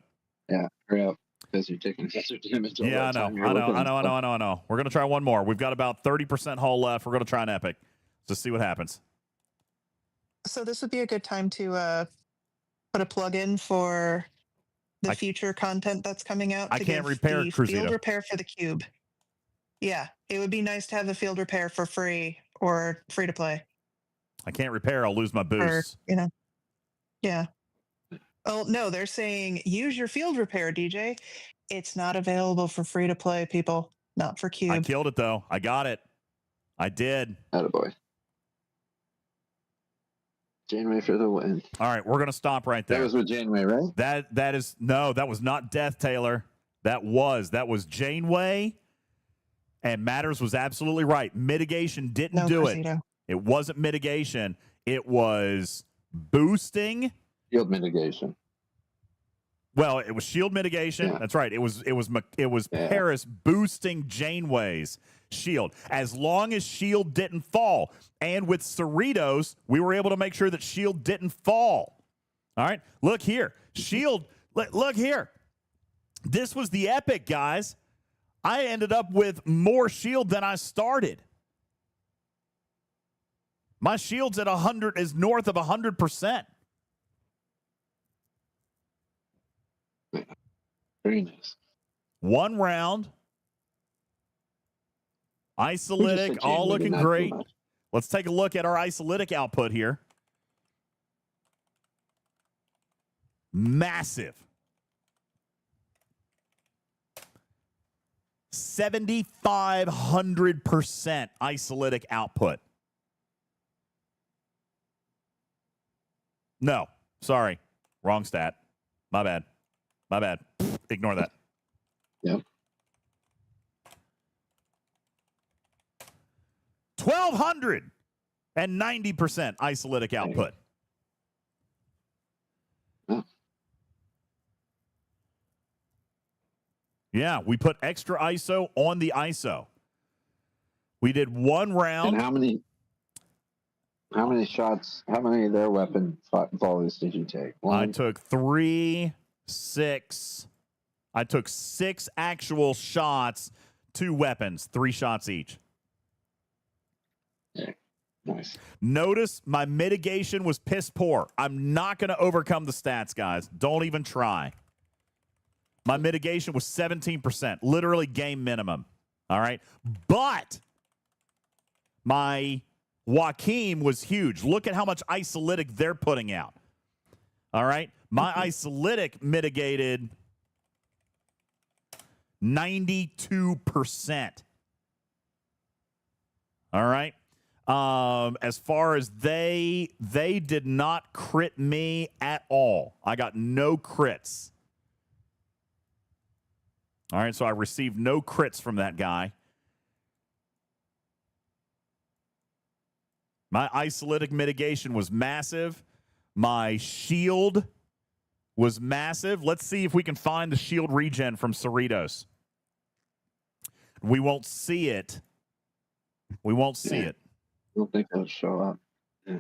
Yeah, hurry up. Because you're taking extra damage. Yeah, I know. We're gonna try one more. We've got about 30% hull left. We're gonna try an epic. Just see what happens. So this would be a good time to put a plug in for the future content that's coming out. I can't repair Cruzito. Field repair for the cube. Yeah, it would be nice to have the field repair for free or free to play. I can't repair. I'll lose my boost. Or, yeah. Oh, no, they're saying use your field repair, DJ. It's not available for free to play, people. Not for cube. I killed it, though. I got it. I did. Attaboy. Janeway for the win. All right, we're going to stop right there. That was with Janeway, right? That was not Death, Taylor. That was Janeway, and Matters was absolutely right. Mitigation didn't do it. It wasn't mitigation. It was boosting. Shield mitigation. Well, it was shield mitigation. Yeah. That's right. It was Paris boosting Janeway's shield. As long as shield didn't fall. And with Cerritos, we were able to make sure that shield didn't fall. All right? Look here. Shield, look here. This was the epic, guys. I ended up with more shield than I started. My shield's at 100, is north of 100%. Very nice. One round. Isolytic, all looking great. Let's take a look at our isolytic output here. Massive. 7,500% isolytic output. No, sorry. Wrong stat. My bad. Ignore that. Yep. 1,290% isolytic output. Yeah, we put extra ISO on the ISO. We did one round. And how many shots, how many of their weapon volleys did you take? One? I took 6. I took 6 actual shots, 2 weapons, 3 shots each. Yeah. Nice. Notice my mitigation was piss poor. I'm not going to overcome the stats, guys. Don't even try. My mitigation was 17%, literally game minimum. All right. But my Joaquin was huge. Look at how much isolytic they're putting out. All right. My isolytic mitigated 92%. All right. As far as they did not crit me at all. I got no crits. All right, so I received no crits from that guy. My isolytic mitigation was massive. My shield was massive. Let's see if we can find the shield regen from Cerritos. We won't see it. We won't see it. I don't think it'll show up. Yeah.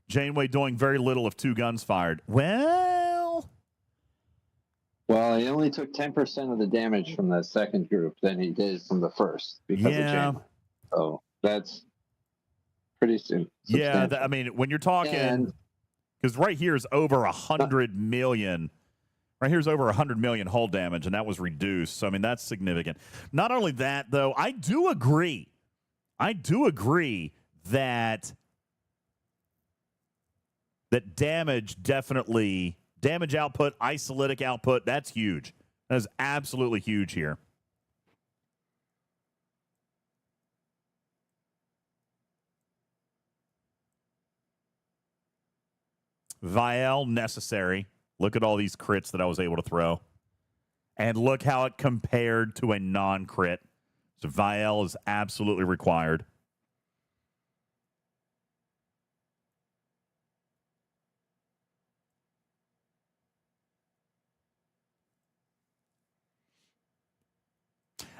Janeway doing very little if 2 guns fired. Well, he only only took 10% of the damage from the second group than he did from the first because of Janeway. So that's pretty soon. Yeah, I mean, when you're talking, because right here is over 100 million. Right here's over 100 million hull damage, and that was reduced. So I mean, that's significant. Not only that, though, I do agree that damage output, isolytic output, that's huge. That is absolutely huge here. Vial necessary. Look at all these crits that I was able to throw. And look how it compared to a non-crit. So Vial is absolutely required.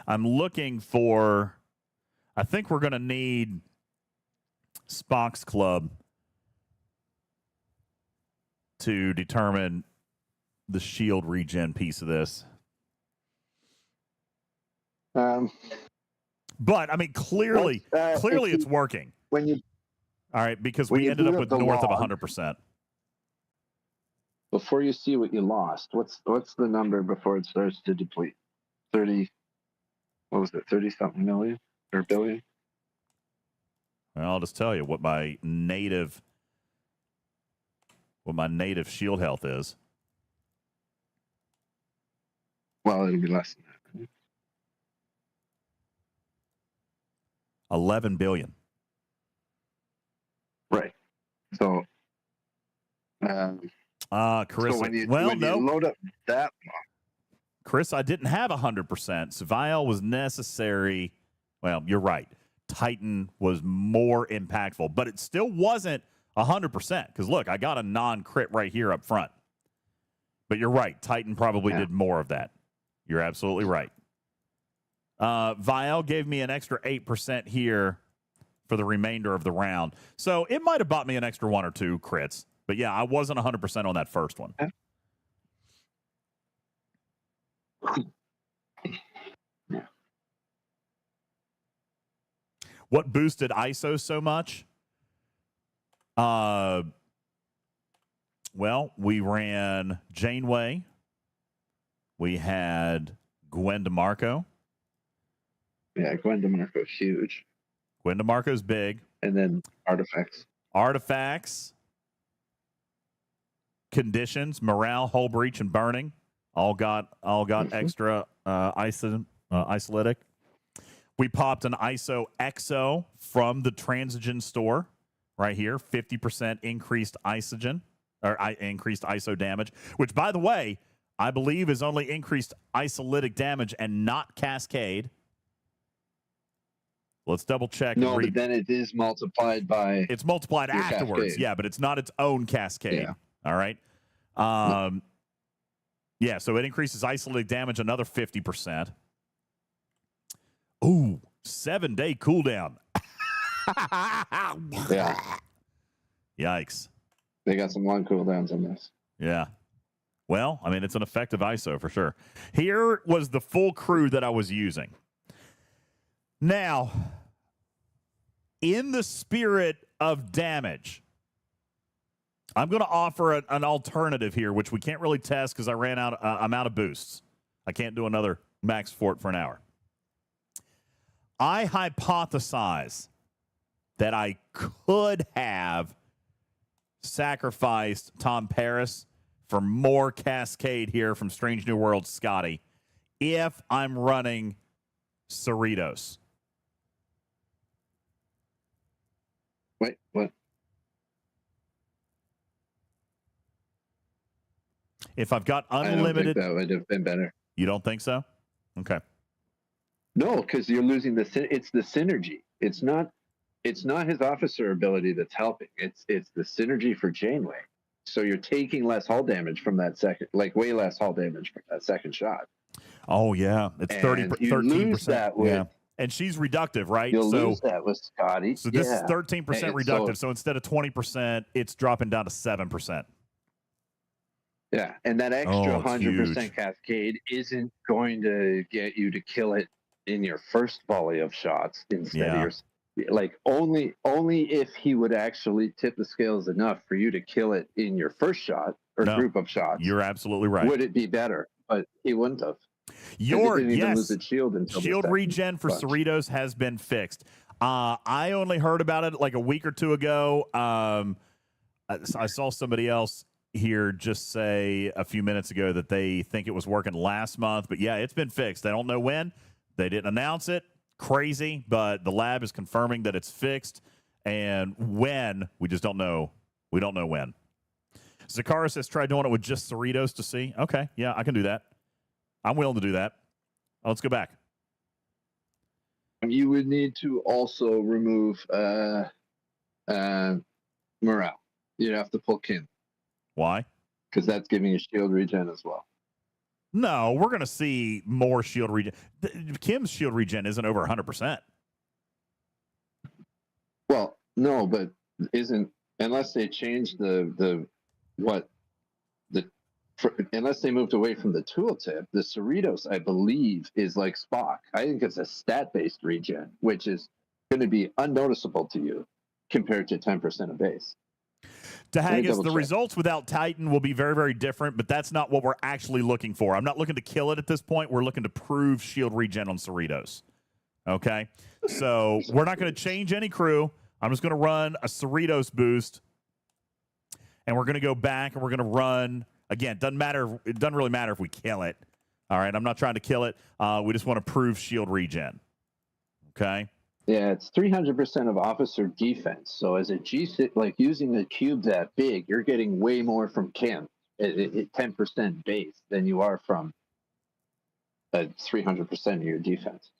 I'm looking for, I think we're going to need Spock's Club to determine the shield regen piece of this. But I mean, clearly it's working. When you, all right, because we ended up with north of 100%. Before you see what you lost, what's the number before it starts to deplete? 30. What was it? 30-something million or billion? Well, I'll just tell you what my native shield health is. Well, it'll be less than that. 11 billion. Right. So, Chris. So when you load up that one. Chris, I didn't have 100%. So Vial was necessary. Well, you're right. Titan was more impactful, but it still wasn't 100%. Because look, I got a non-crit right here up front. But you're right. Titan probably did more of that. You're absolutely right. Vial gave me an extra 8% here for the remainder of the round. So it might have bought me an extra 1 or 2 crits. But yeah, I wasn't 100% on that first one. What boosted ISO so much? Well, we ran Janeway. We had Gwen DeMarco. Yeah, Gwen DeMarco's huge. Gwen DeMarco's big. And then artifacts. Conditions, morale, hull breach, and burning. All got extra isolytic. We popped an ISO EXO from the Transigen store right here. 50% increased isogen or increased ISO damage, which, by the way, I believe is only increased isolytic damage and not cascade. Let's double check. No, but then it is multiplied by. It's multiplied afterwards. Cascade. Yeah, but it's not its own cascade. Yeah. All right. Yeah, so it increases isolytic damage another 50%. Ooh, 7-day cooldown. Yeah. Yikes. They got some long cooldowns on this. Yeah. Well, I mean, it's an effective ISO for sure. Here was the full crew that I was using. Now, in the spirit of damage, I'm going to offer an alternative here, which we can't really test because I'm out of boosts. I can't do another max fort for an hour. I hypothesize that I could have sacrificed Tom Paris for more Cascade here from Strange New World Scotty if I'm running Cerritos. Wait, what? If I've got unlimited, I don't think that would have been better. You don't think so? Okay. No, because you're losing it's the synergy. It's not his officer ability that's helping. It's the synergy for Janeway. So you're taking less hull damage from that second, like way less hull damage from that second shot. Oh yeah, it's 13%. That with, yeah. And she's reductive, right? You'll lose that with Scotty. So this is 13% reductive. So instead of 20%, it's dropping down to 7%. Yeah, and that extra Oh, it's 100% huge. cascade isn't going to get you to kill it in your first volley of shots instead of your like only if he would actually tip the scales enough for you to kill it in your first shot or group of shots. You're absolutely right. Would it be better? But he wouldn't have. Your it didn't even lose its shield until shield regen for Cerritos has been fixed. I only heard about it like a week or two ago. I saw somebody else here just say a few minutes ago that they think it was working last month, but yeah, it's been fixed. They don't know when. They didn't announce it. Crazy, but the lab is confirming that it's fixed, and when we just don't know. We don't know when. Zakara says try doing it with just Cerritos to see. Okay, yeah, I can do that. I'm willing to do that. Let's go back. You would need to also remove morale. You'd have to pull Kim. Why? Because that's giving you shield regen as well. No, we're going to see more shield regen. Kim's shield regen isn't over 100%. Well, no, but unless they change unless they moved away from the tooltip, the Cerritos, I believe, is like Spock. I think it's a stat-based regen, which is going to be unnoticeable to you compared to 10% of base. Haggis, the results without Titan will be very, very different, but that's not what we're actually looking for. I'm not looking to kill it at this point. We're looking to prove shield regen on Cerritos. Okay? So we're not going to change any crew. I'm just going to run a Cerritos boost, and we're going to go back, and we're going to run, again, it doesn't really matter if we kill it. All right? I'm not trying to kill it. We just want to prove shield regen. Okay? Yeah, it's 300% of officer defense. So as a G6, like using a cube that big, you're getting way more from Kim at 10% base than you are from 300% of your defense.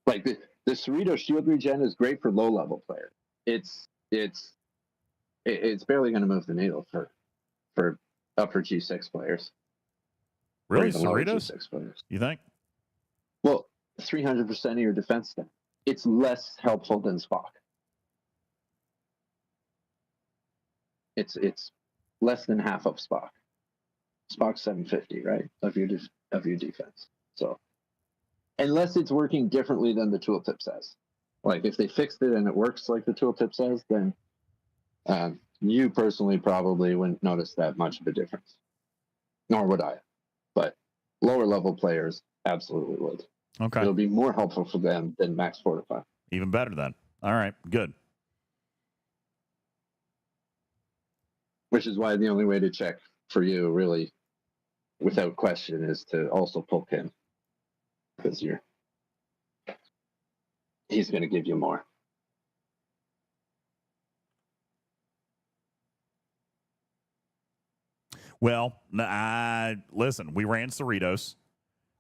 Like the Cerritos shield regen is great for low level players. It's barely going to move the needle for upper G6 players. Really, Cerritos? G6 players. You think? Well, 300% of your defense then. It's less helpful than Spock. It's less than half of Spock. Spock's 750, right? Of your defense. So unless it's working differently than the tooltip says. Like if they fixed it and it works like the tooltip says, then you personally probably wouldn't notice that much of a difference. Nor would I. But lower level players absolutely would. Okay. It'll be more helpful for them than max fortify. Even better then. All right, good. Which is why the only way to check for you, really, without question, is to also pull Kim. Because he's going to give you more. Well, listen, we ran Cerritos.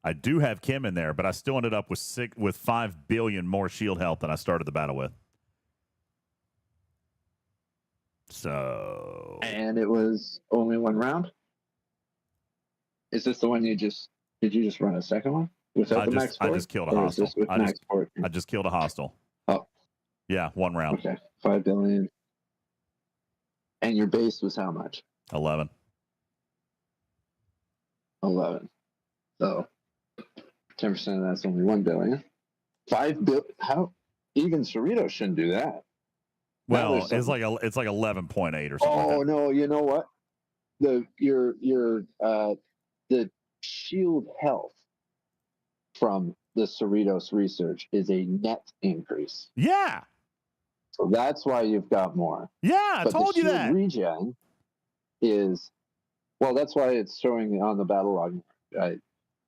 I do have Kim in there, but I still ended up with 5 billion more shield health than I started the battle with. So. And it was only one round? Is this the one did you just run a second one? Without the max port? I just killed a hostile. I just killed a hostile. Oh. Yeah, one round. Okay, 5 billion. And your base was how much? 11. 11. So 10% of that's only 1 billion. 5 billion. How? Even Cerritos shouldn't do that. Well, it's like 11.8 or something. Oh like that. No! You know what? The shield health from the Cerritos research is a net increase. Yeah. So that's why you've got more. Yeah, I told you that. The shield regen is, well, that's why it's showing on the battle log. Right?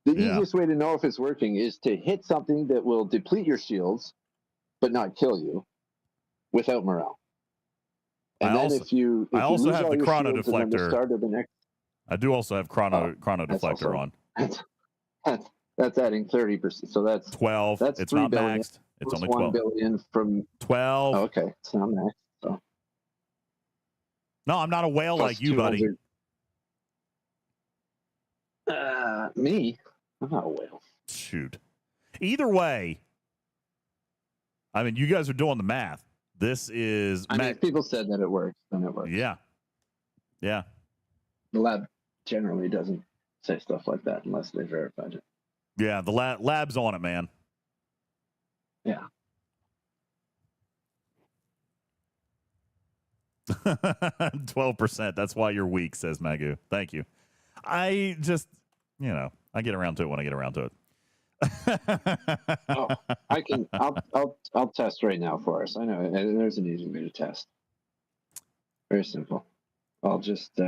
The easiest way to know if it's working is to hit something that will deplete your shields, but not kill you, without morale. And I also have the chrono deflector. I do also have chrono deflector on. That's adding 30%. So that's 12. It's not maxed. It's only 12. 1 billion from 12. Oh, okay, it's not maxed. So. No, I'm not a whale Plus like you, buddy. Me? I'm not a whale. Shoot. Either way, I mean, you guys are doing the math. This is. I mean, if people said that it works, then it works. Yeah. Yeah. the lab generally doesn't say stuff like that unless they verified it. Yeah, the lab's on it, man. Yeah. 12%. That's why you're weak, says Magoo. Thank you. I just, I get around to it when I get around to it. I'll test right now for us. I know, and there's an easy way to test. Very simple. I'll just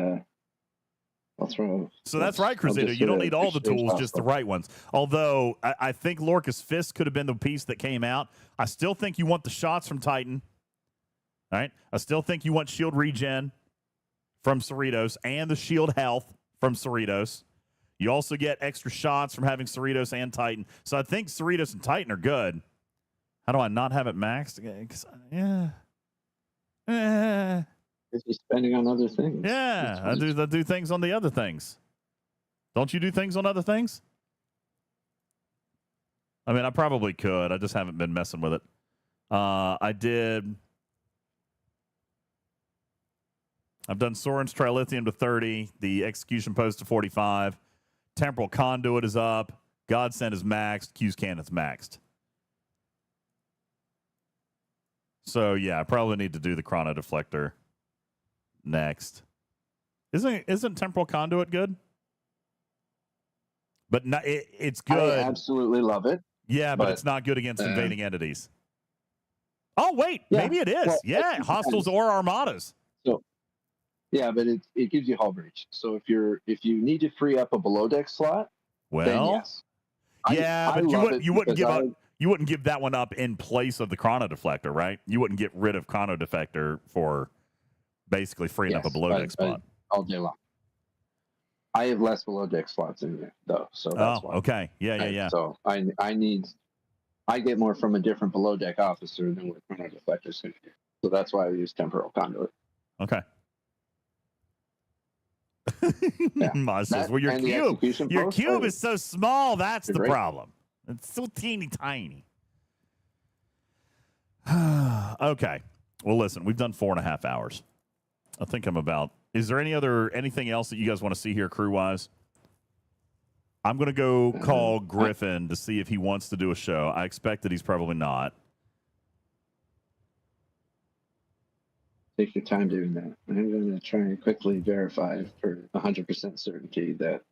I'll throw. So that's right, Crusader. You don't need all the tools, just the right ones. Although I think Lorca's Fist could have been the piece that came out. I still think you want the shots from Titan. All right. I still think you want shield regen from Cerritos and the shield health from Cerritos. You also get extra shots from having Cerritos and Titan. So I think Cerritos and Titan are good. How do I not have it maxed? If you're spending on other things. Yeah, I do things on the other things. Don't you do things on other things? I mean, I probably could. I just haven't been messing with it. I've done Soren's Trilithium to 30, the Execution Post to 45, Temporal Conduit is up, Godsend is maxed, Q's Cannon's maxed. So, yeah, I probably need to do the Chrono Deflector next. Isn't Temporal Conduit good? But not, it's good. I absolutely love it. Yeah, but it's not good against invading entities. Oh, wait, maybe it is. Well, hostiles or armadas. So, yeah, but it gives you hull breach. So if you need to free up a below deck slot, then yes. But you wouldn't give that one up in place of the Chrono Deflector, right? You wouldn't get rid of Chrono Deflector for basically freeing up a below deck spot all day long. I have less below deck slots in there though, so that's why. Okay, yeah. So I get more from a different below deck officer than what Chrono Deflector's going to do. So that's why I use Temporal Conduit. Okay. Maz says, well, your cube is so small. That's the problem. It's so teeny tiny. Okay. Well, listen, we've done 4.5 hours. I think I'm about. Is there anything else that you guys want to see here, crew wise? I'm going to go call Griffin to see if he wants to do a show. I expect that he's probably not. Take your time doing that. I'm going to try and quickly verify for 100% certainty that.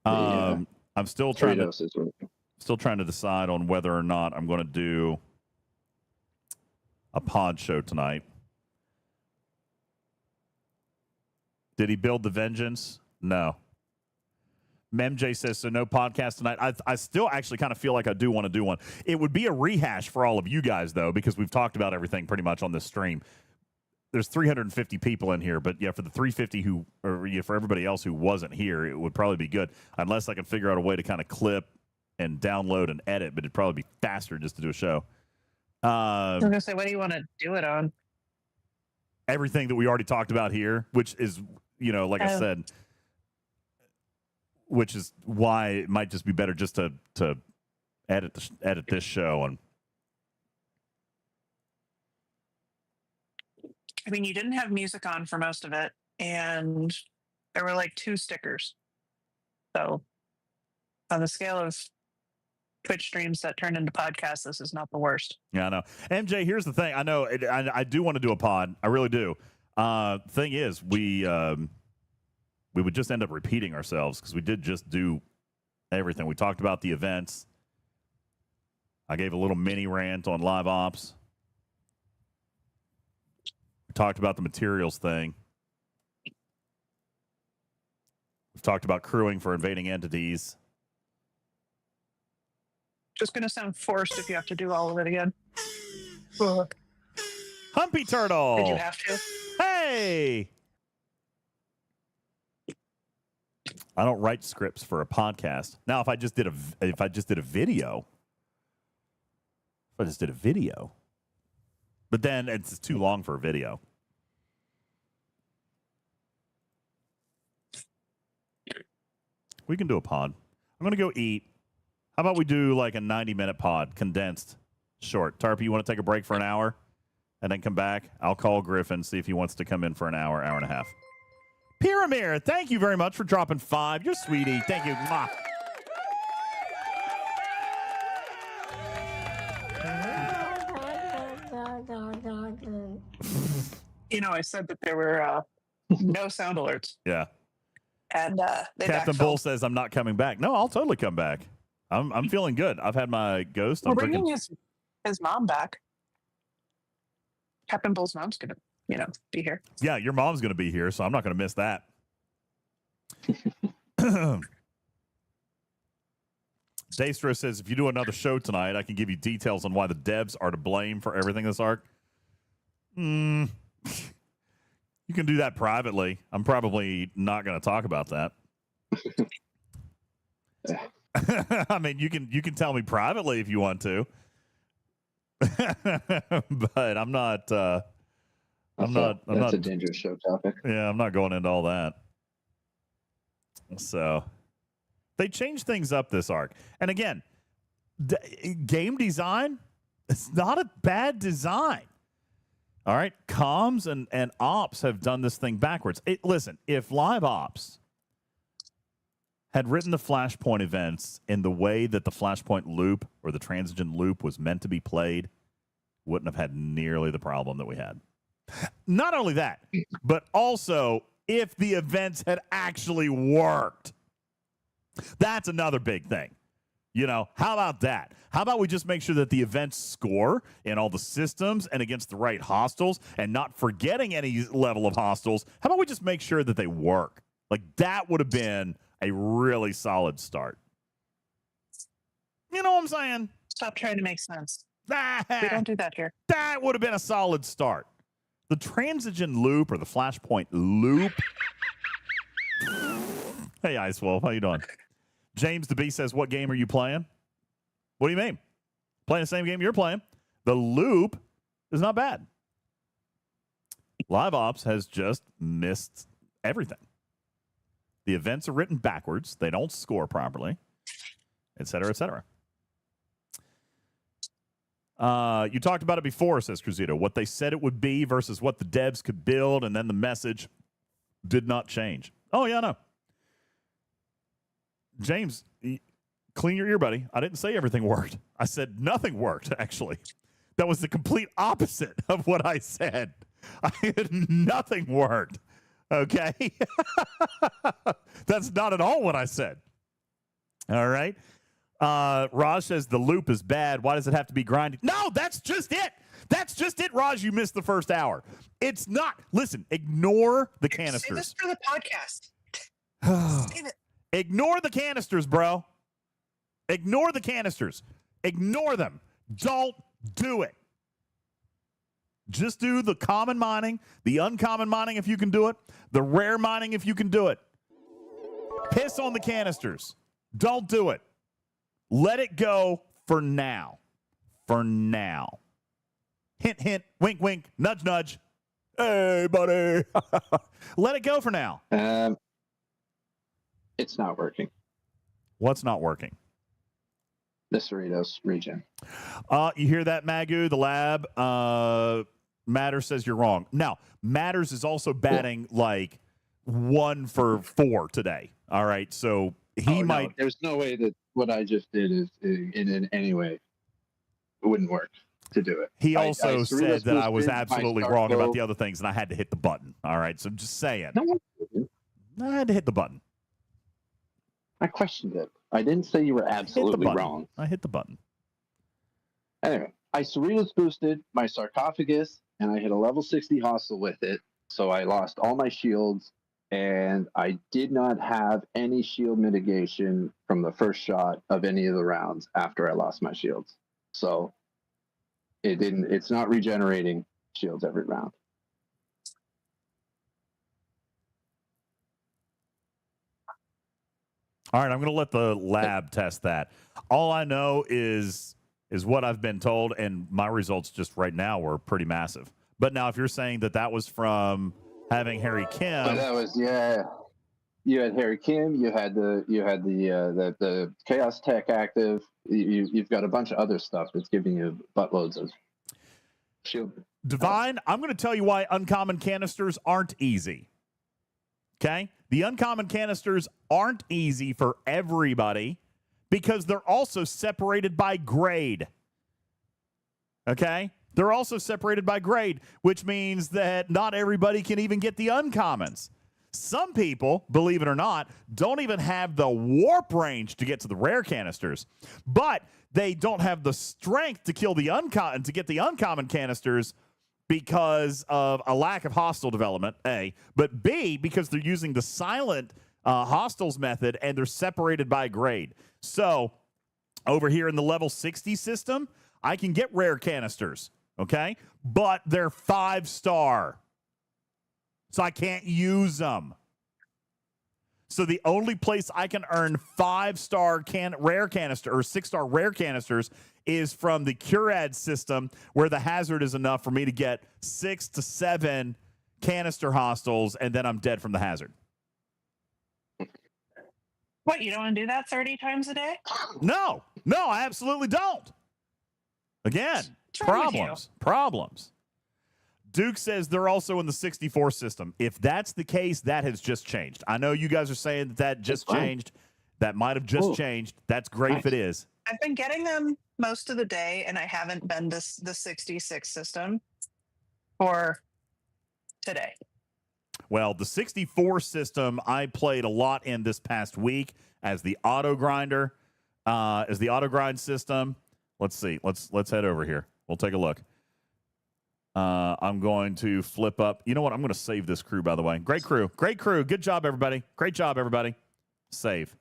I'm still trying to decide on whether or not I'm going to do a pod show tonight. Did he build the Vengeance? No. MJ says, so no podcast tonight. I still actually kind of feel like I do want to do one. It would be a rehash for all of you guys, though, because we've talked about everything pretty much on this stream. There's 350 people in here, but yeah, for the 350 for everybody else who wasn't here, it would probably be good, unless I can figure out a way to kind of clip and download and edit, but it'd probably be faster just to do a show. I was going to say, what do you want to do it on? Everything that we already talked about here, which is, like I said, which is why it might just be better just to edit this show. And I mean, you didn't have music on for most of it, and there were like 2 stickers. So on the scale of Twitch streams that turned into podcasts, this is not the worst. Yeah, I know. MJ, here's the thing. I know I do want to do a pod. I really do. Thing is, we would just end up repeating ourselves because we did just do everything. We talked about the events. I gave a little mini rant on live ops. We talked about the materials thing. We've talked about crewing for invading entities. Just going to sound forced if you have to do all of it again. Humpy Turtle. Did you have to? Hey. I don't write scripts for a podcast. Now, if I just did a video, but then it's too long for a video. We can do a pod. I'm going to go eat. How about we do like a 90-minute pod, condensed, short? Tarpy, you want to take a break for an hour and then come back? I'll call Griffin, see if he wants to come in for an hour, hour and a half. Pyramid, thank you very much for dropping 5. You're sweetie. Thank you. Mwah. I said that there were no sound alerts. Yeah. And they Captain backfilled. Bull says I'm not coming back. No, I'll totally come back. I'm feeling good. I've had my ghost. We're I'm bringing drinking. his mom back. Captain Bull's mom's gonna, be here. Yeah, your mom's going to be here, so I'm not going to miss that. Daystro says, if you do another show tonight, I can give you details on why the devs are to blame for everything this arc. You can do that privately. I'm probably not going to talk about that. I mean, you can tell me privately if you want to. But I'm not That's a dangerous show topic. Yeah, I'm not going into all that. So they changed things up this arc. And again, game design, it's not a bad design. All right, comms and ops have done this thing backwards. Listen, if live ops had written the Flashpoint events in the way that the Flashpoint loop or the transition loop was meant to be played, wouldn't have had nearly the problem that we had. Not only that, but also if the events had actually worked. That's another big thing. How about that? How about we just make sure that the events score in all the systems and against the right hostiles and not forgetting any level of hostiles? How about we just make sure that they work? Like, that would have been a really solid start. You know what I'm saying? Stop trying to make sense. We don't do that here. That would have been a solid start. The transition loop or the Flashpoint loop. Hey, Ice Wolf, how you doing? James the B says, what game are you playing? What do you mean? Playing the same game you're playing. The loop is not bad. Live Ops has just missed everything. The events are written backwards. They don't score properly, et cetera, et cetera. You talked about it before, says Cruzito. What they said it would be versus what the devs could build, and then the message did not change. Oh, yeah, no. James, clean your ear, buddy. I didn't say everything worked. I said nothing worked, actually. That was the complete opposite of what I said. Nothing worked. Okay? That's not at all what I said. All right? Raj says the loop is bad. Why does it have to be grinding? No, that's just it. That's just it, Raj. You missed the first hour. It's not. Listen, ignore the canisters. Say this for the podcast. Save it. Ignore the canisters, bro. Ignore the canisters. Ignore them. Don't do it. Just do the common mining, the uncommon mining if you can do it, the rare mining if you can do it. Piss on the canisters. Don't do it. Let it go for now. For now. Hint, hint, wink, wink, nudge, nudge. Hey, buddy. Let it go for now. It's not working. What's not working? The Cerritos regen. You hear that, Magoo? The lab. Matters says you're wrong. Now, Matters is also batting like 1 for 4 today. All right, so he might. No, there's no way that what I just did is in any way it wouldn't work to do it. He also said that I was boosted absolutely my wrong Starflow. about the other things, and I had to hit the button. All right, so I'm just saying. No, I had to hit the button. I questioned it. I didn't say you were absolutely wrong. I hit the button. Anyway, I Cerritos boosted my sarcophagus, and I hit a level 60 hostile with it. So I lost all my shields, and I did not have any shield mitigation from the first shot of any of the rounds after I lost my shields. So it's not regenerating shields every round. All right, I'm going to let the lab test that. All I know is what I've been told, and my results just right now were pretty massive. But now, if you're saying that was from having Harry Kim, So that was You had Harry Kim. You had the Chaos Tech active. You've got a bunch of other stuff that's giving you buttloads of shield. Divine, I'm going to tell you why uncommon canisters aren't easy. Okay? The uncommon canisters aren't easy for everybody because they're also separated by grade. Okay? They're also separated by grade, which means that not everybody can even get the uncommons. Some people, believe it or not, don't even have the warp range to get to the rare canisters, but they don't have the strength to kill the to get the uncommon canisters because of a lack of hostile development, A, but B, because they're using the silent hostiles method and they're separated by grade. So over here in the level 60 system, I can get rare canisters, okay? But they're 5-star. So I can't use them. So the only place I can earn 5-star rare canister or 6-star rare canisters is from the Curad system, where the hazard is enough for me to get 6 to 7 canister hostiles, and then I'm dead from the hazard. What, you don't want to do that 30 times a day? No, I absolutely don't. Again, problems. Duke says they're also in the 64 system. If that's the case, that has just changed. I know you guys are saying that just changed. That might have just changed. That's great if it is. I've been getting them most of the day, and I haven't been to the 66 system for today. Well, the 64 system I played a lot in this past week as the auto grinder, as the auto grind system. Let's see. Let's head over here. We'll take a look. I'm going to flip up. You know what? I'm going to save this crew, by the way. Great crew. Good job, everybody. Great job, everybody. Save.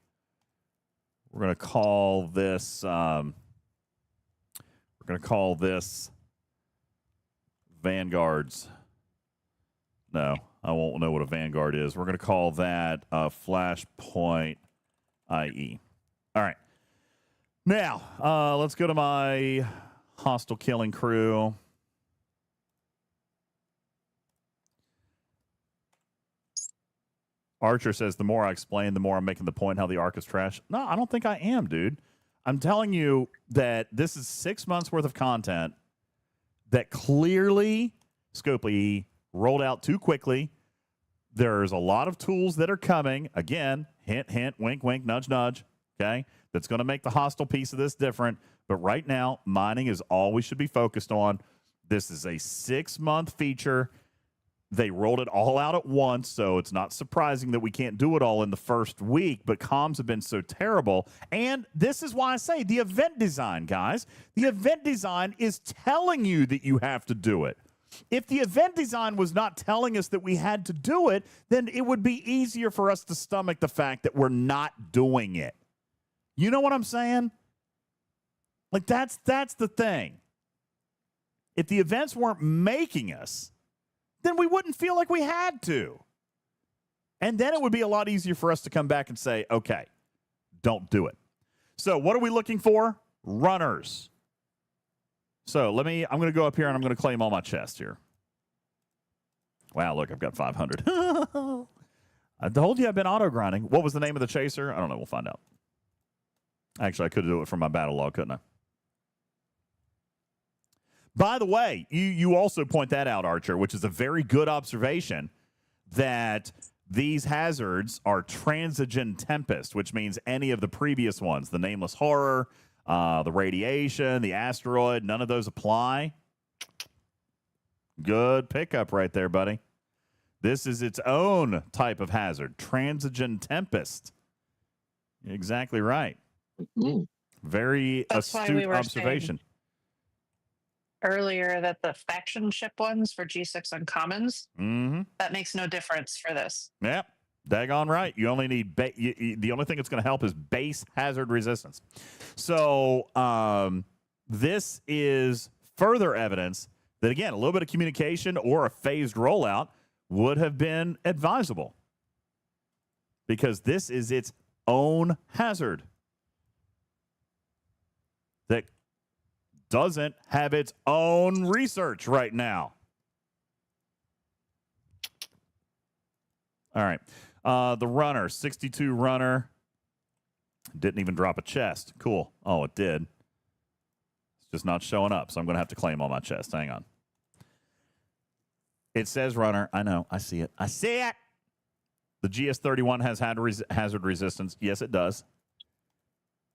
We're going to call this Vanguards. No, I won't know what a Vanguard is. We're going to call that Flashpoint IE. All right. Now, let's go to my hostile killing crew. Archer says, the more I explain, the more I'm making the point how the arc is trash. No, I don't think I am, dude. I'm telling you that this is 6 months worth of content that clearly Scopely rolled out too quickly. There's a lot of tools that are coming. Again, hint, hint, wink, wink, nudge, nudge. Okay? That's going to make the hostile piece of this different. But right now, mining is all we should be focused on. This is a 6-month feature. They rolled it all out at once, so it's not surprising that we can't do it all in the first week, but comms have been so terrible. And this is why I say the event design, guys. The event design is telling you that you have to do it. If the event design was not telling us that we had to do it, then it would be easier for us to stomach the fact that we're not doing it. You know what I'm saying? Like, that's the thing. If the events weren't making us, then we wouldn't feel like we had to. And then it would be a lot easier for us to come back and say, okay, don't do it. So what are we looking for? Runners. So I'm going to go up here and I'm going to claim all my chests here. Wow, look, I've got 500. I told you I've been auto grinding. What was the name of the chaser? I don't know. We'll find out. Actually, I could do it from my battle log, couldn't I? By the way, you also point that out, Archer, which is a very good observation, that these hazards are Transigen Tempest, which means any of the previous ones, the Nameless Horror, the Radiation, the Asteroid, none of those apply. Good pickup right there, buddy. This is its own type of hazard, Transigen Tempest. Exactly right. Mm-hmm. Very astute observation. Earlier that the faction ship ones for G6 uncommons, that makes no difference for this. Yep. Daggone right. You only need the only thing that's going to help is base hazard resistance. So this is further evidence that, again, a little bit of communication or a phased rollout would have been advisable, because this is its own hazard that doesn't have its own research right now. All right. The runner, 62 runner. Didn't even drop a chest. Cool. Oh, it did. It's just not showing up, so I'm going to have to claim all my chests. Hang on. It says runner. I know. I see it. I see it. The GS31 has hazard resistance. Yes, it does.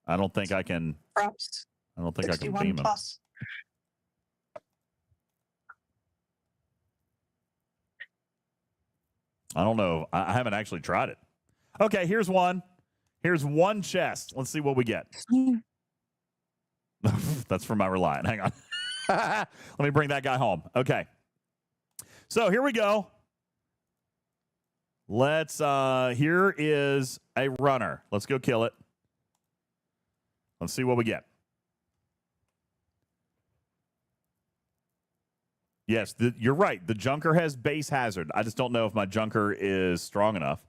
I don't think I can. Props. I don't think I can 61 beam them. plus. I don't know. I haven't actually tried it. Okay, here's one. Here's one chest. Let's see what we get. That's for my Reliant. Hang on. Let me bring that guy home. Okay. So here we go. Let's, here is a runner. Let's go kill it. Let's see what we get. Yes, you're right. The Junker has base hazard. I just don't know if my Junker is strong enough.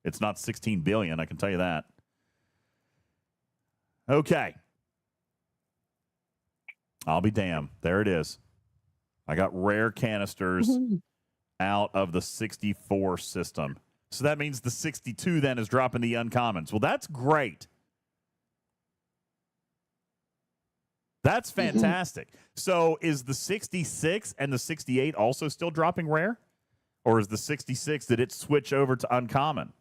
It's not 16 billion, I can tell you that. Okay. I'll be damned. There it is. I got rare canisters out of the 64 system. So that means the 62 then is dropping the uncommons. Well, that's great. That's fantastic. So is the 66 and the 68 also still dropping rare? Or is the 66, did it switch over to uncommon?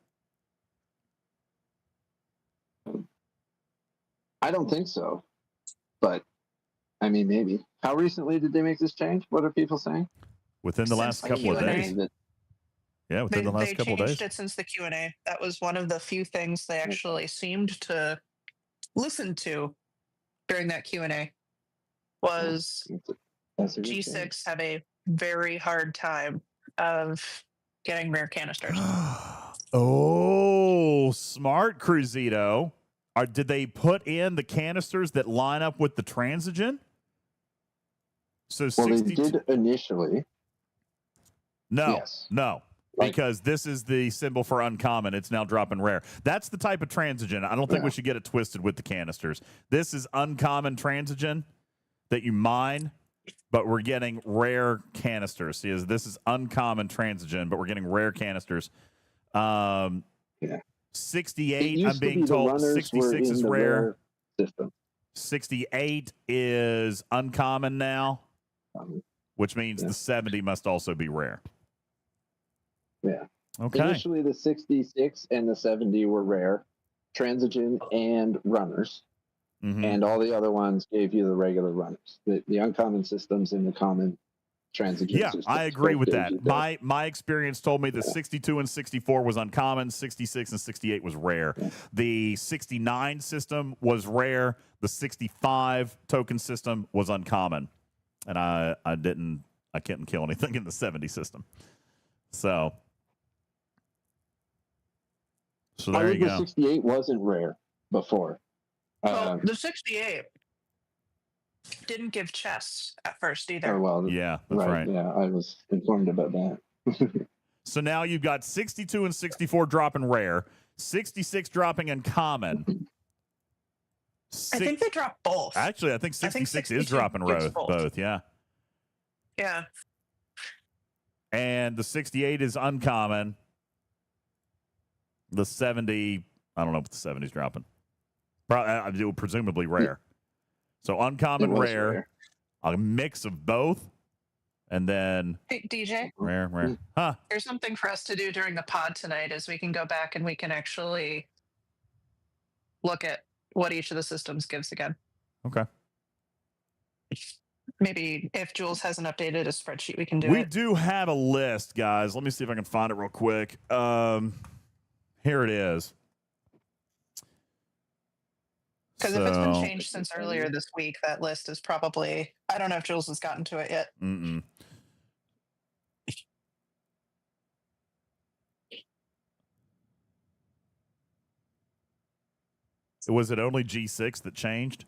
I don't think so. But, I mean, maybe. How recently did they make this change? What are people saying? Within the last couple of days. Yeah, within the last couple of days. They changed it since the Q&A. That was one of the few things they actually seemed to listen to during that Q&A was G6 have a very hard time of getting rare canisters. Oh, smart, Cruzito. Did they put in the canisters that line up with the transigen? So well, 62... they did initially. No, yes. No. Because this is the symbol for uncommon. It's now dropping rare. That's the type of transigen. I don't think we should get it twisted with the canisters. This is uncommon transigen that you mine, but we're getting rare canisters. See, this is uncommon transigen, but we're getting rare canisters. 68, I'm being told 66 is rare. 68 is uncommon now, which means the 70 must also be rare. Yeah. Okay. Initially, the 66 and the 70 were rare, transigen and runners, and all the other ones gave you the regular runners. The uncommon systems and the common transigen. Yeah, systems I agree with that. My My experience told me the 62 and 64 was uncommon, 66 and 68 was rare. Yeah. The 69 system was rare. The 65 token system was uncommon, and I couldn't kill anything in the 70 system. So there you go. The 68 wasn't rare before. Well, the 68 didn't give chests at first either. Oh, well, yeah, that's right. Yeah, I was informed about that. So now you've got 62 and 64 dropping rare, 66 dropping uncommon. I think they dropped both. Actually, I think 66 is dropping both. Yeah. Yeah. And the 68 is uncommon. The 70, I don't know if the 70 is dropping. Presumably rare. So uncommon, rare, a mix of both, and then hey, DJ. Rare. Huh. Here's something for us to do during the pod tonight is we can go back and we can actually look at what each of the systems gives again. Okay. Maybe if Jules hasn't updated a spreadsheet, we can do it. We do have a list, guys. Let me see if I can find it real quick. Here it is. Because if it's been changed since earlier this week, that list is probably... I don't know if Jules has gotten to it yet. Was it only G6 that changed?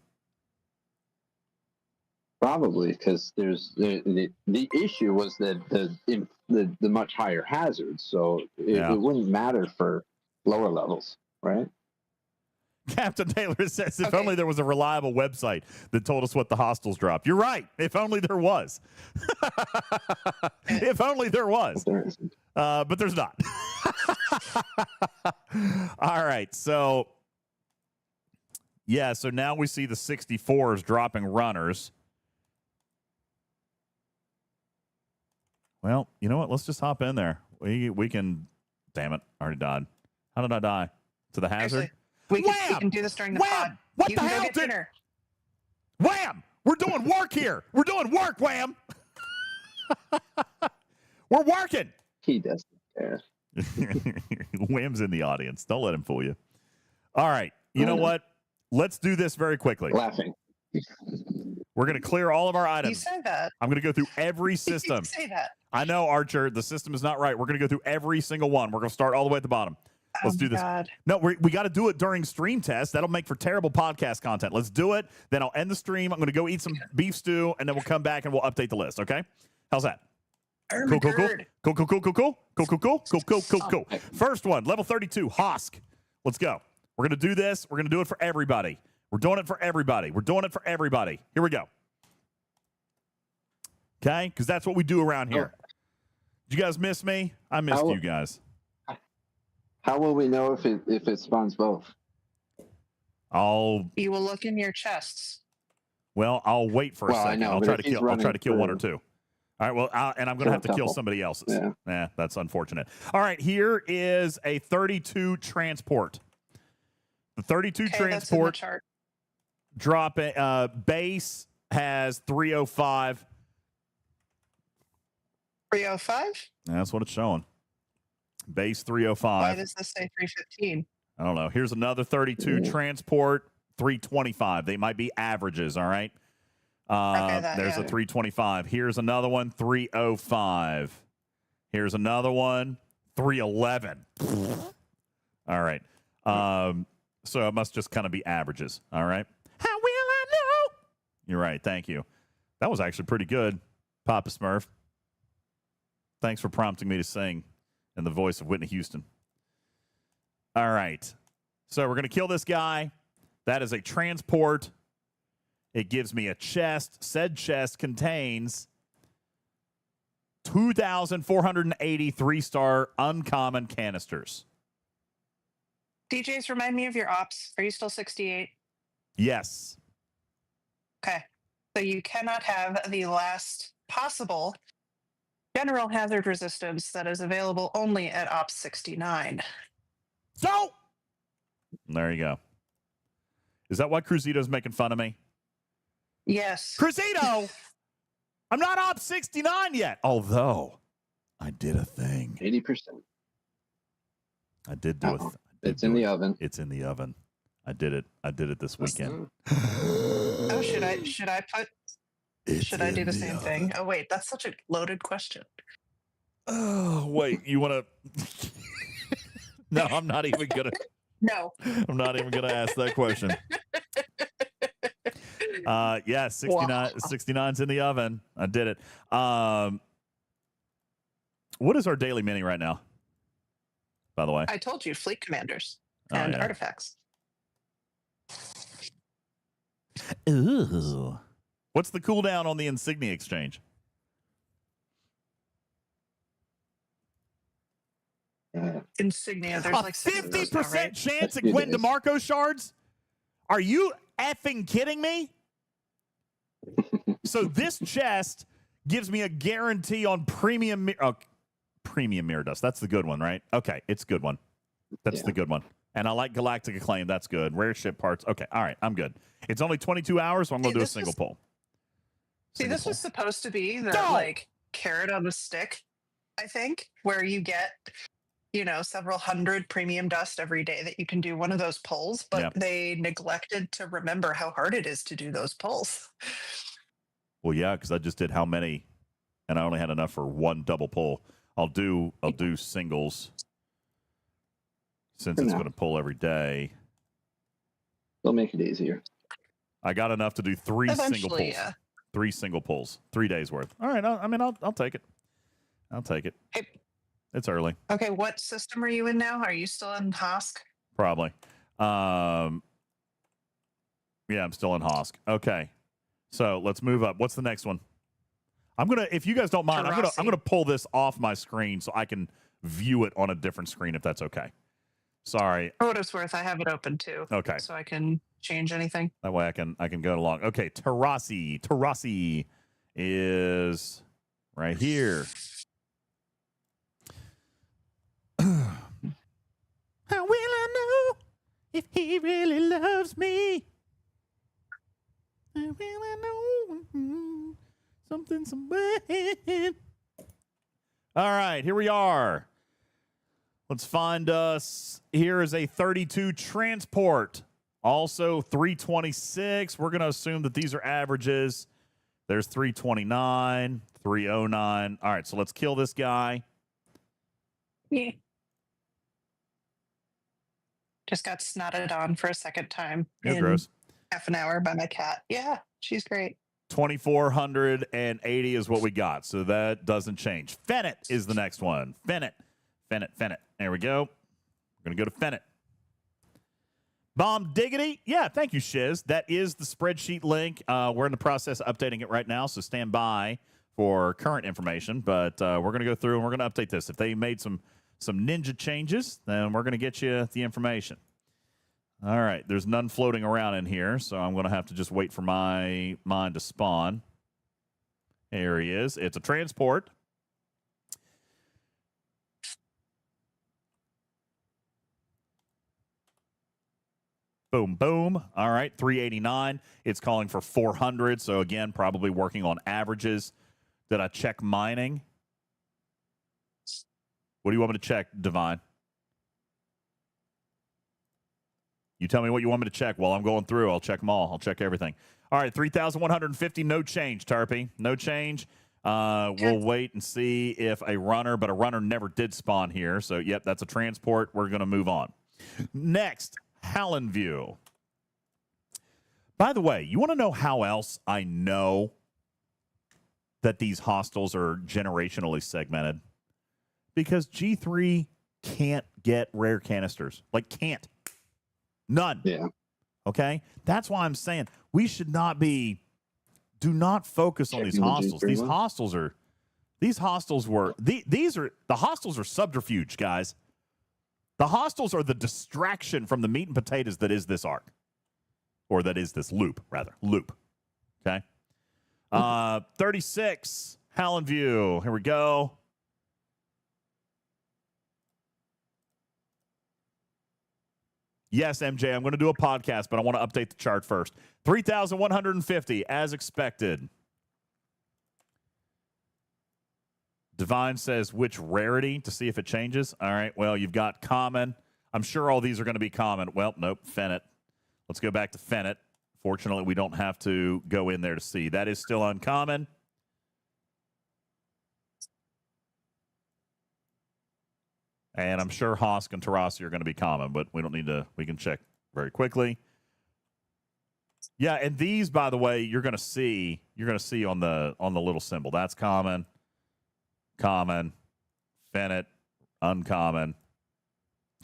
Probably, because there's the issue was that the much higher hazards, so it wouldn't matter for lower levels, right? Captain Taylor says, if only there was a reliable website that told us what the hostiles dropped. You're right. If only there was. If only there was. But there's not. All right. So, yeah. So now we see the 64s dropping runners. Well, you know what? Let's just hop in there. We can Damn it. I already died. How did I die? To the hazard? We can do this during the pod. What You the can go hell? get dinner. Wham! We're doing work here. We're doing work, Wham! We're working. He doesn't care. Wham's in the audience. Don't let him fool you. All right. You know what? Let's do this very quickly. Laughing. We're going to clear all of our You items. say that. I'm going to go through every system. You say that. I know, Archer, the system is not right. We're going to go through every single one. We're going to start all the way at the bottom. Let's do this. God. No, we got to do it during stream test. That'll make for terrible podcast content. Let's do it. Then I'll end the stream. I'm going to go eat some beef stew, and then we'll come back and we'll update the list. Okay? How's that? Cool. First one, level 32, Hosk. Let's go. We're going to do this. We're going to do it for everybody. We're doing it for everybody. We're doing it for everybody. Here we go. Okay? Because that's what we do around here. Did you guys miss me? I missed you guys. How will we know if it spawns both? You will look in your chests. I'll wait for a second. I know, I'll try to kill one or two. All right, and I'm going to have to kill somebody else's. Yeah, that's unfortunate. All right, here is a 32 transport. The 32 transport drop base has 305. 305? That's what it's showing. Base 305. Why does this say 315? I don't know. Here's another 32 transport, 325. They might be averages, all right? There's a 325. Here's another one, 305. Here's another one, 311. All right. So it must just kind of be averages, all right? How will I know? You're right. Thank you. That was actually pretty good, Papa Smurf. Thanks for prompting me to sing in the voice of Whitney Houston. All right. So we're going to kill this guy. That is a transport. It gives me a chest. Said chest contains 2,480 3-star uncommon canisters. DJs, remind me of your ops. Are you still 68? Yes. Okay. So you cannot have the last possible general hazard resistance that is available only at ops 69. So, there you go. Is that why Cruzito's making fun of me? Yes. Cruzito! I'm not op 69 yet. Although, I did a thing. 80%. I did do it. It's in the oven. It's in the oven. I did it. I did it this weekend. Oh, should I do the same thing? Oh, wait, that's such a loaded question. Oh, wait, you want to? No, I'm not even going to. No. I'm not even going to ask that question. Yeah, 69, 69's in the oven. I did it. What is our daily mini right now? By the way, I told you, fleet commanders and artifacts. Ooh. What's the cooldown on the insignia exchange? Insignia. There's like 50% chance at Gwen DeMarco shards? Are you effing kidding me? So this chest gives me a guarantee on premium mirror dust. That's the good one, right? Okay, it's a good one. That's the good one. And I like Galactic Acclaim. That's good. Rare ship parts. Okay, all right, I'm good. It's only 22 hours, so I'm going to do a single pull. See, this was supposed to be the like carrot on the stick, I think, where you get, several hundred premium dust every day that you can do one of those pulls, but they neglected to remember how hard it is to do those pulls. Well, yeah, because I just did how many, and I only had enough for one double pull. I'll do singles since it's going to pull every day. They'll make it easier. I got enough to do three single pulls. Yeah. 3 single pulls, 3 days worth. All right, I'll take it. I'll take it. Hey. It's early. Okay, what system are you in now? Are you still in Hosk? Probably. Yeah, I'm still in Hosk. Okay. So let's move up. What's the next one? If you guys don't mind, I'm gonna pull this off my screen so I can view it on a different screen if that's okay. Sorry. For what it's worth, I have it open too. Okay. So I can change anything. That way I can go along. Okay, Terrasi is right here. he really loves me. I really know something, somewhere. All right, here we are. Let's find us. Here is a 32 transport. Also 326. We're going to assume that these are averages. There's 329, 309. All right, so let's kill this guy. Yeah. Just got snotted on for a second time. You're gross. Half an hour by my cat. Yeah, she's great. 2,480 is what we got, so that doesn't change. Fennec is the next one. Fennec. There we go. We're going to go to Fennec. Bomb Diggity. Yeah, thank you, Shiz. That is the spreadsheet link. We're in the process of updating it right now, so stand by for current information. But we're going to go through and we're going to update this. If they made some ninja changes, then we're going to get you the information. All right, there's none floating around in here, so I'm going to have to just wait for mine to spawn. There he is. It's a transport. Boom, boom. All right, 389. It's calling for 400, so again, probably working on averages. Did I check mining? What do you want me to check, Divine? You tell me what you want me to check while I'm going through. I'll check them all. I'll check everything. All right, 3,150. No change, Tarpy. No change. We'll wait and see if a runner, but a runner never did spawn here. So, yep, that's a transport. We're going to move on. Next, Hallen View. By the way, you want to know how else I know that these hostels are generationally segmented? Because G3 can't get rare canisters. Like, can't. None. Yeah. Okay? That's why I'm saying we should not be, do not focus on these hostels. The hostels are subterfuge, guys. The hostels are the distraction from the meat and potatoes that is this arc. Or that is this loop, rather. Loop. Okay? 36, Hallen View. Here we go. Yes, MJ, I'm going to do a podcast, but I want to update the chart first. 3,150, as expected. Divine says, which rarity to see if it changes? All right, well, you've got common. I'm sure all these are going to be common. Well, nope, Fennec. Let's go back to Fennec. Fortunately, we don't have to go in there to see. That is still uncommon. And I'm sure Hosk and Tarasi are going to be common, but we don't need to. We can check very quickly. Yeah, and these, by the way, you're going to see on the little symbol. That's common, common, Fennec, uncommon,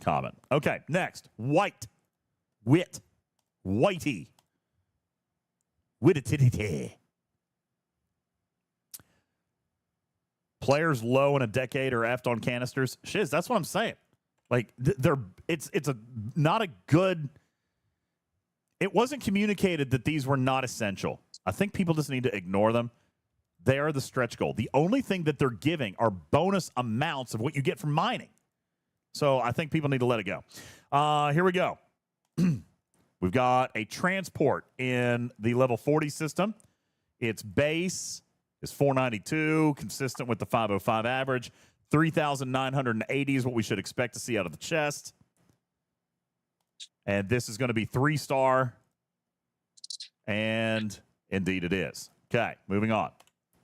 common. Okay, next, white, wit, whitey, witty. Players low in a decade or effed on canisters. Shiz, that's what I'm saying. Like it's a not a good. It wasn't communicated that these were not essential. I think people just need to ignore them. They are the stretch goal. The only thing that they're giving are bonus amounts of what you get from mining. So I think people need to let it go. Here we go. We've got a transport in the level 40 system. Its base is 492, consistent with the 505 average. 3,980 is what we should expect to see out of the chest. And this is going to be 3-star. And indeed it is. Okay, moving on.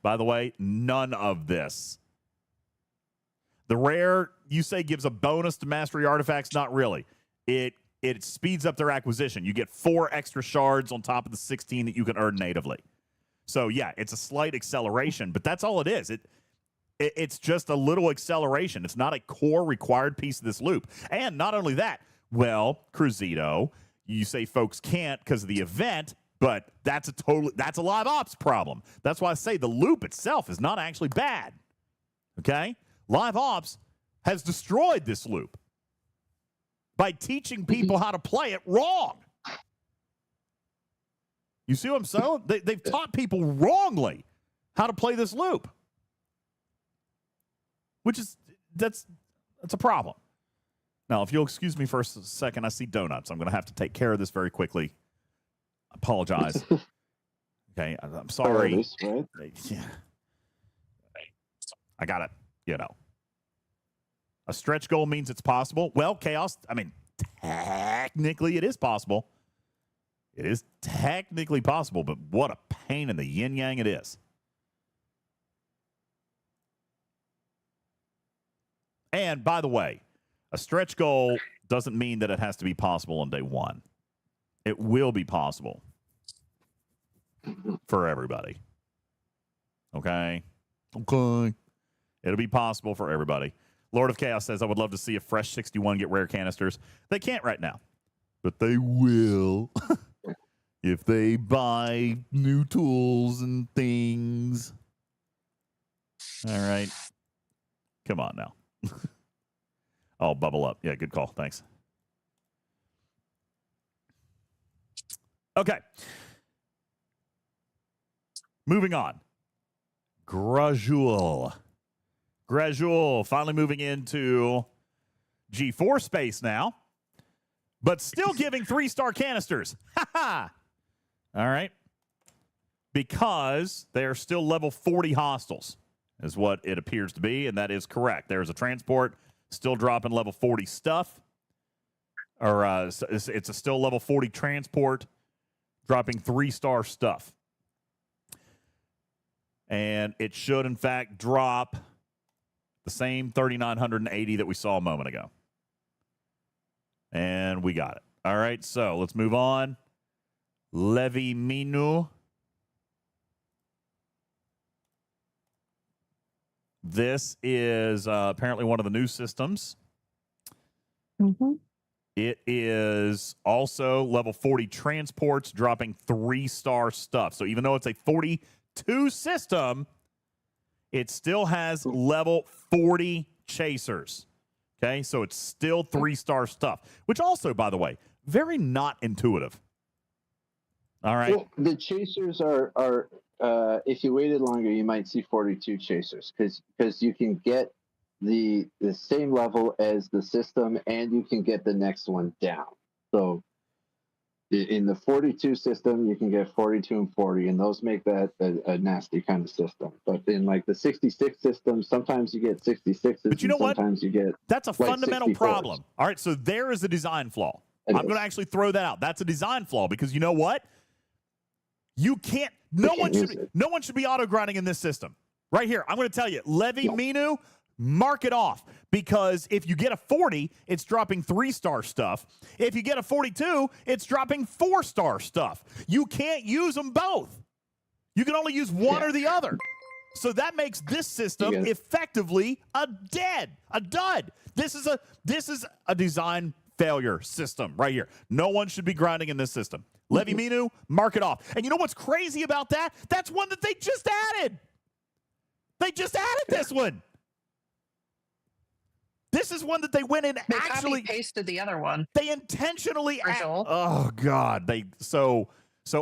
By the way, none of this. The rare, you say, gives a bonus to mastery artifacts? Not really. It speeds up their acquisition. You get 4 extra shards on top of the 16 that you can earn natively. So, yeah, it's a slight acceleration, but that's all it is. It's just a little acceleration. It's not a core required piece of this loop. And not only that, well, Cruzito, you say folks can't because of the event, but that's a live ops problem. That's why I say the loop itself is not actually bad. Okay? Live ops has destroyed this loop by teaching people how to play it wrong. You see what I'm saying? They've taught people wrongly how to play this loop, which is that's a problem. Now, if you'll excuse me for a second, I see donuts. I'm going to have to take care of this very quickly. Apologize. Okay, I'm sorry. Yeah. I got it. You know. A stretch goal means it's possible. Well, Chaos, I mean, technically it is possible. It is technically possible, but what a pain in the yin-yang it is. And, by the way, a stretch goal doesn't mean that it has to be possible on day one. It will be possible for everybody. Okay? Okay. It'll be possible for everybody. Lord of Chaos says, I would love to see a Fresh 61 get rare canisters. They can't right now, but they will if they buy new tools and things. All right. Come on now. Oh, bubble up. Yeah, good call. Thanks. Okay. Moving on. Gradual finally moving into G4 space now, but still giving 3-star canisters. Ha ha! All right. Because they are still level 40 hostiles, is what it appears to be, and that is correct. There's a transport still dropping level 40 stuff, or it's a still level 40 transport dropping 3-star stuff. And it should, in fact, drop the same 3,980 that we saw a moment ago. And we got it. All right, so let's move on. Levi Minu. This is apparently one of the new systems. Mm-hmm. It is also level 40 transports dropping 3-star stuff. So even though it's a 42 system, it still has level 40 chasers. Okay, so it's still 3-star stuff, which also, by the way, very not intuitive. All right. Well, the chasers are if you waited longer, you might see 42 chasers because you can get the same level as the system and you can get the next one down. So in the 42 system, you can get 42 and 40, and those make that a nasty kind of system. But in like the 66 system, sometimes you get 66s, but you know what? Sometimes you get that's a like fundamental 64s. Problem. All right, so there is a design flaw. I'm going to actually throw that out. That's a design flaw because you know what? You can't. No one should be auto grinding in this system. Right here, I'm going to tell you, Levi Minu. Mark it off because if you get a 40, it's dropping 3-star stuff. If you get a 42, it's dropping 4-star stuff. You can't use them both. You can only use one or the other. So that makes this system effectively a dud. This is a design failure system right here. No one should be grinding in this system. Levi Minu, mark it off. And you know what's crazy about that? That's one that they just added. They just added this one. This is one that they went in they actually pasted the other one. They intentionally oh god, so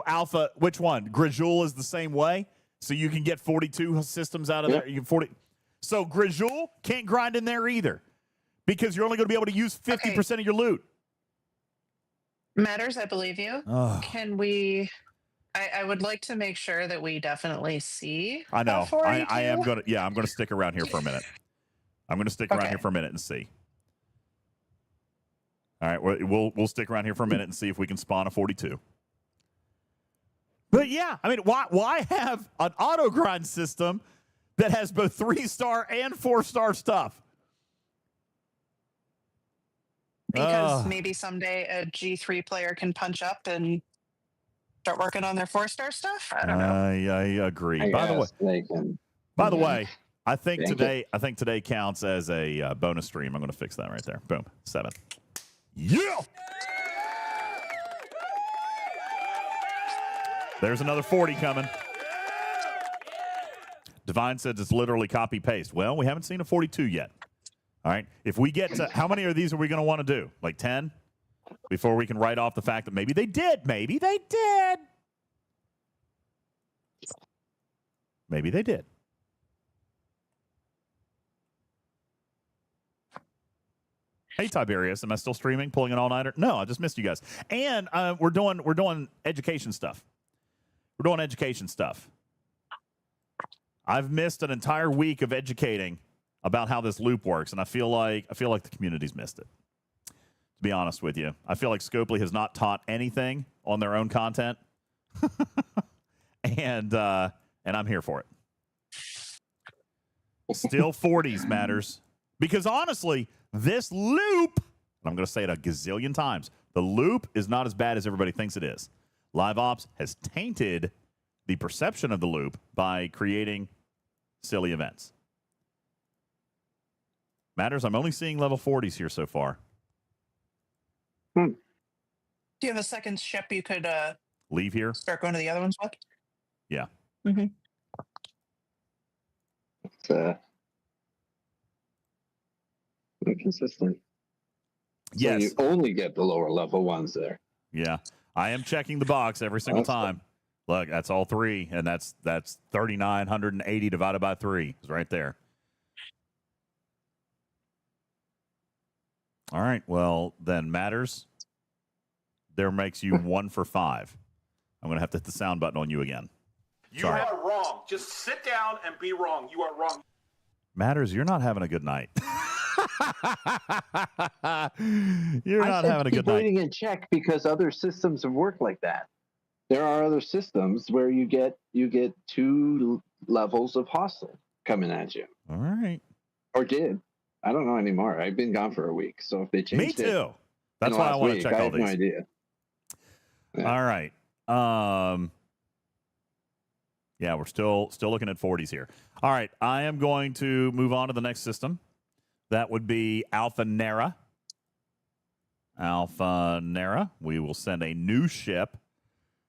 Alpha, which one? Gradual is the same way. So you can get 42 systems out of there. You can 40. So Gradual can't grind in there either. Because you're only going to be able to use 50% of your loot. Matters, I believe you. Oh. Can we I would like to make sure that we definitely see. I know. I am going to I'm going to stick around here for a minute. I'm going to stick around here for a minute and see. All right, we'll stick around here for a minute and see if we can spawn a 42. But yeah, I mean, why have an auto grind system that has both 3-star and 4-star stuff? Because maybe someday a G3 player can punch up and start working on their 4-star stuff. I don't know. I agree. By the way. I think today counts as a bonus stream. I'm going to fix that right there. Boom. 7. Yeah. There's another 40 coming. Divine says it's literally copy paste. Well, we haven't seen a 42 yet. All right. If we get to how many of these are we going to want to do? Like 10 before we can write off the fact that maybe they did. Maybe they did. Maybe they did. Hey Tiberius, am I still streaming, pulling an all-nighter? No, I just missed you guys. And we're doing education stuff. We're doing education stuff. I've missed an entire week of educating about how this loop works, and I feel like the community's missed it. To be honest with you, I feel like Scopely has not taught anything on their own content, and I'm here for it. Still 40s matters, because honestly, this loop, and I'm going to say it a gazillion times, the loop is not as bad as everybody thinks it is. Live Ops has tainted the perception of the loop by creating silly events. Matters, I'm only seeing level 40s here so far. Do you have a second ship you could leave here? Start going to the other ones with? Yeah. Mm-hmm. It's inconsistent. Yes. So you only get the lower level ones there. Yeah. I am checking the box every single time. Look, that's all 3, and that's 3,980 divided by 3 is right there. All right. Well, then Matters, there makes you 1 for 5. I'm going to have to hit the sound button on you again. You are wrong. Just sit down and be wrong. You are wrong. Matters, you're not having a good night. You're not having a good night. Waiting in check because other systems have worked like that. There are other systems where you get 2 levels of hostile coming at you. All right. Or did. I don't know anymore. I've been gone for a week, so if they changed Me too. it, That's why I want to check all these. I have no idea. Yeah. All right. Yeah, we're still looking at 40s here. All right, I am going to move on to the next system. That would be Alpha Nera. Alpha Nera. We will send a new ship.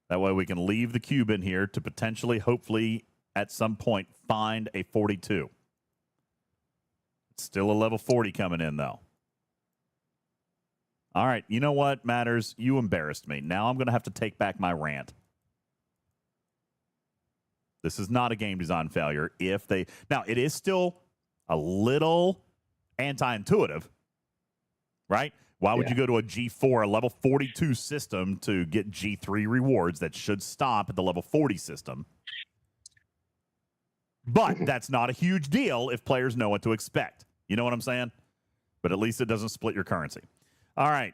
That way we can leave the cube in here to potentially, hopefully, at some point, find a 42. It's still a level 40 coming in, though. All right, you know what, Matters? You embarrassed me. Now I'm going to have to take back my rant. This is not a game design failure. Now, it is still a little anti-intuitive, right? Why would you go to a G4, a level 42 system, to get G3 rewards that should stop at the level 40 system? But that's not a huge deal if players know what to expect. You know what I'm saying? But at least it doesn't split your currency. All right.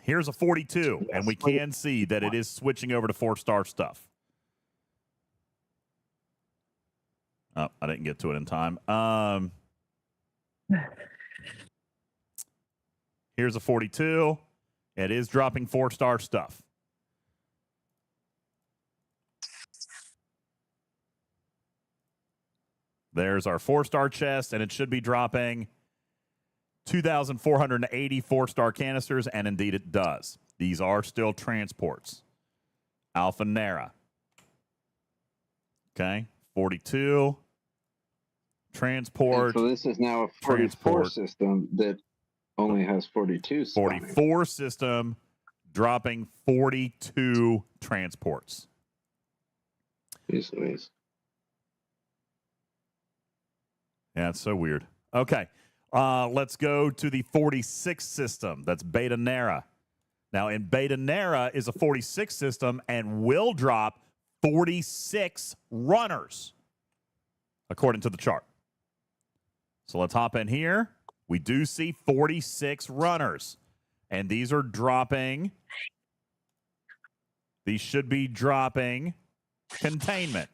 Here's a 42, and we can see that it is switching over to 4-star stuff. Oh, I didn't get to it in time. Here's a 42. It is dropping 4-star stuff. There's our 4-star chest, and it should be dropping 2,480 4-star canisters, and indeed it does. These are still transports. Alpha Nera. Okay, 42. Transport. And so this is now a 44 system that only has 42 spawning. 44 system dropping 42 transports. Jeez Louise. Yeah, it's so weird. Okay, let's go to the 46 system. That's Beta Nera. Now, in Beta Nera is a 46 system and will drop 46 runners, according to the chart. So let's hop in here. We do see 46 runners, and these are dropping. These should be dropping containment.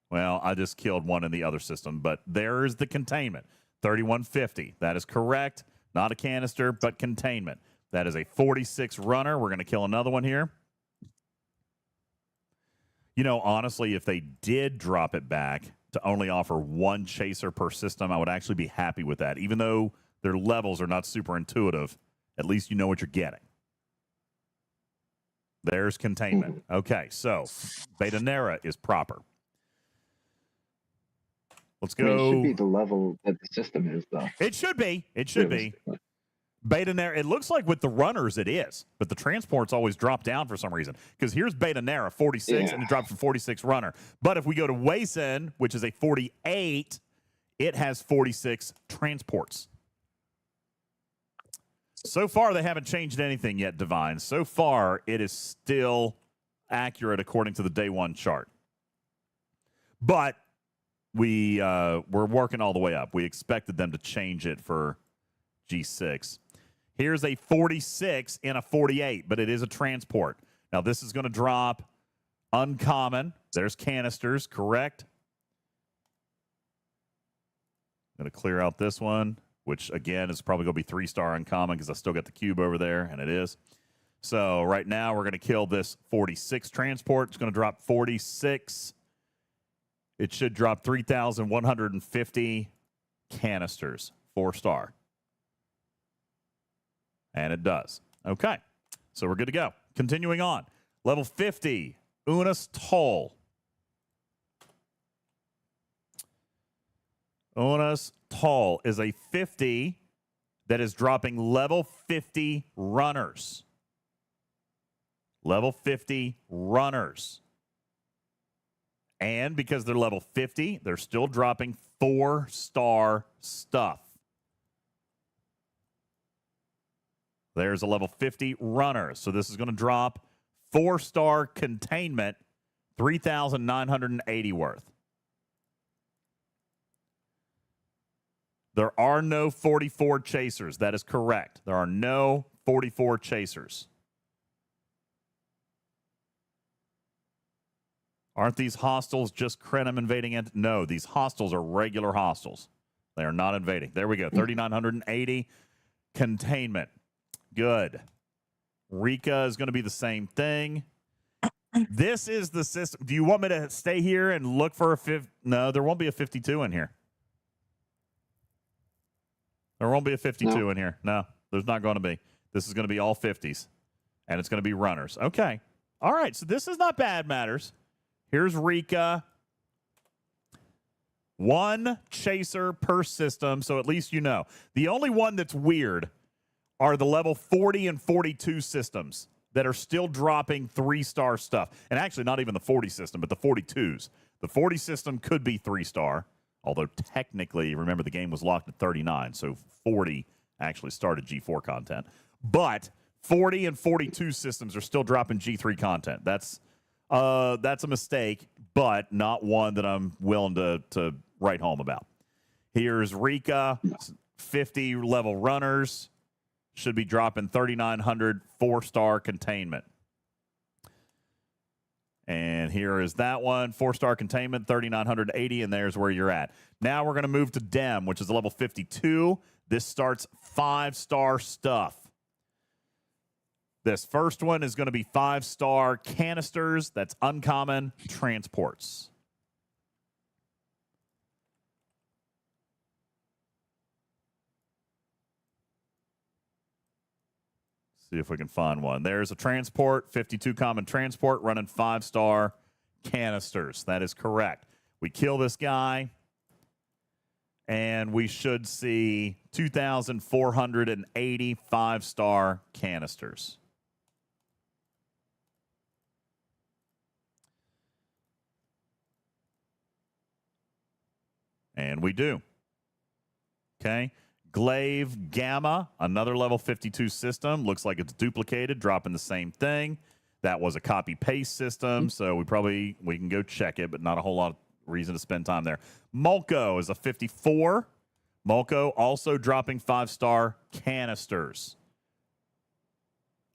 Well, I just killed one in the other system, but there's the containment. 3150. That is correct. Not a canister, but containment. That is a 46 runner. We're going to kill another one here. You know, honestly, if they did drop it back to only offer 1 chaser per system, I would actually be happy with that. Even though their levels are not super intuitive, at least you know what you're getting. There's containment. Okay, so Beta Nera is proper. Let's go. It should be the level that the system is, though. It should be. It should be. Beta Nera, it looks like with the runners it is, but the transports always drop down for some reason. Because here's Beta Nera, 46, and it drops from 46 runner. But if we go to Wason, which is a 48, It has 46 transports. So far, they haven't changed anything yet, Divine. So far, it is still accurate according to the day one chart. But we're working all the way up. We expected them to change it for G6. Here's a 46 and a 48, but it is a transport. Now, this is going to drop uncommon. There's canisters, correct? I'm going to clear out this one, which, again, is probably going to be 3-star uncommon because I still got the cube over there, and it is. So right now, we're going to kill this 46 transport. It's going to drop 46. It should drop 3,150 canisters, 4-star. And it does. Okay, so we're good to go. Continuing on. Level 50, Unas Toll. Unas Toll is a 50 that is dropping level 50 runners. Level 50 runners. And because they're level 50, they're still dropping 4-star stuff. There's a level 50 runner. So this is going to drop 4-star containment, 3,980 worth. There are no 44 chasers. That is correct. There are no 44 chasers. Aren't these hostiles just Krenim invading? No, these hostiles are regular hostiles. They are not invading. There we go. 3,980 containment. Good. Rika is going to be the same thing. This is the system. Do you want me to stay here and look for a 50? No, there won't be a 52 in here. There won't be a 52 in here. No, there's not going to be. This is going to be all 50s. And it's going to be runners. Okay. All right. So this is not bad matters. Here's Rika. 1 chaser per system. So at least you know. The only one that's weird are the level 40 and 42 systems that are still dropping 3-star stuff. And actually, not even the 40 system, but the 42s. The 40 system could be 3-star, although technically, remember, the game was locked at 39, so 40 actually started G4 content. But 40 and 42 systems are still dropping G3 content. That's a mistake, but not one that I'm willing to write home about. Here's Rika, 50 level runners. Should be dropping 3,900 4-star containment. And here is that one, 4-star containment, 3,980, and there's where you're at. Now we're going to move to Dem, which is a level 52. This starts 5-star stuff. This first one is going to be 5-star canisters. That's uncommon transports. See if we can find one. There's a transport, 52 common transport, running 5-star canisters. That is correct. We kill this guy, and we should see 2,480 5-star canisters. And we do. Okay. Glaive Gamma, another level 52 system. Looks like it's duplicated, dropping the same thing. That was a copy-paste system, so we can go check it, but not a whole lot of reason to spend time there. Mulco is a 54. Mulco also dropping 5-star canisters.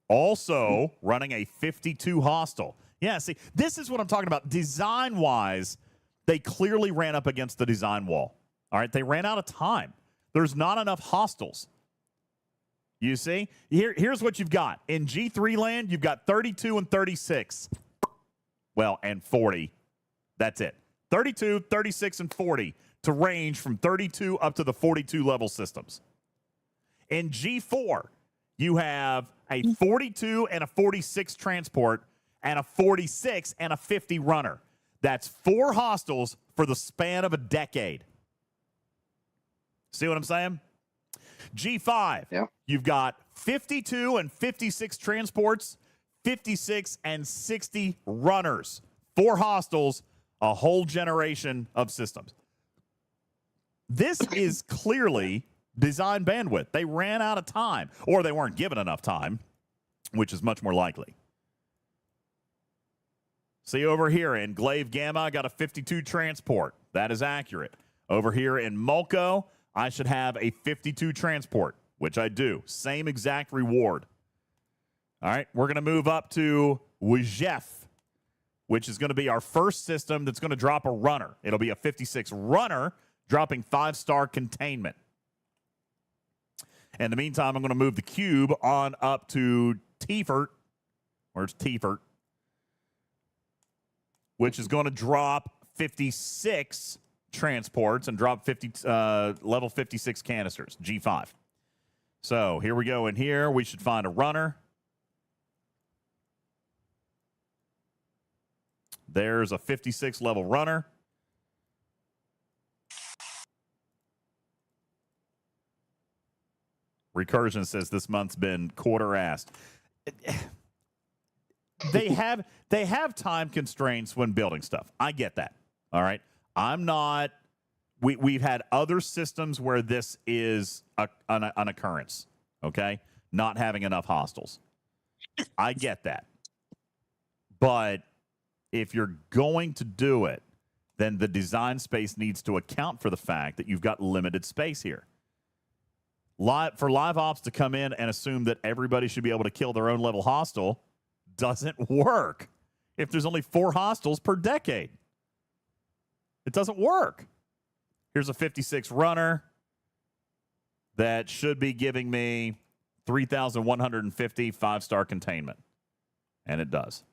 Also running a 52 hostile. Yeah, see, this is what I'm talking about. Design-wise, they clearly ran up against the design wall. All right, they ran out of time. There's not enough hostiles. You see? Here's what you've got. In G3 land, you've got 32 and 36. Well, and 40. That's it. 32, 36, and 40 to range from 32 up to the 42 level systems. In G4, you have a 42 and a 46 transport and a 46 and a 50 runner. That's 4 hostiles for the span of a decade. See what I'm saying? G5, You've got 52 and 56 transports, 56 and 60 runners, 4 hostiles, a whole generation of systems. This is clearly design bandwidth. They ran out of time, or they weren't given enough time, which is much more likely. See over here in Glaive Gamma, I got a 52 transport. That is accurate. Over here in Mulco, I should have a 52 transport, which I do. Same exact reward. All right, we're going to move up to WoK, which is going to be our first system that's going to drop a runner. It'll be a 56 runner, dropping 5-star containment. In the meantime, I'm going to move the cube on up to Tefert. Where's Tefert? Which is going to drop 56 transports and drop level 56 canisters, G5. So here we go. In here, we should find a runner. There's a 56 level runner. Recursion says this month's been quarter-assed. They have time constraints when building stuff. I get that. All right. I'm not. We've had other systems where this is an occurrence. Okay, not having enough hostiles. I get that. But if you're going to do it, then the design space needs to account for the fact that you've got limited space here. For live ops to come in and assume that everybody should be able to kill their own level hostile doesn't work if there's only 4 hostiles per decade. It doesn't work. Here's a 56 runner that should be giving me 3,150 5-star containment. And it does.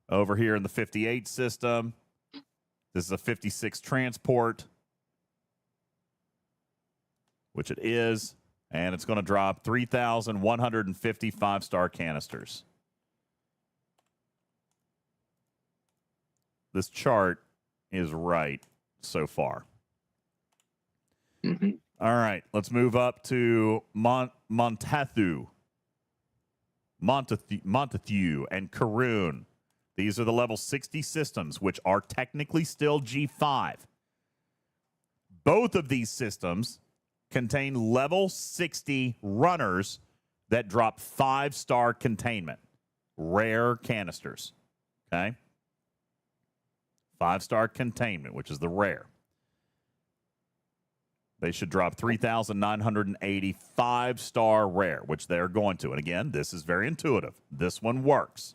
Over here in the 58 system, this is a 56 transport, which it is. And it's going to drop 3,150 5-star canisters. This chart is right so far. Mm-hmm. All right, let's move up to Montathew and Karoon. These are the level 60 systems, which are technically still G5. Both of these systems contain level 60 runners that drop 5-star containment. Rare canisters. Okay? 5-star containment, which is the rare. They should drop 3,980 5-star rare, which they're going to. And again, this is very intuitive. This one works.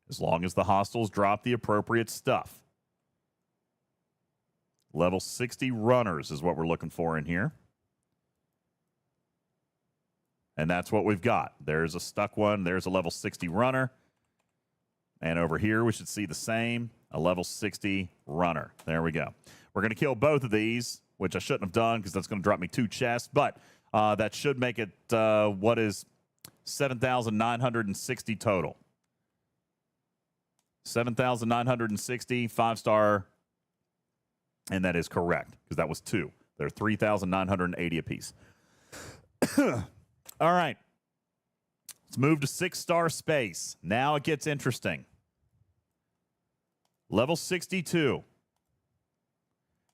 As long as the hostiles drop the appropriate stuff. Level 60 runners is what we're looking for in here. And that's what we've got. There's a stuck one. There's a level 60 runner. And over here, we should see the same, a level 60 runner. There we go. We're going to kill both of these, which I shouldn't have done because that's going to drop me 2 chests. But that should make it, 7,960 total. 7,960 5-star. And that is correct because that was 2. They're 3,980 apiece. All right. Let's move to 6-star space. Now it gets interesting. Level 62.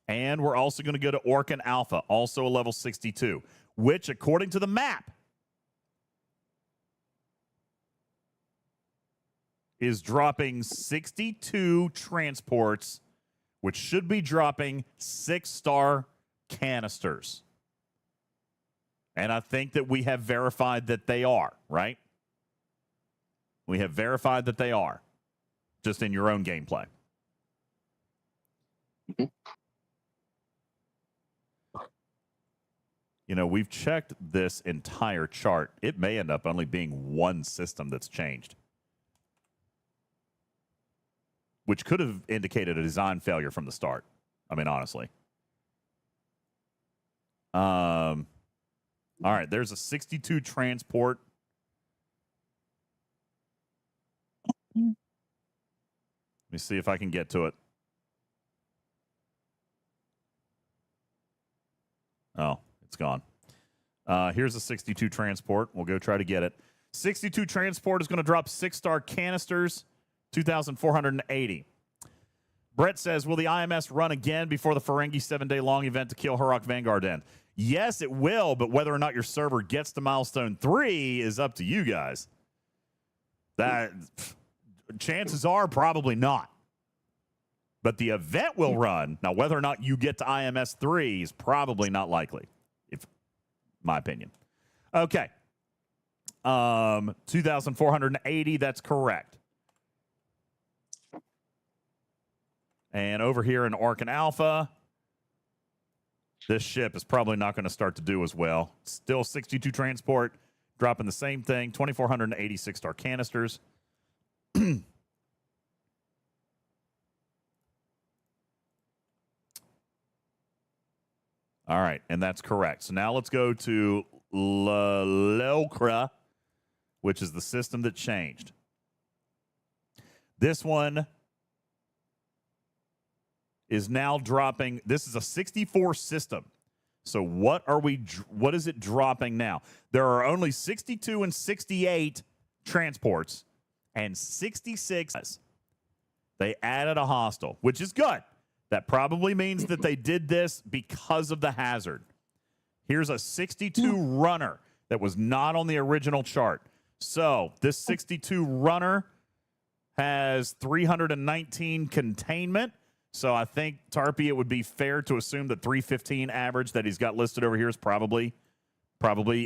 And we're also going to go to Orkan Alpha, also a level 62, which, according to the map, is dropping 62 transports, which should be dropping 6-star canisters. And I think that we have verified that they are, right? We have verified that they are, just in your own gameplay. Mm-hmm. You know, we've checked this entire chart. It may end up only being one system that's changed, which could have indicated a design failure from the start. I mean, honestly. All right, there's a 62 transport. Let me see if I can get to it. Oh, it's gone. Here's a 62 transport. We'll go try to get it. 62 transport is going to drop 6-star canisters, 2,480. Brett says, will the IMS run again before the Ferengi 7-day long event to kill Hurok Vanguard end? Yes, it will, but whether or not your server gets to milestone 3 is up to you guys. That chances are probably not. But the event will run. Now, whether or not you get to IMS 3 is probably not likely, if my opinion. Okay. 2,480, that's correct. And over here in Orkan Alpha, this ship is probably not going to start to do as well. Still 62 transport, dropping the same thing, 2,486 star canisters. All right, and that's correct. So now let's go to Locra, which is the system that changed. This one is now dropping. This is a 64 system. So what is it dropping now? There are only 62 and 68 transports and 66. They added a hostile, which is good. That probably means that they did this because of the hazard. Here's a 62 runner that was not on the original chart. So this 62 runner has 319 containment. So I think, Tarpy, it would be fair to assume that 315 average that he's got listed over here is probably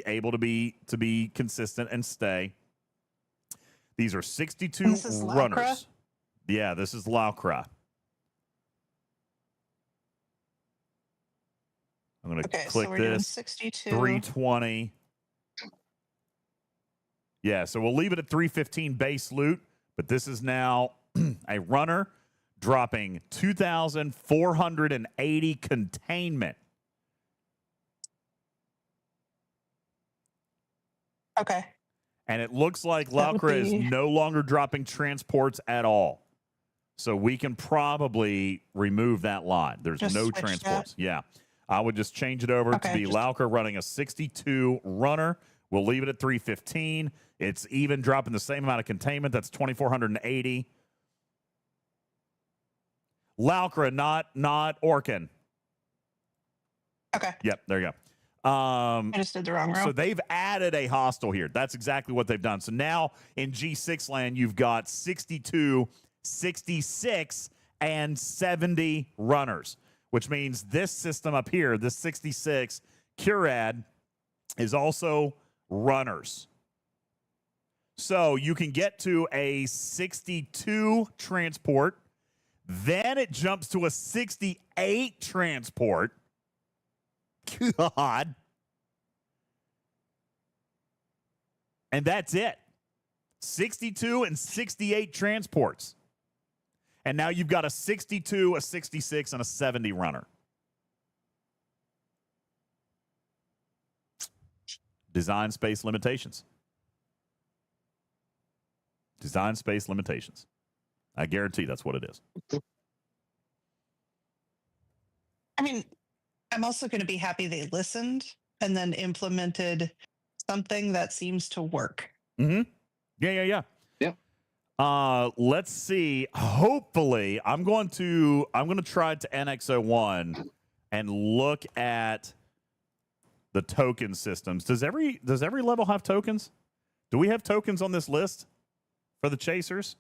able to be consistent and stay. These are 62 runners. Laukra? Yeah, this is Laukra. I'm going to click so we're doing this. 62. 320. Yeah, so we'll leave it at 315 base loot, but this is now a runner dropping 2,480 containment. Okay. And it looks like Laukra is no longer dropping transports at all. So we can probably remove that line. There's Just no switch transports. that? Yeah. I would just change it over to be Laukra running a 62 runner. We'll leave it at 315. It's even dropping the same amount of containment. That's 2,480. Laukra, not Orkan. Okay. Yep, there you go. I just did the wrong row. So they've added a hostile here. That's exactly what they've done. So now in G6 land, you've got 62, 66, and 70 runners, which means this system up here, this 66 Curad, is also runners. So you can get to a 62 transport. Then it jumps to a 68 transport. God. And that's it. 62 and 68 transports. And now you've got a 62, a 66, and a 70 runner. Design space limitations. Design space limitations. I guarantee that's what it is. I mean, I'm also going to be happy they listened and then implemented something that seems to work. Mm-hmm. Yeah. Let's see. Hopefully, I'm going to try to NX01 and look at the token systems. Does every level have tokens? Do we have tokens on this list for the chasers?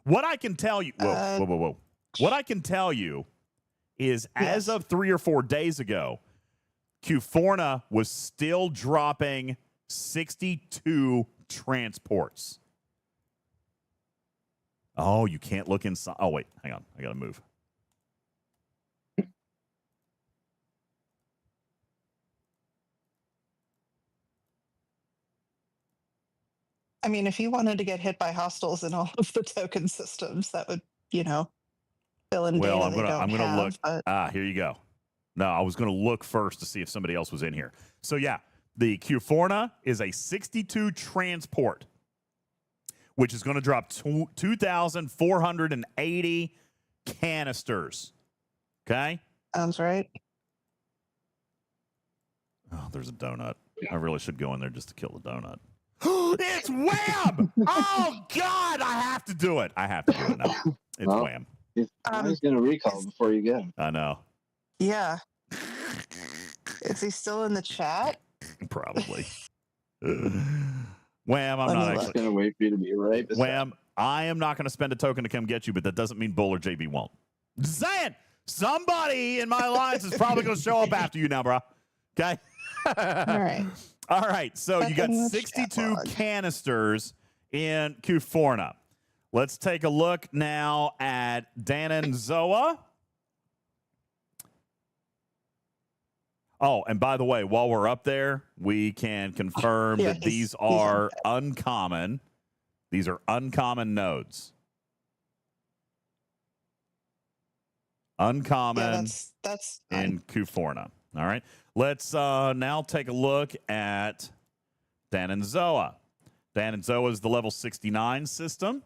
What I can tell you, whoa. What I can tell you is, as of 3 or 4 days ago, Q4na was still dropping 62 transports. Oh, you can't look inside. Oh, wait, hang on. I got to move. I mean, if you wanted to get hit by hostiles in all of the token systems, that would, fill in data I'm gonna look. But... Here you go. No, I was going to look first to see if somebody else was in here. So, yeah, the Q4na is a 62 transport, which is going to drop 2,480 canisters. Okay? Sounds right. Oh, there's a donut. I really should go in there just to kill the donut. It's Wham! Oh, God, I have to do it. I have to do it now. It's Wham. I was going to recall before you go. I know. Yeah. Is he still in the chat? Probably. Wham, I'm Let not me actually. look. Going to wait for you to be right beside. Wham, I am not going to spend a token to come get you, but that doesn't mean Bull or JB won't. Just saying, somebody in my alliance is probably going to show up after you now, bro. Okay? All right. All right, so you got Checking the 62 chat log. canisters in Q4. Let's take a look now at Dan and Zoa. Oh, and by the way, while we're up there, we can confirm Yeah, that these he's are uncommon. These are uncommon nodes. Uncommon That's in Q4. All right. Let's now take a look at Dan and Zoa. Dan and Zoa is the level 69 system.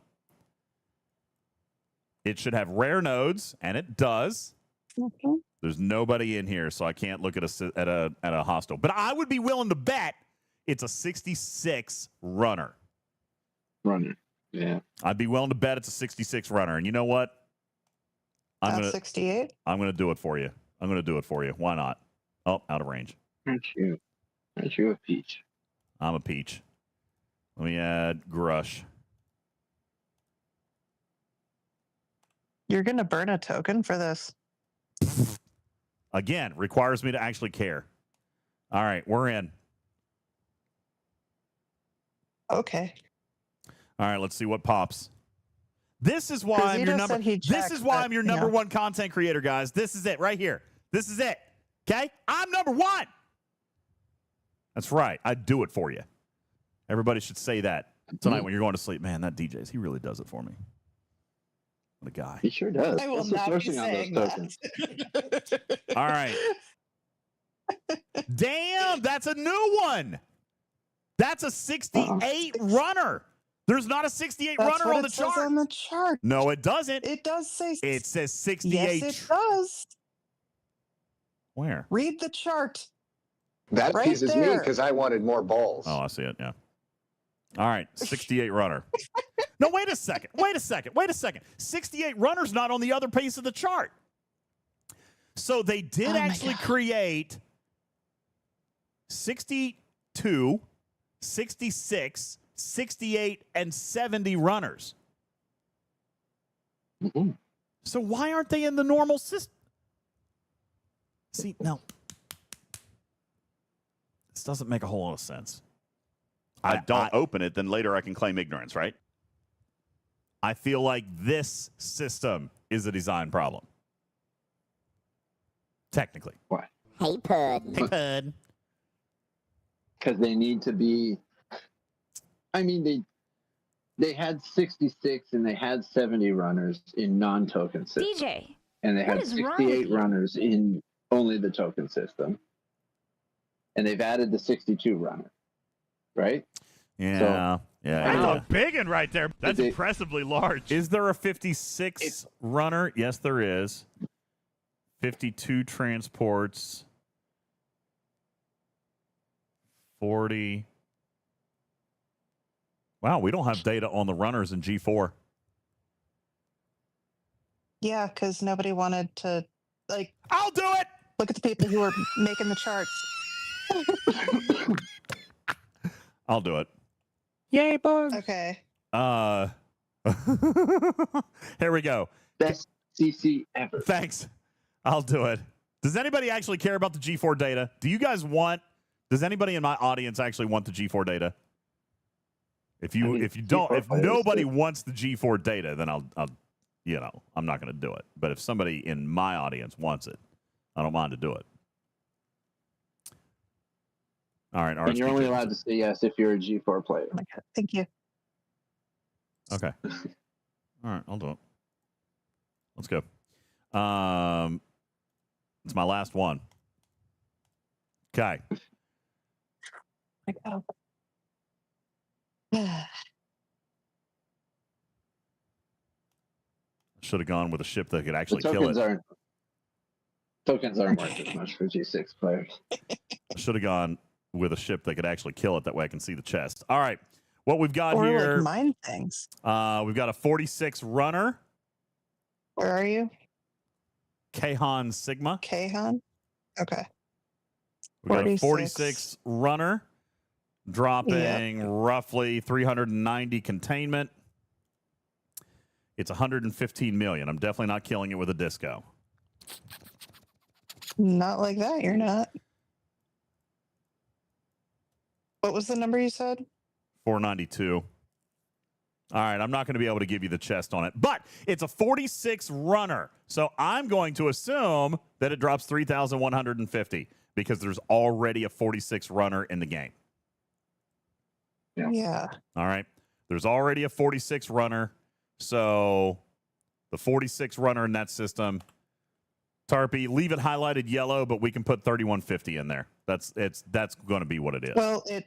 It should have rare nodes, and it does. Mm-hmm. There's nobody in here, so I can't look at a hostile. But I would be willing to bet it's a 66 runner. Yeah. I'd be willing to bet it's a 66 runner. And you know what? I'm 68. I'm gonna do it for you. I'm gonna do it for you. Why not? Oh, out of range. Aren't you a peach? I'm a peach. Let me add Grush. You're gonna burn a token for this. Again, requires me to actually care. All right, we're in. Okay. All right, let's see what pops. This is why I'm your number. This is why I'm your number one content creator, guys. This is it right here. This is it. Okay, I'm number one. That's right. I do it for you. Everybody should say that tonight when you're going to sleep. Man, that DJz, he really does it for me. What a guy. He sure does. I will That's the not be sourcing on saying those tokens. All right. Damn, that's a new one. That's a 68 runner. There's not a 68 runner on the chart. On the chart. No, it doesn't. It does say. It says 68. Yes, it does. Where? Read the chart. That Right pisses me there. because I wanted more balls. Oh, I see it. Yeah. All right, 68 runner. No, wait a second. 68 runner's not on the other piece of the chart. So they did actually create 62, 66, 68, and 70 runners. Mm-hmm. So why aren't they in the normal system? See, no. This doesn't make a whole lot of sense. I don't open it, then later I can claim ignorance, right? I feel like this system is a design problem. Technically. Why? Hey, Pud. Hey, Pud. Because they need to be. I mean, they had 66 and they had 70 runners in non-token system. DJ. And they had what is wrong with 68 you? runners in only the token system. And they've added the 62 runner. Right? Yeah. That's a big one right there. That's Is it- impressively large. Is there a 56 runner? Yes, there is. 52 transports. 40. Wow, we don't have data on the runners in G4. Yeah, because nobody wanted to I'll do it. look at the people who were making the charts. I'll do it. Yay, bugs. Okay. Here we go. Best CC ever. Thanks. I'll do it. Does anybody actually care about the G4 data? Does anybody in my audience actually want the G4 data? If nobody wants the G4 data, then I'll I'm not going to do it. But if somebody in my audience wants it, I don't mind to do it. All right. And you're only allowed to say yes if you're a G4 player. Oh my God. Thank you. Okay. All right. I'll do it. Let's go. It's my last one. Okay. Oh. Should have gone with a ship that could actually kill it. Tokens aren't worth as much for G6 players. Should have gone with a ship that could actually kill it. That way I can see the chest. All right. What we've got Or here. like mine things. We've got a 46 runner. Where are you? Kahan Sigma. Kahan? Okay. We got a 46. 46 runner, dropping roughly 390 containment. It's 115 million. I'm definitely not killing it with a disco. Not like that, you're not. What was the number you said? 492. All right, I'm not going to be able to give you the chest on it, but it's a 46 runner. So I'm going to assume that it drops 3,150 because there's already a 46 runner in the game. Yeah. All right. There's already a 46 runner. So the 46 runner in that system, Tarpy, leave it highlighted yellow, but we can put 3150 in there. That's going to be what it is. Well, it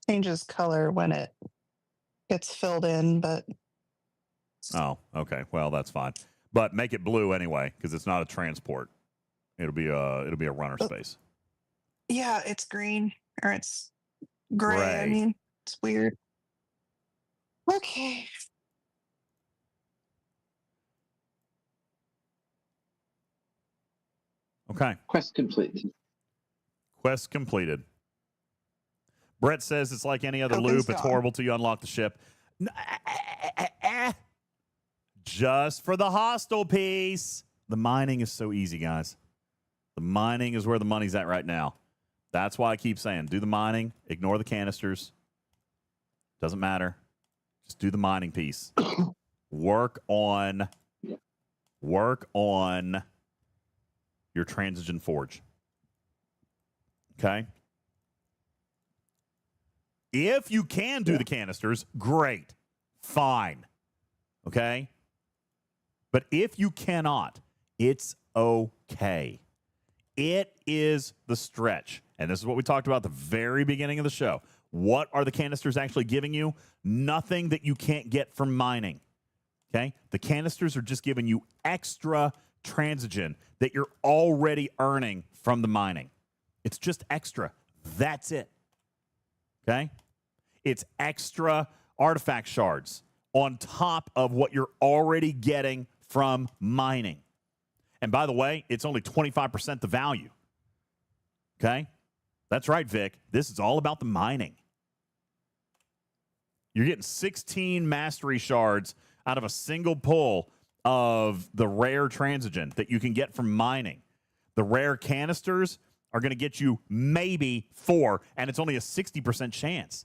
changes color when it gets filled in, but Oh, okay. Well, that's fine. But make it blue anyway, because it's not a transport. It'll be a runner space. yeah, it's green or it's gray. I mean, it's weird. Okay. Okay. Quest complete. Quest completed. Brett says it's like any other Token's loop. It's gone. horrible till you unlock the ship. Just for the hostile piece. The mining is so easy, guys. The mining is where the money's at right now. That's why I keep saying, do the mining, ignore the canisters. Doesn't matter. Just do the mining piece. Work on your Transigen Forge. Okay? If you can do the canisters, great. Fine. Okay? But if you cannot, it's okay. It is the stretch. And this is what we talked about at the very beginning of the show. What are the canisters actually giving you? Nothing that you can't get from mining. Okay? The canisters are just giving you extra transigen that you're already earning from the mining. It's just extra. That's it. Okay? It's extra artifact shards on top of what you're already getting from mining. And by the way, it's only 25% the value. Okay? That's right, Vic. This is all about the mining. You're getting 16 mastery shards out of a single pull of the rare transigen that you can get from mining. The rare canisters are going to get you maybe 4, and it's only a 60% chance.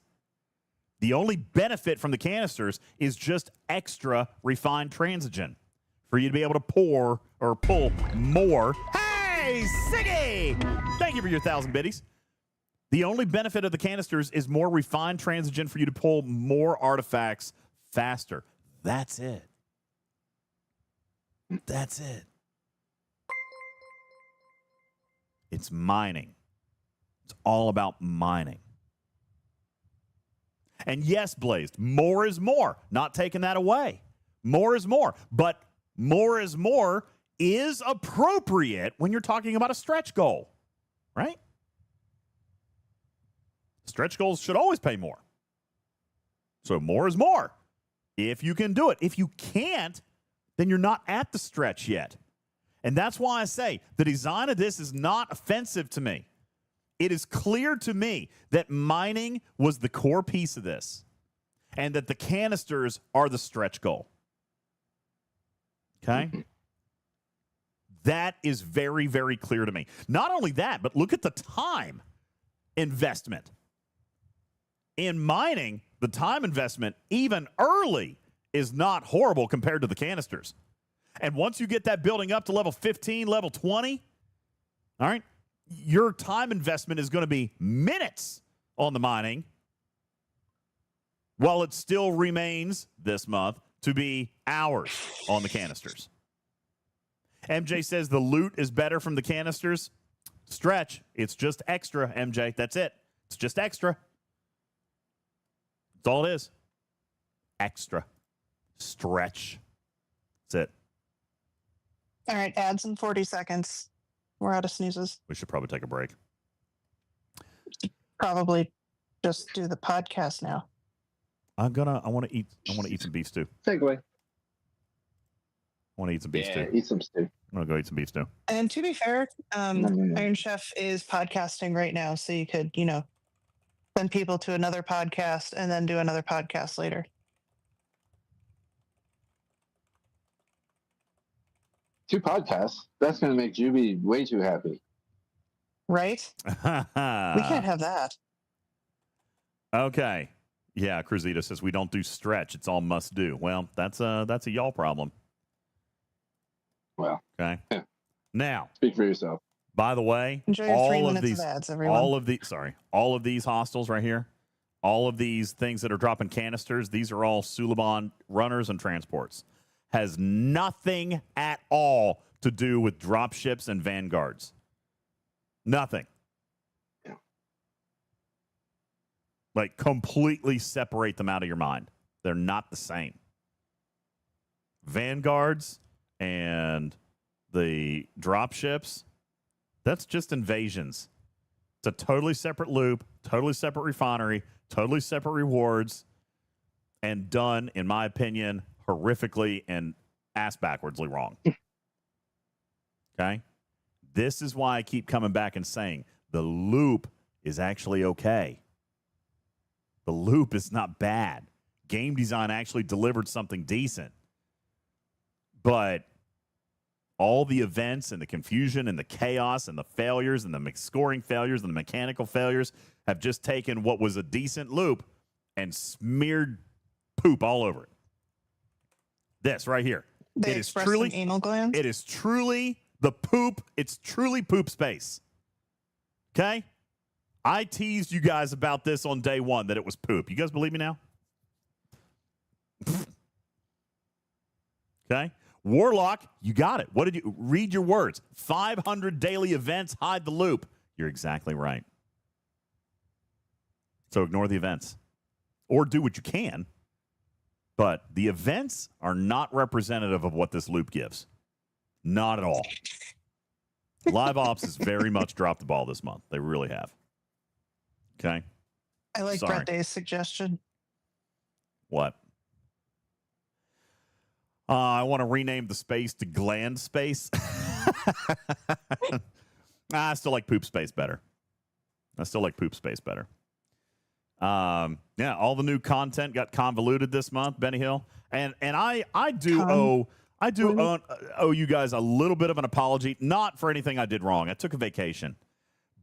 The only benefit from the canisters is just extra refined transigen for you to be able to pour or pull more. Hey, Siggy! Thank you for your 1,000 biddies. The only benefit of the canisters is more refined transigen for you to pull more artifacts faster. That's it. That's it. It's mining. It's all about mining. And yes, Blazed, more is more. Not taking that away. More is more. But more is more is appropriate when you're talking about a stretch goal, right? Stretch goals should always pay more. So more is more if you can do it. If you can't, then you're not at the stretch yet. And that's why I say the design of this is not offensive to me. It is clear to me that mining was the core piece of this and that the canisters are the stretch goal. Okay? That is very, very clear to me. Not only that, but look at the time investment. In mining, the time investment, even early, is not horrible compared to the canisters. And once you get that building up to level 15, level 20, all right, your time investment is going to be minutes on the mining, while it still remains this month to be hours on the canisters. MJ says the loot is better from the canisters. Stretch. It's just extra, MJ. That's it. It's just extra. That's all it is. Extra. Stretch. That's it. All right, ads in 40 seconds. We're out of snoozes. We should probably take a break. Probably just do the podcast now. I want to eat some beef stew. Segue. I want to eat some beef stew. Eat some stew. I'm going to go eat some beef stew. And to be fair, Iron Chef is podcasting right now, so you could, send people to another podcast and then do another podcast later. Two podcasts. That's going to make Juby way too happy. Right? We can't have that. Okay. Yeah, Cruzita says we don't do stretch. It's all must do. Well, that's a y'all problem. Well. Okay. Yeah. Now. Speak for yourself. By the way, enjoy your 3 minutes of ads, everyone. all of these hostels right here, all of these things that are dropping canisters, these are all Suliban runners and transports. Has nothing at all to do with drop ships and vanguards. Nothing. Yeah. Like, completely separate them out of your mind. They're not the same. Vanguards and the drop ships, that's just invasions. It's a totally separate loop, totally separate refinery, totally separate rewards, and done, in my opinion, horrifically and ass backwardsly wrong. Okay? This is why I keep coming back and saying the loop is actually okay. The loop is not bad. Game design actually delivered something decent. But all the events and the confusion and the chaos and the failures and the scoring failures and the mechanical failures have just taken what was a decent loop and smeared poop all over it. This right here. They express some anal glands? It is truly the poop. It's truly poop space. Okay? I teased you guys about this on day one, that it was poop. You guys believe me now? Okay? Warlock, you got it. What did you read your words? 500 daily events, hide the loop. You're exactly right. So ignore the events. Or do what you can. But the events are not representative of what this loop gives. Not at all. Live Ops has very much dropped the ball this month. They really have. Okay? I like Sorry. Brett Day's suggestion. What? I want to rename the space to gland space. I still like poop space better. Yeah, all the new content got convoluted this month, Benny Hill. And I do owe you guys a little bit of an apology, not for anything I did wrong. I took a vacation.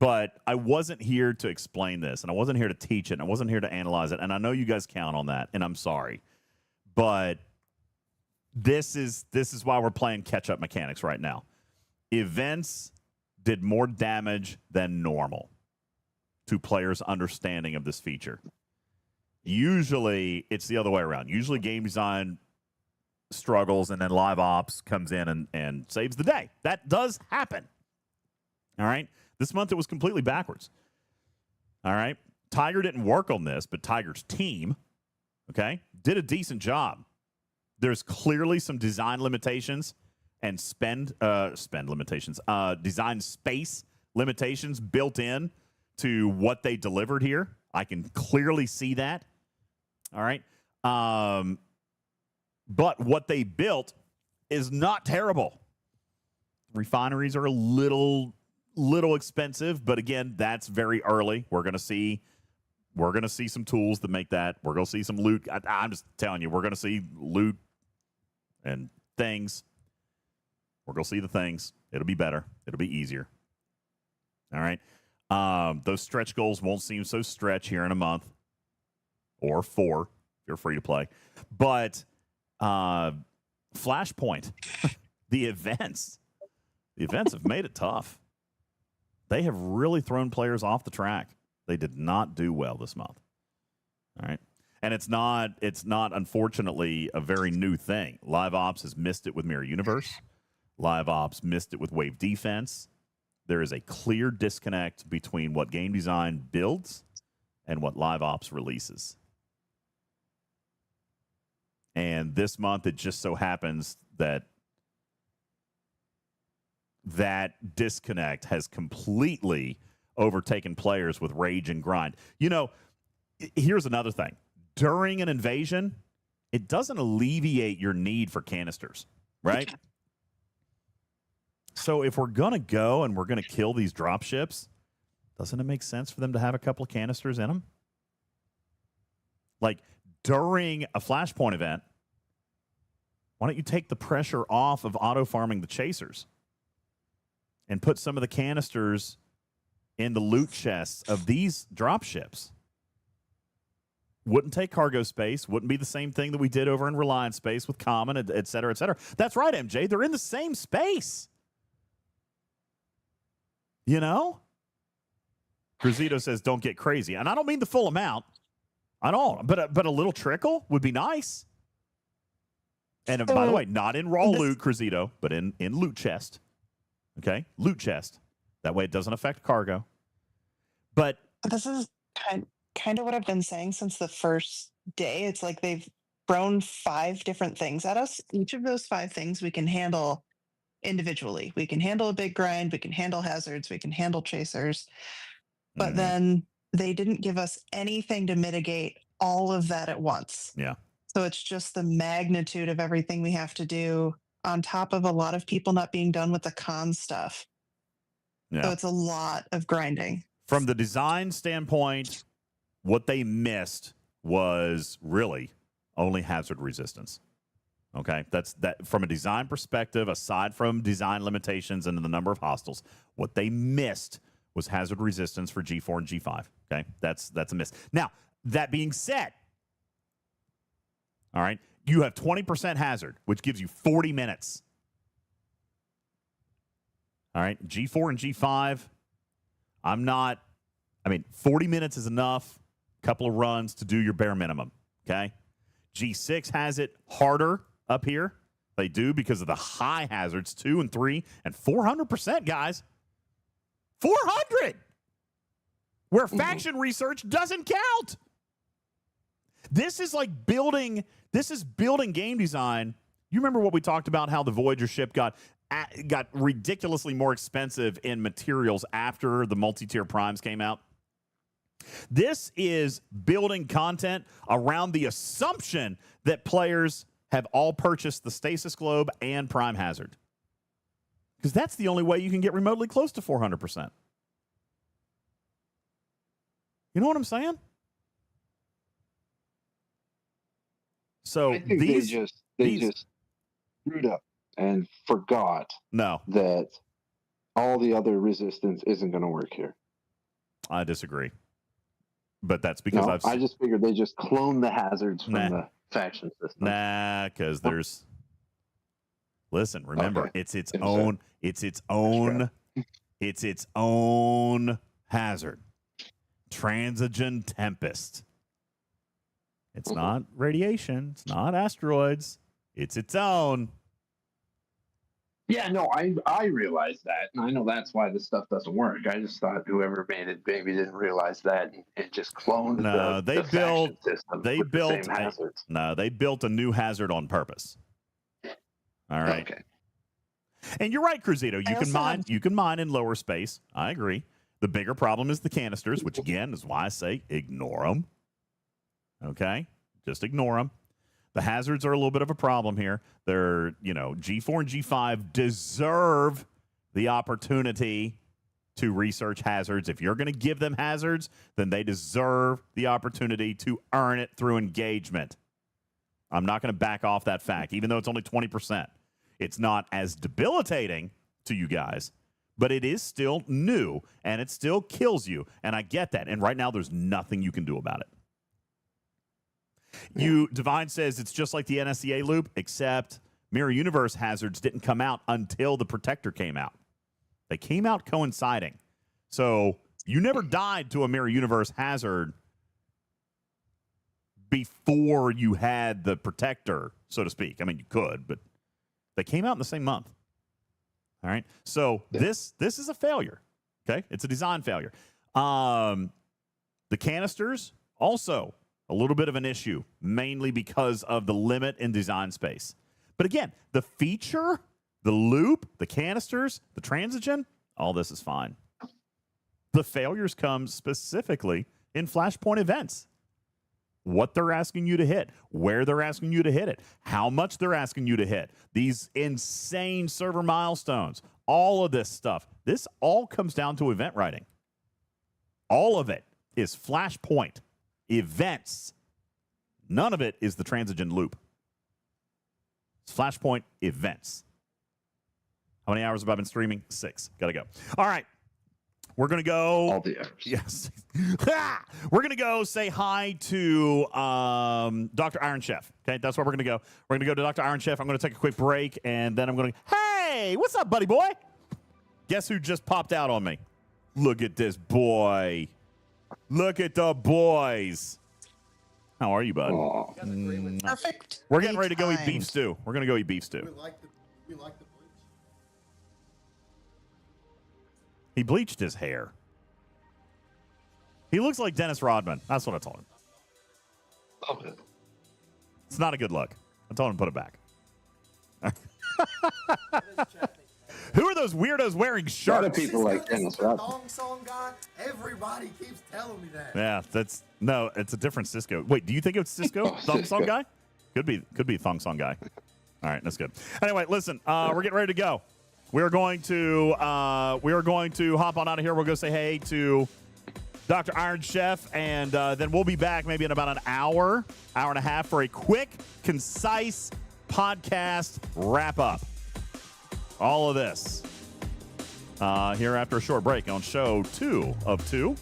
But I wasn't here to explain this, and I wasn't here to teach it, and I wasn't here to analyze it. And I know you guys count on that, and I'm sorry. But this is why we're playing catch-up mechanics right now. Events did more damage than normal to players' understanding of this feature. Usually, it's the other way around. Usually, game design struggles, and then live ops comes in and saves the day. That does happen. All right? This month, it was completely backwards. All right? Tiger didn't work on this, but Tiger's team, okay, did a decent job. There's clearly some design limitations and design space limitations built in to what they delivered here. I can clearly see that. All right. But what they built is not terrible. Refineries are a little expensive, but again, that's very early. We're going to see some tools that make that. We're going to see some loot. I'm just telling you, we're going to see loot and things. We're going to see the things. It'll be better. It'll be easier. All right. Those stretch goals won't seem so stretch here in a month or 4 if you're free to play. But Flashpoint, the events have made it tough. They have really thrown players off the track. They did not do well this month. All right. And it's not, unfortunately, a very new thing. Live Ops has missed it with Mirror Universe. Live Ops missed it with Wave Defense. There is a clear disconnect between what game design builds and what Live Ops releases. And this month, it just so happens that disconnect has completely overtaken players with rage and grind. You know, here's another thing. During an invasion, it doesn't alleviate your need for canisters. right? So if we're going to go and we're going to kill these drop ships, doesn't it make sense for them to have a couple of canisters in them? Like during a Flashpoint event, why don't you take the pressure off of auto-farming the chasers and put some of the canisters in the loot chests of these drop ships? Wouldn't take cargo space, wouldn't be the same thing that we did over in Reliance space with Common, et cetera, et cetera. That's right, MJ. They're in the same space. You know? Cruzito says, don't get crazy. And I don't mean the full amount. I don't. But a little trickle would be nice. And by the way, not in raw loot, Cruzito, but in loot chest. Okay? Loot chest. That way it doesn't affect cargo. But this is kind of what I've been saying since the first day. It's like they've thrown 5 different things at us. Each of those 5 things we can handle individually. We can handle a big grind, we can handle hazards, we can handle chasers. But then they didn't give us anything to mitigate all of that at once. Yeah. So it's just the magnitude of everything we have to do on top of a lot of people not being done with the con stuff. Yeah. So it's a lot of grinding. From the design standpoint, what they missed was really only hazard resistance. Okay, that's that from a design perspective, aside from design limitations and the number of hostiles, what they missed was hazard resistance for G4 and G5. Okay, that's a miss. Now, that being said, all right, you have 20% hazard, which gives you 40 minutes. All right, G4 and G5, 40 minutes is enough. Couple of runs to do your bare minimum. Okay, G6 has it harder up here. They do because of the high hazards, 2 and 3 and 400%, guys. 400, where faction research doesn't count. This is like building game design. You remember what we talked about, how the Voyager ship got ridiculously more expensive in materials after the multi-tier primes came out? This is building content around the assumption that players have all purchased the Stasis Globe and Prime Hazard. Because that's the only way you can get remotely close to 400%. You know what I'm saying? So I think they just screwed up and forgot that all the other resistance isn't going to work here. I disagree. But that's because I just figured they just cloned the hazards from the faction system. Nah, because there's. Listen, remember, it's its own hazard. Transigen Tempest. It's not radiation. It's not asteroids. It's its own. Yeah, no, I realize that, and I know that's why this stuff doesn't work. I just thought whoever made it maybe didn't realize that and just cloned the faction system with the same hazards. They built a new hazard on purpose. All right. Okay. And you're right, Cruzito. You can mine in lower space. I agree. The bigger problem is the canisters, which again is why I say ignore them. Okay, just ignore them. The hazards are a little bit of a problem here. They're, G4 and G5 deserve the opportunity to research hazards. If you're going to give them hazards, then they deserve the opportunity to earn it through engagement. I'm not going to back off that fact, even though it's only 20%. It's not as debilitating to you guys, but it is still new, and it still kills you, and I get that. And right now, there's nothing you can do about it. Divine says it's just like the NSEA loop, except Mirror Universe hazards didn't come out until the Protector came out. They came out coinciding. So you never died to a Mirror Universe hazard before you had the Protector, so to speak. I mean, you could, but they came out in the same month. All right. So this is a failure. Okay. It's a design failure. The canisters also a little bit of an issue, mainly because of the limit in design space. But again, the feature, the loop, the canisters, the transigen, all this is fine. The failures come specifically in Flashpoint events. what they're asking you to hit, where they're asking you to hit it, how much they're asking you to hit, these insane server milestones, all of this stuff. This all comes down to event writing. All of it is Flashpoint events. None of it is the transigen loop. It's Flashpoint events. How many hours have I been streaming? 6. Gotta go. All right. We're going to go. All the hours. Yes. We're going to go say hi to Dr. Iron Chef. Okay, that's where we're going to go. We're going to go to Dr. Iron Chef. I'm going to take a quick break, and then I'm going to. Hey, what's up, buddy boy? Guess who just popped out on me? Look at this boy. Look at the boys. How are you, bud? Perfect. We're getting ready to go eat times. beef stew. We're going to go eat beef stew. We like the bleach. He bleached his hair. He looks like Dennis Rodman. That's what I told him. Okay. It's not a good look. I told him to put it back. Who are those weirdos wearing A shirts? lot of people like Dennis Rodman. Thong song guy. Everybody keeps telling me that. Yeah, it's a different Cisco. Wait, do you think it's Cisco? Thong Cisco. song guy? Could be thong song guy. All right, that's good. Anyway, listen, we're getting ready to go. We're going to hop on out of here. We'll go say hey to Dr. Iron Chef, and then we'll be back maybe in about an hour and a half for a quick, concise podcast wrap up. All of this here after a short break on show 2 of 2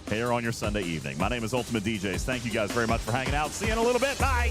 here on your Sunday evening. My name is UltimatDJz. Thank you guys very much for hanging out. See you in a little bit. Bye.